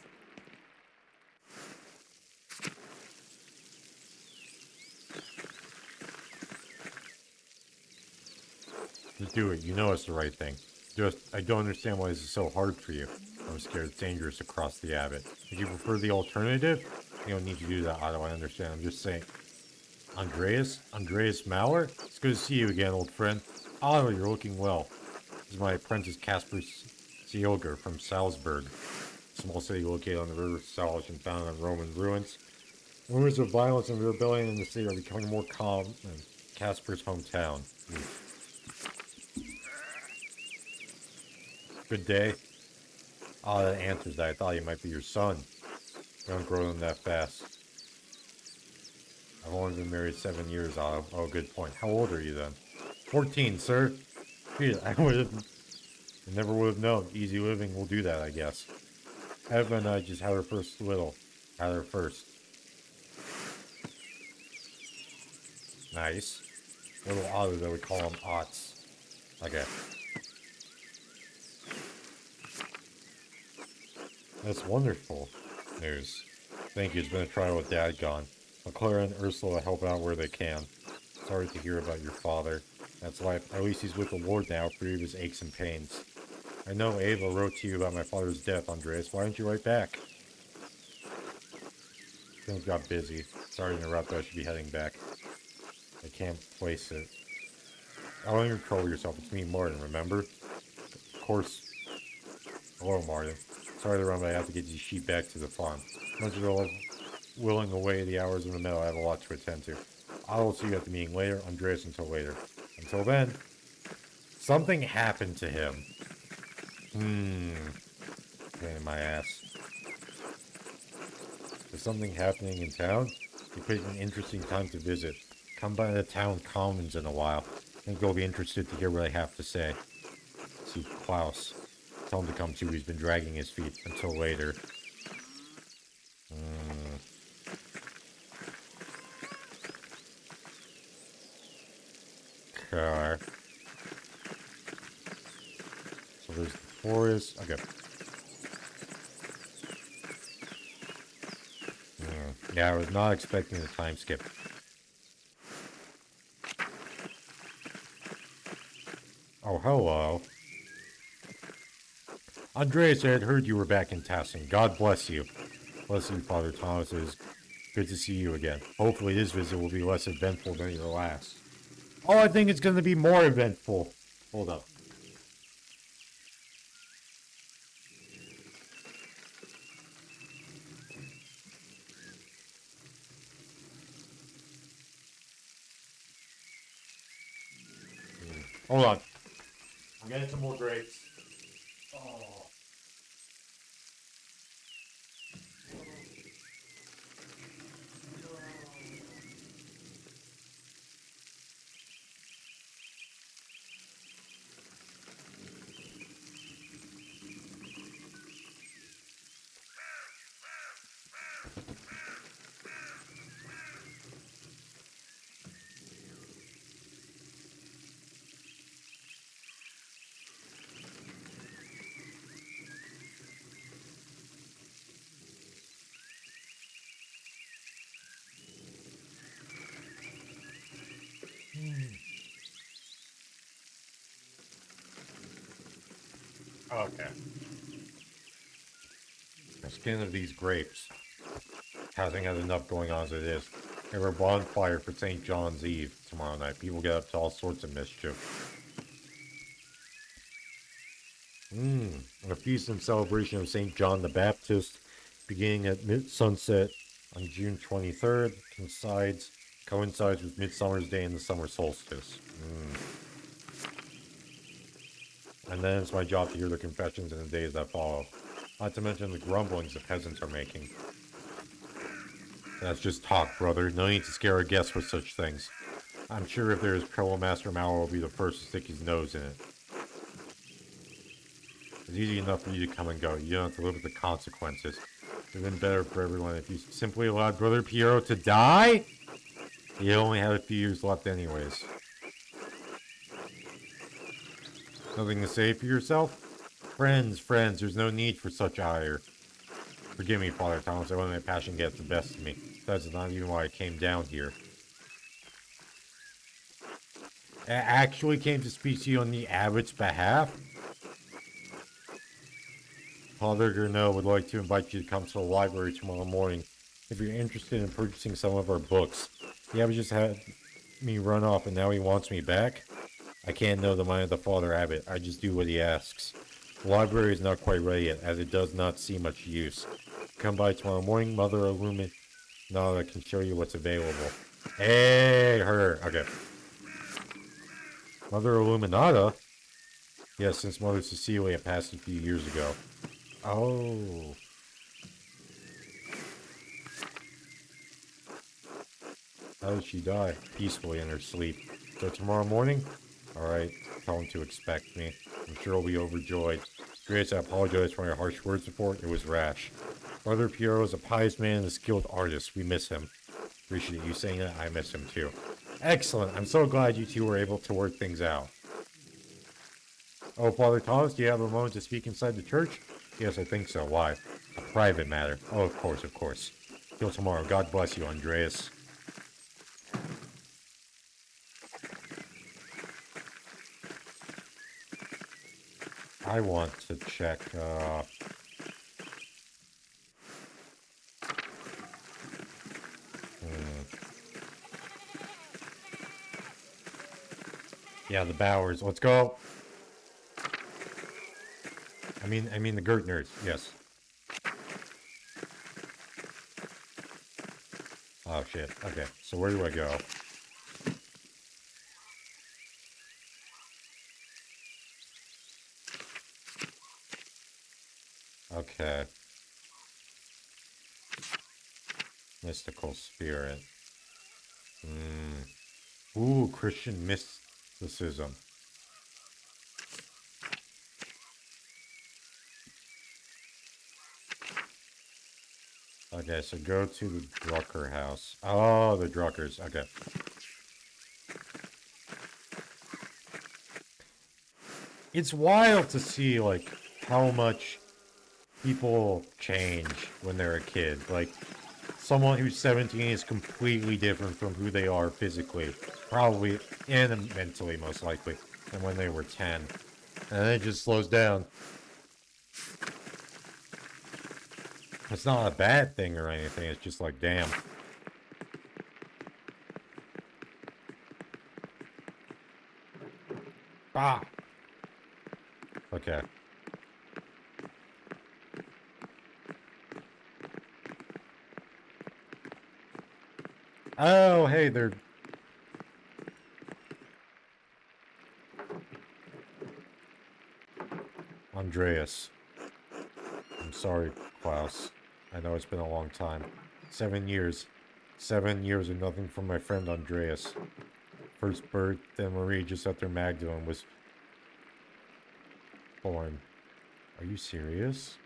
Just do it. You know it's the right thing. Just, I don't understand why this is so hard for you. I'm scared it's dangerous to cross the Abbot. If you prefer the alternative, you don't need to do that, Otto. I understand. I'm just saying. Andreas? Andreas Mauer? It's good to see you again, old friend. Otto, you're looking well. This is my apprentice Casper Seelger from Salzburg, a small city located on the river Salz and founded on Roman ruins. Rumors of violence and rebellion in the city are becoming more common in Casper's hometown. Good day. Ah, that answers that. I thought he might be your son. You don't grow them that fast. I've only been married 7 years, Otto. Oh, good point. How old are you then? 14, sir. Gee, I never would have known. Easy living will do that, I guess. Eva and I just had our first little. Had her first. Nice. Little Otto, that we call him Otts. Okay. That's wonderful news. Thank you. It's been a trial with Dad gone. Clara and Ursula help out where they can. Sorry to hear about your father. That's life. At least he's with the Lord now, free of his aches and pains. I know Ava wrote to you about my father's death, Andreas. Why didn't you write back? Things got busy. Sorry to interrupt, but I should be heading back. I can't place it. I don't even control yourself. It's me, Martin, remember? Of course. Hello, Martin. Sorry to run, but I have to get these sheep back to the farm. Much as I willing away the hours in the meadow, I have a lot to attend to. I will see you at the meeting later. Andreas, until later. Until then, something happened to him. Pain in my ass. Is something happening in town? You picked an interesting time to visit. Come by the town commons in a while. I think you'll be interested to hear what I have to say. See Klaus. Tell him to come too. He's been dragging his feet. Until later. Okay. So there's the forest. Okay. Yeah, I was not expecting the time skip. Oh, hello. Andreas, I had heard you were back in Tassing. God bless you. Bless you, Father Thomas. It is good to see you again. Hopefully this visit will be less eventful than your last. Oh, I think it's going to be more eventful. Hold up. Hold on. I'm getting some more grapes. Oh. Okay. The skin of these grapes hasn't had enough going on as it is. We have a bonfire for St. John's Eve tomorrow night. People get up to all sorts of mischief. A feast in celebration of St. John the Baptist, beginning at sunset on June 23rd, coincides with Midsummer's Day and the summer solstice. And then it's my job to hear the confessions in the days that follow. Not to mention the grumblings the peasants are making. That's just talk, brother. No need to scare our guests with such things. I'm sure if there is trouble, Master Mao will be the first to stick his nose in it. It's easy enough for you to come and go. You don't have to live with the consequences. It would have been better for everyone if you simply allowed Brother Piero to die. He only had a few years left anyways. Nothing to say for yourself? Friends, there's no need for such ire. Forgive me, Father Thomas, I let my passion get the best of me. That's not even why I came down here. I actually came to speak to you on the abbot's behalf? Father Gurnot would like to invite you to come to the library tomorrow morning if you're interested in purchasing some of our books. The abbot just had me run off and now he wants me back? I can't know the mind of the Father Abbot. I just do what he asks. The library is not quite ready yet, as it does not see much use. Come by tomorrow morning, Mother Illuminata can show you what's available. Hey, her. Okay. Mother Illuminata? Yes, since Mother Cecilia passed a few years ago. Oh. How did she die? Peacefully in her sleep. So tomorrow morning? Alright, tell him to expect me. I'm sure he'll be overjoyed. Grace, I apologize for my harsh words before. It was rash. Brother Piero is a pious man and a skilled artist. We miss him. Appreciate you saying that. I miss him too. Excellent. I'm so glad you two were able to work things out. Oh, Father Thomas, do you have a moment to speak inside the church? Yes, I think so. Why? A private matter. Oh, of course, of course. Till tomorrow. God bless you, Andreas. I want to check, yeah, the Bowers. Let's go. I mean the Gertners. Yes. Oh shit. Okay. So where do I go? Okay. Mystical spirit. Ooh, Christian mysticism. Okay, so go to the Drucker house. Oh, the Druckers. Okay. It's wild to see, like, how much people change when they're a kid. Like, someone who's 17 is completely different from who they are physically. Probably, and mentally, most likely, than when they were 10. And then it just slows down. It's not a bad thing or anything. It's just like, damn. Ah! Okay. Oh, hey, they're... Andreas. I'm sorry, Klaus. I know it's been a long time. 7 years. 7 years of nothing from my friend Andreas. First birth, then Marie just after Magdalene was born. Are you serious?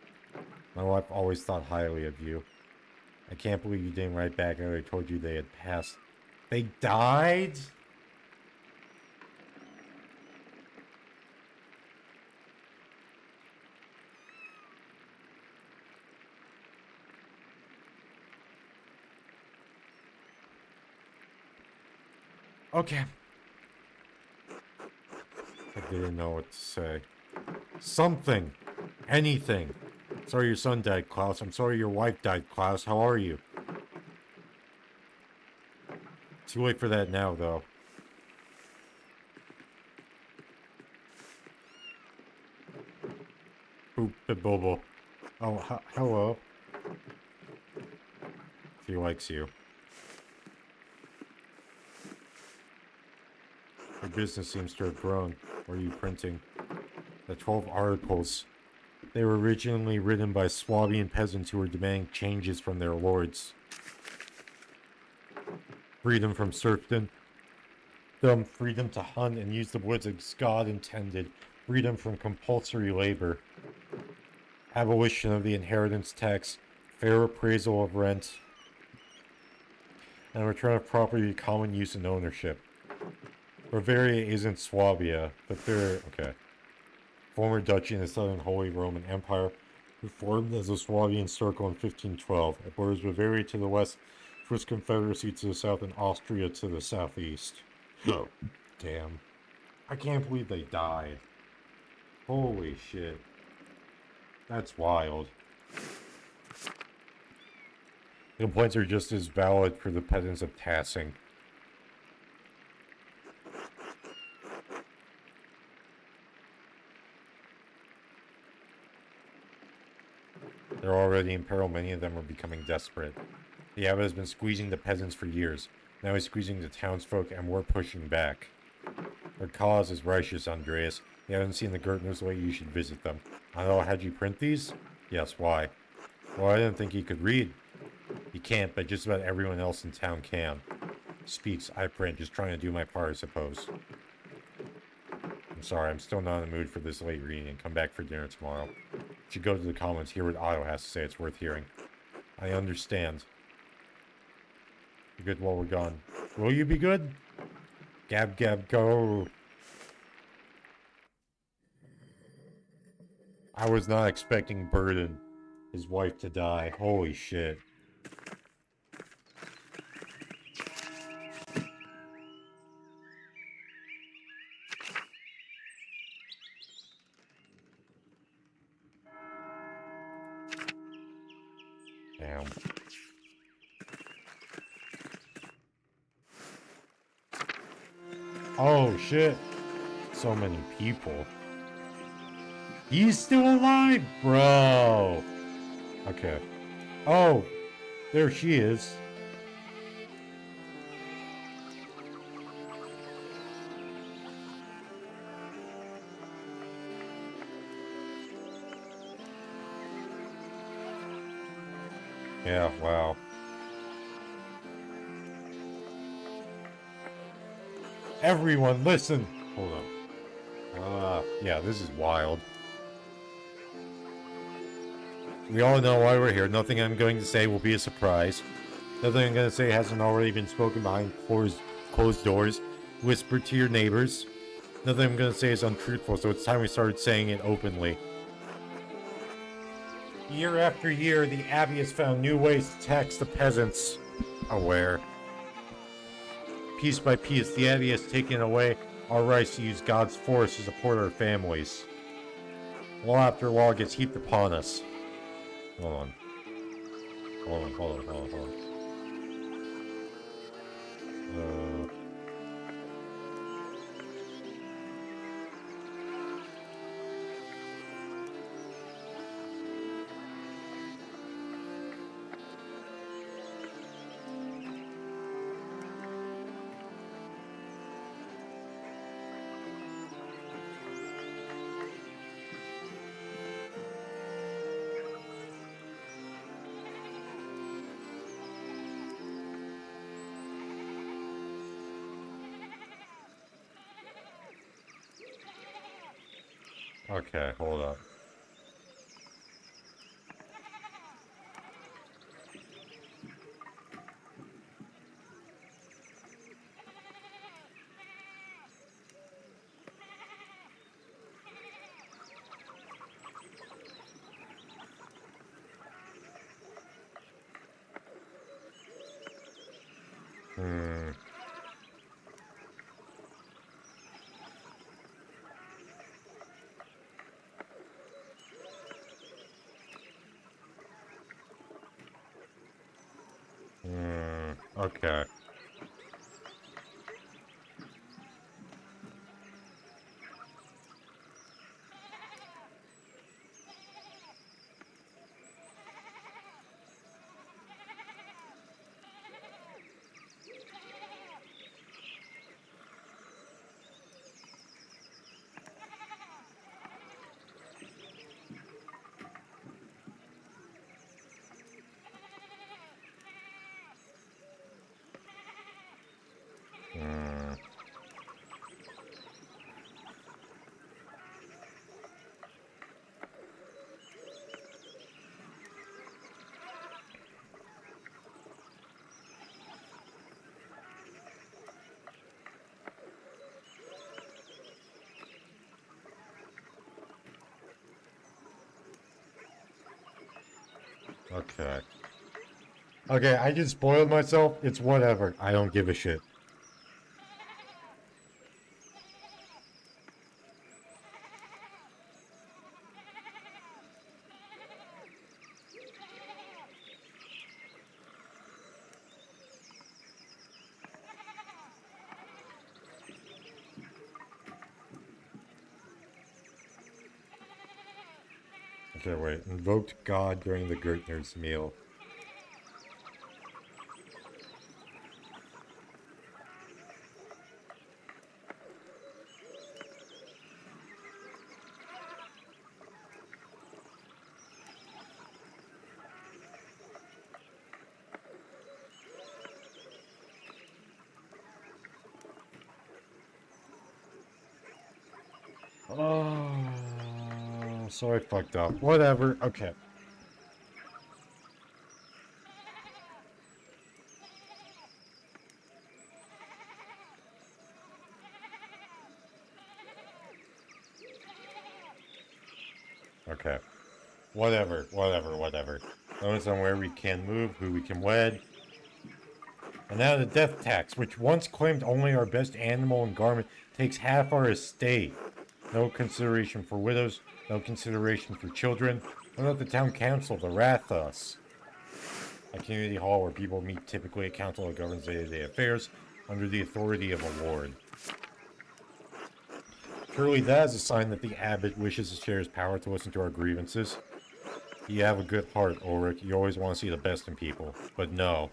My wife always thought highly of you. I can't believe you didn't write back after I told you they had passed. They died? Okay. I didn't know what to say. Something. Anything. Sorry your son died, Klaus. I'm sorry your wife died, Klaus. How are you? Too late for that now, though. Boop, Bobo. Oh, hello. He likes you. Your business seems to have grown. What are you printing? The 12 articles. They were originally written by Swabian peasants who were demanding changes from their lords. Freedom from serfdom. Freedom to hunt and use the woods as God intended. Freedom from compulsory labor. Abolition of the inheritance tax. Fair appraisal of rent. And return of property to common use and ownership. Bavaria isn't Swabia, but they're... okay. Former duchy in the Southern Holy Roman Empire, who formed as a Swabian circle in 1512. It borders Bavaria to the west, Swiss Confederacy to the south, and Austria to the southeast. Oh, damn. I can't believe they died. Holy shit. That's wild. The complaints are just as valid for the peasants of Tassing. They're already in peril. Many of them are becoming desperate. The abbot has been squeezing the peasants for years. Now he's squeezing the townsfolk, and we're pushing back. Their cause is righteous, Andreas. You haven't seen the Gertners lately, you should visit them. I know, had you print these? Yes, why? Well, I didn't think he could read. He can't, but just about everyone else in town can. Speaks, I print, just trying to do my part, I suppose. I'm sorry, I'm still not in the mood for this late reading, and come back for dinner tomorrow. You should go to the comments, hear what Otto has to say, it's worth hearing. I understand. Be good while we're gone. Will you be good? Gab, gab, go. I was not expecting Burden, his wife, to die. Holy shit. Damn. Oh shit. So many people. He's still alive, bro. Okay. Oh, there she is. Yeah, wow. Everyone, listen. Hold on. Yeah, this is wild. We all know why we're here. Nothing I'm going to say will be a surprise. Nothing I'm going to say hasn't already been spoken behind closed doors. Whispered to your neighbors. Nothing I'm going to say is untruthful, so it's time we started saying it openly. Year after year, the Abbey has found new ways to tax the peasants. Aware. Piece by piece, the Abbey has taken away our rights to use God's force to support our families. Law after law gets heaped upon us. Hold on. Hold on. Okay, hold up. Okay. Hmm. Okay. Okay, I just spoiled myself. It's whatever. I don't give a shit. Okay, wait. Invoked God during the Gertner's meal. Oh, so I fucked up. Whatever. Okay. Okay. Whatever. Whatever. Whatever. Notice on where we can move, who we can wed. And now the death tax, which once claimed only our best animal and garment, takes half our estate. No consideration for widows, no consideration for children. What about the town council, the Rathos? A community hall where people meet, typically a council that governs day-to-day affairs under the authority of a lord. Surely that is a sign that the abbot wishes to share his power to listen to our grievances. You have a good heart, Ulrich. You always want to see the best in people. But no.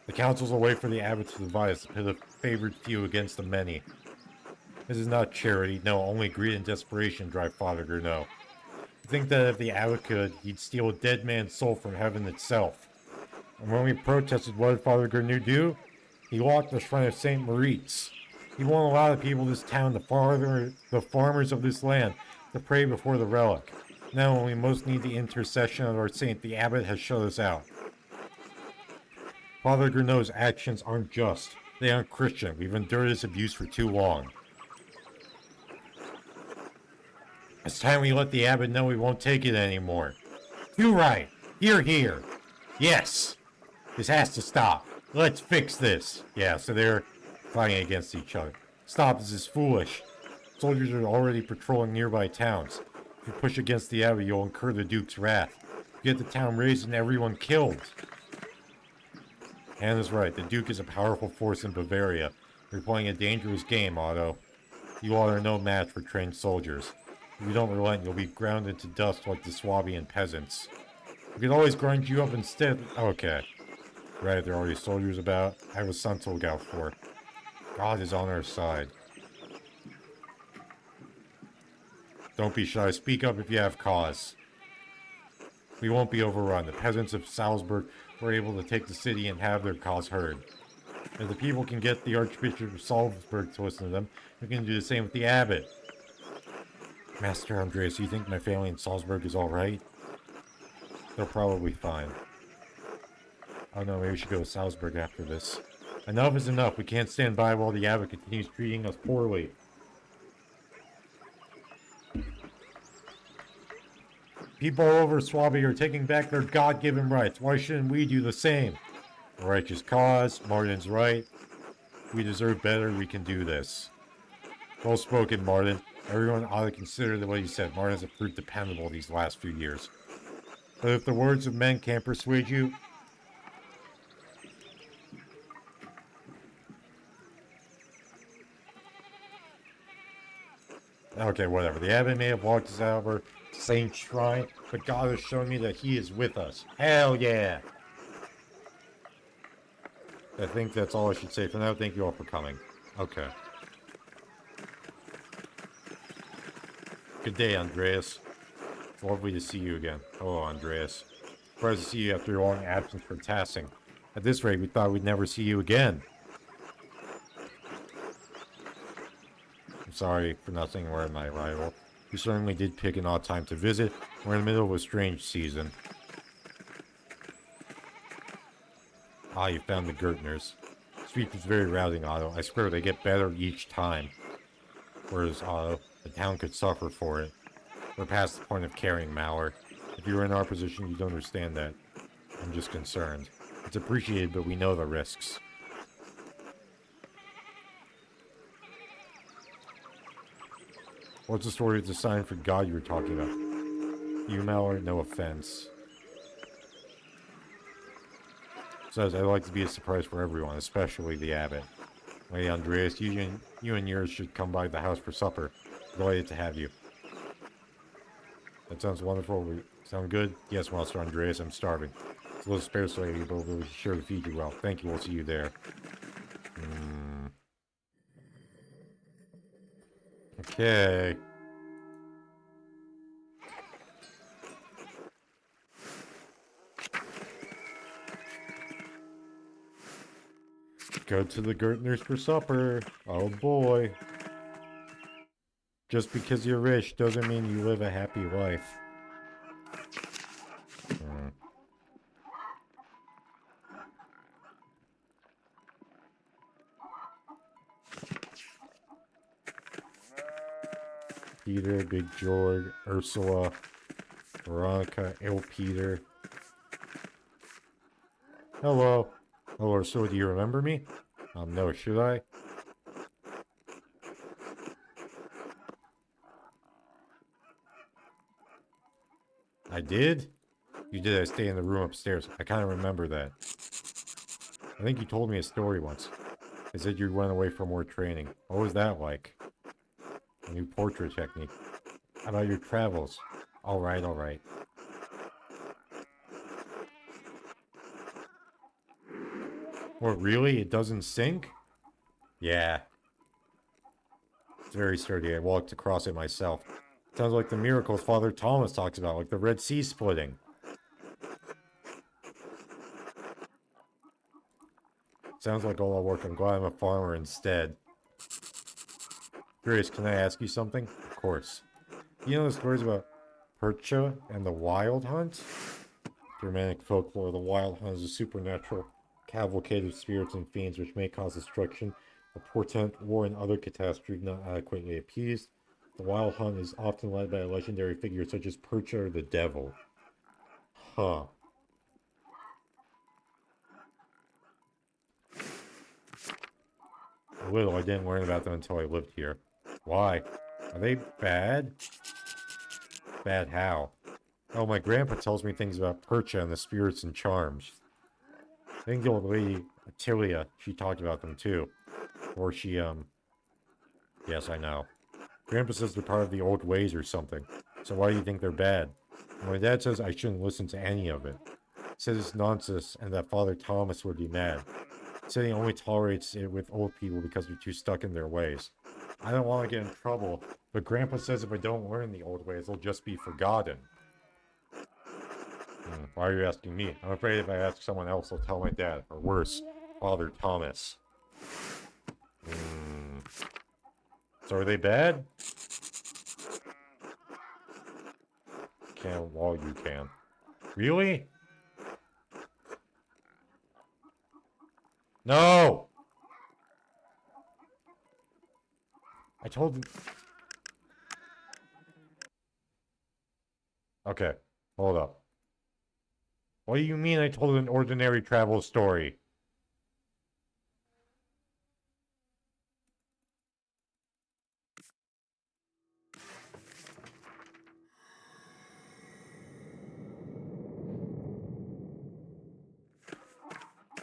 The council's a way for the abbot to divide us, to pit the favored few against the many. This is not charity. No, only greed and desperation drive Father Gurneau. I think that if the abbot could, he'd steal a dead man's soul from heaven itself. And when we protested, what did Father Gurneau do? He locked the shrine of St. Moritz. He won't allow the people of this town, the farmers of this land, to pray before the relic. Now when we most need the intercession of our saint, the abbot has shut us out. Father Gurneau's actions aren't just. They aren't Christian. We've endured this abuse for too long. It's time we let the abbot know we won't take it anymore. You're right. You're here. Yes. This has to stop. Let's fix this. Yeah, so they're fighting against each other. Stop, this is foolish. Soldiers are already patrolling nearby towns. If you push against the abbot, you'll incur the Duke's wrath. You get the town razed and everyone killed. Hannah's right. The Duke is a powerful force in Bavaria. You're playing a dangerous game, Otto. You all are no match for trained soldiers. If you don't relent, you'll be ground into dust like the Swabian peasants. We could always grind you up instead. Okay. Right, there are already soldiers about. I have a son to look out for. God is on our side. Don't be shy. Speak up if you have cause. We won't be overrun. The peasants of Salzburg were able to take the city and have their cause heard. If the people can get the Archbishop of Salzburg to listen to them, we can do the same with the abbot. Master Andreas, you think my family in Salzburg is alright? They're probably fine. Oh no, maybe we should go to Salzburg after this. Enough is enough. We can't stand by while the abbot continues treating us poorly. People all over Swabia are taking back their God-given rights. Why shouldn't we do the same? A righteous cause. Martin's right. We deserve better. We can do this. Well spoken, Martin. Everyone ought to consider the way you said. Martin has proved dependable these last few years. But if the words of men can't persuade you, Okay, whatever. The abbot may have walked us out of our saint shrine, but God has shown me that he is with us. Hell yeah! I think that's all I should say for now. Thank you all for coming. Okay. Good day, Andreas. It's lovely to see you again. Hello, Andreas. Surprised to see you after your long absence from tassing. At this rate, we thought we'd never see you again. I'm sorry for not saying word of my arrival. You certainly did pick an odd time to visit. We're in the middle of a strange season. Ah, you found the Gertners. Speech is very rousing, Otto. I swear they get better each time. Whereas, Otto, the town could suffer for it. We're past the point of carrying malware. If you were in our position, you'd understand that. I'm just concerned. It's appreciated, but we know the risks. What's the story of the sign for God you were talking about? You, malware, no offense. Says, I'd like to be a surprise for everyone, especially the abbot. Lady Andreas, you and yours should come by the house for supper. Delighted to have you. That sounds wonderful. Sound good? Yes, Master Andreas, I'm starving. It's a little sparse lady, but we'll be sure to feed you well. Thank you, we'll see you there. Okay. Go to the Gertners for supper. Oh boy. Just because you're rich doesn't mean you live a happy life. Peter, Big George, Ursula, Veronica, Il Peter. Hello. Oh, Ursula, do you remember me? No, should I? I did? You did. I stay in the room upstairs. I kind of remember that. I think you told me a story once. I said you went away for more training. What was that like? A new portrait technique. How about your travels? Alright, alright. What, really? It doesn't sink? Yeah. It's very sturdy. I walked across it myself. Sounds like the miracles Father Thomas talks about, like the Red Sea splitting. Sounds like all our work. I'm glad I'm a farmer instead. Curious, can I ask you something? Of course. You know the stories about Percha and the Wild Hunt? Germanic folklore, the Wild Hunt is a supernatural cavalcade of spirits and fiends which may cause destruction, a portent, war, and other catastrophe not adequately appeased. The Wild Hunt is often led by a legendary figure such as Percha or the Devil. Huh. A little, I didn't learn about them until I lived here. Why? Are they bad? Bad how? Oh, my grandpa tells me things about Percha and the spirits and charms. I think the old lady, Attilia, she talked about them too. Or she, yes, I know. Grandpa says they're part of the old ways or something. So why do you think they're bad? And my dad says I shouldn't listen to any of it. He says it's nonsense and that Father Thomas would be mad. He said he only tolerates it with old people because they're too stuck in their ways. I don't want to get in trouble, but Grandpa says if I don't learn the old ways, they'll just be forgotten. Why are you asking me? I'm afraid if I ask someone else, they'll tell my dad, or worse, Father Thomas. So are they bad? Can while you can. Really? No! I told them. Okay, hold up. What do you mean I told an ordinary travel story?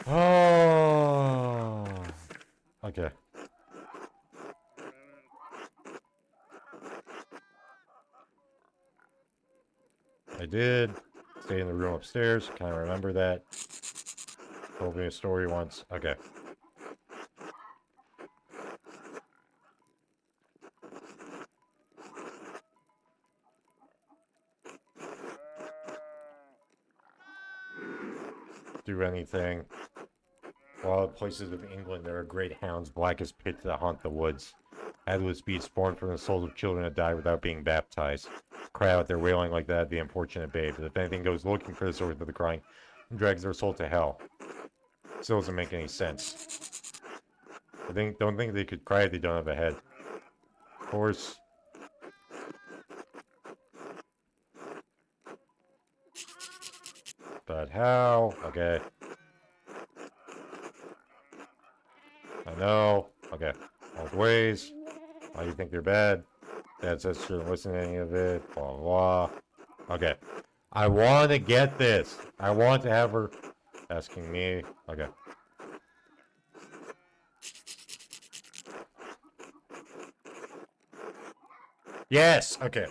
Oh. Okay. I did. Stay in the room upstairs. Kind of remember that. Told me a story once. Okay. Do anything. A lot of places of England, there are great hounds, black as pitch, that haunt the woods. Headless beasts born from the souls of children that die without being baptized. Cry out their wailing like that, the unfortunate babes. If anything goes looking for the source of the crying, and drags their soul to hell. Still doesn't make any sense. Don't think they could cry if they don't have a head. Of course. But how? Okay. I know. Okay. Both ways. Why do you think they're bad? Dad says shouldn't listen to any of it. Blah, blah. Okay. I want to get this. I want to have her asking me. Okay. Yes. Okay.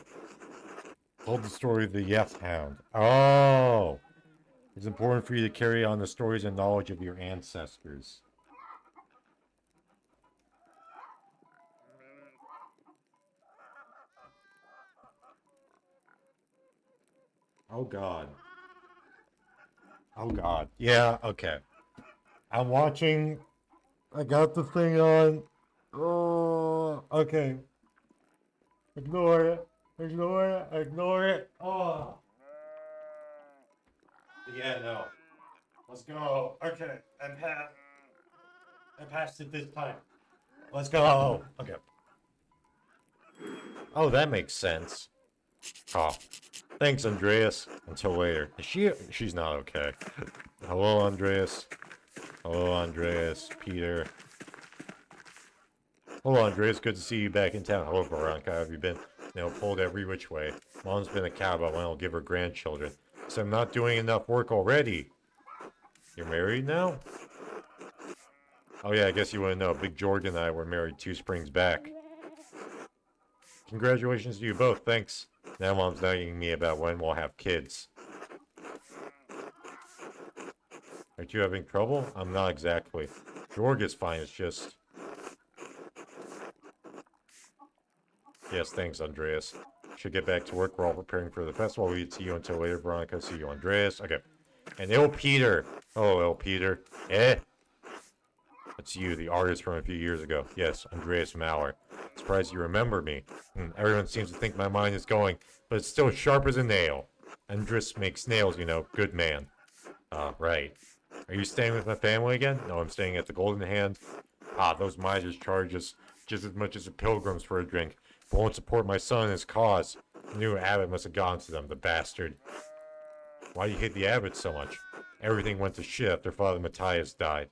Told the story of the Yes Hound. Oh. It's important for you to carry on the stories and knowledge of your ancestors. Oh God. Oh God. Yeah, okay. I'm watching. I got the thing on. Oh, okay. Ignore it. Ignore it. Ignore it. Oh. Yeah, no. Let's go. Okay. I passed it this time. Let's go. Okay. Oh, that makes sense. Oh. Thanks, Andreas. Until later. She's not okay. Hello, Andreas. Hello, Andreas. Peter. Hello, Andreas. Good to see you back in town. Hello, Veronica. How have you been? Pulled every which way. Mom's been a cow about when I'll give her grandchildren. So I'm not doing enough work already. You're married now? Oh yeah, I guess you want to know. Big George and I were married 2 springs back. Congratulations to you both. Thanks. Now Mom's nagging me about when we'll have kids. Aren't you having trouble? I'm not exactly. George is fine. It's just... Yes, thanks, Andreas. Should get back to work. We're all preparing for the festival. We'll see you until later, Veronica. See you, Andreas. Okay. And Il Peter. Oh, Il Peter. That's you, the artist from a few years ago. Yes, Andreas Maurer. Surprised you remember me. Everyone seems to think my mind is going, but it's still sharp as a nail. Andres makes nails, you know. Good man. Right. Are you staying with my family again? No, I'm staying at the Golden Hand. Those misers charge us just as much as the pilgrims for a drink, but won't support my son in his cause. The new abbot must have gone to them, the bastard. Why do you hate the abbot so much? Everything went to shit after Father Matthias died.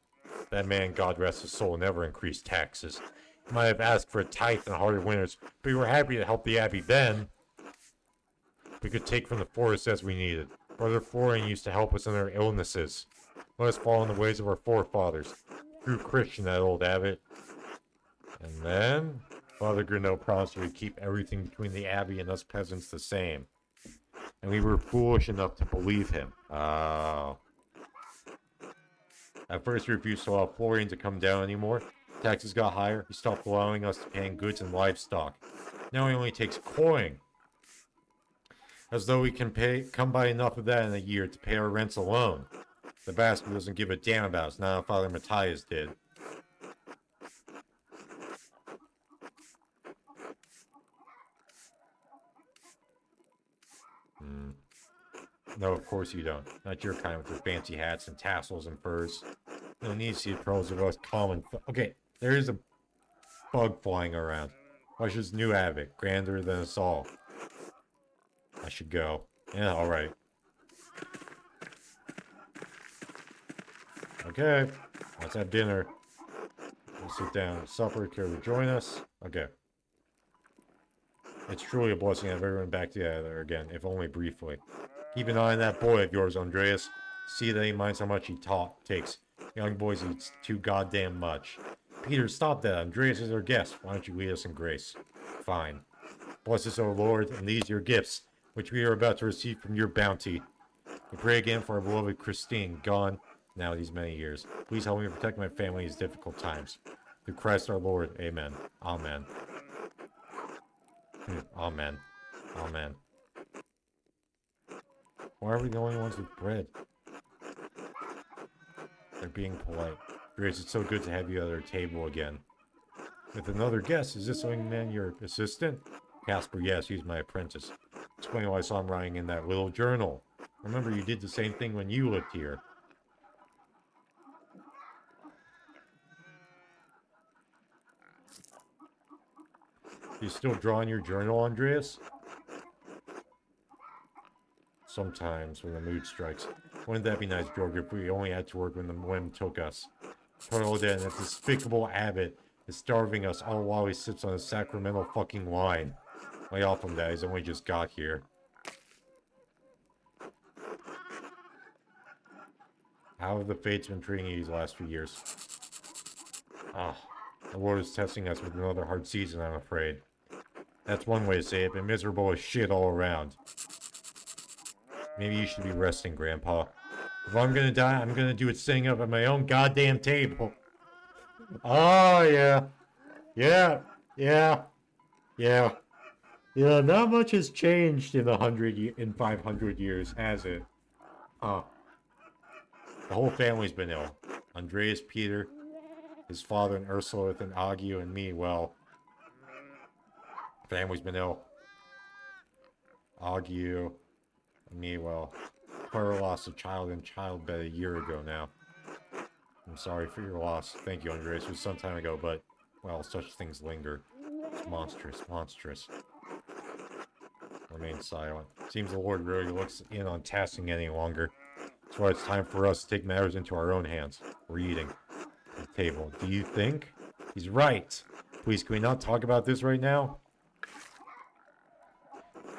That man, God rest his soul, never increased taxes. He might have asked for a tithe in harder winters, but we were happy to help the abbey then. We could take from the forest as we needed. Brother Florian used to help us in our illnesses. Let us follow in the ways of our forefathers. True Christian, that old abbot. And then, Father Grinnell promised we'd keep everything between the abbey and us peasants the same. And we were foolish enough to believe him. At first, we refused to allow Florian to come down anymore. Taxes got higher. He stopped allowing us to pay in goods and livestock. Now he only takes coin. As though we can come by enough of that in a year to pay our rents alone. The bastard doesn't give a damn about us, not how Father Matthias did. No, of course you don't. Not your kind with your fancy hats and tassels and furs. No need to see the pearls of us common. Okay, there is a bug flying around. Russia's new abbot, grander than us all. I should go. Yeah, alright. Okay, let's have dinner. We'll sit down at supper. Care to join us? Okay. It's truly a blessing to have everyone back together again, if only briefly. Keep an eye on that boy of yours, Andreas. See that he minds how much he takes. Young boys eat too goddamn much. Peter, stop that. Andreas is our guest. Why don't you lead us in grace? Fine. Bless us, O Lord, and these your gifts. which we are about to receive from your bounty. We pray again for our beloved Christine, gone now these many years. Please help me protect my family in these difficult times. Through Christ our Lord, amen. Amen. Amen. Amen. Why are we the only ones with bread? They're being polite. Grace, it's so good to have you at our table again. With another guest, is this young man your assistant? Casper, yes, he's my apprentice. Explain why I saw him writing in that little journal. Remember, you did the same thing when you lived here. You still draw in your journal, Andreas? Sometimes, when the mood strikes. Wouldn't that be nice, George, if we only had to work when the whim took us? Total that despicable abbot is starving us all while he sits on a sacramental fucking line. Lay off him, that he's only just got here. How have the fates been treating you these last few years? Ah, the Lord is testing us with another hard season, I'm afraid. That's one way to say it, but miserable as shit all around. Maybe you should be resting, Grandpa. If I'm gonna die, I'm gonna do it sitting up at my own goddamn table. Oh, yeah. Yeah. Yeah. Yeah. Yeah, not much has changed in 500 years, has it? Huh. The whole family's been ill. Andreas, Peter, his father, and Ursula, and Agu, and me, well... Family's been ill. Agu, and me, well... Clara lost a child in childbed a year ago now. I'm sorry for your loss. Thank you, Andreas. It was some time ago, but... Well, such things linger. It's monstrous, monstrous. Remain silent. Seems the Lord really looks in on tasking any longer. That's why it's time for us to take matters into our own hands. We're eating. At the table. Do you think? He's right. Please, can we not talk about this right now?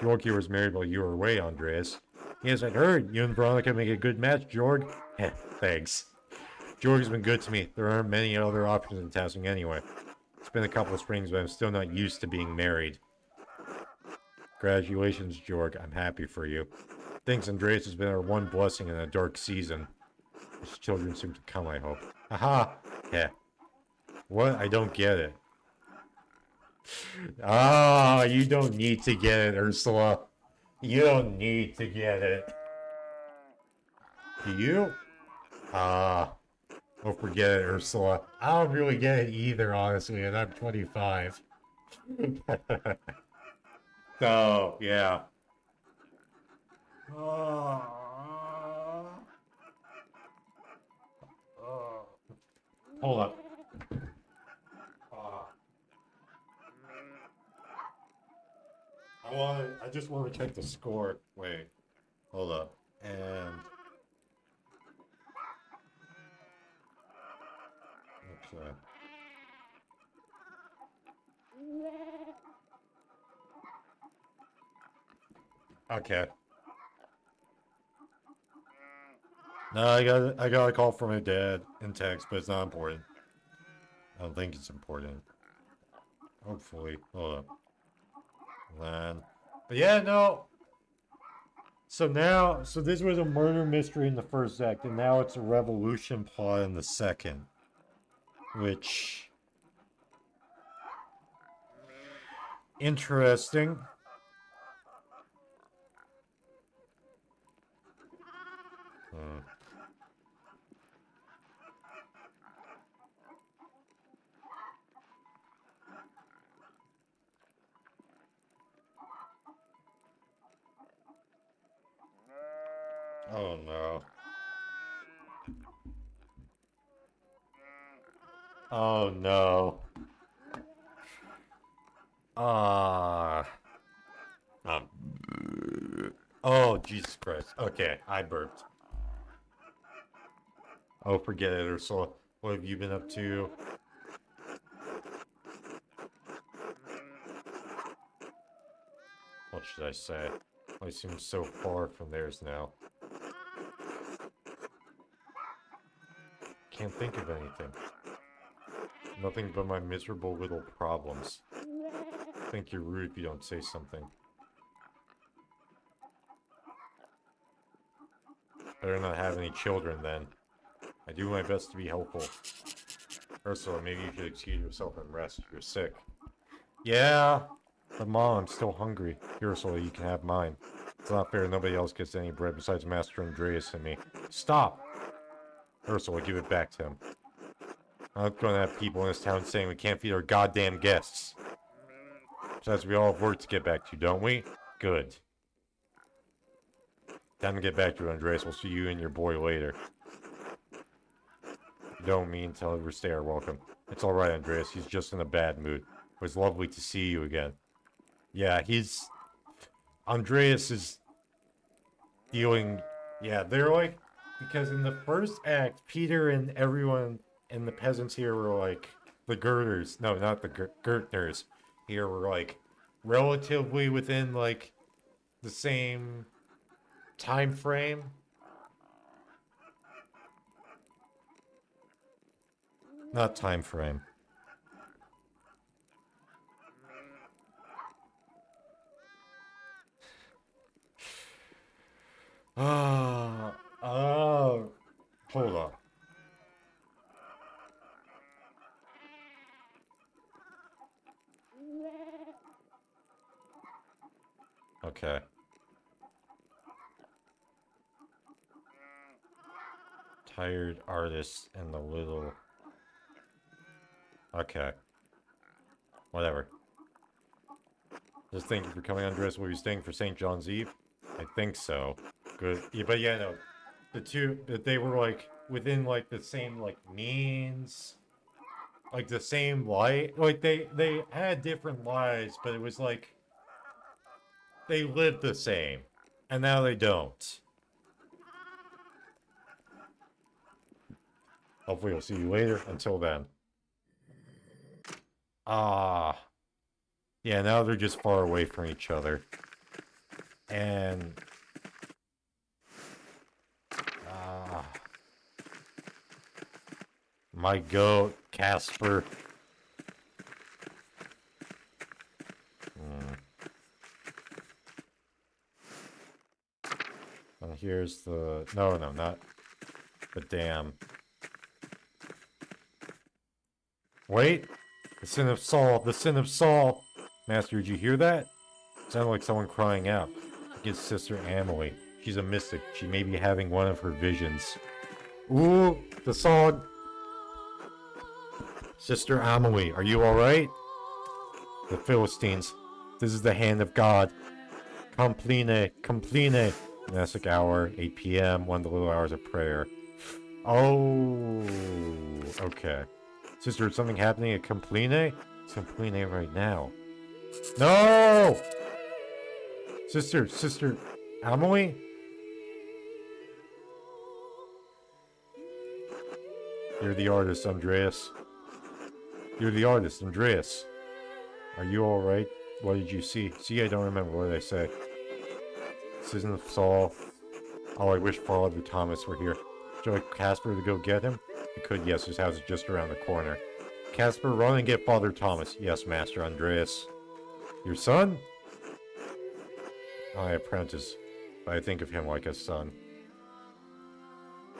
Georg was married while you were away, Andreas. Yes, I'd heard. You and Veronica make a good match, Georg. Heh, thanks. Georg has been good to me. There aren't many other options in tasking anyway. It's been a couple of springs, but I'm still not used to being married. Congratulations, Georg. I'm happy for you. Thanks, Andreas has been our one blessing in a dark season. His children soon to come, I hope. Aha! Yeah. What? I don't get it. Ah, you don't need to get it, Ursula. You don't need to get it. Do you? Ah. Don't forget it, Ursula. I don't really get it either, honestly, and I'm 25. So, yeah. Hold up. I just want to check the score. Wait. Hold up. And... Okay. Okay. No, I got a call from my dad in text, but it's not important. I don't think it's important. Hopefully. Hold up. Man. But yeah, no. So this was a murder mystery in the first act, and now it's a revolution plot in the second. Which... Interesting. Oh no. Oh no. Um. Oh, Jesus Christ. Okay, I burped. Oh, forget it, Ursula. What have you been up to? What should I say? I seem so far from theirs now. Can't think of anything. Nothing but my miserable little problems. I think you're rude if you don't say something. Better not have any children then. I do my best to be helpful. Ursula, maybe you should excuse yourself and rest. You're sick. Yeah, but Mom, I'm still hungry. Here, Ursula, you can have mine. It's not fair nobody else gets any bread besides Master Andreas and me. Stop! Ursula, give it back to him. I'm not gonna have people in this town saying we can't feed our goddamn guests. Besides, we all have work to get back to, don't we? Good. Time to get back to it, Andreas. We'll see you and your boy later. Don't mean to overstay our welcome. It's alright, Andreas. He's just in a bad mood. It was lovely to see you again. Yeah, Andreas is dealing... Yeah, they're like... Because in the first act, Peter and everyone and the peasants here were like... The girders. No, not the Gertners. Here were like... Relatively within like... The same... time frame. Not time frame. Oh, hold on. Okay. Tired artist and the little... Okay. Whatever. Just thank you for coming, Andres. Will you staying for St. John's Eve? I think so. Good. Yeah, but yeah, no. The two, they were like within like the same like means, like the same light. Like they had different lives, but it was like they lived the same, and now they don't. Hopefully, we'll see you later. Until then. Ah. Yeah, now they're just far away from each other. And... my goat, Casper. And here's the... No, not the dam. Wait! The sin of Saul! The sin of Saul! Master, did you hear that? It sounded like someone crying out. It's Sister Amelie. She's a mystic. She may be having one of her visions. Ooh, the song! Sister Amelie, are you alright? The Philistines. This is the hand of God. Compline, compline. Monastic hour, 8 p.m., one of the little hours of prayer. Oh, okay. Sister, is something happening at Compline? It's Compline right now. No! Sister Amelie? You're the artist, Andreas. You're the artist, Andreas. Are you alright? What did you see? See, I don't remember. What did I say? This isn't Saul. Oh, I wish Father Thomas were here. Should I Casper to go get him? You could, yes. His house is just around the corner. Casper, run and get Father Thomas. Yes, Master Andreas. Your son? My apprentice. But I think of him like a son.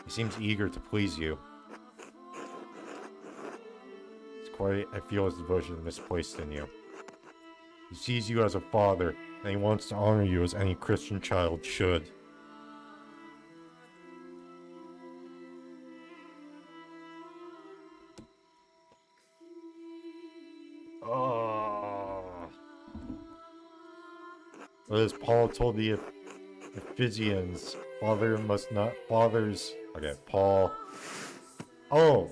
He seems eager to please you. It's quite... I feel his devotion misplaced in you. He sees you as a father, and he wants to honor you as any Christian child should. Oh. But as Paul told the Ephesians, Okay, Paul... Oh!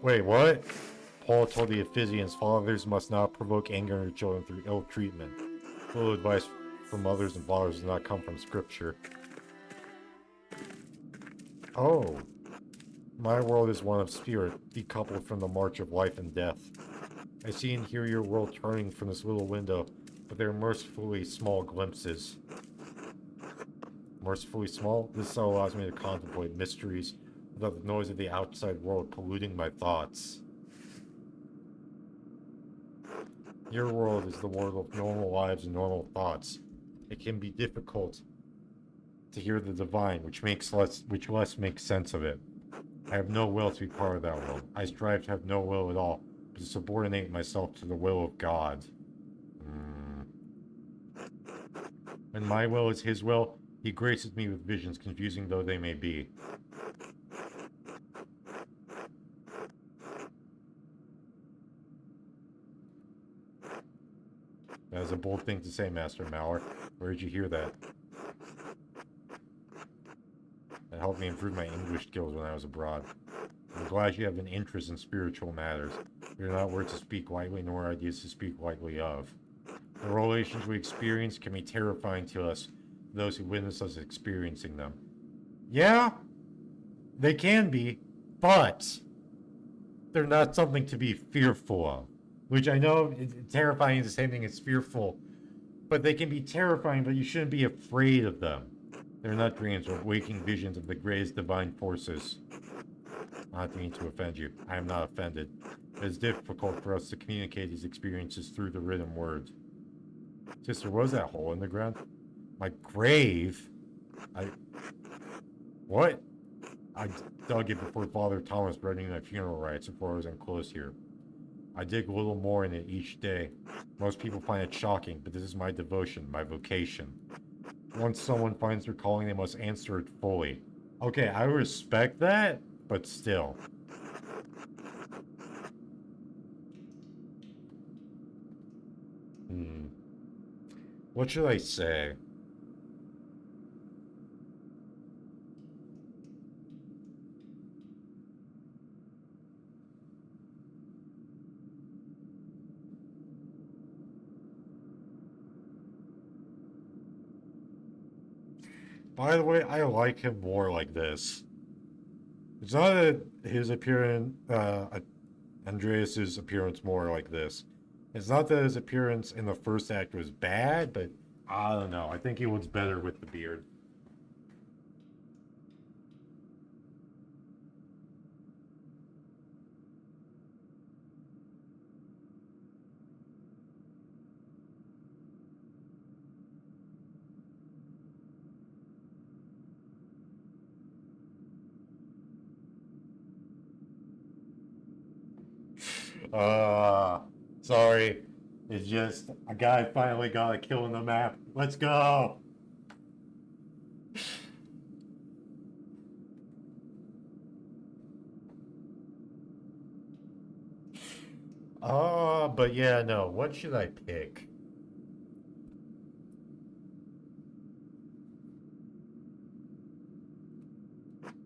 Wait, what? Paul told the Ephesians, fathers must not provoke anger in their children through ill treatment. Little advice from mothers and fathers does not come from Scripture. Oh. My world is one of spirit, decoupled from the march of life and death. I see and hear your world turning from this little window, but they are mercifully small glimpses. Mercifully small? This allows me to contemplate mysteries without the noise of the outside world polluting my thoughts. Your world is the world of normal lives and normal thoughts. It can be difficult to hear the divine, which less makes sense of it. I have no will to be part of that will. I strive to have no will at all, but to subordinate myself to the will of God. Hmm. When my will is his will, he graces me with visions, confusing though they may be. That is a bold thing to say, Master Mauer. Where did you hear that? That helped me improve my English skills when I was abroad. I'm glad you have an interest in spiritual matters. We are not words to speak lightly, nor ideas to speak lightly of. The relations we experience can be terrifying to us, those who witness us experiencing them. Yeah, they can be, but they're not something to be fearful of. Which I know terrifying is the same thing as fearful, but they can be terrifying, but you shouldn't be afraid of them. They're not dreams or waking visions of the greatest divine forces. I don't mean to offend you. I am not offended. It is difficult for us to communicate these experiences through the written word. Sister, what was that hole in the ground? My grave? What? I dug it before Father Thomas running my funeral rites before I was enclosed here. I dig a little more in it each day. Most people find it shocking, but this is my devotion, my vocation. Once someone finds their calling, they must answer it fully. Okay, I respect that, but still. What should I say? By the way, I like him more like this. It's not that his appearance, Andreas's appearance more like this. It's not that his appearance in the first act was bad, but I don't know. I think he looks better with the beard. Uh, sorry. It's just a guy finally got a kill in the map. Let's go. But yeah, no. What should I pick?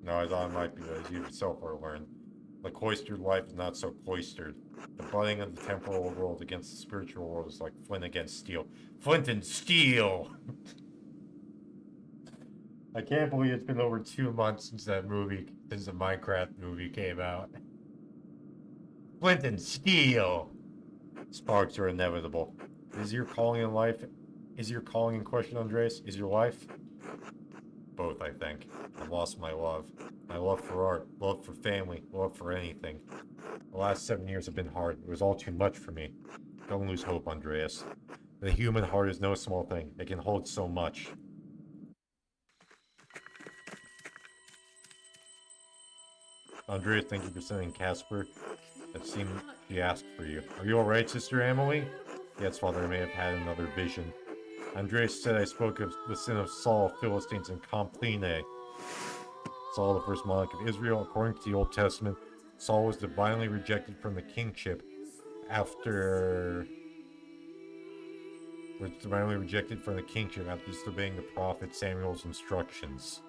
No, I thought it might be as you yourself or learn. The cloistered life is not so cloistered. The butting of the temporal world against the spiritual world is like flint against steel. Flint and steel! I can't believe it's been over 2 months since the Minecraft movie came out. Flint and steel! Sparks are inevitable. Is your calling in life? Is your calling in question, Andres? Is your life? Both, I think. I've lost my love. My love for art, love for family, love for anything. The last 7 years have been hard. It was all too much for me. Don't lose hope, Andreas. The human heart is no small thing. It can hold so much. Andreas, thank you for sending Casper. It seemed she asked for you. Are you alright, Sister Emily? Yes, Father, I may have had another vision. Andreas said I spoke of the sin of Saul, Philistines, and Compline. Saul, the first monarch of Israel, according to the Old Testament, Saul was divinely rejected from the kingship after disobeying the prophet Samuel's instructions.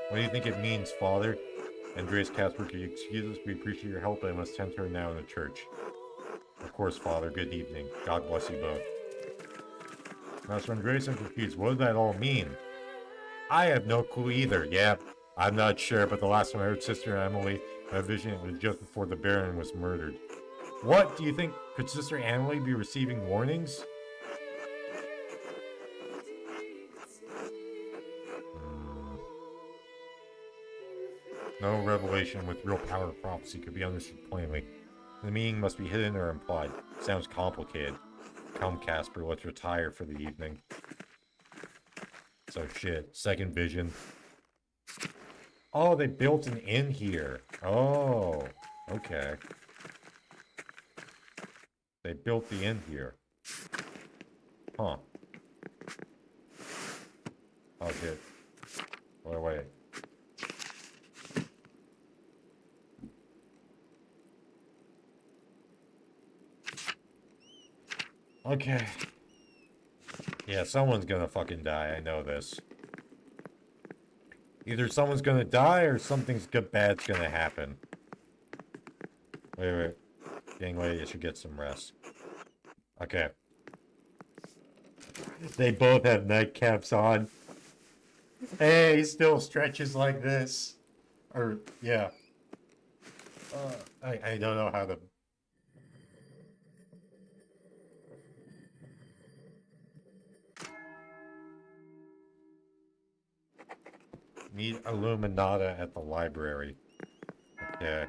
What do you think it means, Father? Andreas Casper, could you excuse us? We appreciate your help, but I must tend to her now in the church. Of course, Father. Good evening. God bless you both. Master Andreas, I'm confused. What does that all mean? I have no clue either. Yeah, I'm not sure, but the last time I heard Sister Emily, my vision was just before the Baron was murdered. What do you think? Could Sister Emily be receiving warnings? No revelation with real power of prophecy could be understood plainly. The meaning must be hidden or implied. Sounds complicated. Come, Casper, let's retire for the evening. So shit, second vision. Oh, they built an inn here. Oh, okay. They built the inn here. Huh. Oh, shit. Wait. Okay. Yeah, someone's gonna fucking die, I know this. Either someone's gonna die or something's bad's gonna happen. Wait. Gangway, you should get some rest. Okay. They both have nightcaps on. Hey, he still stretches like this. Or, yeah. I don't know how to... Meet Illuminata at the library. Okay.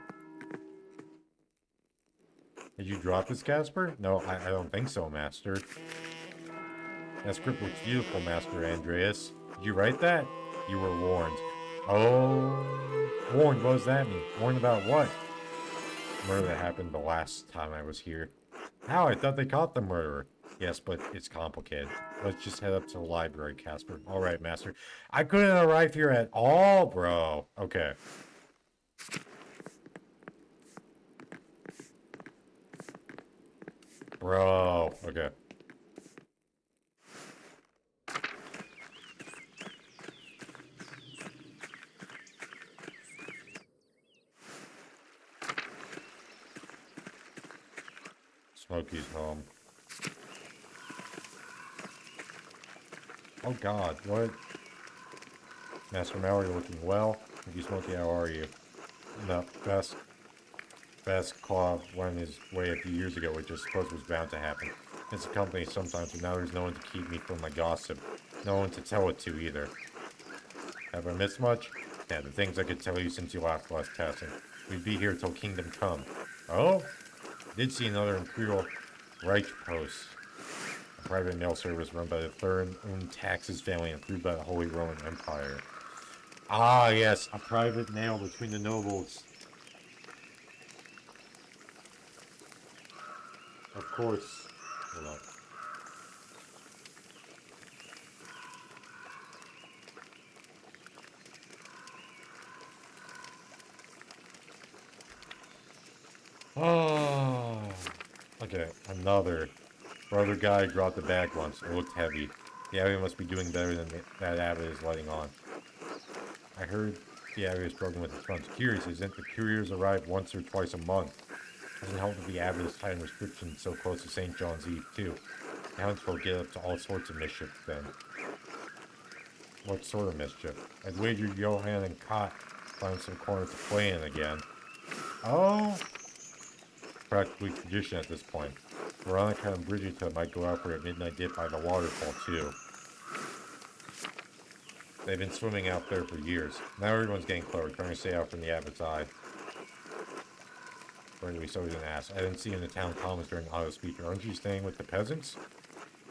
Did you drop this, Casper? No, I don't think so, Master. That script looks beautiful, Master Andreas. Did you write that? You were warned. Oh... Warned? What does that mean? Warned about what? Murder that happened the last time I was here. How? I thought they caught the murderer. Yes, but it's complicated. Let's just head up to the library, Casper. Alright, Master. I couldn't arrive here at all, bro. Okay. Bro. Okay. Smokey's home. Oh god, what? Master Mallory looking well. Thank you, Smokey, how are you? No, Best Claw went his way a few years ago, which I suppose was bound to happen. It's a company sometimes, but now there's no one to keep me from my gossip. No one to tell it to either. Have I missed much? Yeah, the things I could tell you since you last testing. We'd be here till Kingdom Come. Oh? Did see another Imperial Reich post. A private mail service run by the Thurn Taxes family and approved by the Holy Roman Empire. Ah, yes, a private mail between the nobles. Of course. Hold up. Oh. Okay, another. Brother guy dropped the bag once. It looked heavy. The area must be doing better than that abbot is letting on. I heard the area is struggling with its funds. Curious, isn't the couriers arrive once or twice a month? Doesn't help that the abbot is tight on restrictions so close to St. John's Eve, too. Townsfolk get up to all sorts of mischief then. What sort of mischief? I'd wager Johann and Kot find some corner to play in again. Oh! Practically tradition at this point. Veronica and Brigitte might go out for a midnight dip by the waterfall, too. They've been swimming out there for years. Now everyone's getting clever, trying to stay out from the abbot's eye. Frankly, so he didn't ask. I didn't see you in the town commons during auto speech. Aren't you staying with the peasants?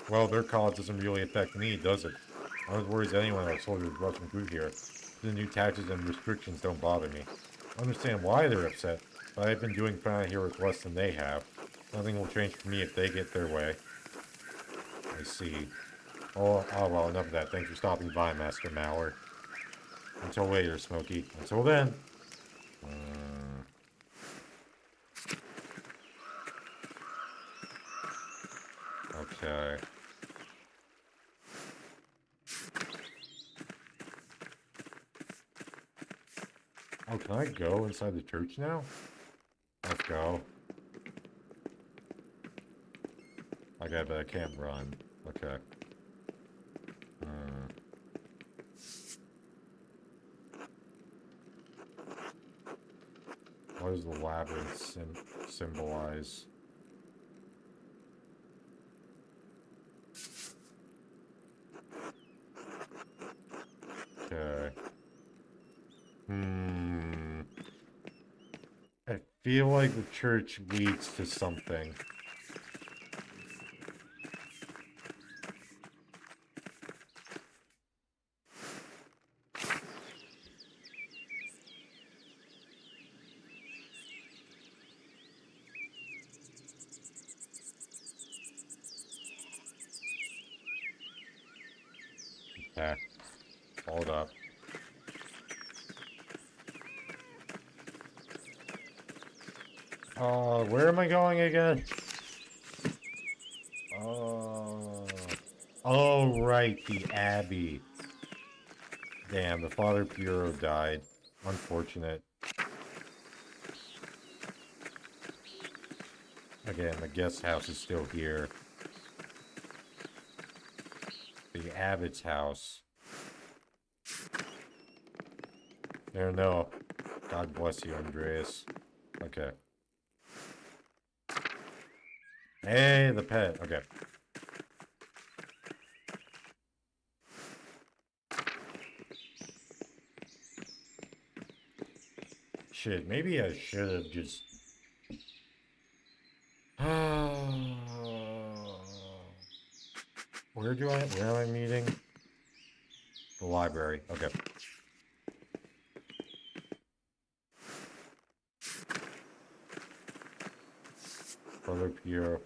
Well, their cause doesn't really affect me, does it? I was worried that anyone else soldiers rushing through here. The new taxes and restrictions don't bother me. I understand why they're upset, but I've been doing fine here with less than they have. Nothing will change for me if they get their way. I see. Oh, well, enough of that. Thanks for stopping by, Master Mauer. Until later, Smokey. Until then. Okay. Oh, can I go inside the church now? Let's go. Okay, but I can't run. Okay. What does the labyrinth symbolize? Okay. I feel like the church leads to something. Okay. Hold up. Where am I going again? Oh, right, the Abbey. Damn, the Father Bureau died. Unfortunate. Again, the guest house is still here. The Abbot's house. There, no. God bless you, Andreas. Okay. Hey, the pet. Okay. Shit, maybe I should have just... Where am I meeting? The library. Okay. Brother Pierre,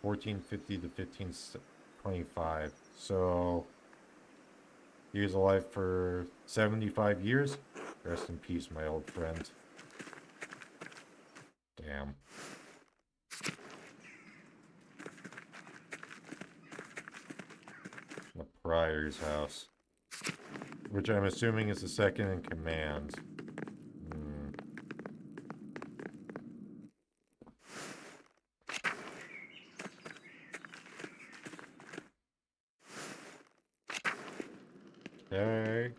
1450 to 1525. So, he was alive for 75 years? Rest in peace, my old friend. Damn. The Prior's house. Which I'm assuming is the second in command. Okay.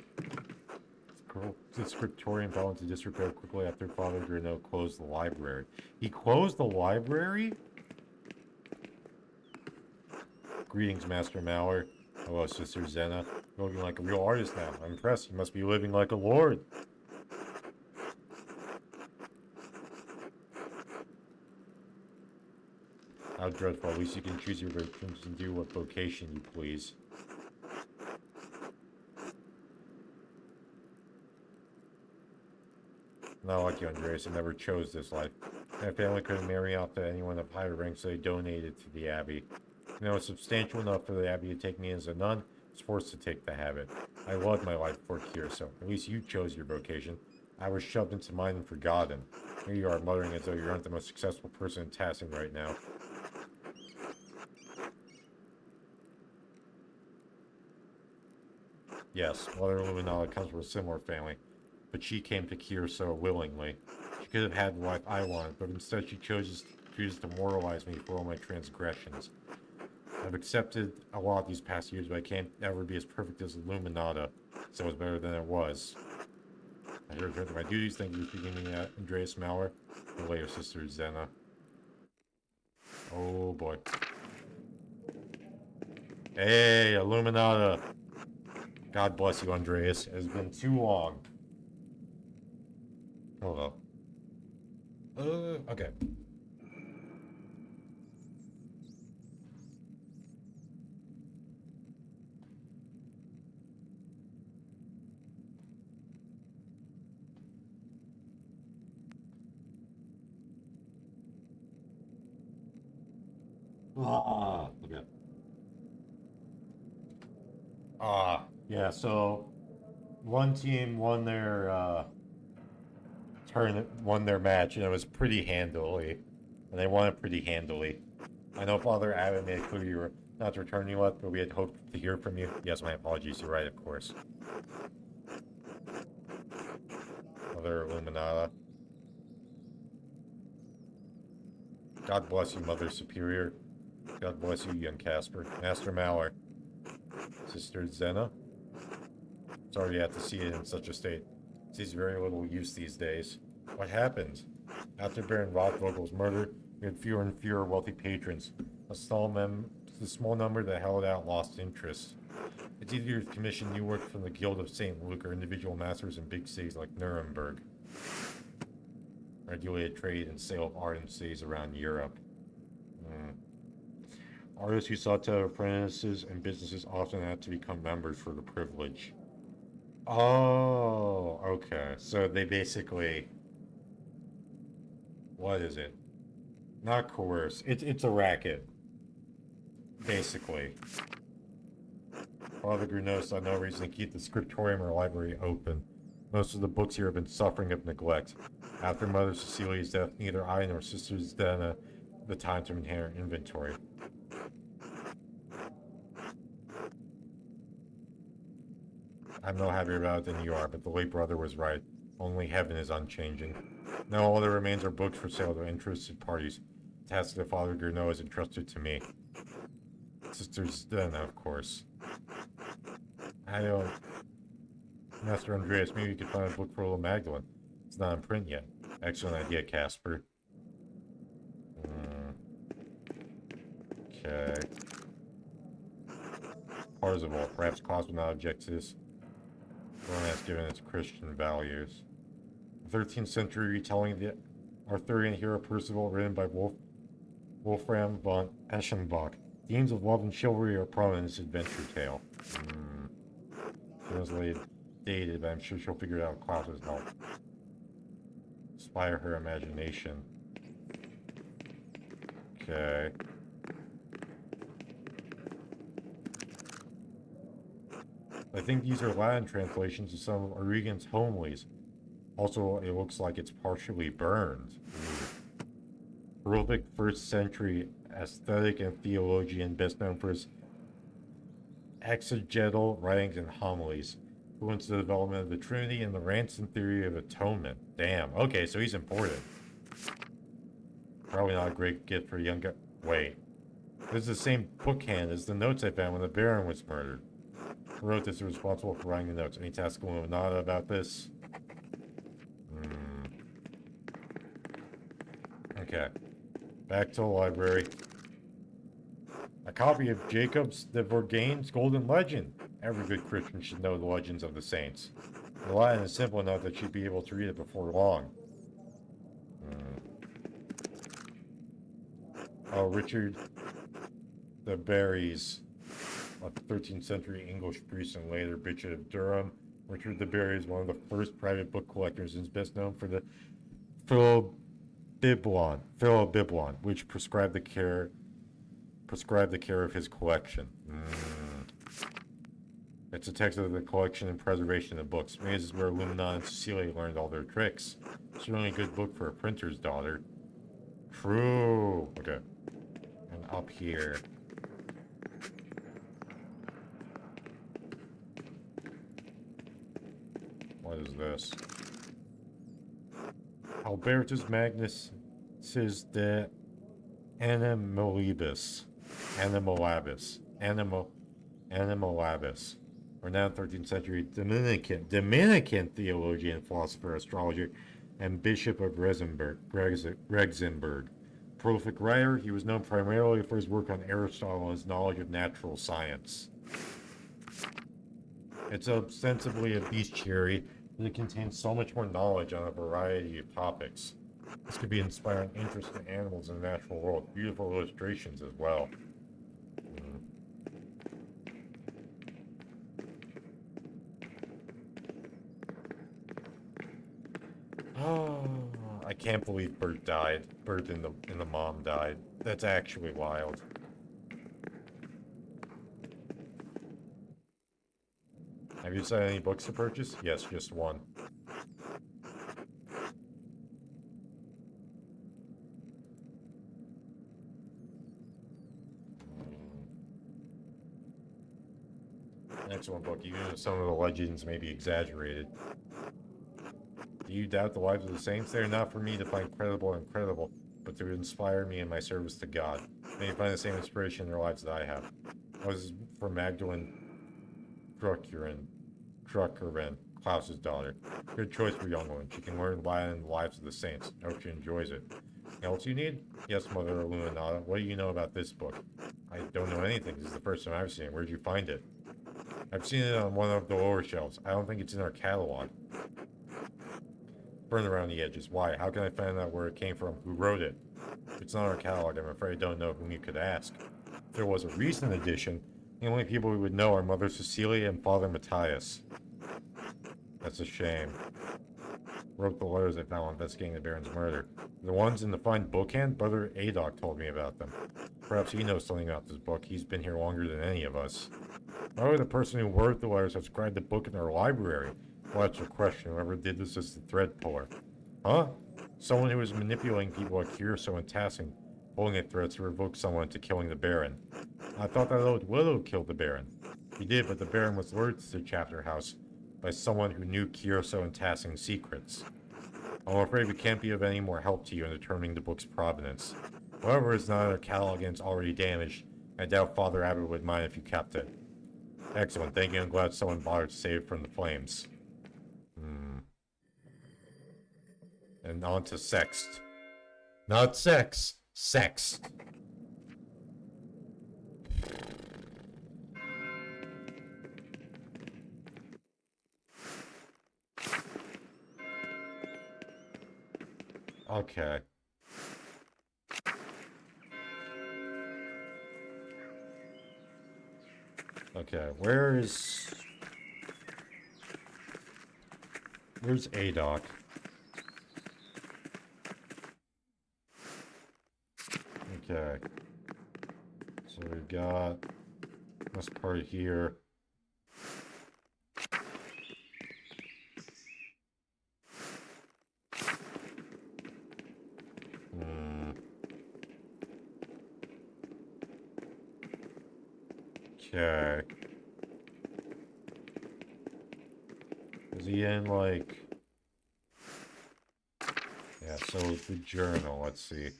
The scriptorian fell into disrepair quickly after Father Greneau closed the library. He closed the library? Greetings, Master Mallard. Hello, Sister Zena. You're looking like a real artist now. I'm impressed. You must be living like a lord. How dreadful. At least you can choose your vocations and do what vocation you please. Not like you, Andreas. I never chose this life. My family couldn't marry off to anyone of higher rank, so they donated to the Abbey. You know, it's substantial enough for the Abbey to take me as a nun. I was forced to take the habit. I loved my life before cure, so at least you chose your vocation. I was shoved into mine and forgotten. Here you are, muttering as though you aren't the most successful person in Tassin right now. Yes, Mother Illuminata comes from a similar family, but she came to Kierso willingly. She could have had the life I wanted, but instead she chooses to moralize me for all my transgressions. I've accepted a lot these past years, but I can't ever be as perfect as Illuminata, so it's better than it was. I heard of my duties. Thank you for speaking to me, Andreas Maurer, and later Sister Zena. Oh boy. Hey, Illuminata! God bless you, Andreas. It has been too long. Hold up. Okay. Okay. Yeah, so one team won their match, and it was pretty handily. And they won it pretty handily. I know Father Adam made it clear you were not to return you up, but we had hoped to hear from you. Yes, my apologies. You're right, of course. Mother Illuminata. God bless you, Mother Superior. God bless you, young Casper. Master Mallor. Sister Zena. Sorry you have to see it in such a state. It sees very little use these days. What happened? After Baron Rothvogel's murder, we had fewer and fewer wealthy patrons. The small number that held out lost interest. It's easier to commission new work from the Guild of St. Luke or individual masters in big cities like Nuremberg. Regulated trade and sale of art in cities around Europe. Artists who sought to have apprentices and businesses often had to become members for the privilege. Oh, okay. So they basically, what is it? Not coerce. It's a racket, basically. Father Gruneau saw no reason to keep the scriptorium or library open. Most of the books here have been suffering of neglect. After Mother Cecilia's death, neither I nor sisters had the time to inherit inventory. I'm no happier about it than you are, but the late brother was right. Only heaven is unchanging. Now all that remains are books for sale to interested parties. The task of Father Gruneau is entrusted to me. Sisters Dana, of course. I don't... Master Andreas, maybe you could find a book for little Magdalene. It's not in print yet. Excellent idea, Casper. Okay. Parzival. Perhaps Claus would not object to this romance given its Christian values. 13th century retelling of the Arthurian hero Percival, written by Wolfram von Eschenbach. Themes of love and chivalry are prominent in this adventure tale. Translated, dated, but I'm sure she'll figure it out with Klaus's help. Inspire her imagination. Okay. I think these are Latin translations of some of Origen's homilies. Also, it looks like it's partially burned. Prolific first century aesthetic and theologian, best known for his exegetal writings and homilies. Influenced the development of the Trinity and the Ransom theory of atonement. Damn. Okay, so he's important. Probably not a great gift for a young guy. Wait. This is the same bookhand as the notes I found when the Baron was murdered. Who wrote this is responsible for writing the notes? Any task Illuminata about this? Okay. Back to the library. A copy of Jacob's de Vorgain's Golden Legend. Every good Christian should know the legends of the saints. The Latin is simple enough that she'd be able to read it before long. Oh, Richard de Barry's, a 13th century English priest and later Bishop of Durham. Richard de Barry is one of the first private book collectors and is best known for the Philobiblon, which prescribed the care of his collection. It's a text of the collection and preservation of books. Maybe this is where Lumina and Cecilia learned all their tricks. It's really a good book for a printer's daughter. True. Okay. And up here. What is this? Albertus Magnus says de Animalibus. Animalabus. Renowned 13th century Dominican theologian, philosopher, astrologer, and Bishop of Regensburg. Prolific writer, he was known primarily for his work on Aristotle and his knowledge of natural science. It's ostensibly a bestiary, but it contains so much more knowledge on a variety of topics. This could be inspiring interest in animals in the natural world. Beautiful illustrations as well. Oh, I can't believe Bert died. Bert and the mom died. That's actually wild. Have you decided any books to purchase? Yes, just one. Excellent book, even if some of the legends may be exaggerated. Do you doubt the lives of the saints? They are not for me to find credible and incredible, but to inspire me in my service to God. May you find the same inspiration in their lives that I have. This is for Magdalene Druckeren, Klaus's daughter. Good choice for a young woman. She can learn Latin and the lives of the saints. I hope she enjoys it. Anything else you need? Yes, Mother Illuminata. What do you know about this book? I don't know anything. This is the first time I've seen it. Where'd you find it? I've seen it on one of the lower shelves. I don't think it's in our catalog. Burn around the edges. Why? How can I find out where it came from? Who wrote it? If it's not our catalog, I'm afraid I don't know whom you could ask. If there was a recent edition, the only people we would know are Mother Cecilia and Father Matthias. That's a shame. Wrote the letters I found while investigating the Baron's murder. The ones in the fine bookhand, Brother Adok told me about them. Perhaps he knows something about this book. He's been here longer than any of us. Why would the person who wrote the letters have subscribed the book in their library? Well, that's a question. Whoever did this is the thread puller. Huh? Someone who was manipulating people like Curso and Tassing, pulling at threads to revoke someone into killing the Baron. I thought that old Willow killed the Baron. He did, but the Baron was lured to the chapter house by someone who knew Curso and Tassing's secrets. I'm afraid we can't be of any more help to you in determining the book's provenance. However, it's not in our catalog and it's already damaged. I doubt Father Abbott would mind if you kept it. Excellent, thank you. I'm glad someone bothered to save it from the flames. And on to Sext. Not sex. Sext. Okay. Okay, where's Adoc? Okay. So we've got this part here. Okay. Is he in, like... Yeah, so the journal, let's see.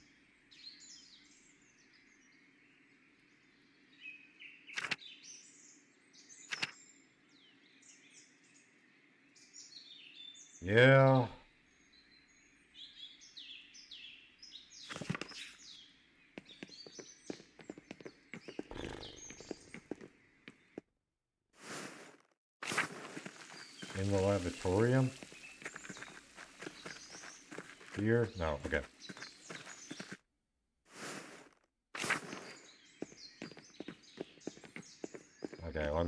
Yeah. In the laboratorium? Here? No, okay. Okay, let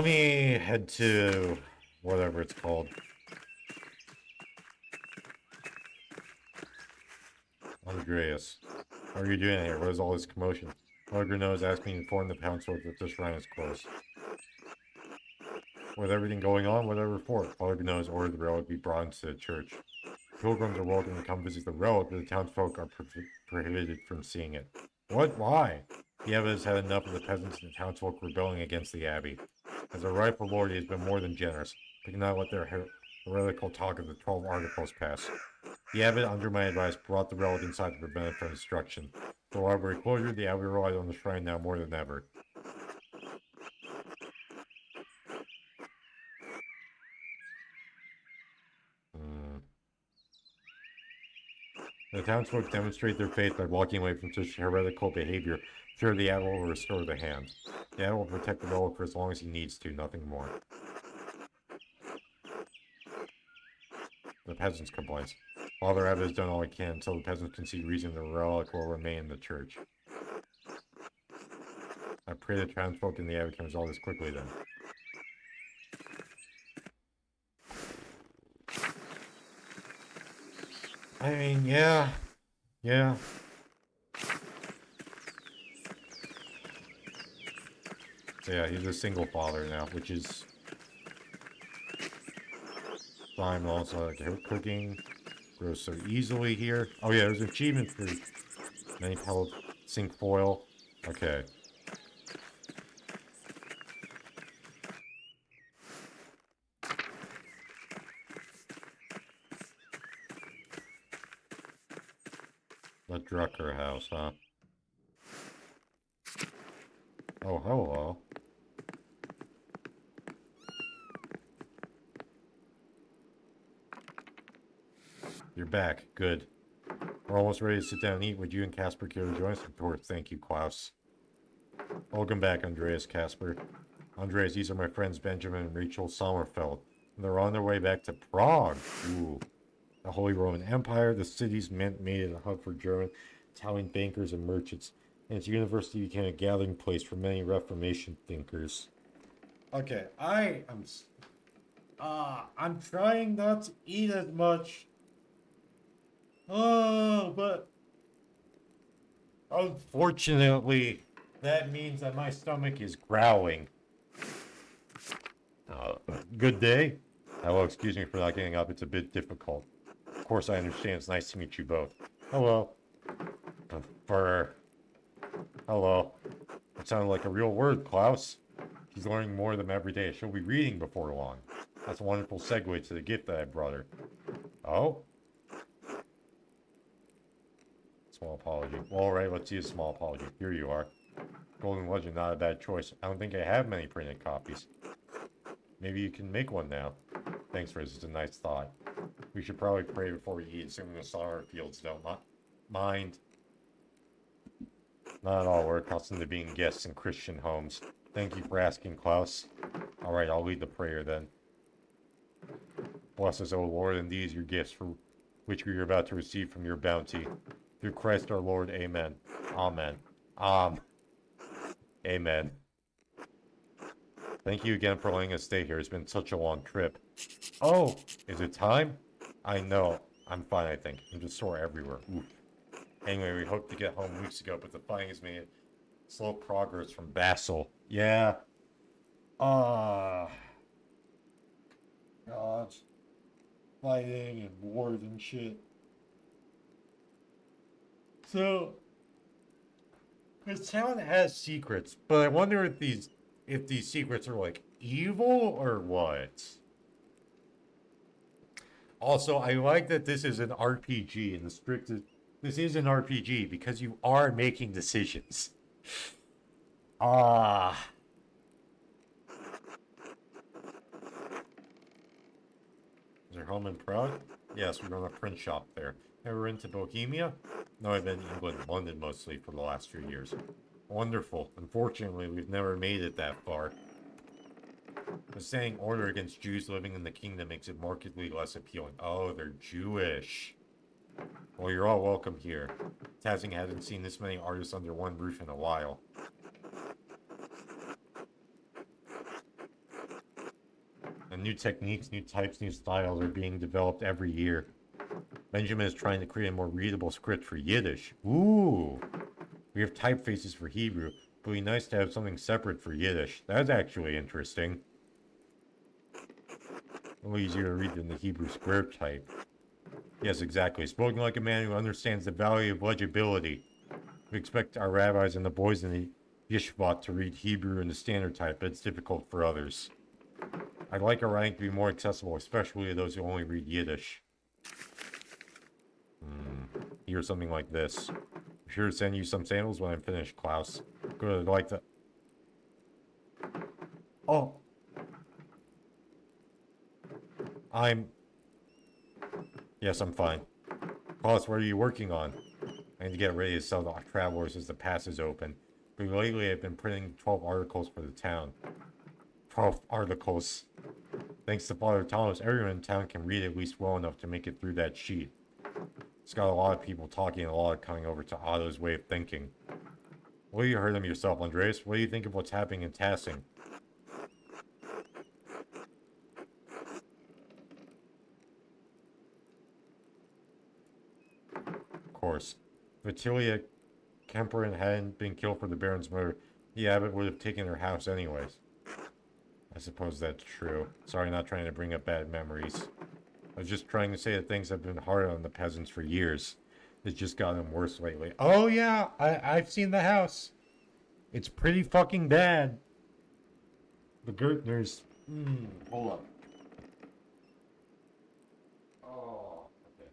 me head to whatever it's called. Andreas, how are you doing here? What is all this commotion? Holger is asking me to inform the townsfolk that this shrine is closed. With everything going on, whatever for? Holger ordered the relic be brought into the church. Pilgrims are welcome to come visit the relic, but the townsfolk are prohibited from seeing it. What? Why? The abbot has had enough of the peasants and the townsfolk rebelling against the abbey. As a rightful lord, he has been more than generous. They cannot let their heretical talk of the 12 articles pass. The abbot, under my advice, brought the relic inside to prevent it from destruction. For library closure, the abbot relied on the shrine now more than ever. The townsfolk demonstrate their faith by walking away from such heretical behavior. Sure, the abbot will restore the hand. The abbot will protect the relic for as long as he needs to, nothing more. The peasants' complaints. Father Abbot has done all he can until the peasants can see reason the relic will remain in the church. I pray the townsfolk and the abbot can resolve this quickly then. I mean, yeah. Yeah. So yeah, he's a single father now, which is fine. Also, like, cooking grows so easily here. Oh yeah, there's an achievement for many pellet sink foil. Okay. The Drucker house, huh? Oh, hello. You're back. Good. We're almost ready to sit down and eat. Would you and Casper care to join us? Of course. Thank you, Klaus. Welcome back, Andreas, Casper. Andreas, these are my friends Benjamin and Rachel Sommerfeld. And they're on their way back to Prague. Ooh. The Holy Roman Empire, the city's made it a hub for German, Italian bankers and merchants, and its university became a gathering place for many Reformation thinkers. Okay, I'm trying not to eat as much. Oh, but Unfortunately, that means that my stomach is growling. Uh, Good day. Hello, excuse me for not getting up. It's a bit difficult. Of course, I understand. It's nice to meet you both. Hello. For hello. It sounded like a real word, Klaus. She's learning more of them every day. She'll be reading before long. That's a wonderful segue to the gift that I brought her. Oh? Small apology. Well, alright, let's see a small apology. Here you are. Golden Legend, not a bad choice. I don't think I have many printed copies. Maybe you can make one now. Thanks, Riz. It's a nice thought. We should probably pray before we eat, assuming the solar fields don't mind. Not at all. We're accustomed to being guests in Christian homes. Thank you for asking, Klaus. Alright, I'll lead the prayer then. Bless us, O Lord, and these your gifts for which we are about to receive from your bounty. Through Christ our Lord, amen. Amen. Amen. Thank you again for letting us stay here. It's been such a long trip. Oh, is it time? I know. I'm fine, I think. I'm just sore everywhere. Oof. Anyway, we hoped to get home weeks ago, but the fighting has made slow progress from Basel. Yeah. God. Fighting and wars and shit. So, this town has secrets, but I wonder if these secrets are like evil or what. Also, I like that this is an RPG in the strictest. This is an RPG because you are making decisions. Ah. Is there home in Prague? Yes, we run a print shop there. Ever into Bohemia? No, I've been in England, London mostly for the last few years. Wonderful. Unfortunately, we've never made it that far. The saying order against Jews living in the kingdom makes it markedly less appealing. Oh, they're Jewish. Well, you're all welcome here. Tazing hasn't seen this many artists under one roof in a while. And new techniques, new types, new styles are being developed every year. Benjamin is trying to create a more readable script for Yiddish. Ooh! We have typefaces for Hebrew, but it'd be nice to have something separate for Yiddish. That's actually interesting. A little easier to read than the Hebrew square type. Yes, exactly. Spoken like a man who understands the value of legibility. We expect our rabbis and the boys in the yeshivot to read Hebrew in the standard type, but it's difficult for others. I'd like our writing to be more accessible, especially to those who only read Yiddish. Here's something like this. I'm sure to send you some samples when I'm finished, Klaus. Good, I'd like to... Oh! Yes, I'm fine. Klaus, what are you working on? I need to get ready to sell to travelers as the pass is open. But lately I've been printing 12 articles for the town. 12 articles. Thanks to Father Thomas, everyone in town can read at least well enough to make it through that sheet. It's got a lot of people talking and a lot of coming over to Otto's way of thinking. Well, you heard him yourself, Andreas. What do you think of what's happening in Tassing? Of course. Vitilia Kemperin hadn't been killed for the Baron's murder, the abbot would have taken her house anyways. I suppose that's true. Sorry, not trying to bring up bad memories. I was just trying to say that things have been hard on the peasants for years. It's just gotten worse lately. Oh yeah, I've seen the house. It's pretty fucking bad. The Gertners. Hold up. Oh, okay.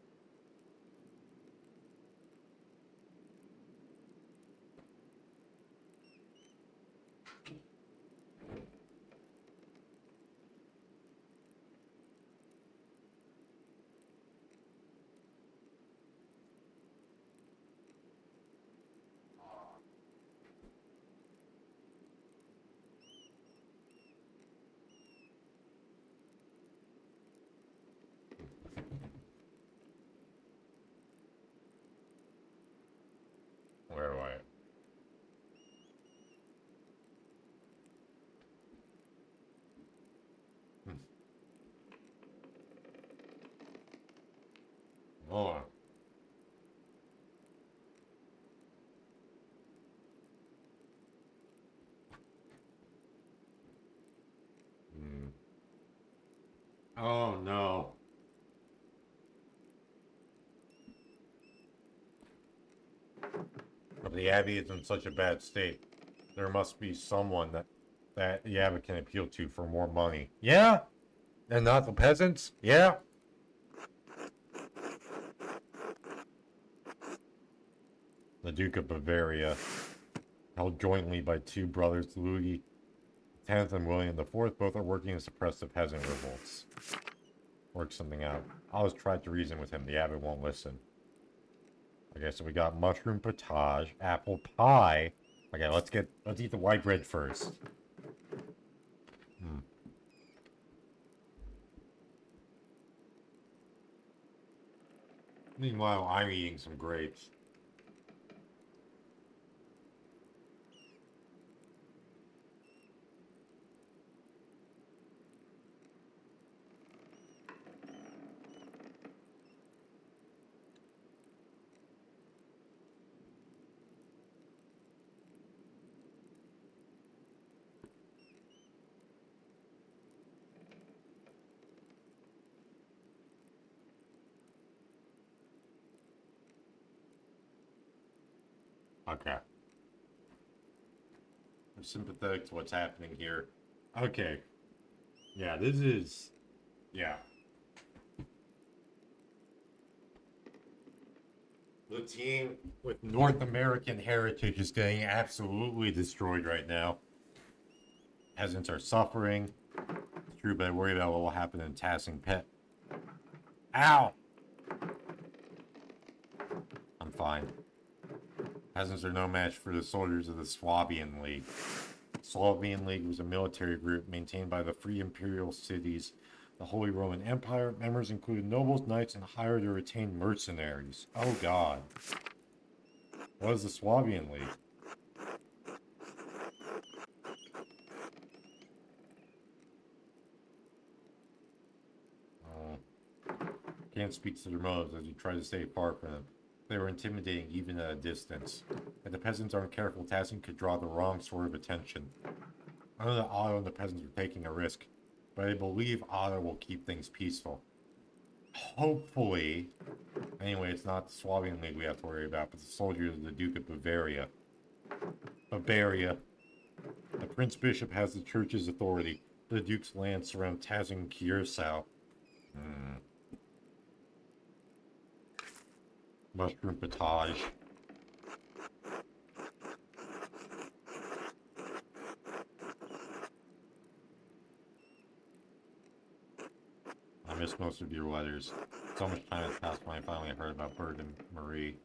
Oh no. If the Abbey is in such a bad state, there must be someone that the Abbey can appeal to for more money. Yeah? And not the peasants? Yeah? The Duke of Bavaria, held jointly by two brothers, Louis X and William IV, both are working to suppress the peasant revolts. Work something out. I always tried to reason with him. The abbot won't listen. Okay, so we got mushroom potage, apple pie. Okay, let's eat the white bread first. Hmm. Meanwhile, I'm eating some grapes. Okay. I'm sympathetic to what's happening here. Okay. Yeah, this is. Yeah. The team with North American heritage is getting absolutely destroyed right now. Peasants are suffering. It's true, but I worry about what will happen in Tassing Pet. Ow! I'm fine. Peasants are no match for the soldiers of the Swabian League. Swabian League was a military group maintained by the free imperial cities, the Holy Roman Empire. Members included nobles, knights, and hired or retained mercenaries. Oh god. What is the Swabian League? Can't speak to their motives as you try to stay far from them. They were intimidating even at a distance. If the peasants aren't careful, Tassin could draw the wrong sort of attention. I know that Otto and the peasants are taking a risk, but I believe Otto will keep things peaceful. Hopefully. Anyway, it's not the Swabian League we have to worry about, but the soldiers of the Duke of Bavaria. Bavaria. The Prince Bishop has the church's authority. The Duke's lands surround Tazin and Curacao. Mushroom potage. I missed most of your letters. So much time has passed when I finally heard about Bert and Marie.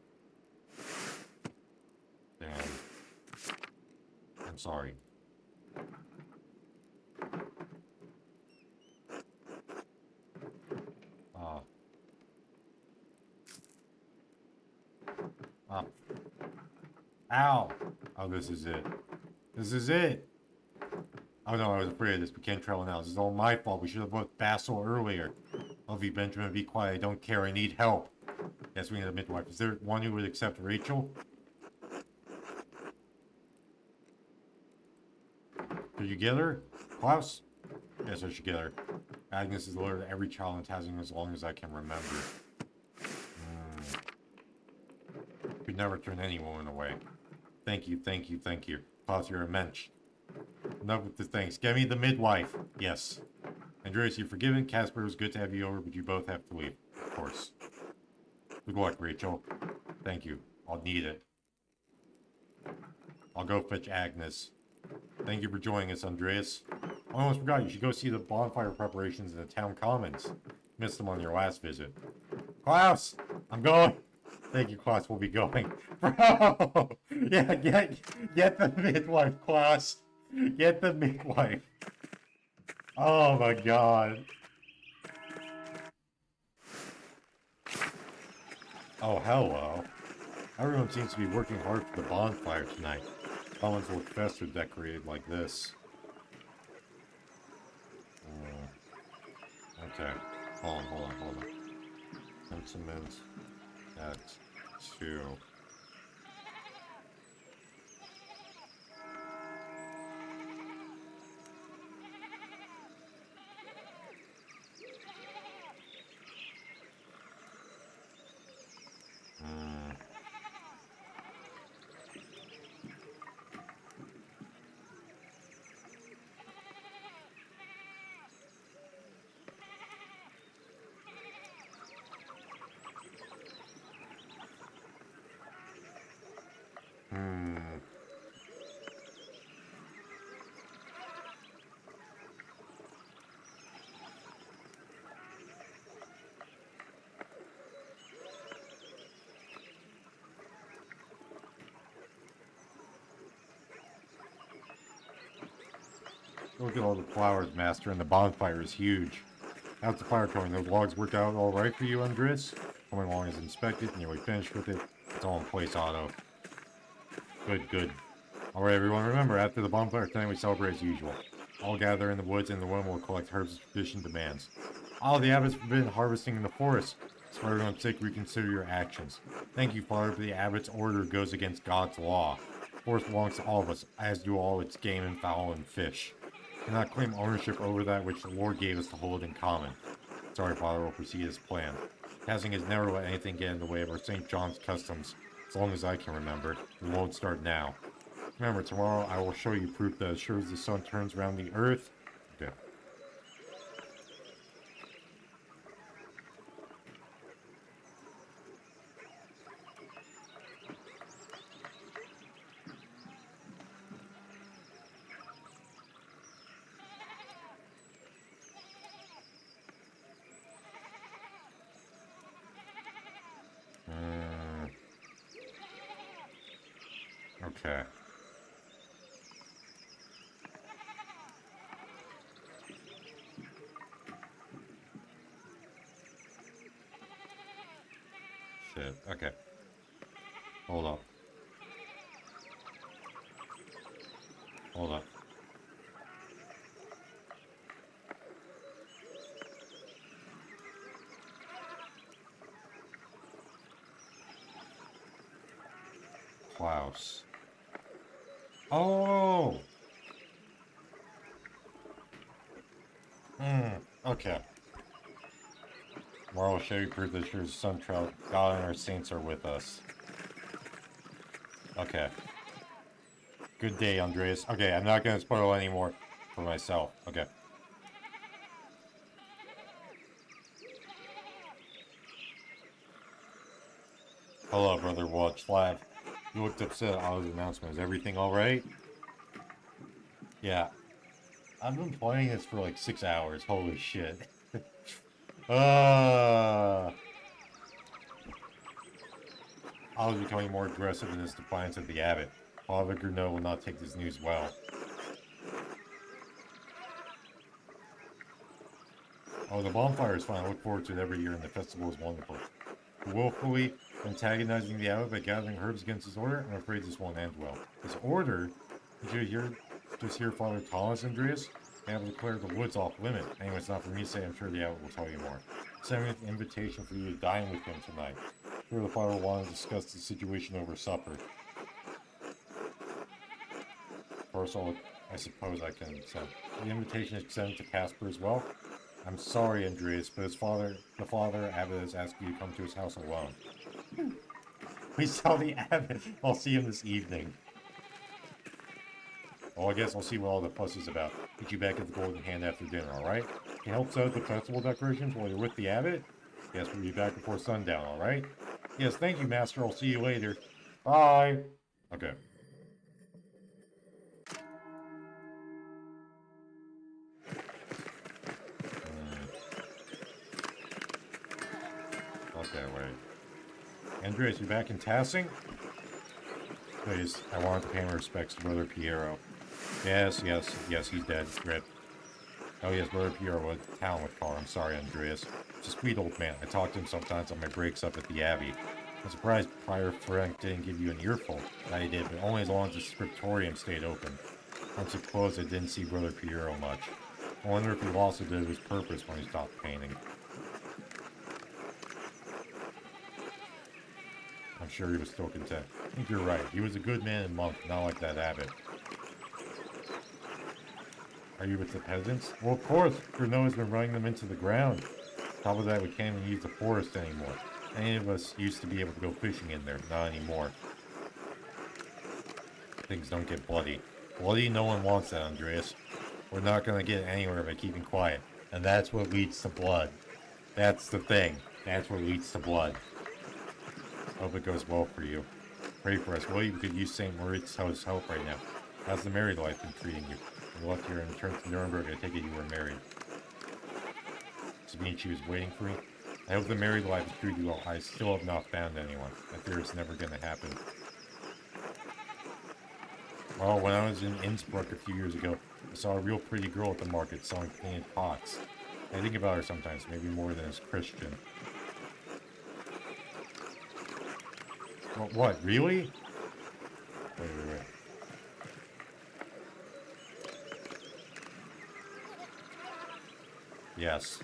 Damn. I'm sorry. Uh. Uh. Ow! Oh, this is it. This is it! Oh no, I was afraid of this. We can't travel now. This is all my fault. We should have booked Basil earlier. Love you, Benjamin. Be quiet. I don't care. I need help. Yes, we need a midwife. Is there one who would accept Rachel? Did you get her? Klaus? Yes, I should get her. Agnes is the lord of every child in Tasman as long as I can remember. Could never turn any woman away. Thank you, thank you, thank you. Klaus, you're a mensch. Enough with the thanks. Get me the midwife. Yes. Andreas, you're forgiven. Casper, it was good to have you over, but you both have to leave. Of course. Good luck, Rachel. Thank you. I'll need it. I'll go fetch Agnes. Thank you for joining us, Andreas. I almost forgot, you should go see the bonfire preparations in the town commons. Missed them on your last visit. Klaus! I'm going! Thank you, Klaus. We'll be going. Bro! Yeah, get the midwife, Klaus. Get the midwife. Oh my god. Oh, hello. Everyone seems to be working hard for the bonfire tonight. Commons look festive decorated like this. Okay. Hold on. Pentiment at 2. Look at all the flowers, Master, and the bonfire is huge. How's the fire going? Those logs worked out all right for you, Andres? Coming along as inspected, nearly finished with it. It's all in place, Otto. Good, good. Alright, everyone, remember, after the bonfire tonight, we celebrate as usual. All gather in the woods, and the women will collect herbs as tradition demands. All the abbot's forbidden harvesting in the forest. So for everyone's sake, reconsider your actions. Thank you, Father, but the abbot's order goes against God's law. The forest belongs to all of us, as do all its game and fowl and fish. Cannot claim ownership over that which the Lord gave us to hold in common. Sorry, Father, we'll proceed as planned. Passing has never let anything get in the way of our St. John's customs, as long as I can remember. We won't start now. Remember, tomorrow I will show you proof that as sure as the sun turns around the earth. Okay. Okay. Shit. Okay. Hold up. Hold up. Klaus. Oh! Okay. Tomorrow will show you proof that your sun trout, God and our saints are with us. Okay. Good day, Andreas. Okay, I'm not gonna spoil any more for myself. Okay. Hello, Brother Watchlav. You looked upset at Otto's announcement. Is everything alright? Yeah. I've been playing this for like 6 hours. Holy shit. Otto's becoming more aggressive in his defiance of the abbot. Father Gruneau will not take this news well. Oh, the bonfire is fun. I look forward to it every year, and the festival is wonderful. Willfully antagonizing the abbot by gathering herbs against his order? I'm afraid this won't end well. His order? Did you just hear Father Thomas, Andreas? The abbot declared the woods off limit. Anyway, it's not for me to say. I'm sure the abbot will tell you more. Send me an invitation for you to dine with him tonight. I'm sure the father will want to discuss the situation over supper. First of all, I suppose I can send. The invitation is sent to Casper as well. I'm sorry, Andreas, but the father abbot has asked you to come to his house alone. Please tell the abbot I'll see him this evening. Well, I guess I'll see what all the fuss is about. Meet you back at the Golden Hand after dinner, alright? Can you help set up the festival decorations while you're with the abbot? Yes, we'll be back before sundown, alright? Yes, thank you, Master. I'll see you later. Bye! Okay. Okay, wait. Andreas, you back in Tassing? Please, I wanted to pay my respects to Brother Piero. Yes, he's dead. Rip. Oh yes, Brother Piero, what town would call him. Sorry, Andreas. He's a sweet old man. I talk to him sometimes on my breaks up at the Abbey. I'm surprised Prior Frank didn't give you an earful. I did, but only as long as the scriptorium stayed open. Once it closed, I didn't see Brother Piero much. I wonder if he lost a bit of his purpose when he stopped painting. I'm sure he was still content. I think you're right. He was a good man and monk, not like that abbot. Are you with the peasants? Well, of course. Gruneau has been running them into the ground. Top of that, we can't even use the forest anymore. Any of us used to be able to go fishing in there. Not anymore. Things don't get bloody. Bloody? No one wants that, Andreas. We're not going to get anywhere by keeping quiet. And that's what leads to blood. That's the thing. That's what leads to blood. Hope it goes well for you. Pray for us, will you? We could use St. Moritz's help right now. How's the married life been treating you? You left here and returned to Nuremberg. I take it you were married. Does it mean she was waiting for me? I hope the married life has treated you well. I still have not found anyone. I fear it's never going to happen. Oh, when I was in Innsbruck a few years ago, I saw a real pretty girl at the market selling painted pots. I think about her sometimes, maybe more than as Christian. What, really? Wait. Yes.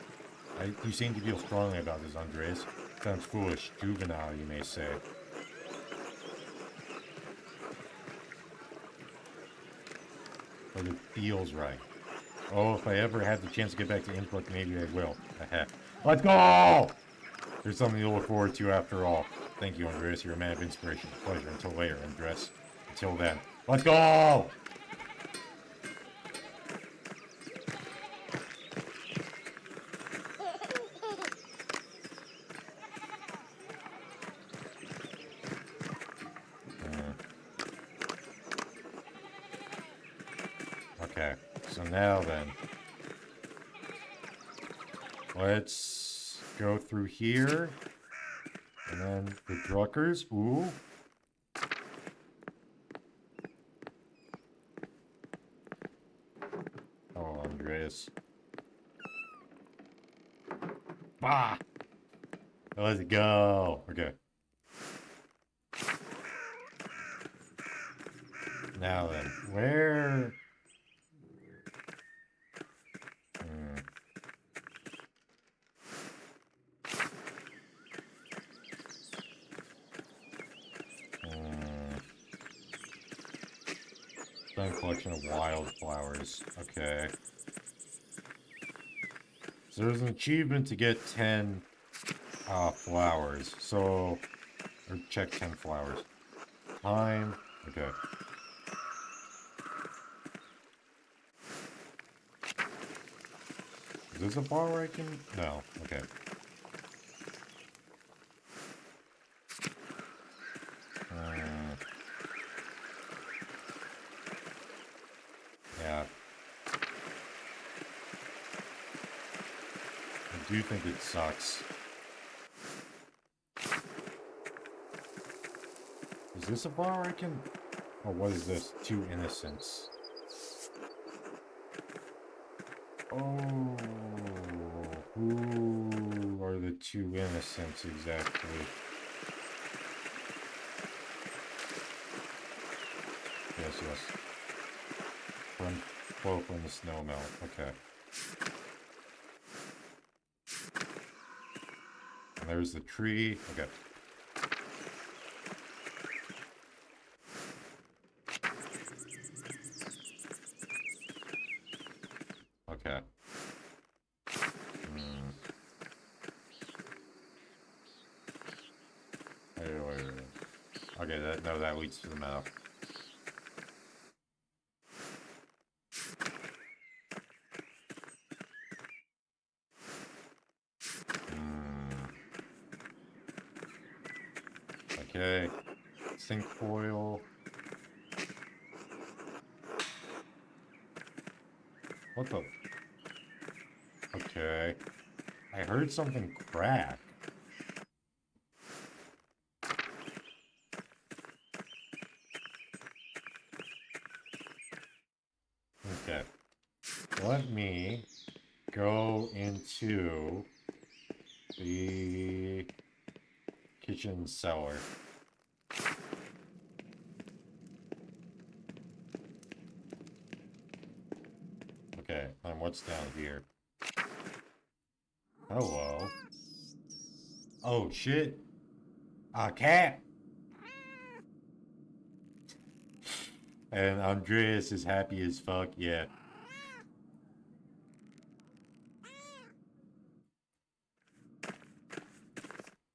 You seem to feel strongly about this, Andres. Sounds foolish, juvenile, you may say. But it feels right. Oh, if I ever have the chance to get back to Innsbruck, maybe I will. Let's go! There's something to look forward to after all. Thank you, Andres. You're a man of inspiration. Pleasure. Until later, Andres. Until then. Let's go! Okay. So now then. Let's go through here. And then the Druckers. Ooh. Oh, Andreas. Bah! Let's go. Okay. Now then, where... collection of wildflowers. Okay. So there's an achievement to get 10 flowers. So, or check 10 flowers. Time. Okay. Is this a bar where I can? No. Okay. Yeah. I do think it sucks. Is this a bar where I can... Oh, what is this? 2 innocents. Oh, who are the 2 innocents exactly? Yes. Both when the snow melt. Okay. And there's the tree. Okay. Okay. Wait. Okay, that leads to the meadow. Okay. Zinc foil. What the? Okay. I heard something crack. Okay. Let me go into the kitchen cellar. Okay, and what's down here? Hello. Oh, shit. A cat! And Andreas is happy as fuck, yeah.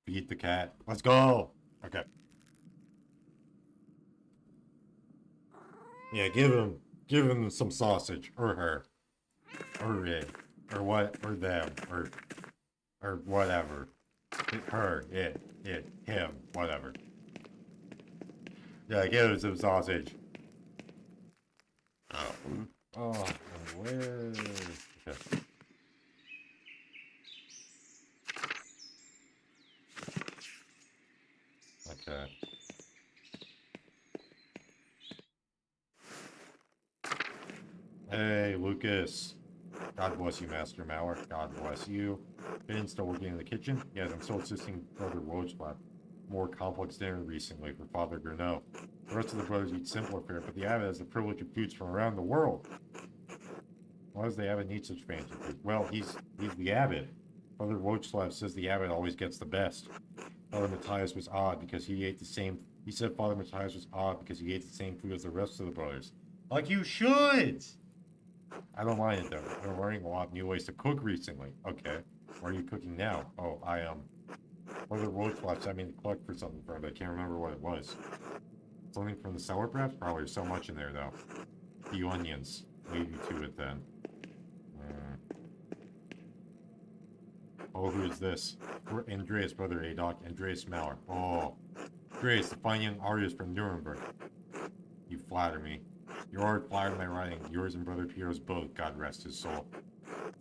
Beat the cat. Let's go! Okay. Yeah, give him some sausage. Or her. Or it. Or what, or them. Or whatever. Her, it, him, whatever. Yeah, give him some sausage. Oh, where? Okay. Okay. Hey, Lucas. God bless you, Master Mauer. God bless you. Finn still working in the kitchen? Yes, I'm still assisting Brother Wojtlap. More complex dinner recently for Father Gurneau. The rest of the brothers eat simpler fare, but the abbot has the privilege of foods from around the world. Why does the abbot need such fancy food? Well, he's the abbot. Father Wojtlav says the abbot always gets the best. Father Matthias was odd because he ate the same. He said Father Matthias was odd because he ate the same food as the rest of the brothers. Like you should! I don't mind it though. I've been learning a lot of new ways to cook recently. Okay. What are you cooking now? Oh, Father Wojtlav sent me to collect for something for him, but I can't remember what it was. Something from the cellar perhaps? Probably there's so much in there though. A few onions. Leave you to it then. Oh, who is this? We're Andreas, brother Adoc, Andreas Mauer. Oh, Andreas, the fine young artist from Nuremberg. You flatter me. Your art flattered my writing, yours and brother Piero's both, God rest his soul.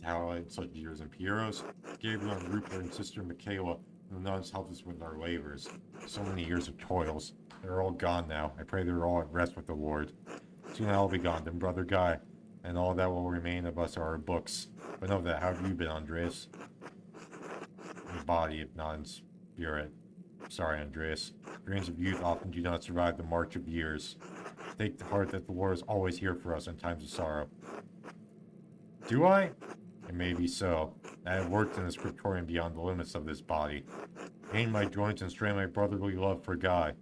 Talent such as yours and Piero's, Gabriel and Rupert and sister Michaela, and the nuns helped us with our labors. So many years of toils. They're all gone now. I pray they're all at rest with the Lord. Soon I'll be gone, then brother Guy, and all that will remain of us are our books. But know that, how have you been, Andreas? In body, if not in spirit. Sorry, Andreas. Dreams of youth often do not survive the march of years. Take to heart that the Lord is always here for us in times of sorrow. Do I? It may be so. I have worked in the scriptorium beyond the limits of this body. Pained my joints and strained my brotherly love for Guy.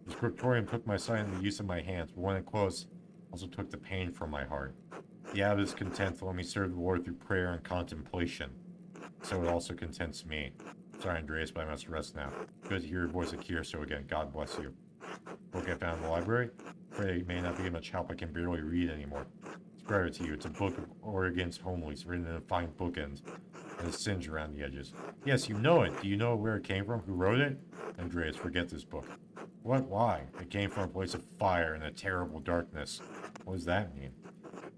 The scriptorium took my sight and the use of my hands, but when it closed, also took the pain from my heart. The abbot is content to let me serve the Lord through prayer and contemplation. So it also contents me. Sorry, Andreas, but I must rest now. Good to hear your voice at Kierso again. God bless you. Book I found in the library? Afraid it may not be much help. I can barely read anymore. Spread it to you. It's a book of Oregon's homilies, written in a fine bookend, and a singe around the edges. Yes, you know it. Do you know where it came from? Who wrote it? Andreas, forget this book. What? Why? It came from a place of fire and a terrible darkness. What does that mean?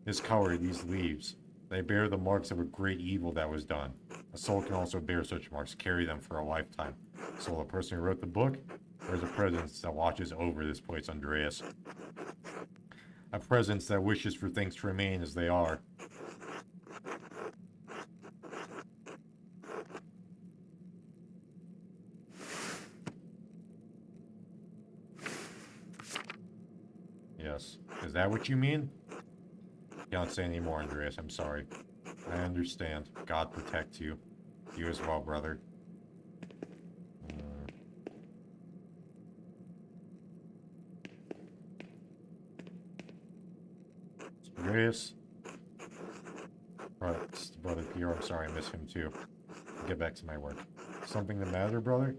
This color, these leaves, they bear the marks of a great evil that was done. A soul can also bear such marks, carry them for a lifetime. So the person who wrote the book, there's a presence that watches over this place, Andreas. A presence that wishes for things to remain as they are. Yes. Is that what you mean? Can't say any more, Andreas. I'm sorry. I understand. God protect you. You as well, brother. Andreas? Brother Pierre, I'm sorry I miss him too. I'll get back to my work. Something the matter, brother?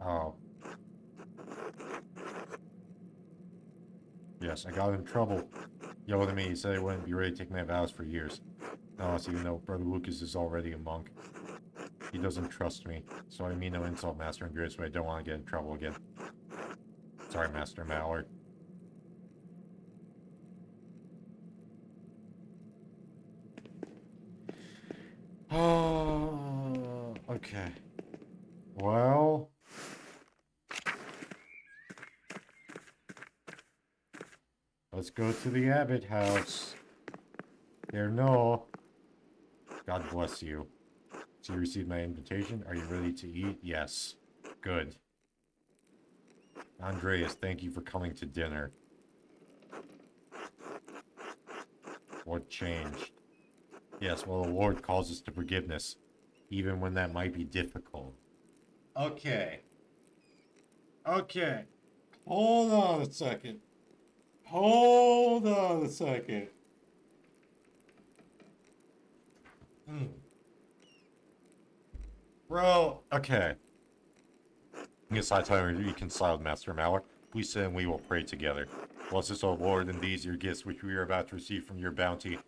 Oh. Yes, I got in trouble. Yelled at me, he said I wouldn't be ready to take my vows for years. No, so even though Brother Lucas is already a monk. He doesn't trust me, so I mean no insult, Master Andreas, but I don't want to get in trouble again. Sorry, Master Mallard. Oh, okay. Well... let's go to the Abbot house. There, no. God bless you. So you received my invitation? Are you ready to eat? Yes. Good. Andreas, thank you for coming to dinner. What changed? Yes, well, the Lord calls us to forgiveness, even when that might be difficult. Okay. Okay. Hold on a second. Hold on a second. Bro, okay. Yes, I tell you, reconciled, Master Malak. Please sit and we will pray together. Bless us, O Lord, and these your gifts which we are about to receive from your bounty.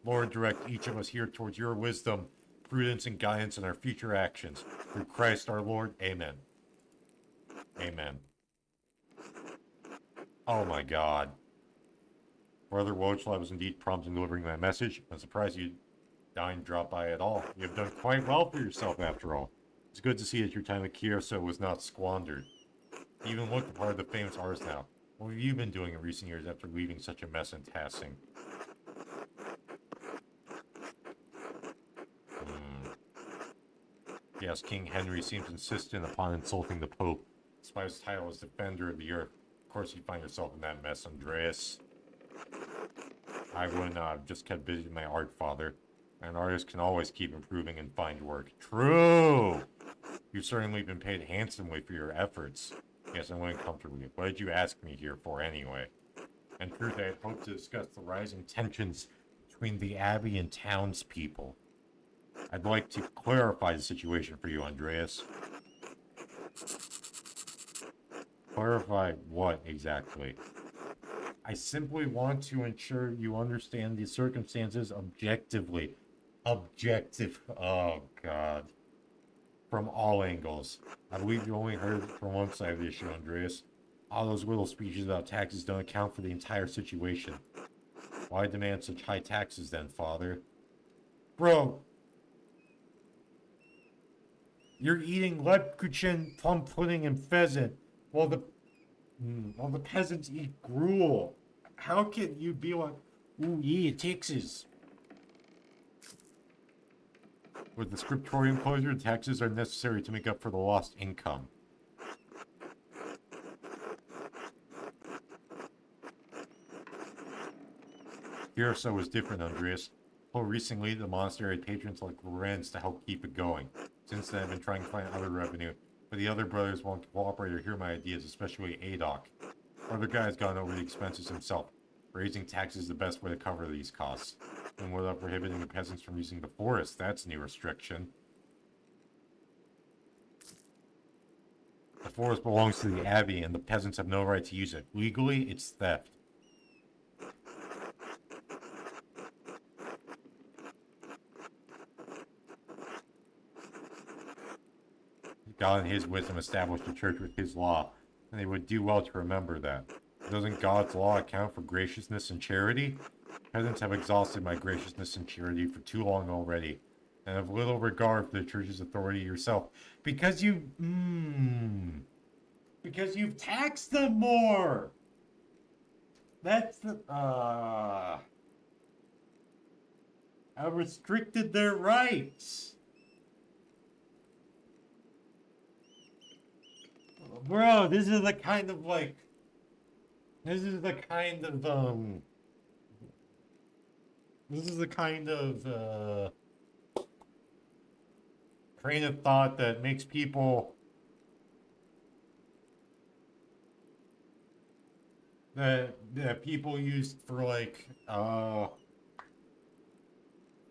Lord, direct each of us here towards your wisdom, prudence, and guidance in our future actions. Through Christ our Lord. Amen. Amen. Oh my God. Brother Wojtlaw was indeed prompt in delivering my message. I'm surprised you didn't drop by at all. You have done quite well for yourself, after all. It's good to see that your time at Kyoto was not squandered. You even look the part of the famous artist now. What have you been doing in recent years after leaving such a mess in Tassing? Yes, King Henry seems insistent upon insulting the Pope, despite his title as Defender of the Earth. Of course you find yourself in that mess, Andreas. I wouldn't have just kept busy with my art, Father. An artist can always keep improving and find work. True! You've certainly been paid handsomely for your efforts. Yes, I'm living comfortably. What did you ask me here for anyway? In truth, I had hoped to discuss the rising tensions between the Abbey and townspeople. I'd like to clarify the situation for you, Andreas. Clarify what exactly? I simply want to ensure you understand the circumstances objectively. Objective. Oh, God. From all angles. I believe you only heard from one side of the issue, Andreas. All those little speeches about taxes don't account for the entire situation. Why demand such high taxes then, Father? Bro, you're eating Lepkuchen, plum pudding, and pheasant, while the peasants eat gruel. How can you be like, ooh, yeah, taxes? With the scriptorium closure, taxes are necessary to make up for the lost income. Fierso was different, Andreas. Until recently, the monastery had patrons like Lorenz to help keep it going. Since then, I've been trying to find other revenue, but the other brothers won't cooperate or hear my ideas, especially Adok. Other guy has gone over the expenses himself. Raising taxes is the best way to cover these costs. And what about prohibiting the peasants from using the forest? That's a new restriction. The forest belongs to the abbey, and the peasants have no right to use it. Legally, it's theft. God in his wisdom established the church with his law, and they would do well to remember that. Doesn't God's law account for graciousness and charity? Peasants have exhausted my graciousness and charity for too long already, and have little regard for the church's authority yourself, because because you've taxed them more! That's the, have restricted their rights! Bro, this is the kind of, like, this is the kind of, this is the kind of, train of thought that makes people, that people use for, like,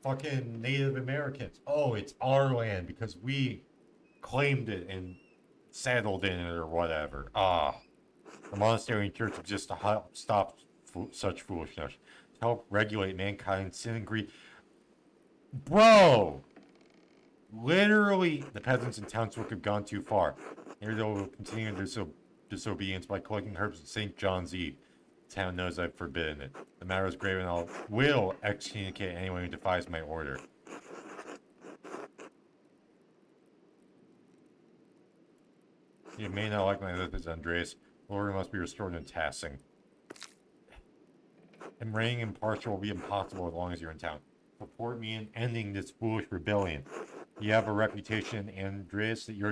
fucking Native Americans. Oh, it's our land because we claimed it and settled in it or whatever. The monastery and church exist to help stop such foolishness, to help regulate mankind's sin and greed. Bro! Literally, the peasants and townsfolk have gone too far. Here they will continue their disobedience by collecting herbs at St. John's Eve. The town knows I've forbidden it. The matter is grave and I will excommunicate anyone who defies my order. You may not like my methods, Andreas. Order must be restored in Tassing. And reigning impartial will be impossible as long as you're in town. Support me in ending this foolish rebellion. You have a reputation, Andreas, that you're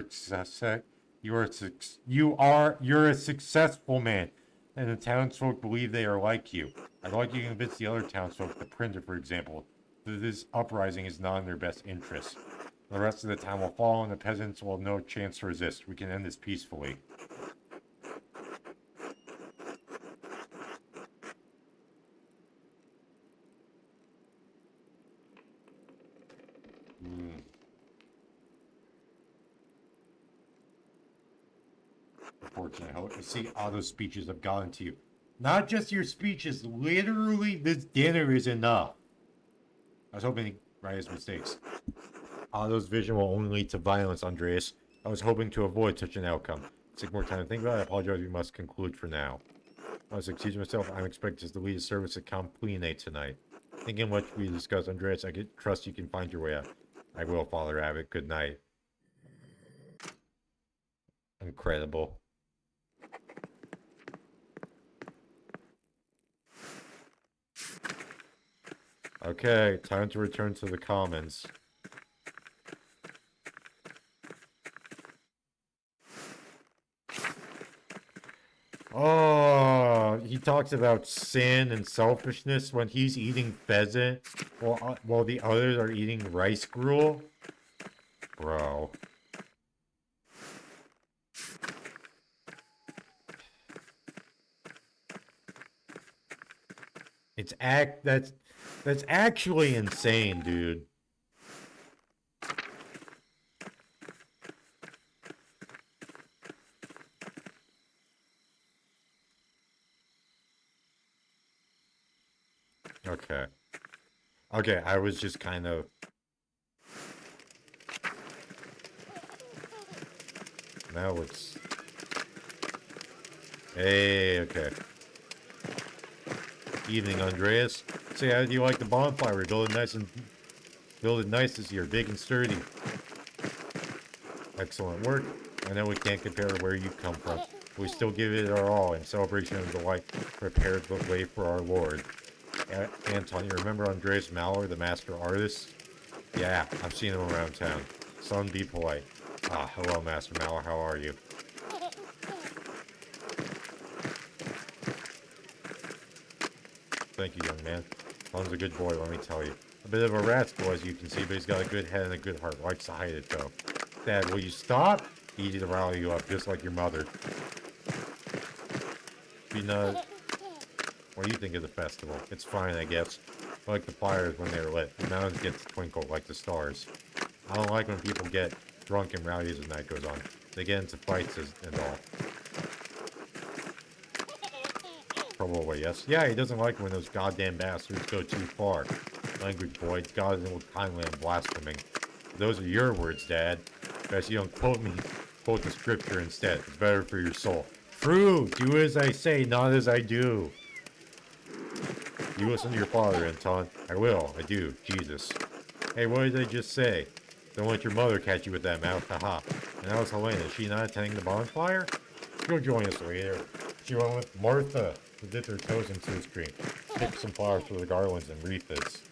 a successful man, and the townsfolk believe they are like you. I'd like you to convince the other townsfolk, the printer, for example, that this uprising is not in their best interest. The rest of the town will follow, and the peasants will have no chance to resist. We can end this peacefully. Unfortunately, I hope you see all those speeches have gotten to you. Not just your speeches, literally, this dinner is enough. I was hoping to write his mistakes. Otto's vision will only lead to violence, Andreas. I was hoping to avoid such an outcome. Take more time to think about it. I apologize, we must conclude for now. I was excuse myself. I'm expected to lead a service at Compline tonight. Thinking what we discussed, Andreas, I trust you can find your way out. I will, Father Abbot. Good night. Incredible. Okay, time to return to the commons. talks about sin and selfishness when he's eating pheasant while the others are eating rice gruel. Bro. That's actually insane, dude. Okay. Okay, I was just kind of... Now it's... Hey, okay. Evening, Andreas. Say, how do you like the bonfire? We build it nice this year, big and sturdy. Excellent work. I know we can't compare to where you come from. We still give it our all in celebration of the light prepared the way for our Lord. Anton, you remember Andreas Maurer, the master artist? Yeah, I've seen him around town. Son, be polite. Ah, hello, Master Maurer. How are you? Thank you, young man. Son's a good boy, let me tell you. A bit of a rat's boy, as you can see, but he's got a good head and a good heart. Likes to hide it, though. Dad, will you stop? Easy to rally you up, just like your mother. Peanut, what do you think of the festival? It's fine, I guess. I like the fires when they're lit. The mountains get to twinkle like the stars. I don't like when people get drunk and rowdy as the night goes on. They get into fights and all. Probably, yes. Yeah, he doesn't like when those goddamn bastards go too far. Language, boy. God isn't kindly and blaspheming. Those are your words, Dad. Best you don't quote me. Quote the scripture instead. It's better for your soul. True! Do as I say, not as I do. You listen to your father, Anton. I will. I do. Jesus. Hey, what did I just say? Don't let your mother catch you with that mouth. Haha. And how's Helena? Is she not attending the bonfire? She'll join us later. She went with Martha to dip their toes into the stream. Pick some flowers for the garlands and wreaths.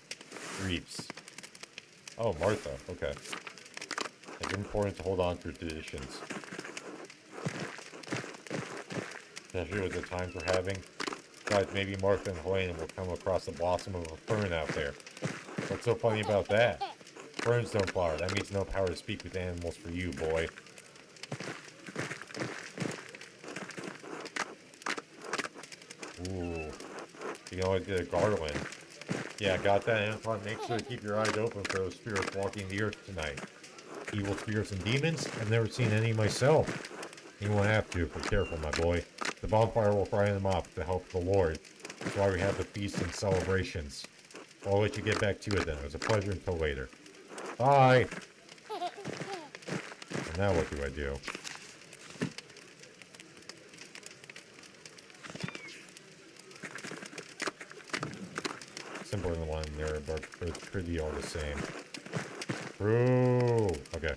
Oh, Martha. Okay. It's important to hold on to traditions. Especially with the times we're having. Besides, maybe Martha and Helena will come across the blossom of a fern out there. What's so funny about that? Ferns don't flower. That means no power to speak with animals for you, boy. Ooh. You can always get a garland. Yeah, got that, Anton. Make sure to keep your eyes open for those spirits walking the earth tonight. Evil spirits and demons? I've never seen any myself. You won't have to if we're careful, my boy. The bonfire will frighten them off with the help of the Lord. That's why we have the feasts and celebrations. I'll let you get back to it then. It was a pleasure until later. Bye! And now what do I do? Simpler than the one there, but it's pretty all the same. True! Okay.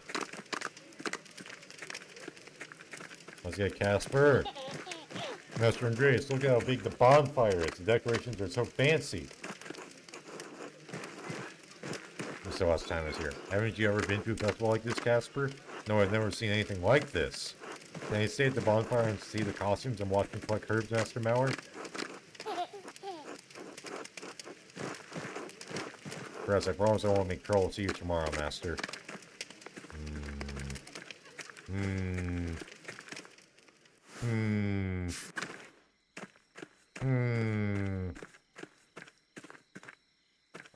Let's get Casper. Master Andreas, look at how big the bonfire is. The decorations are so fancy. So last time I was here. Haven't you ever been to a festival like this, Casper? No, I've never seen anything like this. Can I stay at the bonfire and see the costumes and watch them collect herbs, Master Maurer? Perhaps I promise I won't make trouble. See you tomorrow, Master.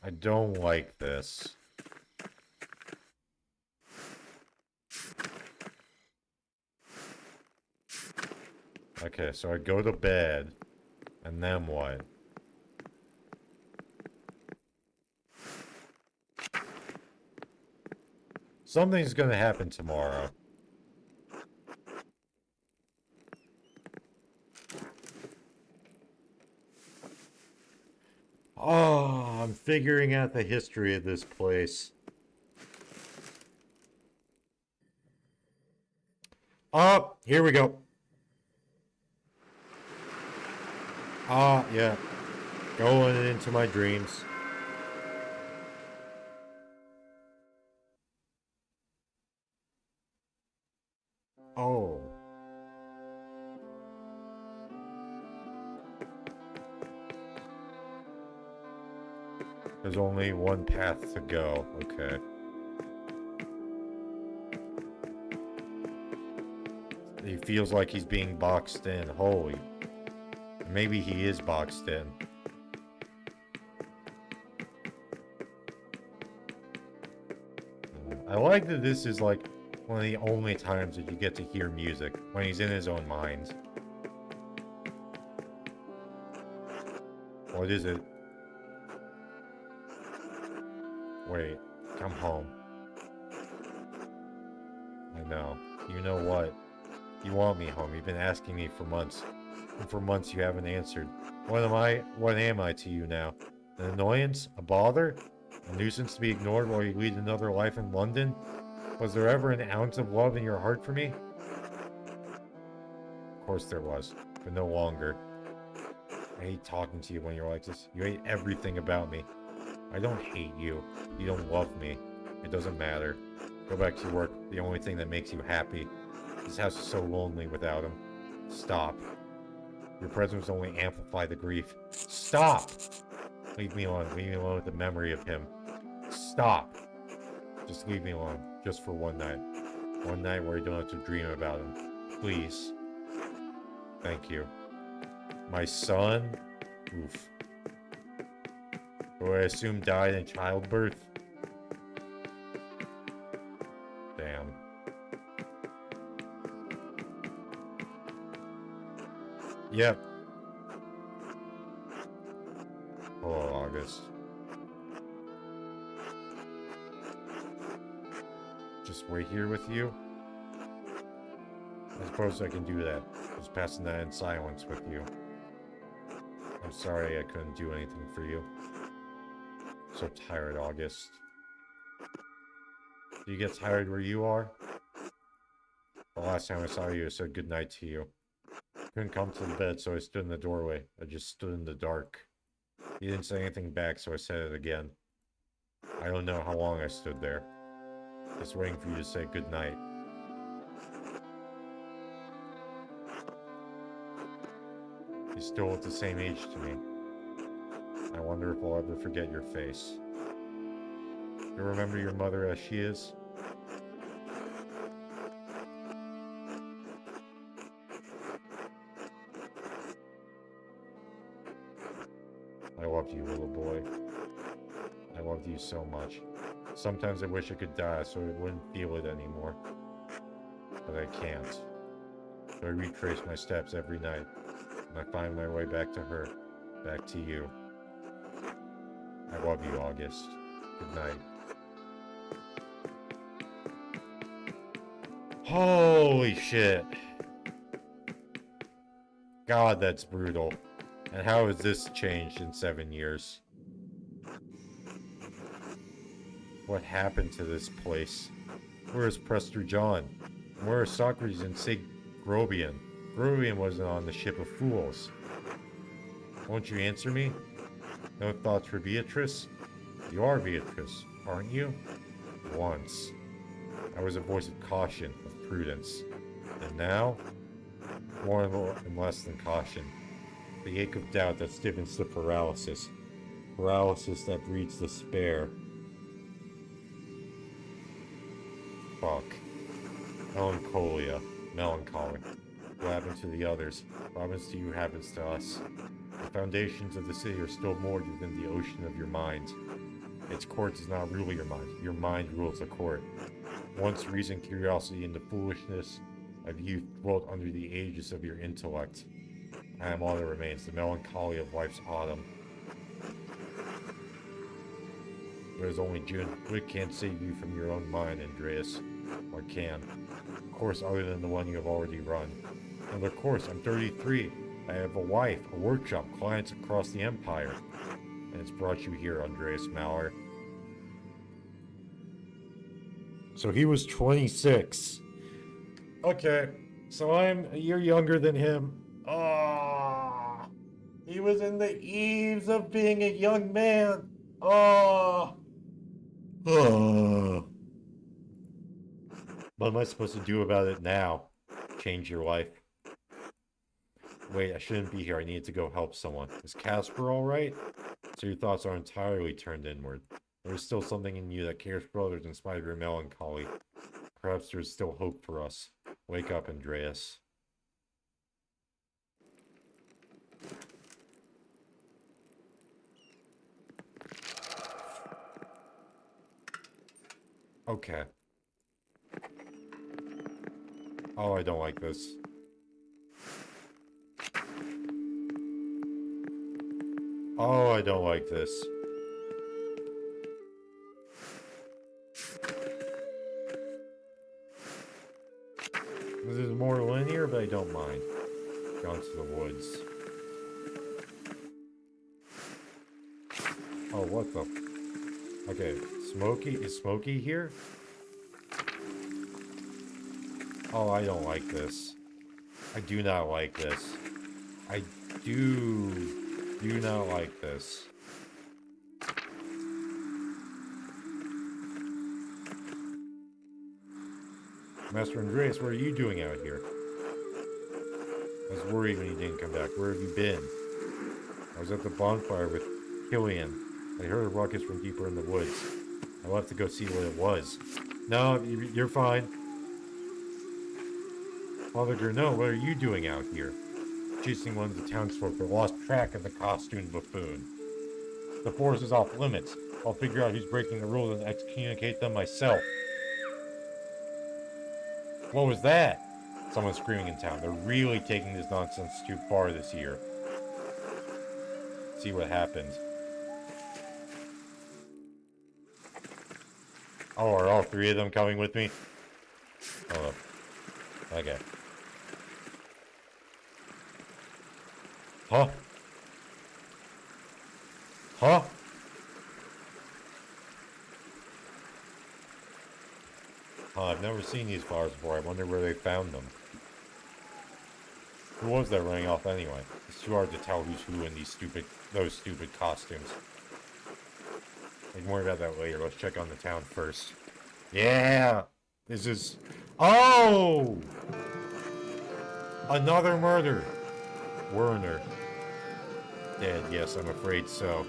I don't like this. Okay, so I go to bed, and then what? Something's gonna happen tomorrow. Oh, I'm figuring out the history of this place. Oh, here we go. Ah, yeah. Going into my dreams. Oh. There's only one path to go. Okay. He feels like he's being boxed in. Holy. Maybe he is boxed in. I like that this is like one of the only times that you get to hear music, when he's in his own mind. What is it? Wait, come home. I know. You know what? You want me home. You've been asking me for months. And for months you haven't answered. What am I to you now? An annoyance? A bother? A nuisance to be ignored while you lead another life in London? Was there ever an ounce of love in your heart for me? Of course there was, but no longer. I hate talking to you when you're like this. You hate everything about me. I don't hate you. You don't love me. It doesn't matter. Go back to your work. The only thing that makes you happy. This house is so lonely without him. Stop. Your presence will only amplify the grief. Stop! Leave me alone. Leave me alone with the memory of him. Stop! Just leave me alone. Just for one night. One night where I don't have to dream about him. Please. Thank you. My son? Oof. Who I assume died in childbirth? Damn. Yep. Hello, August. Just wait here with you? I suppose I can do that. Just passing that in silence with you. I'm sorry I couldn't do anything for you. So tired, August. Do you get tired where you are? The last time I saw you, I said goodnight to you. Couldn't come to the bed, so I stood in the doorway. I just stood in the dark. You didn't say anything back, so I said it again. I don't know how long I stood there. Just waiting for you to say goodnight. You still look the same age to me. I wonder if I'll ever forget your face. You remember your mother as she is? I loved you, little boy. I loved you so much. Sometimes I wish I could die so I wouldn't feel it anymore. But I can't. So I retrace my steps every night, and I find my way back to her, back to you. I love you, August. Good night. Holy shit. God, that's brutal. And how has this changed in 7 years? What happened to this place? Where is Prester John? Where are Socrates and Sig Grobian? Grobian wasn't on the ship of fools. Won't you answer me? No thoughts for Beatrice? You are Beatrice, aren't you? Once. I was a voice of caution, of prudence. And now? More and less than caution. The ache of doubt that stiffens to paralysis. Paralysis that breeds despair. Fuck. Melancholia. Melancholy. What happened to the others? What happens to you happens to us. The foundations of the city are still moored within the ocean of your mind. Its court does not rule your mind. Your mind rules the court. Once reason, curiosity, and the foolishness of youth dwelt under the aegis of your intellect. I am all that remains, the melancholy of life's autumn. There is only June. Wit can't save you from your own mind, Andreas. Or can. Of course, other than the one you have already run. And of course, I'm 33. I have a wife, a workshop, clients across the empire. And it's brought you here, Andreas Maurer. So he was 26. Okay, so I'm a year younger than him. Oh, he was in the eaves of being a young man. Oh. Oh. What am I supposed to do about it now? Change your life? Wait, I shouldn't be here. I need to go help someone. Is Casper alright? So your thoughts are entirely turned inward. There is still something in you that cares for others in spite of your melancholy. Perhaps there is still hope for us. Wake up, Andreas. Okay. Oh, I don't like this. Oh, I don't like this. This is more linear, but I don't mind. Gone to the woods. Oh, what the... Okay, Smokey? Is Smokey here? Oh, I don't like this. I do not like this. I do not like this. Master Andreas, what are you doing out here? I was worried when you didn't come back. Where have you been? I was at the bonfire with Killian. I heard a ruckus from deeper in the woods. I left to go see what it was. No, you're fine. Father Gurneau, what are you doing out here? Chasing one of the townsfolk that lost track of the costumed buffoon. The forest is off limits. I'll figure out who's breaking the rules and excommunicate them myself. What was that? Someone's screaming in town. They're really taking this nonsense too far this year. See what happens. Oh, are all three of them coming with me? Oh, okay. Huh? Huh? I've never seen these flowers before. I wonder where they found them. Who was that running off anyway? It's too hard to tell who's who in those stupid costumes. We can worry about that later. Let's check on the town first. Yeah! This is... Oh! Another murder! Werner. Dead, yes, I'm afraid so.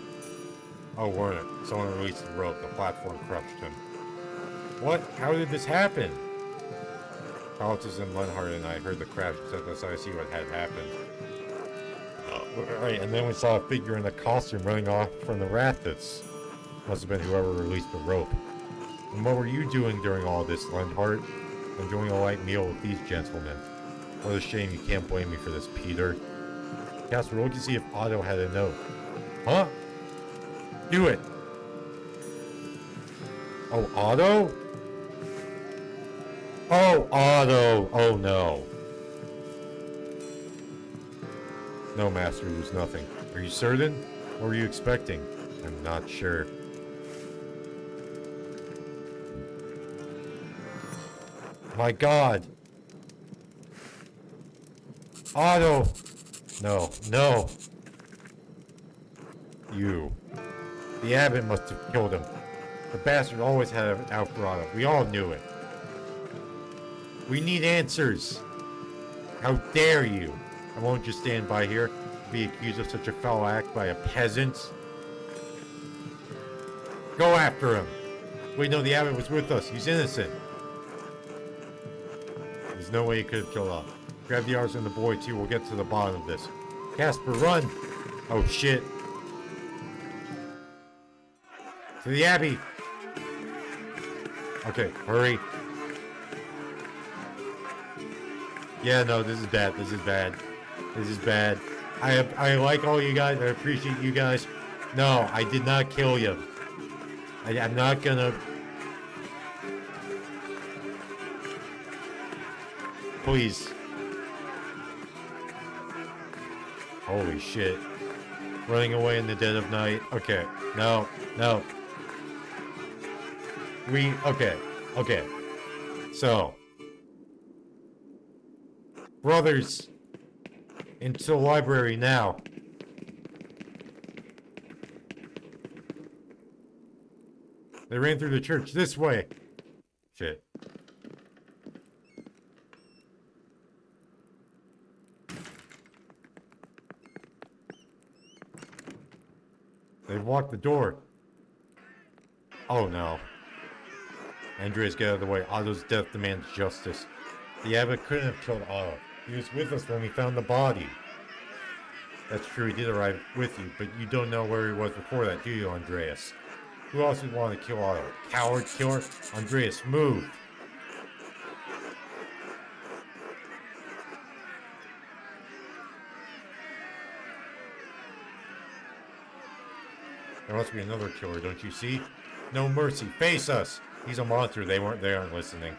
Oh, Werner. Someone released the rope. The platform crushed him. What? How did this happen? Politis and Lenhart and I heard the crash and sent us to see what had happened. Right, and then we saw a figure in a costume running off from the rapids. Must have been whoever released the rope. And what were you doing during all this, Lenhart? Enjoying a light meal with these gentlemen. What a shame you can't blame me for this, Peter. Casper, look and see if Otto had a note. Huh? Do it! Oh, Otto? Oh, Otto! Oh, no. No, Master, there's nothing. Are you certain? What were you expecting? I'm not sure. My God! Otto! No, no! You. The abbot must have killed him. The bastard always had an out for Otto. We all knew it. We need answers! How dare you! I won't just stand by here and be accused of such a foul act by a peasant. Go after him! Wait, no, the abbot was with us. He's innocent. There's no way he could have killed us. Grab the artist and the boy, too. We'll get to the bottom of this. Casper, run! Oh, shit. To the abbey! Okay, hurry. Yeah, no, this is bad. This is bad. This is bad. I like all you guys. I appreciate you guys. No, I did not kill you. I'm not gonna... Please. Holy shit. Running away in the dead of night. Okay. No. No. Okay. Okay. So. Brothers. Into the library now. They ran through the church this way. Shit. They've locked the door. Oh no. Andreas, get out of the way. Otto's death demands justice. The abbot couldn't have killed Otto. He was with us when we found the body. That's true, he did arrive with you, but you don't know where he was before that, do you, Andreas? Who else would want to kill Otto? Coward killer? Andreas, move! There must be another killer, don't you see? No mercy, face us! He's a monster, they aren't listening.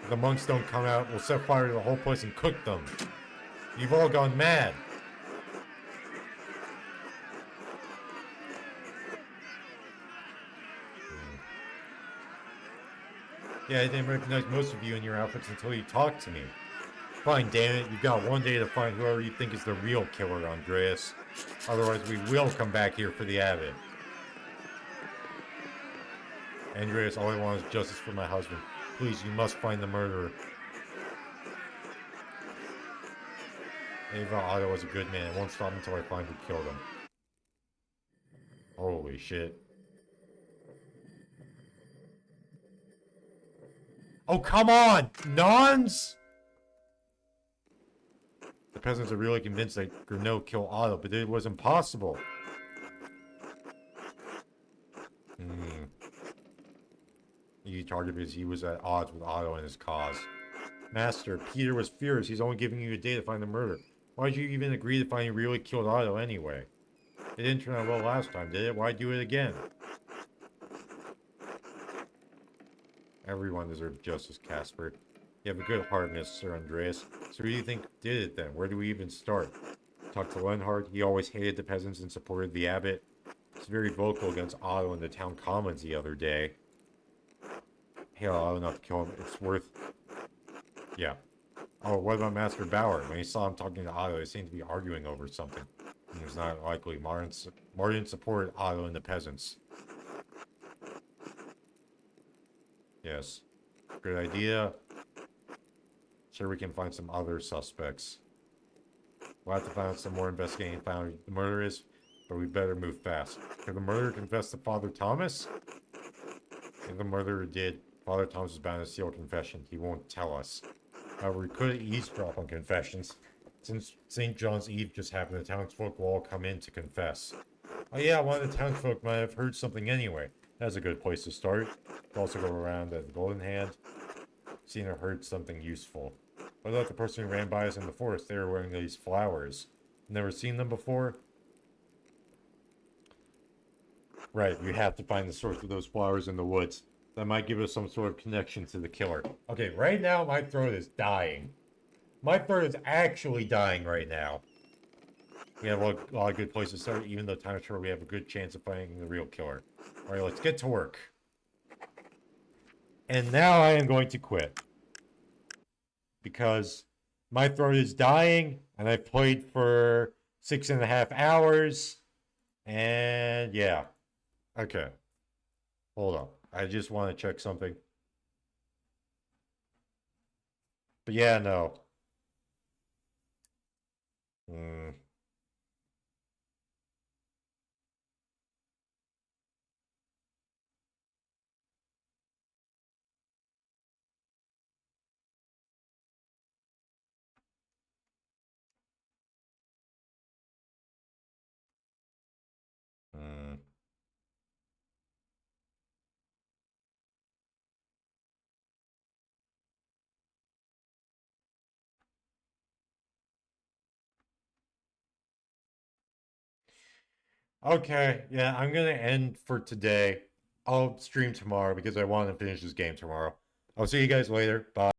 If the monks don't come out, we'll set fire to the whole place and cook them. You've all gone mad! Yeah, I didn't recognize most of you in your outfits until you talked to me. Fine, damn it, you've got one day to find whoever you think is the real killer, Andreas. Otherwise, we will come back here for the abbot. Andreas, all I want is justice for my husband. Please, you must find the murderer. Ava Otto was a good man. It won't stop until I find who killed him. Holy shit. Oh, come on! Nuns? The peasants are really convinced that Gurno killed Otto, but it was impossible. He targeted because he was at odds with Otto and his cause. Master, Peter was furious. He's only giving you a day to find the murder. Why did you even agree to find he really killed Otto anyway? It didn't turn out well last time, did it? Why do it again? Everyone deserves justice, Casper. You have a good heart, Mr. Andreas. So who do you think did it then? Where do we even start? Talk to Lenhard. He always hated the peasants and supported the abbot. He's very vocal against Otto in the town commons the other day. Hail Otto enough to kill him. It's worth... Yeah. Oh, what about Master Bauer? When he saw him talking to Otto, they seemed to be arguing over something. It was not likely. Martin supported Otto and the peasants. Yes. Good idea. Sure, we can find some other suspects. We'll have to find out some more investigating and find out who the murderer is, but we better move fast. Could the murderer confess to Father Thomas? If the murderer did, Father Thomas is bound to steal a confession. He won't tell us. However, we could eavesdrop on confessions. Since St. John's Eve just happened, the townsfolk will all come in to confess. Oh yeah, one of the townsfolk might have heard something anyway. That's a good place to start. We'll also go around at the Golden Hand. Seen or heard something useful. What about the person who ran by us in the forest? They were wearing these flowers. Never seen them before? Right, you have to find the source of those flowers in the woods. That might give us some sort of connection to the killer. Okay, right now my throat is dying. My throat is actually dying right now. We have a lot of good places to start, even though time is short, we have a good chance of finding the real killer. Alright, let's get to work. And now I am going to quit. Because my throat is dying, and I've played for 6.5 hours. And yeah. Okay. Hold on. I just want to check something. But yeah, no. Hmm. Okay, yeah, I'm gonna end for today. I'll stream tomorrow because I want to finish this game tomorrow. I'll see you guys later. Bye.